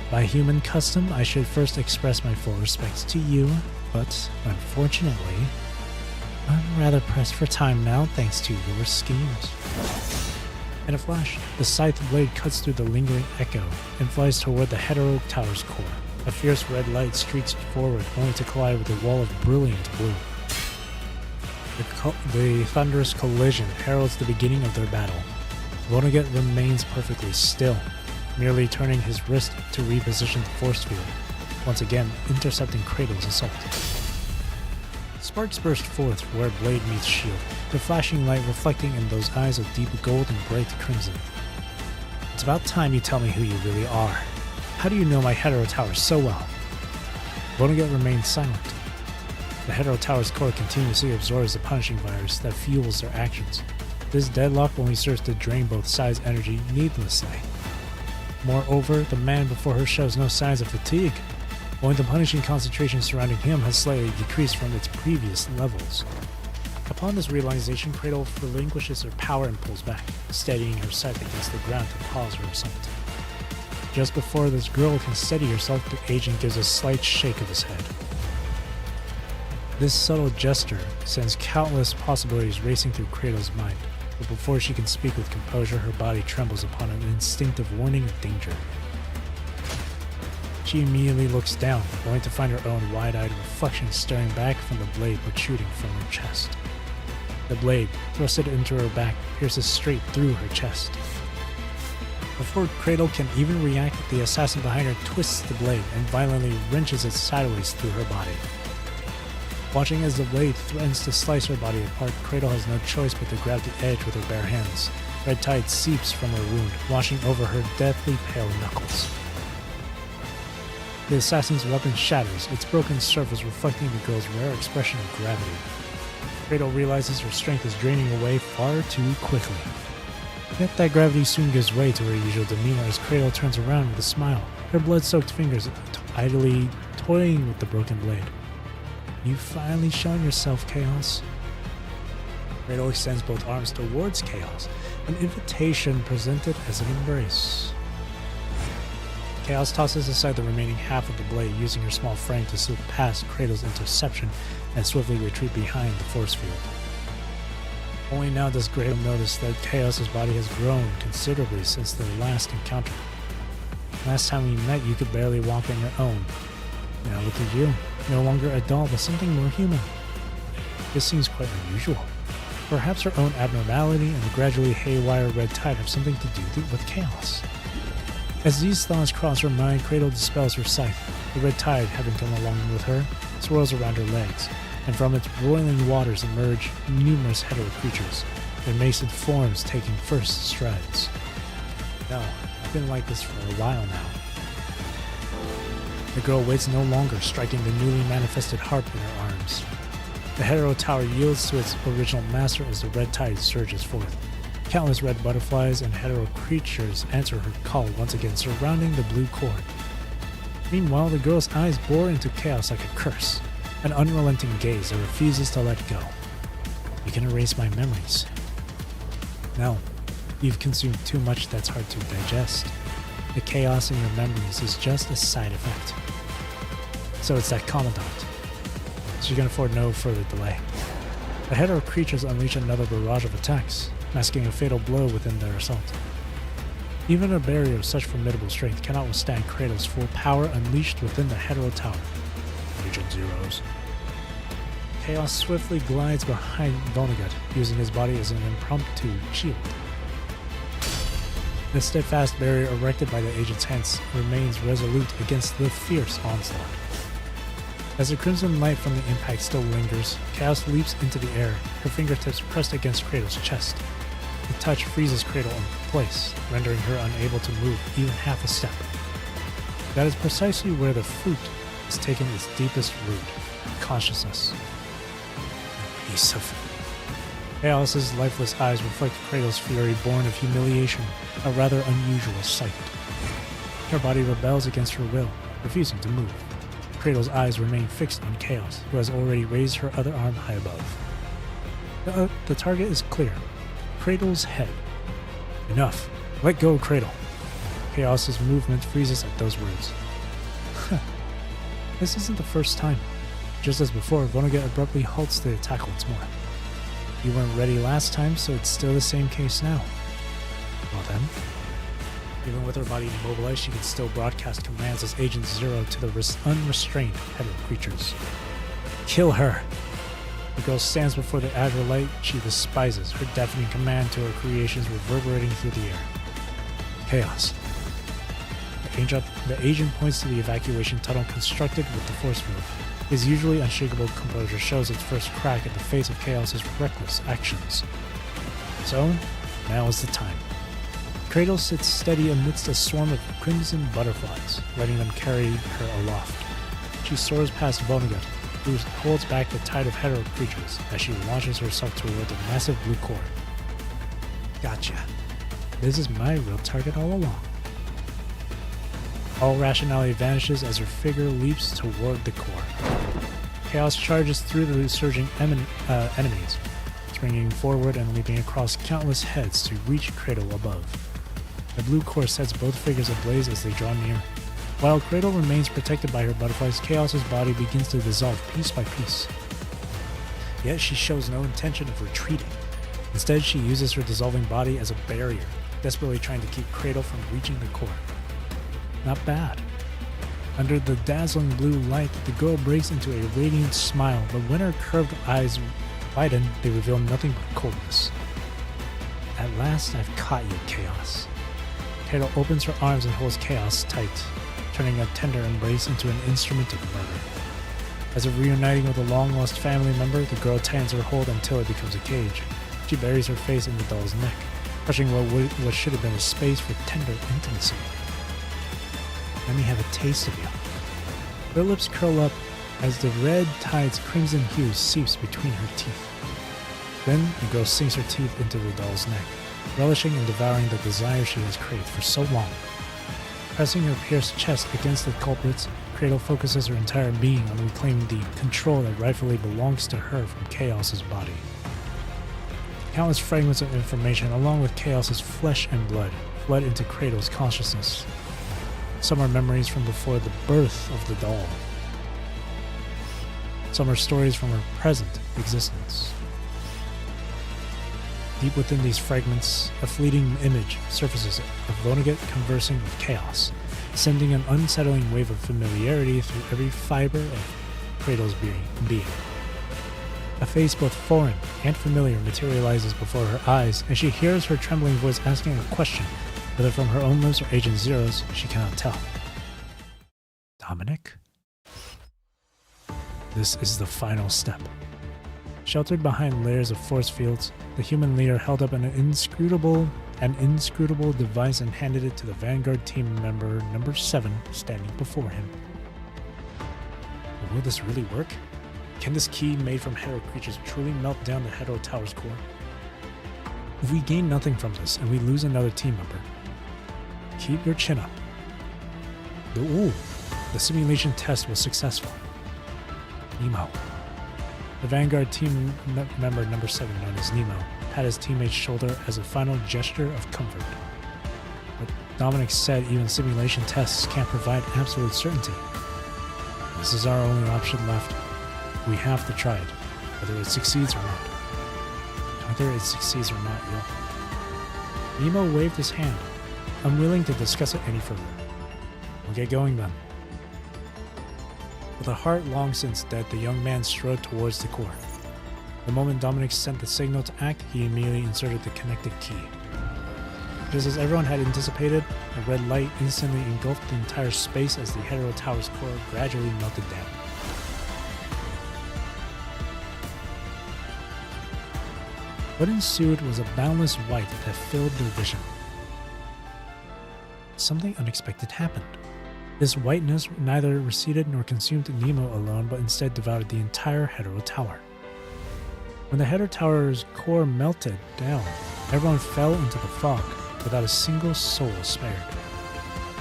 By human custom, I should first express my full respects to you, but unfortunately, I'm rather pressed for time now thanks to your schemes. In a flash, the scythe blade cuts through the lingering echo and flies toward the Hetero Tower's core. A fierce red light streaks forward, only to collide with a wall of brilliant blue. The thunderous collision heralds the beginning of their battle. Vonnegut remains perfectly still, merely turning his wrist to reposition the force field, once again intercepting Credo's assault. Sparks burst forth where blade meets shield, the flashing light reflecting in those eyes of deep gold and bright crimson. It's about time you tell me who you really are. How do you know my Hetero Tower so well? Vonnegut remains silent. The Hetero Tower's core continuously absorbs the punishing virus that fuels their actions. This deadlock only serves to drain both sides' energy needlessly. Moreover, the man before her shows no signs of fatigue. Only the punishing concentration surrounding him has slightly decreased from its previous levels. Upon this realization, Credo relinquishes her power and pulls back, steadying her sight against the ground to pause her assault. Just before this girl can steady herself, the agent gives a slight shake of his head. This subtle gesture sends countless possibilities racing through Credo's mind, but before she can speak with composure, her body trembles upon an instinctive warning of danger. She immediately looks down, only to find her own wide-eyed reflection staring back from the blade protruding from her chest. The blade, thrusted into her back, pierces straight through her chest. Before Credo can even react, the assassin behind her twists the blade and violently wrenches it sideways through her body. Watching as the blade threatens to slice her body apart, Credo has no choice but to grab the edge with her bare hands. Red tide seeps from her wound, washing over her deathly pale knuckles. The assassin's weapon shatters, its broken surface reflecting the girl's rare expression of gravity. Cradle realizes her strength is draining away far too quickly. Yet that gravity soon gives way to her usual demeanor as Cradle turns around with a smile, her blood-soaked fingers idly toying with the broken blade. You've finally shown yourself, Chaos. Cradle extends both arms towards Chaos, an invitation presented as an embrace. Chaos tosses aside the remaining half of the blade, using her small frame to slip past Cradle's interception and swiftly retreat behind the force field. Only now does Cradle notice that Chaos's body has grown considerably since their last encounter. Last time we met, you could barely walk on your own. Now look at you, no longer a doll, but something more human. This seems quite unusual. Perhaps her own abnormality and the gradually haywire red tide have something to do with Chaos. As these thoughts cross her mind, Cradle dispels her sight. The red tide, having come along with her, swirls around her legs, and from its boiling waters emerge numerous hetero creatures, their nascent forms taking first strides. No, I've been like this for a while now. The girl waits no longer, striking the newly manifested harp in her arms. The hetero tower yields to its original master as the red tide surges forth. Countless red butterflies and hetero creatures answer her call, once again surrounding the blue core. Meanwhile, the girl's eyes bore into Chaos like a curse, an unrelenting gaze that refuses to let go. You can erase my memories. No, you've consumed too much that's hard to digest. The chaos in your memories is just a side effect. So it's that Commandant. She can afford no further delay. The hetero creatures unleash another barrage of attacks, masking a fatal blow within their assault. Even a barrier of such formidable strength cannot withstand Cradle's full power unleashed within the hetero tower. Agent Zeros. Chaos swiftly glides behind Vonnegut, using his body as an impromptu shield. The steadfast barrier erected by the agent's hands remains resolute against the fierce onslaught. As the crimson light from the impact still lingers, Chaos leaps into the air, her fingertips pressed against Cradle's chest. The touch freezes Cradle in place, rendering her unable to move even half a step. That is precisely where the fruit has taken its deepest root, consciousness. A piece of... Chaos's lifeless eyes reflect Cradle's fury born of humiliation, a rather unusual sight. Her body rebels against her will, refusing to move. Cradle's eyes remain fixed on Chaos, who has already raised her other arm high above. The target is clear. Cradle's head. Enough. Let go, Cradle. Chaos's movement freezes at those words. This isn't the first time. Just as before, Vonnegut abruptly halts the attack once more. You weren't ready last time, so it's still the same case now. Well then. Even with her body immobilized, she can still broadcast commands as Agent Zero to the unrestrained hetero creatures. Kill her! The girl stands before the azure light she despises, her deafening command to her creations reverberating through the air. Chaos. The agent points to the evacuation tunnel constructed with the force field. His usually unshakable composure shows its first crack in the face of Chaos's reckless actions. So, now is the time. Cradle sits steady amidst a swarm of crimson butterflies, letting them carry her aloft. She soars past Vonnegut, who holds back the tide of hetero creatures as she launches herself toward the massive blue core. Gotcha. This is my real target all along. All rationality vanishes as her figure leaps toward the core. Chaos charges through the surging enemies, springing forward and leaping across countless heads to reach Cradle above. The blue core sets both figures ablaze as they draw near. While Cradle remains protected by her butterflies, Chaos's body begins to dissolve piece by piece. Yet she shows no intention of retreating. Instead, she uses her dissolving body as a barrier, desperately trying to keep Cradle from reaching the core. Not bad. Under the dazzling blue light, the girl breaks into a radiant smile, but when her curved eyes widen, they reveal nothing but coldness. At last, I've caught you, Chaos. Cradle opens her arms and holds Chaos tight, turning a tender embrace into an instrument of murder. As if reuniting with a long-lost family member, the girl tightens her hold until it becomes a cage. She buries her face in the doll's neck, crushing what should have been a space for tender intimacy. Let me have a taste of you. Her lips curl up as the red tide's crimson hue seeps between her teeth. Then the girl sinks her teeth into the doll's neck, relishing in devouring the desire she has craved for so long. Pressing her pierced chest against the culprits, Cradle focuses her entire being on reclaiming the control that rightfully belongs to her from Chaos's body. Countless fragments of information, along with Chaos's flesh and blood, flood into Cradle's consciousness. Some are memories from before the birth of the doll. Some are stories from her present existence. Deep within these fragments, a fleeting image surfaces of Vonnegut conversing with Chaos, sending an unsettling wave of familiarity through every fiber of Cradle's being. A face both foreign and familiar materializes before her eyes, and she hears her trembling voice asking a question, whether from her own lips or Agent Zero's, she cannot tell. Dominic? This is the final step. Sheltered behind layers of force fields, the human leader held up an inscrutable device and handed it to the Vanguard team member number 7 standing before him. Will this really work? Can this key made from Hetero creatures truly melt down the Hetero Tower's core? If we gain nothing from this and we lose another team member, keep your chin up. The simulation test was successful. Nemo. The Vanguard team member number 7, known as Nemo, pat his teammate's shoulder as a final gesture of comfort. But Dominic said even simulation tests can't provide absolute certainty. This is our only option left. We have to try it, whether it succeeds or not. Nemo waved his hand, unwilling to discuss it any further. We'll get going then. With a heart long since dead, the young man strode towards the core. The moment Dominic sent the signal to act, he immediately inserted the connected key. Just as everyone had anticipated, a red light instantly engulfed the entire space as the Hetero Tower's core gradually melted down. What ensued was a boundless white that filled their vision. Something unexpected happened. This whiteness neither receded nor consumed Nemo alone, but instead devoured the entire Hetero Tower. When the Hetero Tower's core melted down, everyone fell into the fog, without a single soul spared.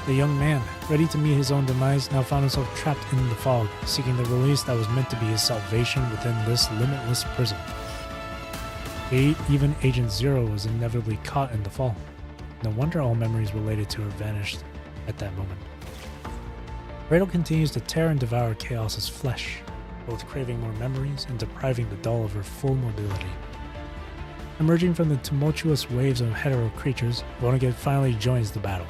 The young man, ready to meet his own demise, now found himself trapped in the fog, seeking the release that was meant to be his salvation within this limitless prison. Even Agent Zero was inevitably caught in the fall. No wonder all memories related to her vanished at that moment. Cradle continues to tear and devour Chaos's flesh, both craving more memories and depriving the doll of her full mobility. Emerging from the tumultuous waves of Hetero creatures, Vonnegut finally joins the battle.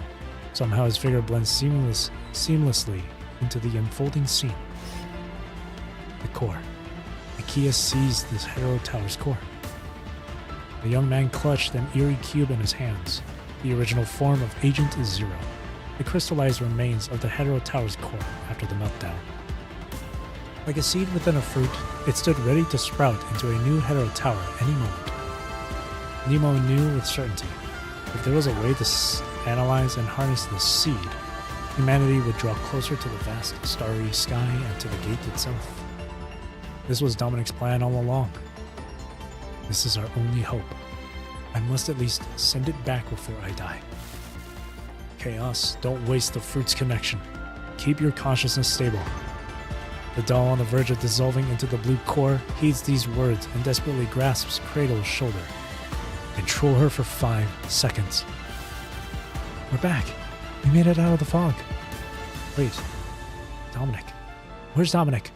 Somehow his figure blends seamlessly into the unfolding scene. The core. The key has seized this Hetero Tower's core. The young man clutched an eerie cube in his hands, the original form of Agent Zero, the crystallized remains of the Hetero Tower's core after the meltdown. Like a seed within a fruit, it stood ready to sprout into a new Hetero Tower any moment. Nemo knew with certainty, if there was a way to analyze and harness this seed, humanity would draw closer to the vast starry sky and to the gate itself. This was Dominic's plan all along. This is our only hope. I must at least send it back before I die. Chaos, don't waste the fruit's connection. Keep your consciousness stable. The doll on the verge of dissolving into the blue core heeds these words and desperately grasps Cradle's shoulder. Control her for 5 seconds. We're back. We made it out of the fog. Wait. Dominic. Where's Dominic?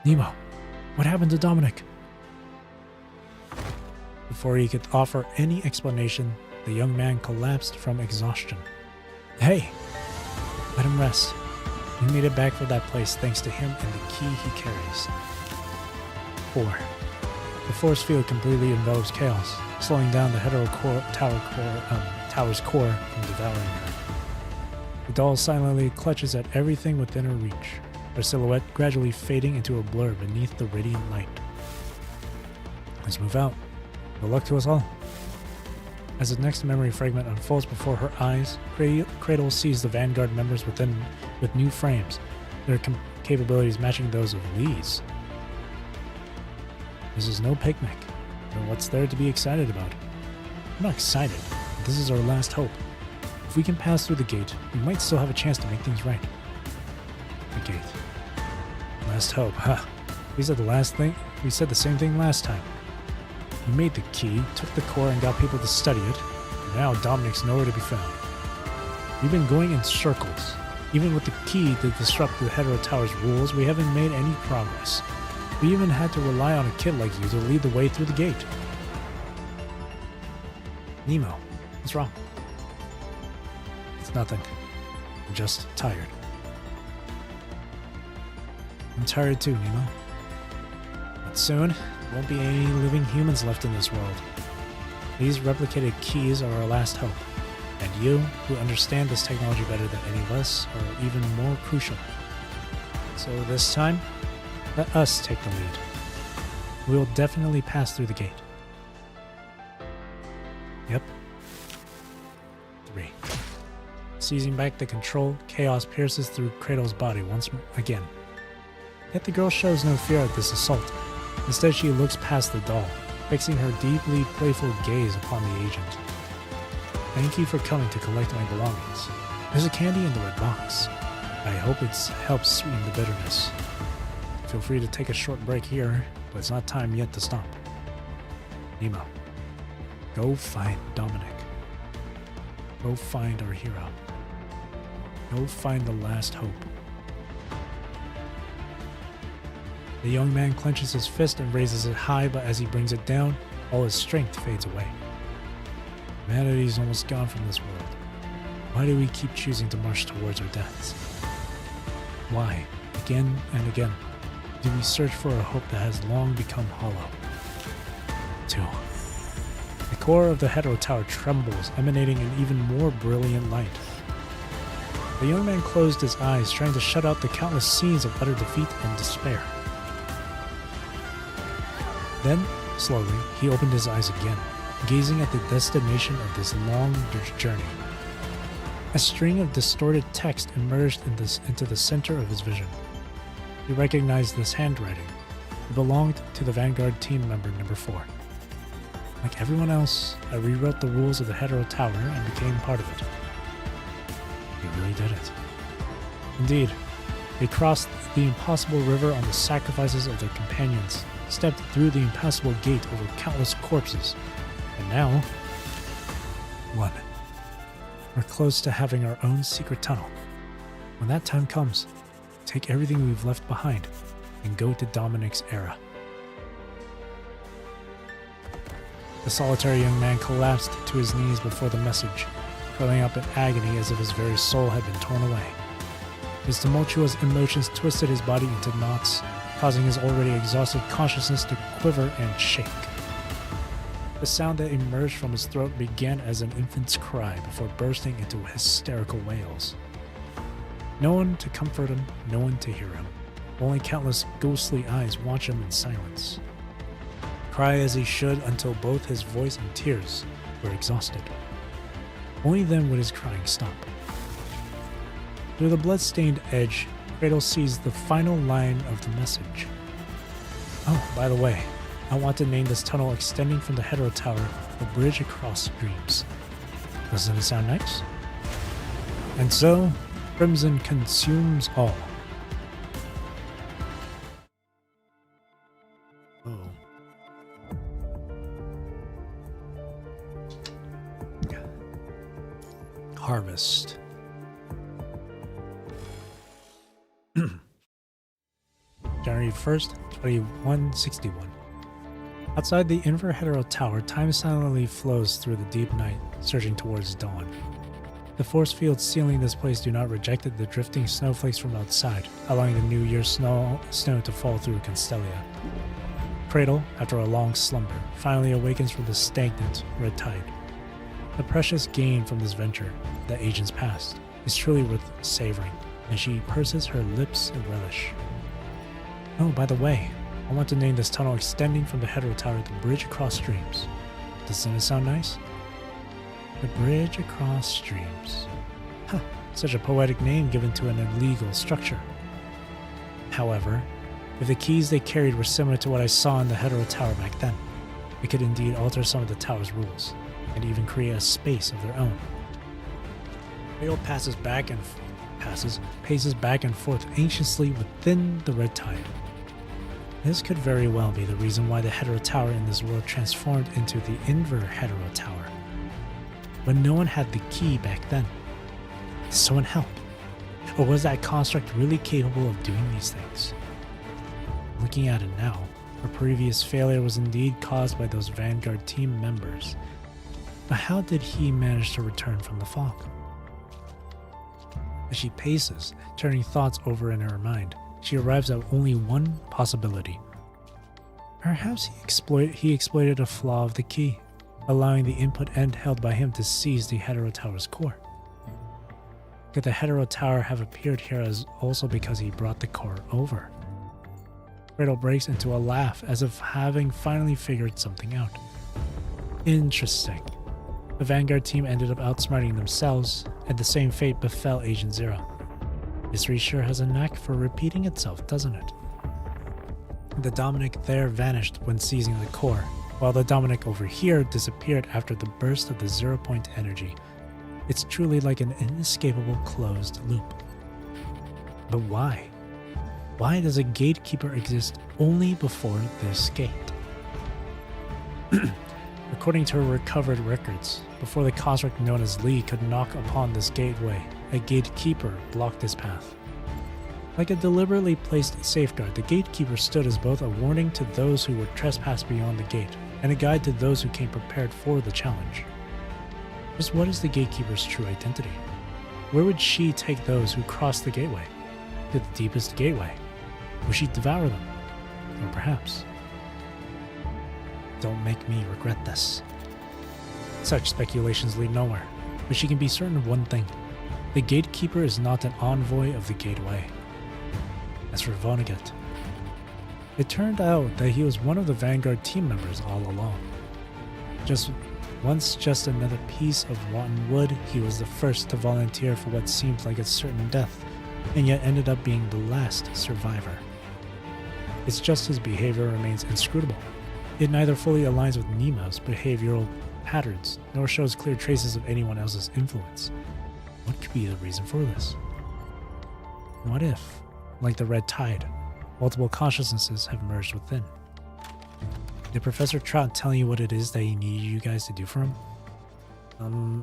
Nemo. What happened to Dominic? Before he could offer any explanation, the young man collapsed from exhaustion. Hey! Let him rest. We made it back for that place thanks to him and the key he carries. 4. The force field completely envelops Chaos, slowing down the Hetero Tower's core from devouring her. The doll silently clutches at everything within her reach, her silhouette gradually fading into a blur beneath the radiant light. Let's move out. Good luck to us all. As the next memory fragment unfolds before her eyes, Cradle sees the Vanguard members with new frames, their capabilities matching those of Lee's. This is no picnic. But what's there to be excited about? I'm not excited. This is our last hope. If we can pass through the gate, we might still have a chance to make things right. The gate. Last hope, huh? We said the same thing last time. We made the key, took the core, and got people to study it. And now Dominic's nowhere to be found. We've been going in circles. Even with the key to disrupt the Hetero Tower's rules, we haven't made any progress. We even had to rely on a kid like you to lead the way through the gate. Nemo, what's wrong? It's nothing. I'm just tired. I'm tired too, Nemo. But soon, there won't be any living humans left in this world. These replicated keys are our last hope. And you, who understand this technology better than any of us, are even more crucial. So this time, let us take the lead. We will definitely pass through the gate. Yep. 3. Seizing back the control, chaos pierces through Cradle's body once again. Yet the girl shows no fear at this assault. Instead, she looks past the doll, fixing her deeply playful gaze upon the agent. Thank you for coming to collect my belongings. There's a candy in the red box. I hope it helps sweeten the bitterness. Feel free to take a short break here, but it's not time yet to stop. Nemo, go find Dominic. Go find our hero. Go find the last hope. The young man clenches his fist and raises it high, but as he brings it down, all his strength fades away. Humanity's almost gone from this world. Why do we keep choosing to march towards our deaths? Why, again and again, do we search for a hope that has long become hollow? 2. The core of the Hetero Tower trembles, emanating an even more brilliant light. The young man closed his eyes, trying to shut out the countless scenes of utter defeat and despair. Then, slowly, he opened his eyes again, gazing at the destination of this long journey. A string of distorted text emerged into the center of his vision. He recognized this handwriting. It belonged to the Vanguard team member number 4. Like everyone else, I rewrote the rules of the Hetero Tower and became part of it. He really did it. Indeed, they crossed the impossible river on the sacrifices of their companions, stepped through the impassable gate over countless corpses, and now, 1. We're close to having our own secret tunnel. When that time comes, take everything we've left behind and go to Dominic's era. The solitary young man collapsed to his knees before the message, curling up in agony as if his very soul had been torn away. His tumultuous emotions twisted his body into knots, causing his already exhausted consciousness to quiver and shake. The sound that emerged from his throat began as an infant's cry before bursting into hysterical wails. No one to comfort him, no one to hear him. Only countless ghostly eyes watch him in silence. Cry as he should until both his voice and tears were exhausted. Only then would his crying stop. Through the blood-stained edge, Cradle sees the final line of the message. Oh, by the way, I want to name this tunnel extending from the Hetero Tower the Bridge Across Dreams. Doesn't it sound nice? And so, Crimson consumes all. Oh. Harvest. January 1st, 2161. Outside the Inver-Hetero Tower, time silently flows through the deep night, surging towards dawn. The force fields sealing this place do not reject the drifting snowflakes from outside, allowing the New Year's snow to fall through Constellia. Cradle, after a long slumber, finally awakens from the stagnant red tide. The precious gain from this venture, the agent's past, is truly worth savoring, and she purses her lips in relish. Oh, by the way, I want to name this tunnel extending from the Hetero Tower the Bridge Across Streams. Doesn't it sound nice? The Bridge Across Streams. Huh, such a poetic name given to an illegal structure. However, if the keys they carried were similar to what I saw in the Hetero Tower back then, it could indeed alter some of the tower's rules, and even create a space of their own. Cradle paces back and forth anxiously within the red tide. This could very well be the reason why the Hetero Tower in this world transformed into the Inver Hetero Tower, when no one had the key back then. Did someone help? Or was that construct really capable of doing these things? Looking at it now, her previous failure was indeed caused by those Vanguard team members. But how did he manage to return from the fog? As she paces, turning thoughts over in her mind, she arrives at only one possibility. Perhaps he exploited a flaw of the key, allowing the input end held by him to seize the Hetero Tower's core. Could the Hetero Tower have appeared here as also because he brought the core over? Cradle breaks into a laugh as if having finally figured something out. Interesting. The Vanguard team ended up outsmarting themselves, and the same fate befell Agent Zero. History sure has a knack for repeating itself, doesn't it? The Dominic there vanished when seizing the core, while the Dominic over here disappeared after the burst of the 0-point energy. It's truly like an inescapable closed loop. But why? Why does a gatekeeper exist only before this gate? According to her recovered records, before the construct known as Lee could knock upon this gateway, a gatekeeper blocked his path. Like a deliberately placed safeguard, the gatekeeper stood as both a warning to those who would trespass beyond the gate, and a guide to those who came prepared for the challenge. Just what is the gatekeeper's true identity? Where would she take those who crossed the gateway? To the deepest gateway? Will she devour them? Or perhaps... Don't make me regret this. Such speculations lead nowhere, but she can be certain of one thing. The gatekeeper is not an envoy of the gateway. As for Vonnegut, it turned out that he was one of the Vanguard team members all along. Just another piece of rotten wood, he was the first to volunteer for what seemed like a certain death, and yet ended up being the last survivor. It's just his behavior remains inscrutable. It neither fully aligns with Nemo's behavioral patterns, nor shows clear traces of anyone else's influence. What could be the reason for this? What if, like the red tide, multiple consciousnesses have merged within? Did Professor Trout tell you what it is that he needed you guys to do for him?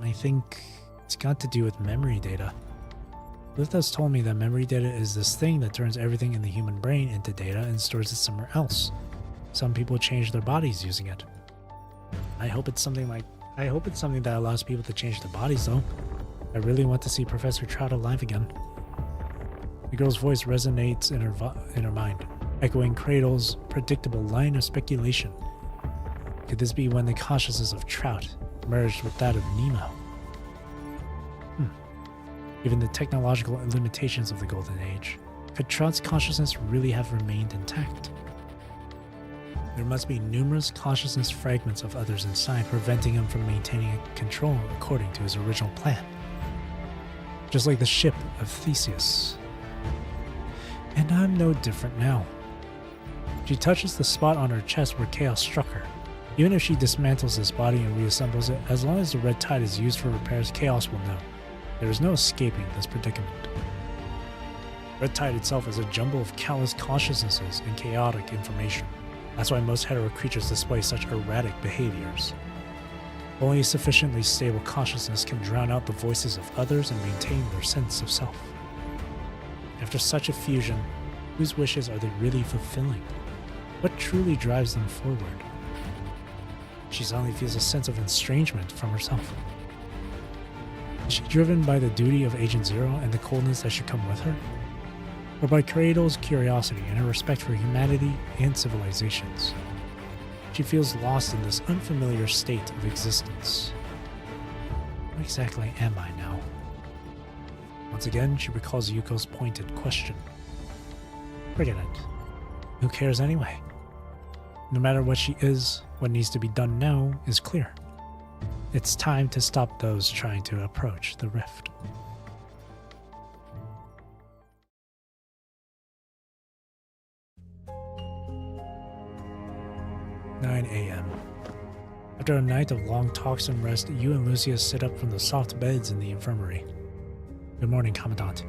I think it's got to do with memory data. Lithos told me that memory data is this thing that turns everything in the human brain into data and stores it somewhere else. Some people change their bodies using it. I hope it's something that allows people to change their bodies, though. I really want to see Professor Trout alive again. The girl's voice resonates in her mind, echoing Cradle's predictable line of speculation. Could this be when the consciousness of Trout merged with that of Nemo? Given the technological limitations of the Golden Age, could Trout's consciousness really have remained intact? There must be numerous consciousness fragments of others inside, preventing him from maintaining control according to his original plan. Just like the ship of Theseus. And I'm no different now. She touches the spot on her chest where chaos struck her. Even if she dismantles this body and reassembles it, as long as the red tide is used for repairs, chaos will know. There is no escaping this predicament. Red tide itself is a jumble of countless consciousnesses and chaotic information. That's why most hetero creatures display such erratic behaviors. Only a sufficiently stable consciousness can drown out the voices of others and maintain their sense of self. After such a fusion, whose wishes are they really fulfilling? What truly drives them forward? She suddenly feels a sense of estrangement from herself. Is she driven by the duty of Agent Zero and the coldness that should come with her? Or by Cradle's curiosity and her respect for humanity and civilizations? She feels lost in this unfamiliar state of existence. What exactly am I now? Once again, she recalls Yuko's pointed question. Forget it. Who cares anyway? No matter what she is, what needs to be done now is clear. It's time to stop those trying to approach the rift. 9 a.m. After a night of long talks and rest, you and Lucia sit up from the soft beds in the infirmary. Good morning, Commandant.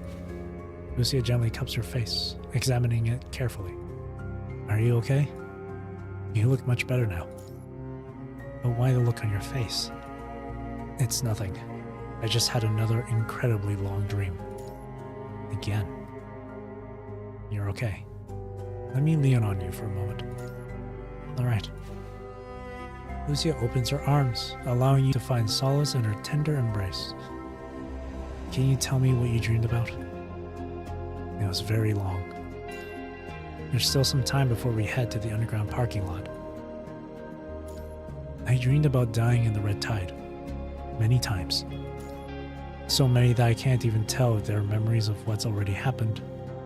Lucia gently cups her face, examining it carefully. Are you okay? You look much better now. But why the look on your face? It's nothing. I just had another incredibly long dream. Again. You're okay. Let me lean on you for a moment. Alright. Lucia opens her arms, allowing you to find solace in her tender embrace. Can you tell me what you dreamed about? It was very long. There's still some time before we head to the underground parking lot. I dreamed about dying in the red tide. Many times. So many that I can't even tell if they're memories of what's already happened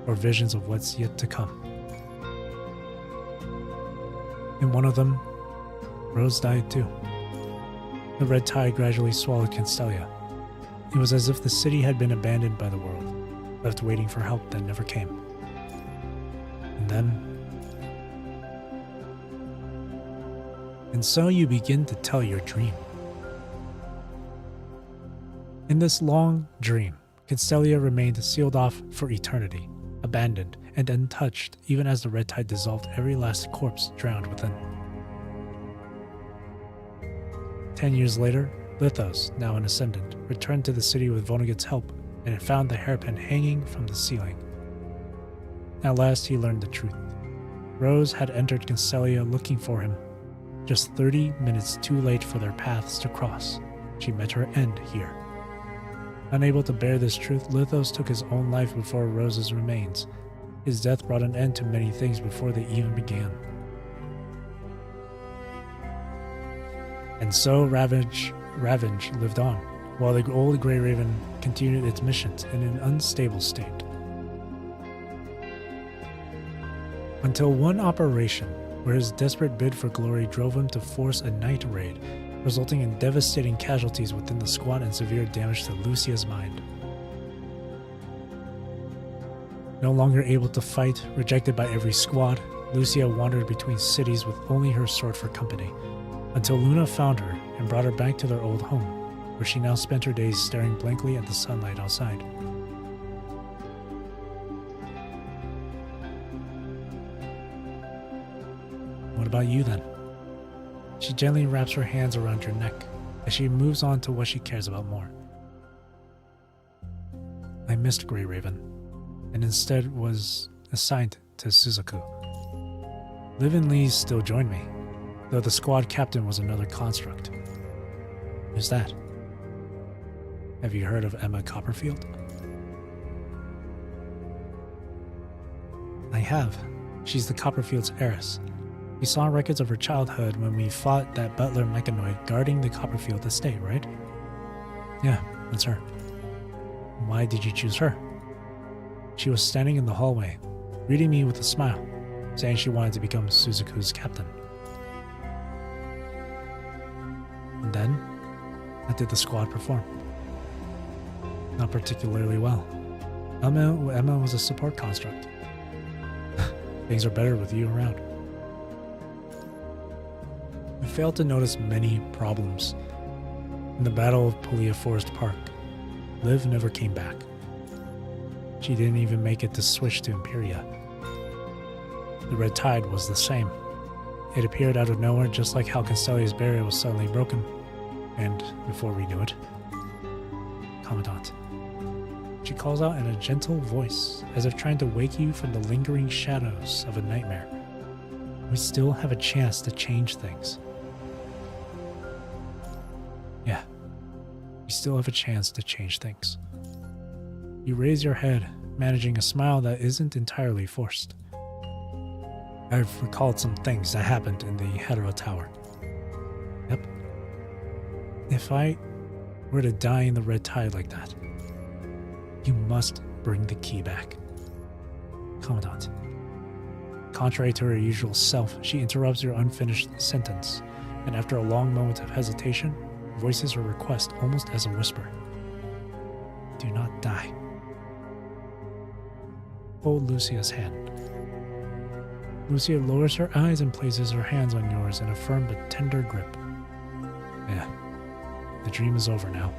or visions of what's yet to come. In one of them, Rose died too. The red tide gradually swallowed Constellia. It was as if the city had been abandoned by the world, left waiting for help that never came. And then... And so you begin to tell your dream. In this long dream, Constellia remained sealed off for eternity, abandoned and untouched even as the red tide dissolved every last corpse drowned within. 10 years later, Lithos, now an ascendant, returned to the city with Vonnegut's help and had found the hairpin hanging from the ceiling. At last he learned the truth. Rose had entered Constellia looking for him. Just 30 minutes too late for their paths to cross, she met her end here. Unable to bear this truth, Lithos took his own life before Rose's remains. His death brought an end to many things before they even began. And so Ravenge lived on, while the old Grey Raven continued its missions in an unstable state. Until one operation, where his desperate bid for glory drove him to force a night raid, resulting in devastating casualties within the squad and severe damage to Lucia's mind. No longer able to fight, rejected by every squad, Lucia wandered between cities with only her sword for company, until Luna found her and brought her back to their old home, where she now spent her days staring blankly at the sunlight outside. What about you then? She gently wraps her hands around your neck as she moves on to what she cares about more. I missed Grey Raven, and instead was assigned to Suzaku. Liv and Lee still joined me, though the squad captain was another construct. Who's that? Have you heard of Emma Copperfield? I have. She's the Copperfield's heiress. We saw records of her childhood when we fought that butler mechanoid guarding the Copperfield estate, right? Yeah, that's her. Why did you choose her? She was standing in the hallway, greeting me with a smile, saying she wanted to become Suzaku's captain. And then, how did the squad perform? Not particularly well. Emma was a support construct. Things are better with you around. We failed to notice many problems. In the Battle of Polia Forest Park, Liv never came back. She didn't even make it to switch to Imperia. The Red Tide was the same. It appeared out of nowhere, just like how Constellia's barrier was suddenly broken. And before we knew it, Commandant. She calls out in a gentle voice, as if trying to wake you from the lingering shadows of a nightmare. We still have a chance to change things. Yeah, we still have a chance to change things. You raise your head, managing a smile that isn't entirely forced. I've recalled some things that happened in the Hetero Tower. Yep. If I were to die in the Red Tide like that, you must bring the key back. Commandant. Contrary to her usual self, she interrupts your unfinished sentence, and after a long moment of hesitation, voices her request almost as a whisper. Do not die. Hold Lucia's hand. Lucia lowers her eyes and places her hands on yours in a firm but tender grip. Yeah, the dream is over now.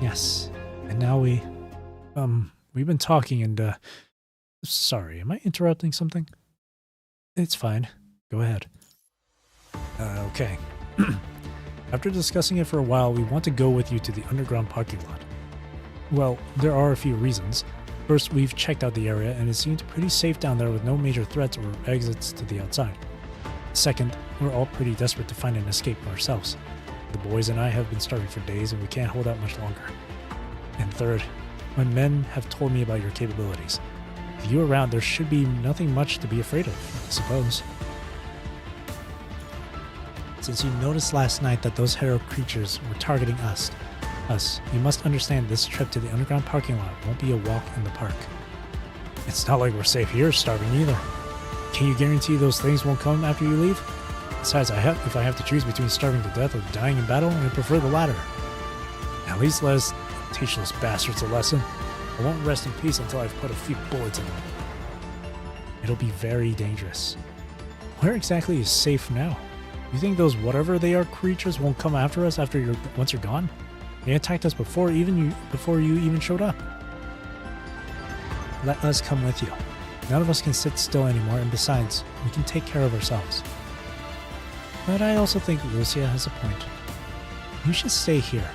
Yes, and now we've been talking and, sorry, am I interrupting something? It's fine. Go ahead. Okay. After discussing it for a while, we want to go with you to the underground parking lot. Well, there are a few reasons. First, we've checked out the area and it seems pretty safe down there with no major threats or exits to the outside. Second, we're all pretty desperate to find an escape for ourselves. The boys and I have been starving for days and we can't hold out much longer. And third, my men have told me about your capabilities. With you around, there should be nothing much to be afraid of, I suppose. Since you noticed last night that those hero creatures were targeting us, you must understand this trip to the underground parking lot won't be a walk in the park. It's not like we're safe here starving either. Can you guarantee those things won't come after you leave? Besides, if I have to choose between starving to death or dying in battle, I prefer the latter. At least let us teach those bastards a lesson. I won't rest in peace until I've put a few bullets in them. It'll be very dangerous. Where exactly is safe now? You think those whatever they are creatures won't come after us once you're gone? They attacked us before you even showed up. Let us come with you. None of us can sit still anymore, and besides, we can take care of ourselves. But I also think Lucia has a point. You should stay here.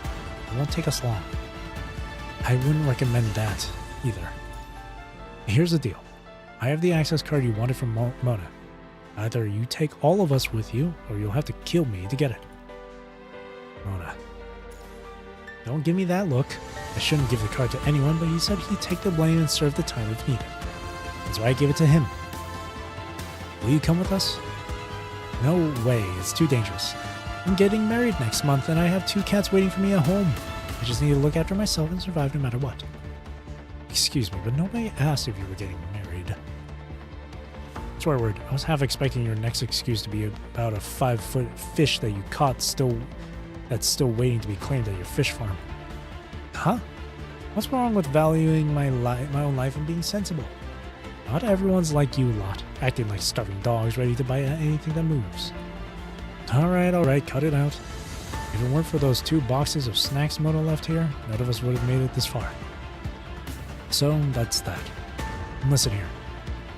It won't take us long. I wouldn't recommend that either. Here's the deal. I have the access card you wanted from Mona. Either you take all of us with you, or you'll have to kill me to get it. Mona. Don't give me that look. I shouldn't give the card to anyone, but he said he'd take the blame and serve the time if needed. That's why I gave it to him. Will you come with us? No way, it's too dangerous. I'm getting married next month and I have 2 cats waiting for me at home. I just need to look after myself and survive no matter what. Excuse me, but nobody asked if you were getting married. Swear word, I was half expecting your next excuse to be about a 5-foot fish that you caught that's still waiting to be claimed at your fish farm. Huh? What's wrong with valuing my own life and being sensible? Not everyone's like you lot, acting like starving dogs ready to bite at anything that moves. Alright, cut it out. If it weren't for those 2 boxes of snacks Mona left here, none of us would have made it this far. So, that's that. And listen here.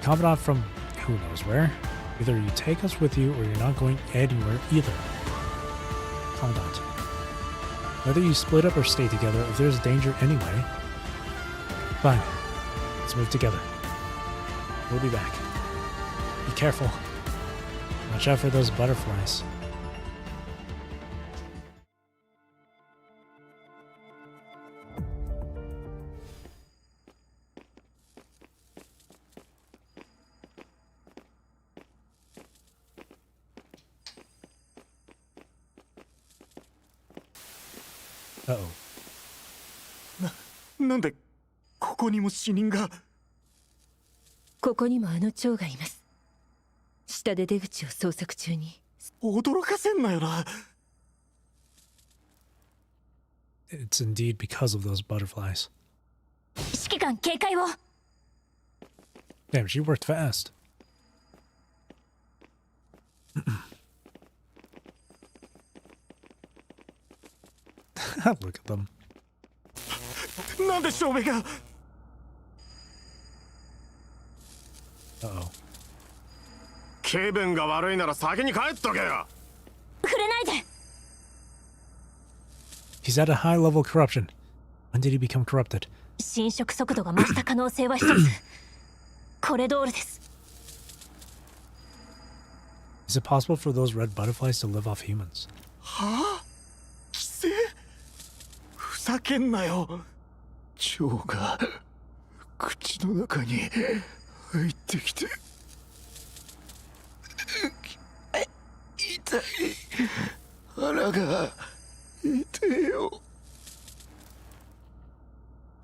Commandant from who knows where, either you take us with you or you're not going anywhere either. Commandant. Whether you split up or stay together, if there's danger anyway, fine. Let's move together. We'll be back. Be careful. Watch out for those butterflies. Uh-oh. なんでここにも死人が。ここにもあの蝶がいます。下で出口を捜索中に。驚かせんなよな。It's indeed because of those butterflies. 指揮官警戒を。 Damn, she worked fast. Look at them. なんで照明が。Uh-oh. 気分が悪いなら先に帰っとけよ。触れないで。 He's at a high level of corruption. When did he become corrupted? 侵食速度が増した可能性は一つ。これ通りです。 Is it possible for those red butterflies to live off humans? はあ？規制？ふざけんなよ。蝶が口の中に入ってきて。痛い。腹が痛いよ。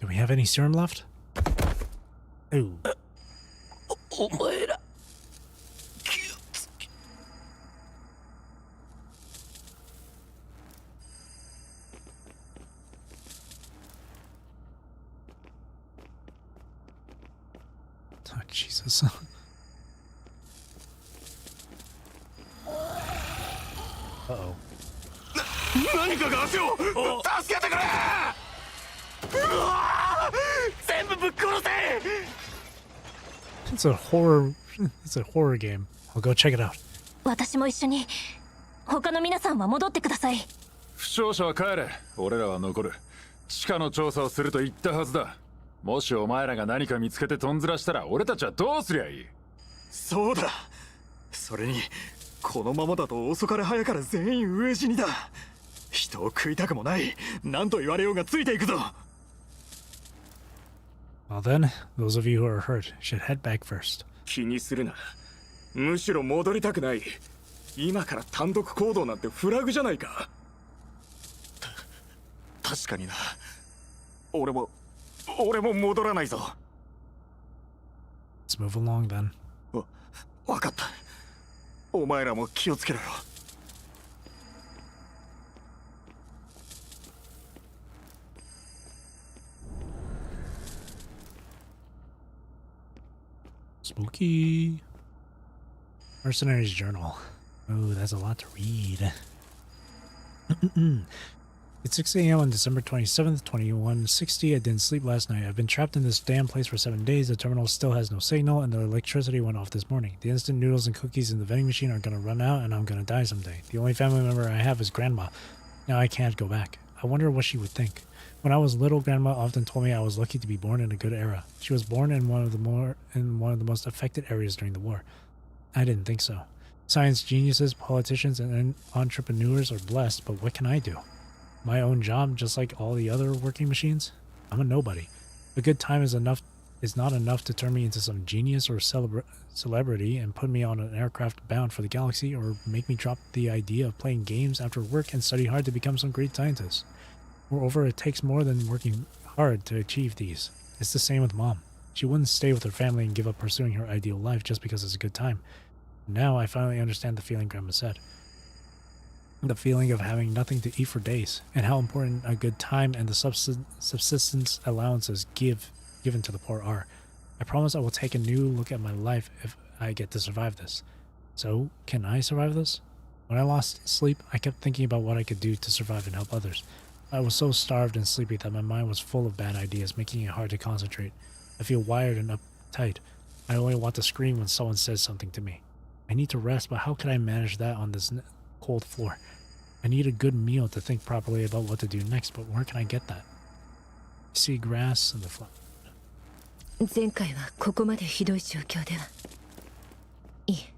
Do we have any serum left? Ooh. お前ら。Oh, Jesus. Uh-oh. 何かが足を助けてくれ。うわー、全部ぶっ殺せ。 It's a horror. It's a horror game. I'll go check it out. 私も一緒に。他の皆さんは戻ってください。負傷者は帰れ。俺らは残る。地下の調査をすると言ったはずだ。もしお前らが何か見つけてトンズラしたら俺たちはどうすりゃいい。そうだ。それにこのままだと遅かれ早かれ全員飢え死にだ。人を食いたくもない。何と言われようがついていくぞ。 Well then, those of you who are hurt should head back first. 気にするな。むしろ戻りたくない。今から単独行動なんてフラグじゃないか。確かにな。俺も戻らないぞ。Let's move along then. わかった。お前らも気をつけろよ。Spooky. Mercenary's Journal. Oh, that's a lot to read. It's 6 a.m. on December 27th, 2160. I didn't sleep last night. I've been trapped in this damn place for 7 days. The terminal still has no signal, and the electricity went off this morning. The instant noodles and cookies in the vending machine are gonna run out, and I'm gonna die someday. The only family member I have is Grandma. Now I can't go back. I wonder what she would think. When I was little, Grandma often told me I was lucky to be born in a good era. She was born in one of the most affected areas during the war. I didn't think so. Science geniuses, politicians, and entrepreneurs are blessed, but what can I do? My own job, just like all the other working machines? I'm a nobody. A good time is not enough to turn me into some genius or celebrity and put me on an aircraft bound for the galaxy, or make me drop the idea of playing games after work and study hard to become some great scientist. Moreover, it takes more than working hard to achieve these. It's the same with Mom. She wouldn't stay with her family and give up pursuing her ideal life just because it's a good time. Now I finally understand the feeling Grandma said. The feeling of having nothing to eat for days, and how important a good time and the subsistence allowances given to the poor are. I promise I will take a new look at my life if I get to survive this. So, can I survive this? When I lost sleep, I kept thinking about what I could do to survive and help others. I was so starved and sleepy that my mind was full of bad ideas, making it hard to concentrate. I feel wired and uptight. I only want to scream when someone says something to me. I need to rest, but how can I manage that on this cold floor? I need a good meal to think properly about what to do next, but where can I get that? I see grass and the flower. 前回はここまでひどい状況では。いえ、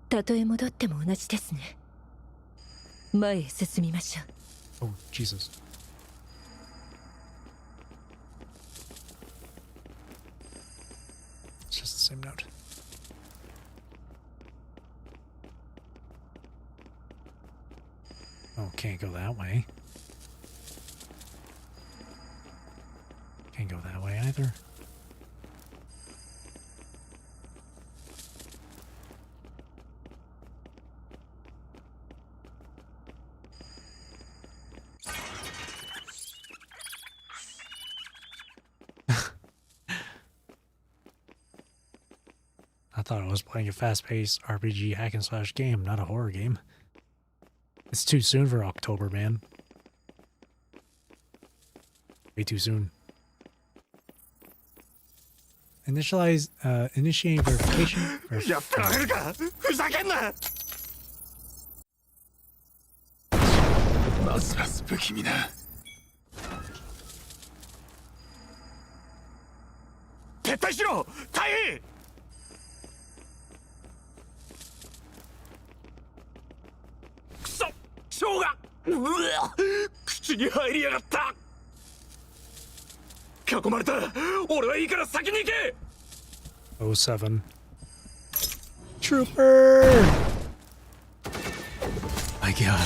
たとえ戻っても同じですね。前へ進みましょう。 Oh, Jesus. It's just the same note. Oh, can't go that way. Can't go that way either. I thought I was playing a fast-paced RPG hack-and-slash game, not a horror game. It's too soon for October, man. Way too soon. Initiating verification. やってられるか。ふざけんな。ますます不気味だ。撤退しろ。退避。くそ。ショウが。うわ。口に入りやがった。囲まれた。俺はいいから先に行け。07. Trooper! My God.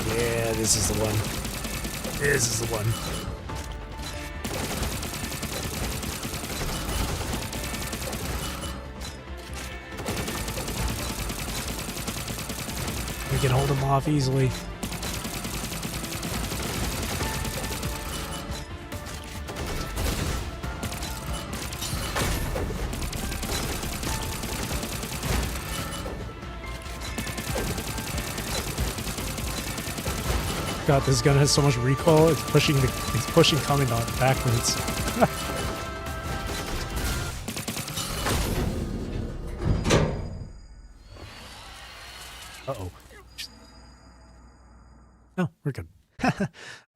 Yeah, this is the one. This is the one. We can hold him off easily. God, this gun has so much recoil. It's pushing Commandant backwards. Uh-oh. No, we're good.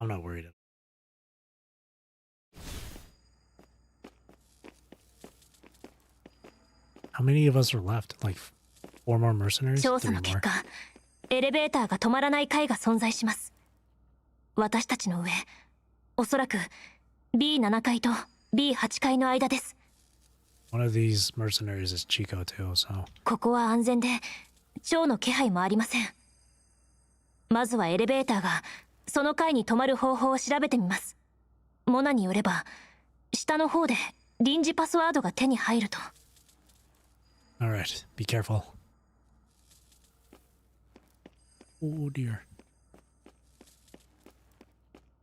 I'm not worried. How many of us are left? Like 4 more mercenaries? 調査 3の結 more? 果、エレベーターが止まらない階が存在します。私たちの上、おそらく B7 階と B8 階の間です。One of these mercenaries is Chico too, so. ここは安全で、蝶の気配もありません。まずはエレベーターがその階に止まる方法を調べてみます。モナによれば、下の方で臨時パスワードが手に入ると。Alright, be careful. Oh dear.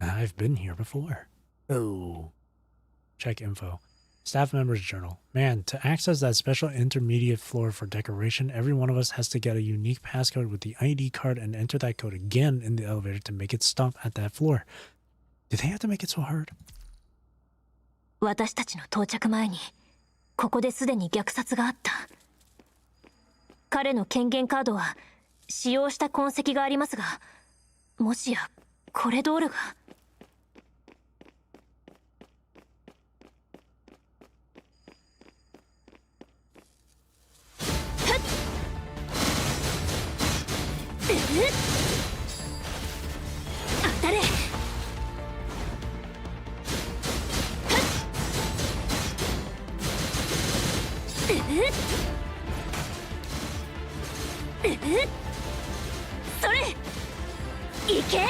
I've been here before. Oh. Check info. Staff member's journal. Man, to access that special intermediate floor for decoration, every one of us has to get a unique passcode with the ID card and enter that code again in the elevator to make it stop at that floor. Do they have to make it so hard? 私たちの到着前に、ここですでに虐殺があった。彼の権限カードは使用した痕跡がありますが、もしやコレドールが。当たれ。それいけ。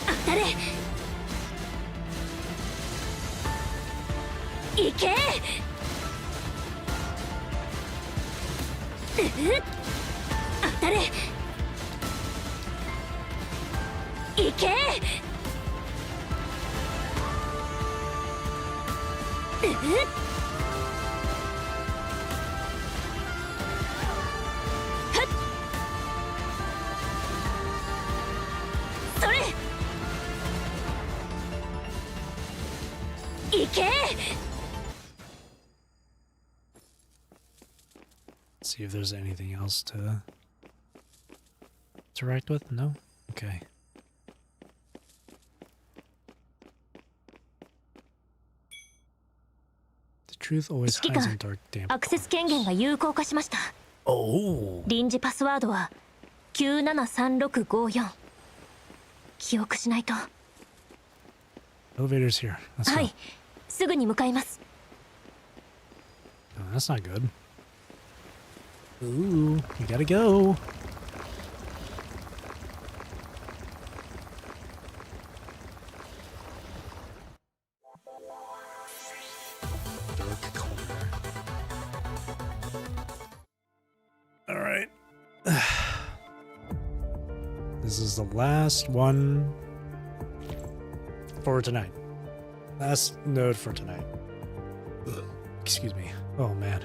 当たれ。いけ。当たれ。いけ。それいけ。See if there's anything else to interact with? No? Okay. The truth always hides in dark, damp アクセス権限が有効化しました。 Oh! 臨時パスワードは973654。記憶しないと。 Elevator's here. Let's go. はい、すぐに向かいます。 No, that's not good. Ooh, you gotta go. Dark corner. All right. This is the last one for tonight. Last node for tonight. Excuse me. Oh man.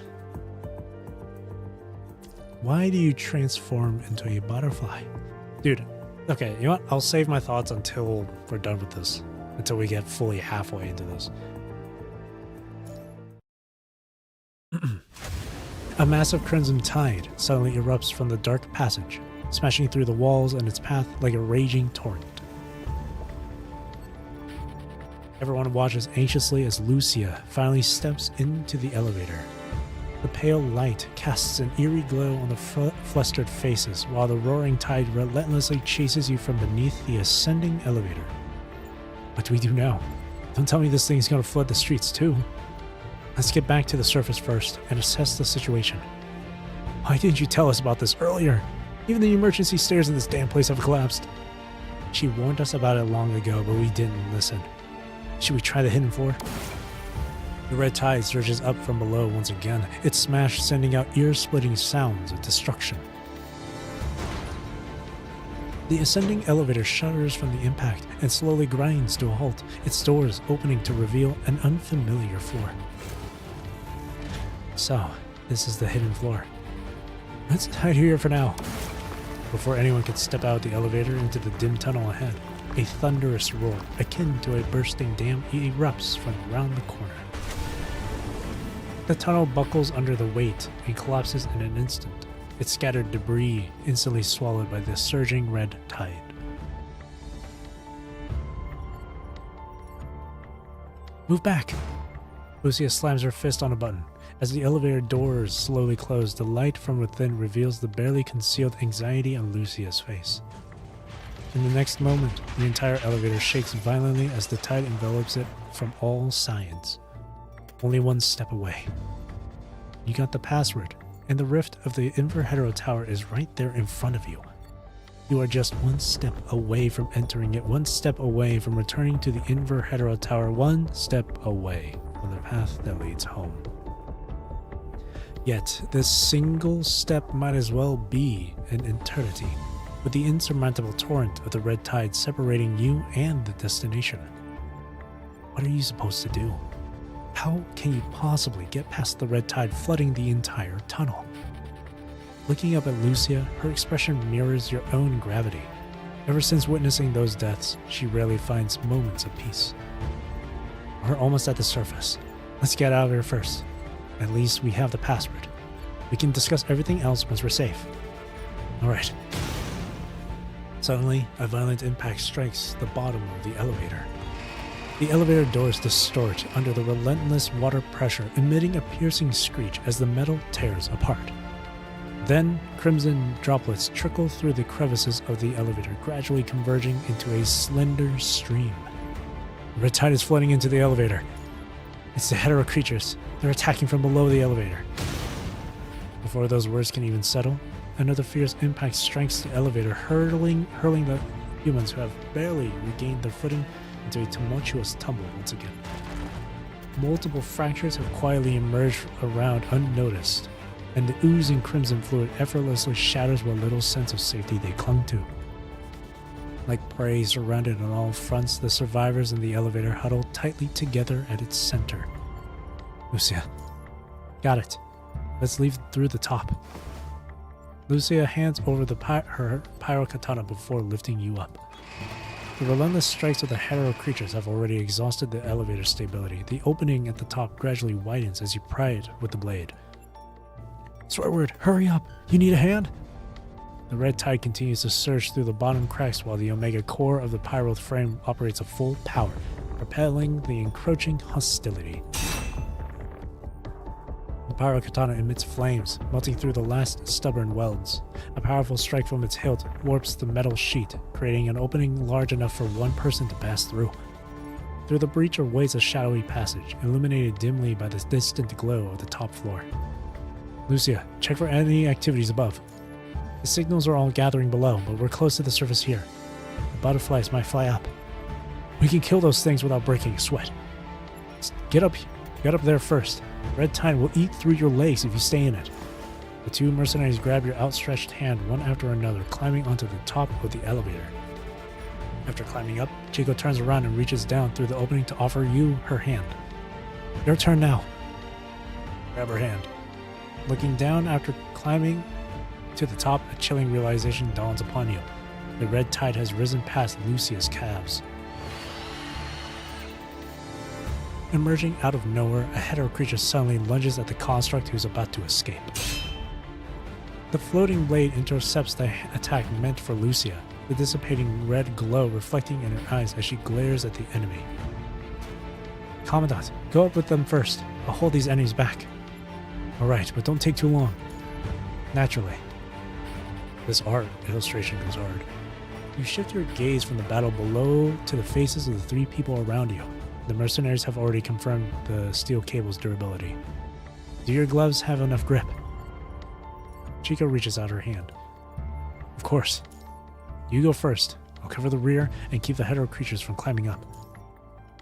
Why do you transform into a butterfly? Dude, okay, you know what? I'll save my thoughts until we're done with this. Until we get fully halfway into this. A massive crimson tide suddenly erupts from the dark passage, smashing through the walls and its path like a raging torrent. Everyone watches anxiously as Lucia finally steps into the elevator. The pale light casts an eerie glow on the flustered faces, while the roaring tide relentlessly chases you from beneath the ascending elevator. What do we do now? Don't tell me this thing's gonna flood the streets too. Let's get back to the surface first and assess the situation. Why didn't you tell us about this earlier? Even the emergency stairs in this damn place have collapsed. She warned us about it long ago, but we didn't listen. Should we try the hidden floor? The red tide surges up from below once again, its smash sending out ear-splitting sounds of destruction. The ascending elevator shudders from the impact and slowly grinds to a halt, its doors opening to reveal an unfamiliar floor. So, this is the hidden floor. Let's hide here for now. Before anyone could step out the elevator into the dim tunnel ahead, a thunderous roar, akin to a bursting dam, erupts from around the corner. The tunnel buckles under the weight and collapses in an instant, its scattered debris instantly swallowed by the surging red tide. Move back! Lucia slams her fist on a button. As the elevator doors slowly close, the light from within reveals the barely concealed anxiety on Lucia's face. In the next moment, the entire elevator shakes violently as the tide envelops it from all sides. Only one step away. You got the password, and the rift of the Inverhetero Tower is right there in front of you. You are just one step away from entering it, one step away from returning to the Inverhetero Tower, one step away from the path that leads home. Yet, this single step might as well be an eternity, with the insurmountable torrent of the red tide separating you and the destination. What are you supposed to do? How can you possibly get past the red tide flooding the entire tunnel? Looking up at Lucia, her expression mirrors your own gravity. Ever since witnessing those deaths, she rarely finds moments of peace. We're almost at the surface. Let's get out of here first. At least we have the password. We can discuss everything else once we're safe. Alright. Suddenly, a violent impact strikes the bottom of the elevator. The elevator doors distort under the relentless water pressure, emitting a piercing screech as the metal tears apart. Then, crimson droplets trickle through the crevices of the elevator, gradually converging into a slender stream. The red tide is flooding into the elevator. It's the hetero creatures. They're attacking from below the elevator. Before those words can even settle, another fierce impact strikes the elevator, hurling the humans who have barely regained their footing into a tumultuous tumble once again. Multiple fractures have quietly emerged around unnoticed, and the oozing crimson fluid effortlessly shatters what little sense of safety they clung to. Like prey surrounded on all fronts, the survivors in the elevator huddle tightly together at its center. Lucia. Got it. Let's leave through the top. Lucia hands over her pyrokatana before lifting you up. The relentless strikes of the hetero creatures have already exhausted the elevator's stability. The opening at the top gradually widens as you pry it with the blade. Swearword, hurry up! You need a hand? The red tide continues to surge through the bottom cracks while the omega core of the pyro frame operates at full power, propelling the encroaching hostility. The pyrokatana emits flames, melting through the last stubborn welds. A powerful strike from its hilt warps the metal sheet, creating an opening large enough for one person to pass through. Through the breach awaits a shadowy passage, illuminated dimly by the distant glow of the top floor. Lucia, check for any activities above. The signals are all gathering below, but we're close to the surface here. The butterflies might fly up. We can kill those things without breaking a sweat. Get up there first. Red tide will eat through your legs if you stay in it. The two mercenaries grab your outstretched hand one after another, climbing onto the top of the elevator. After climbing up, Chico turns around and reaches down through the opening to offer you her hand. Your turn now. Grab her hand. Looking down after climbing to the top, a chilling realization dawns upon you. The red tide has risen past Lucia's calves. Emerging out of nowhere, a hetero creature suddenly lunges at the construct who's about to escape. The floating blade intercepts the attack meant for Lucia, the dissipating red glow reflecting in her eyes as she glares at the enemy. Commandant, go up with them first. I'll hold these enemies back. Alright, but don't take too long. Naturally. This art illustration goes hard. You shift your gaze from the battle below to the faces of the three people around you. The mercenaries have already confirmed the steel cable's durability. Do your gloves have enough grip? Chico reaches out her hand. Of course. You go first. I'll cover the rear and keep the hetero creatures from climbing up.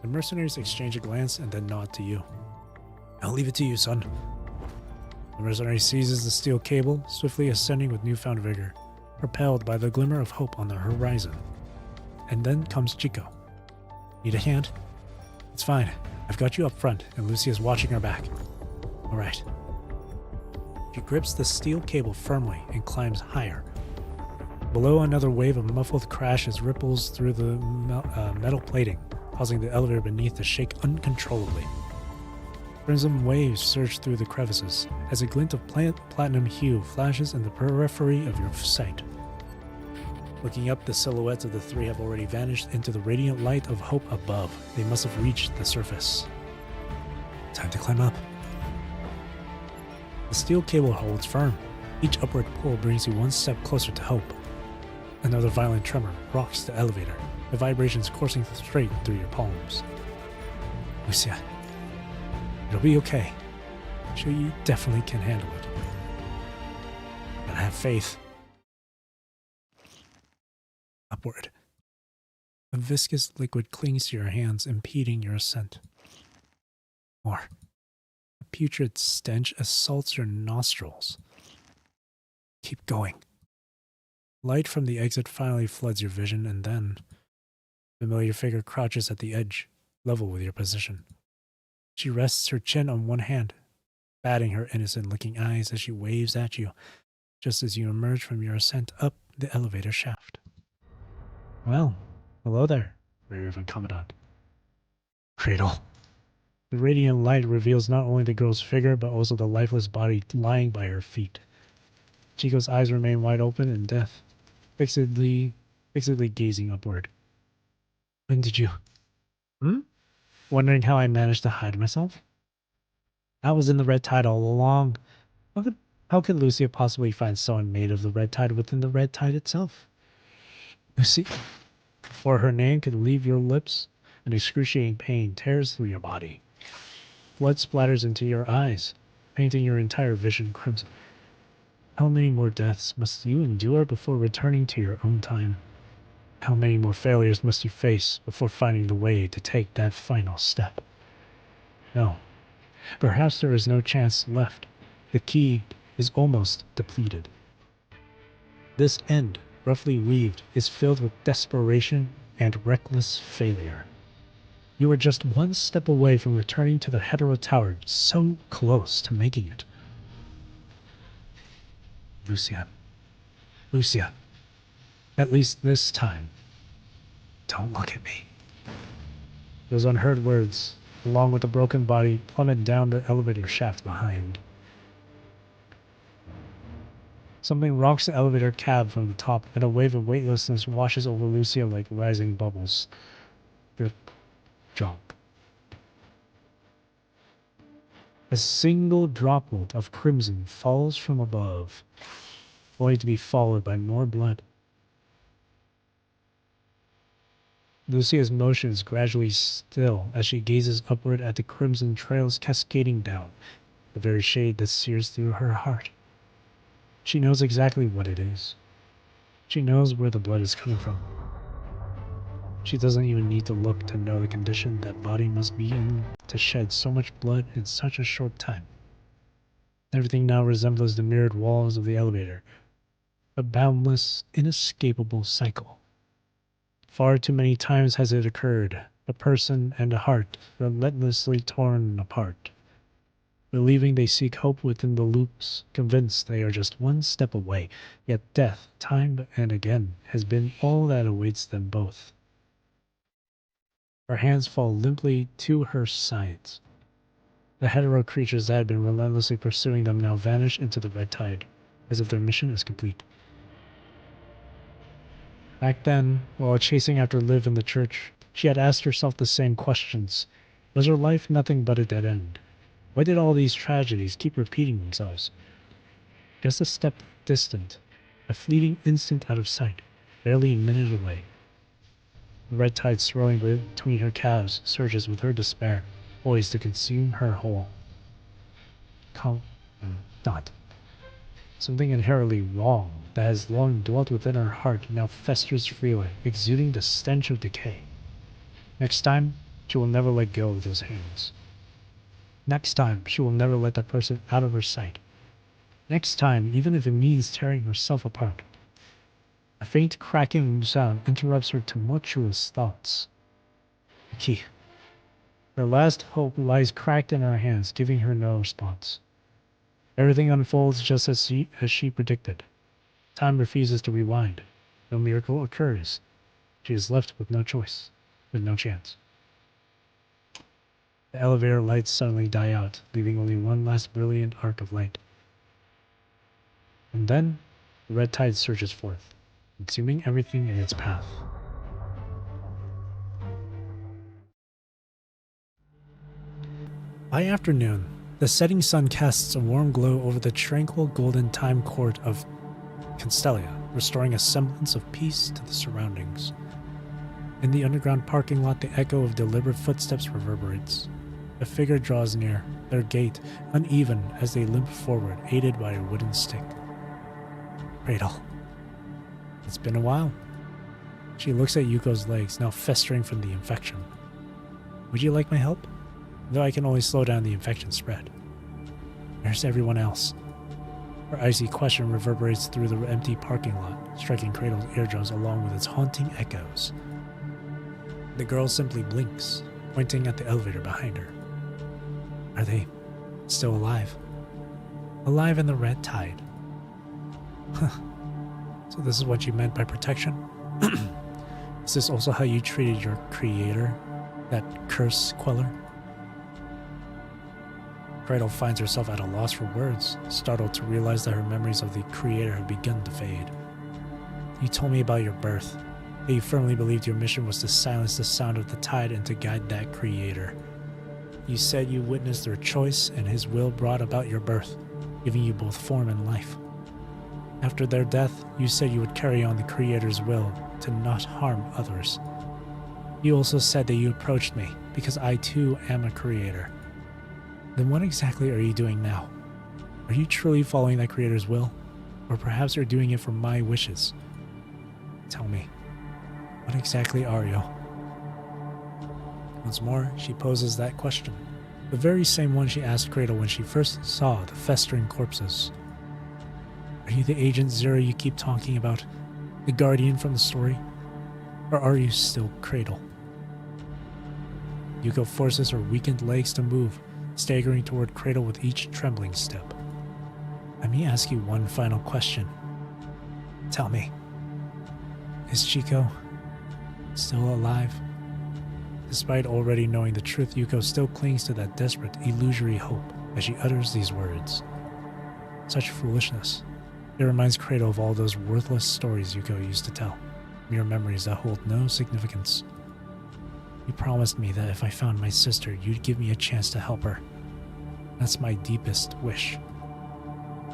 The mercenaries exchange a glance and then nod to you. I'll leave it to you, son. The mercenary seizes the steel cable, swiftly ascending with newfound vigor, propelled by the glimmer of hope on the horizon. And then comes Chico. Need a hand? It's fine. I've got you up front, and Lucia's watching our back. Alright. She grips the steel cable firmly and climbs higher. Below, another wave of muffled crashes ripples through the metal plating, causing the elevator beneath to shake uncontrollably. Crimson waves surge through the crevices as a glint of platinum hue flashes in the periphery of your sight. Looking up, the silhouettes of the three have already vanished into the radiant light of hope above. They must have reached the surface. Time to climb up. The steel cable holds firm. Each upward pull brings you one step closer to hope. Another violent tremor rocks the elevator, the vibrations coursing straight through your palms. Lucia, it'll be okay. I'm sure you definitely can handle it. Gotta have faith. Upward. A viscous liquid clings to your hands, impeding your ascent. More. A putrid stench assaults your nostrils. Keep going. Light from the exit finally floods your vision, and then a familiar figure crouches at the edge, level with your position. She rests her chin on one hand, batting her innocent-looking eyes as she waves at you, just as you emerge from your ascent up the elevator shaft. Well, hello there, Reverend Commandant. Cradle. The radiant light reveals not only the girl's figure, but also the lifeless body lying by her feet. Chico's eyes remain wide open in death, fixedly gazing upward. When did you... Wondering how I managed to hide myself? I was in the red tide all along. How could Lucia possibly find someone made of the red tide within the red tide itself? Lucy, before her name could leave your lips, an excruciating pain tears through your body. Blood splatters into your eyes, painting your entire vision crimson. How many more deaths must you endure before returning to your own time? How many more failures must you face before finding the way to take that final step? No, perhaps there is no chance left. The key is almost depleted. This end, roughly weaved, is filled with desperation and reckless failure. You are just one step away from returning to the Hetero Tower, so close to making it. Lucia. Lucia. At least this time. Don't look at me. Those unheard words, along with the broken body, plummet down the elevator shaft behind. Something rocks the elevator cab from the top, and a wave of weightlessness washes over Lucia like rising bubbles. Drip, drop. A single droplet of crimson falls from above, only to be followed by more blood. Lucia's motions gradually still as she gazes upward at the crimson trails cascading down, the very shade that sears through her heart. She knows exactly what it is. She knows where the blood is coming from. She doesn't even need to look to know the condition that body must be in to shed so much blood in such a short time. Everything now resembles the mirrored walls of the elevator, a boundless, inescapable cycle. Far too many times has it occurred, a person and a heart relentlessly torn apart. Believing they seek hope within the loops, convinced they are just one step away, yet death, time and again, has been all that awaits them both. Her hands fall limply to her sides. The hetero creatures that had been relentlessly pursuing them now vanish into the red tide, as if their mission is complete. Back then, while chasing after Liv in the church, she had asked herself the same questions. Was her life nothing but a dead end? Why did all these tragedies keep repeating themselves? Just a step distant, a fleeting instant out of sight, barely a minute away. The red tide swirling between her calves surges with her despair, poised to consume her whole. Not. Something inherently wrong that has long dwelt within her heart now festers freely, exuding the stench of decay. Next time, she will never let go of those hands. Next time, she will never let that person out of her sight. Next time, even if it means tearing herself apart. A faint cracking sound interrupts her tumultuous thoughts. The key. Her last hope lies cracked in her hands, giving her no response. Everything unfolds just as she predicted. Time refuses to rewind. No miracle occurs. She is left with no choice, with no chance. The elevator lights suddenly die out, leaving only one last brilliant arc of light. And then, the red tide surges forth, consuming everything in its path. By afternoon, the setting sun casts a warm glow over the tranquil golden time court of Constellia, restoring a semblance of peace to the surroundings. In the underground parking lot, the echo of deliberate footsteps reverberates. A figure draws near, their gait uneven as they limp forward, aided by a wooden stick. Cradle. It's been a while. She looks at Yuko's legs, now festering from the infection. Would you like my help? Though I can only slow down the infection spread. Where's everyone else? Her icy question reverberates through the empty parking lot, striking Cradle's eardrums along with its haunting echoes. The girl simply blinks, pointing at the elevator behind her. Are they still alive? Alive in the red tide. Huh. So this is what you meant by protection? Is this also how you treated your creator, that curse queller? Cradle finds herself at a loss for words, startled to realize that her memories of the creator have begun to fade. You told me about your birth, that you firmly believed your mission was to silence the sound of the tide and to guide that creator. You said you witnessed their choice and his will brought about your birth, giving you both form and life. After their death, you said you would carry on the creator's will to not harm others. You also said that you approached me because I too am a creator. Then what exactly are you doing now? Are you truly following that creator's will? Or perhaps you're doing it for my wishes? Tell me, what exactly are you? Once more, she poses that question, the very same one she asked Cradle when she first saw the festering corpses. Are you the Agent Zero you keep talking about? The guardian from the story? Or are you still Cradle? Yuko forces her weakened legs to move, staggering toward Cradle with each trembling step. Let me ask you one final question. Tell me, is Chico still alive? Despite already knowing the truth, Yuko still clings to that desperate, illusory hope as she utters these words. Such foolishness. It reminds Cradle of all those worthless stories Yuko used to tell, mere memories that hold no significance. You promised me that if I found my sister, you'd give me a chance to help her. That's my deepest wish.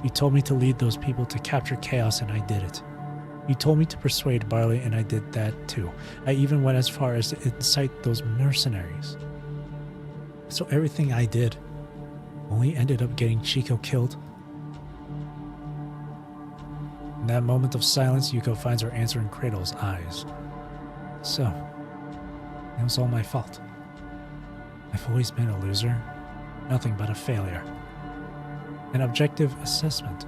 You told me to lead those people to capture chaos, and I did it. You told me to persuade Barley, and I did that too. I even went as far as to incite those mercenaries. So everything I did only ended up getting Chico killed. In that moment of silence, Yuko finds her answer in Cradle's eyes. So, it was all my fault. I've always been a loser, nothing but a failure. An objective assessment.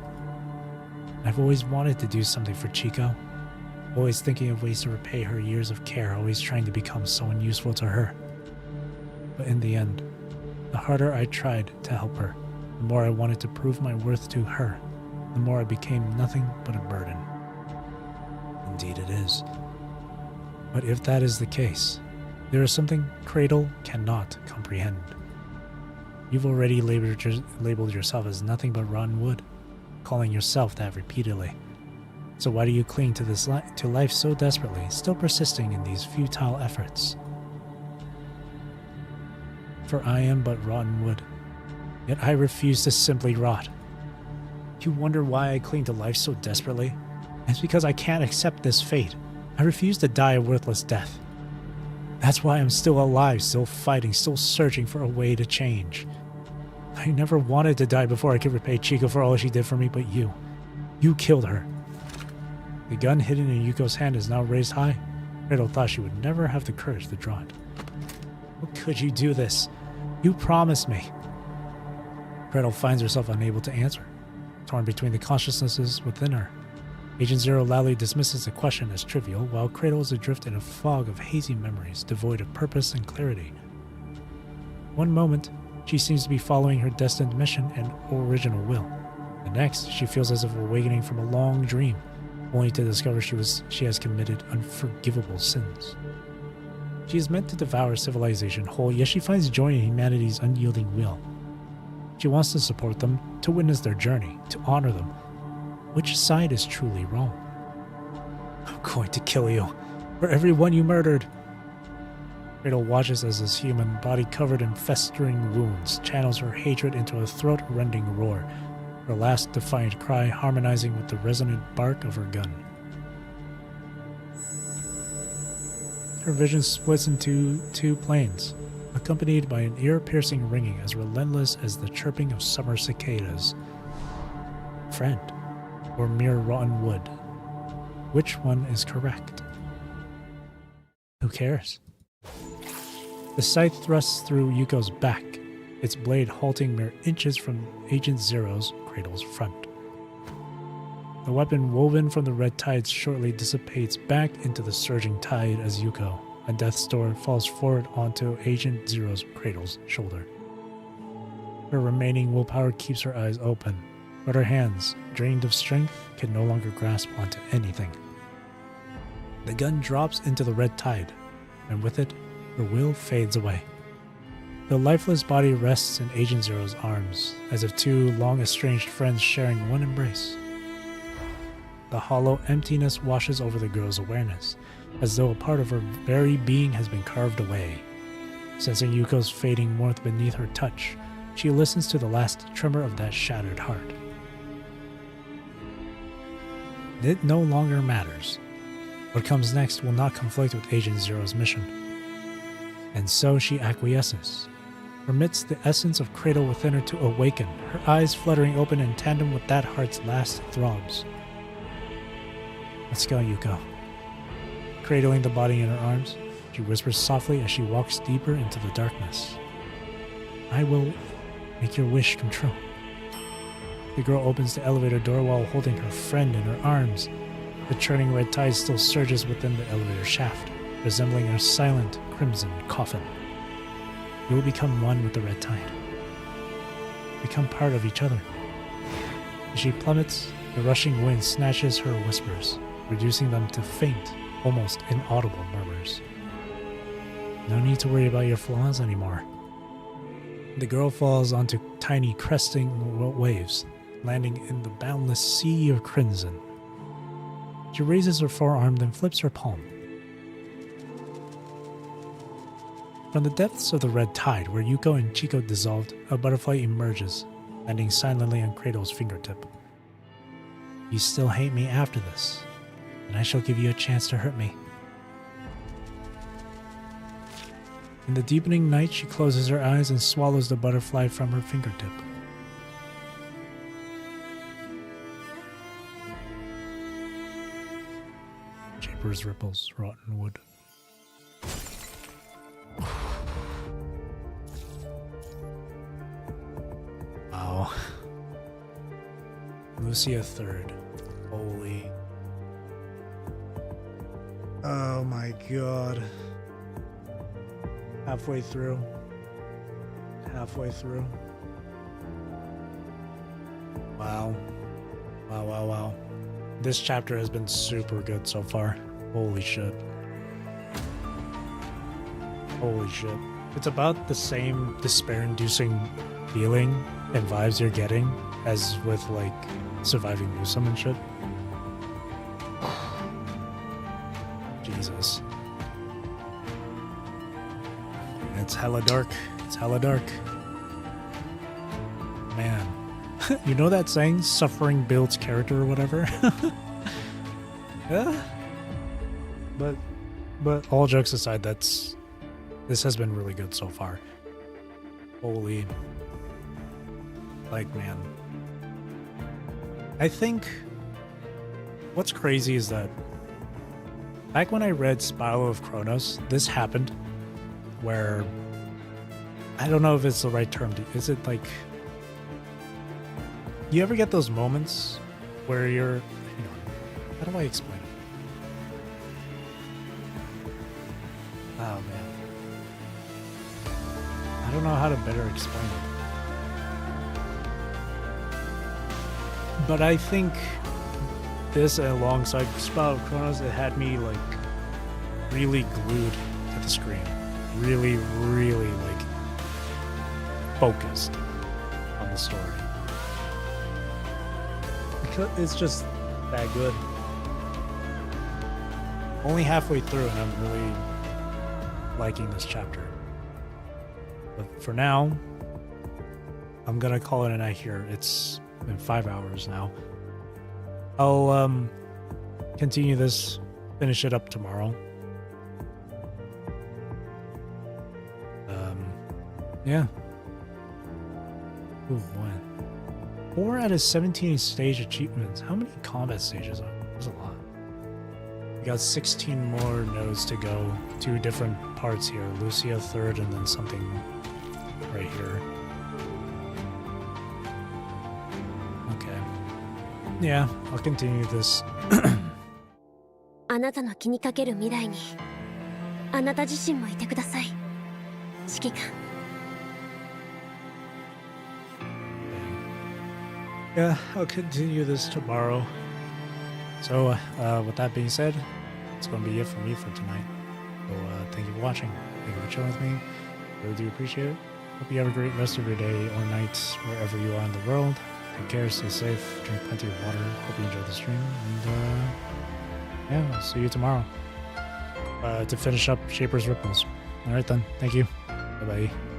I've always wanted to do something for Chico, always thinking of ways to repay her years of care, always trying to become someone useful to her. But in the end, the harder I tried to help her, the more I wanted to prove my worth to her, the more I became nothing but a burden. Indeed it is. But if that is the case, there is something Cradle cannot comprehend. You've already labeled yourself as nothing but rotten wood, calling yourself that repeatedly. So why do you cling to to life so desperately, still persisting in these futile efforts? For I am but rotten wood, yet I refuse to simply rot. You wonder why I cling to life so desperately? It's because I can't accept this fate. I refuse to die a worthless death. That's why I'm still alive, still fighting, still searching for a way to change. I never wanted to die before I could repay Chico for all she did for me, but you killed her. The gun hidden in Yuko's hand is now raised high. Cradle thought she would never have the courage to draw it. How could you do this? You promised me. Cradle finds herself unable to answer, torn between the consciousnesses within her. Agent Zero loudly dismisses the question as trivial, while Cradle is adrift in a fog of hazy memories, devoid of purpose and clarity. One moment, she seems to be following her destined mission and original will. The next, she feels as if awakening from a long dream, only to discover she has committed unforgivable sins. She is meant to devour civilization whole, yet she finds joy in humanity's unyielding will. She wants to support them, to witness their journey, to honor them. Which side is truly wrong? I'm going to kill you, for every one you murdered. Cradle watches as his human body covered in festering wounds channels her hatred into a throat-rending roar, her last defiant cry harmonizing with the resonant bark of her gun. Her vision splits into two planes, accompanied by an ear-piercing ringing as relentless as the chirping of summer cicadas. Friend, or mere rotten wood? Which one is correct? Who cares? The scythe thrusts through Yuko's back, its blade halting mere inches from Agent Zero's, Cradle's, front. The weapon woven from the red tides shortly dissipates back into the surging tide as Yuko, a death's door, falls forward onto Agent Zero's, Cradle's, shoulder. Her remaining willpower keeps her eyes open, but her hands, drained of strength, can no longer grasp onto anything. The gun drops into the red tide, and with it, her will fades away. The lifeless body rests in Agent Zero's arms, as if two long-estranged friends sharing one embrace. The hollow emptiness washes over the girl's awareness, as though a part of her very being has been carved away. Sensing Yuko's fading warmth beneath her touch, she listens to the last tremor of that shattered heart. It no longer matters. What comes next will not conflict with Agent Zero's mission. And so she acquiesces, permits the essence of Cradle within her to awaken, her eyes fluttering open in tandem with that heart's last throbs. Let's go, Yuko. Cradling the body in her arms, she whispers softly as she walks deeper into the darkness. I will make your wish come true. The girl opens the elevator door while holding her friend in her arms. The churning red tide still surges within the elevator shaft, resembling a silent crimson coffin. You will become one with the red tide. Become part of each other. As she plummets, the rushing wind snatches her whispers, reducing them to faint, almost inaudible murmurs. No need to worry about your flaws anymore. The girl falls onto tiny cresting waves, landing in the boundless sea of crimson. She raises her forearm, then flips her palm. From the depths of the red tide, where Yuko and Chico dissolved, a butterfly emerges, landing silently on Cradle's fingertip. You still hate me after this, and I shall give you a chance to hurt me. In the deepening night, she closes her eyes and swallows the butterfly from her fingertip. Japers, ripples, rotten wood. Wow. Lucia third. Holy. Oh my god. Halfway through. Wow. Wow. This chapter has been super good so far. Holy shit. It's about the same despair-inducing feeling and vibes you're getting as with, like, Surviving Newsome and shit. Jesus. It's hella dark. Man. You know that saying, suffering builds character or whatever? Yeah. But all jokes aside, this has been really good so far. Holy. Like, man. I think what's crazy is that back when I read Spiral of Kronos, this happened where I don't know if it's the right term. Is it like, you ever get those moments where you're, how do I explain it? Oh man, I don't know how to better explain it. But I think this alongside Spell of Chronos, it had me like really glued to the screen. Really, really like focused on the story. Because it's just that good. Only halfway through and I'm really liking this chapter. But for now, I'm gonna call it a night here. It's been 5 hours now. I'll continue this, finish it up tomorrow. Yeah. Ooh, what? 4 out of 17 stage achievements. How many combat stages are there? There's a lot. We got 16 more nodes to go. 2 different parts here. Lucia third and then something right here. Okay. Yeah, I'll continue this. あなたの気にかける未来にあなた自身もいてください。指揮官。Yeah, I'll continue this tomorrow. So, with that being said, it's going to be it for me for tonight. So, thank you for watching. Thank you for chilling with me. Really do appreciate it. Hope you have a great rest of your day or night wherever you are in the world. Take care, stay safe, drink plenty of water. Hope you enjoyed the stream. And, yeah, I'll see you tomorrow to finish up Shaper's Ripples. Alright then, thank you. Bye-bye.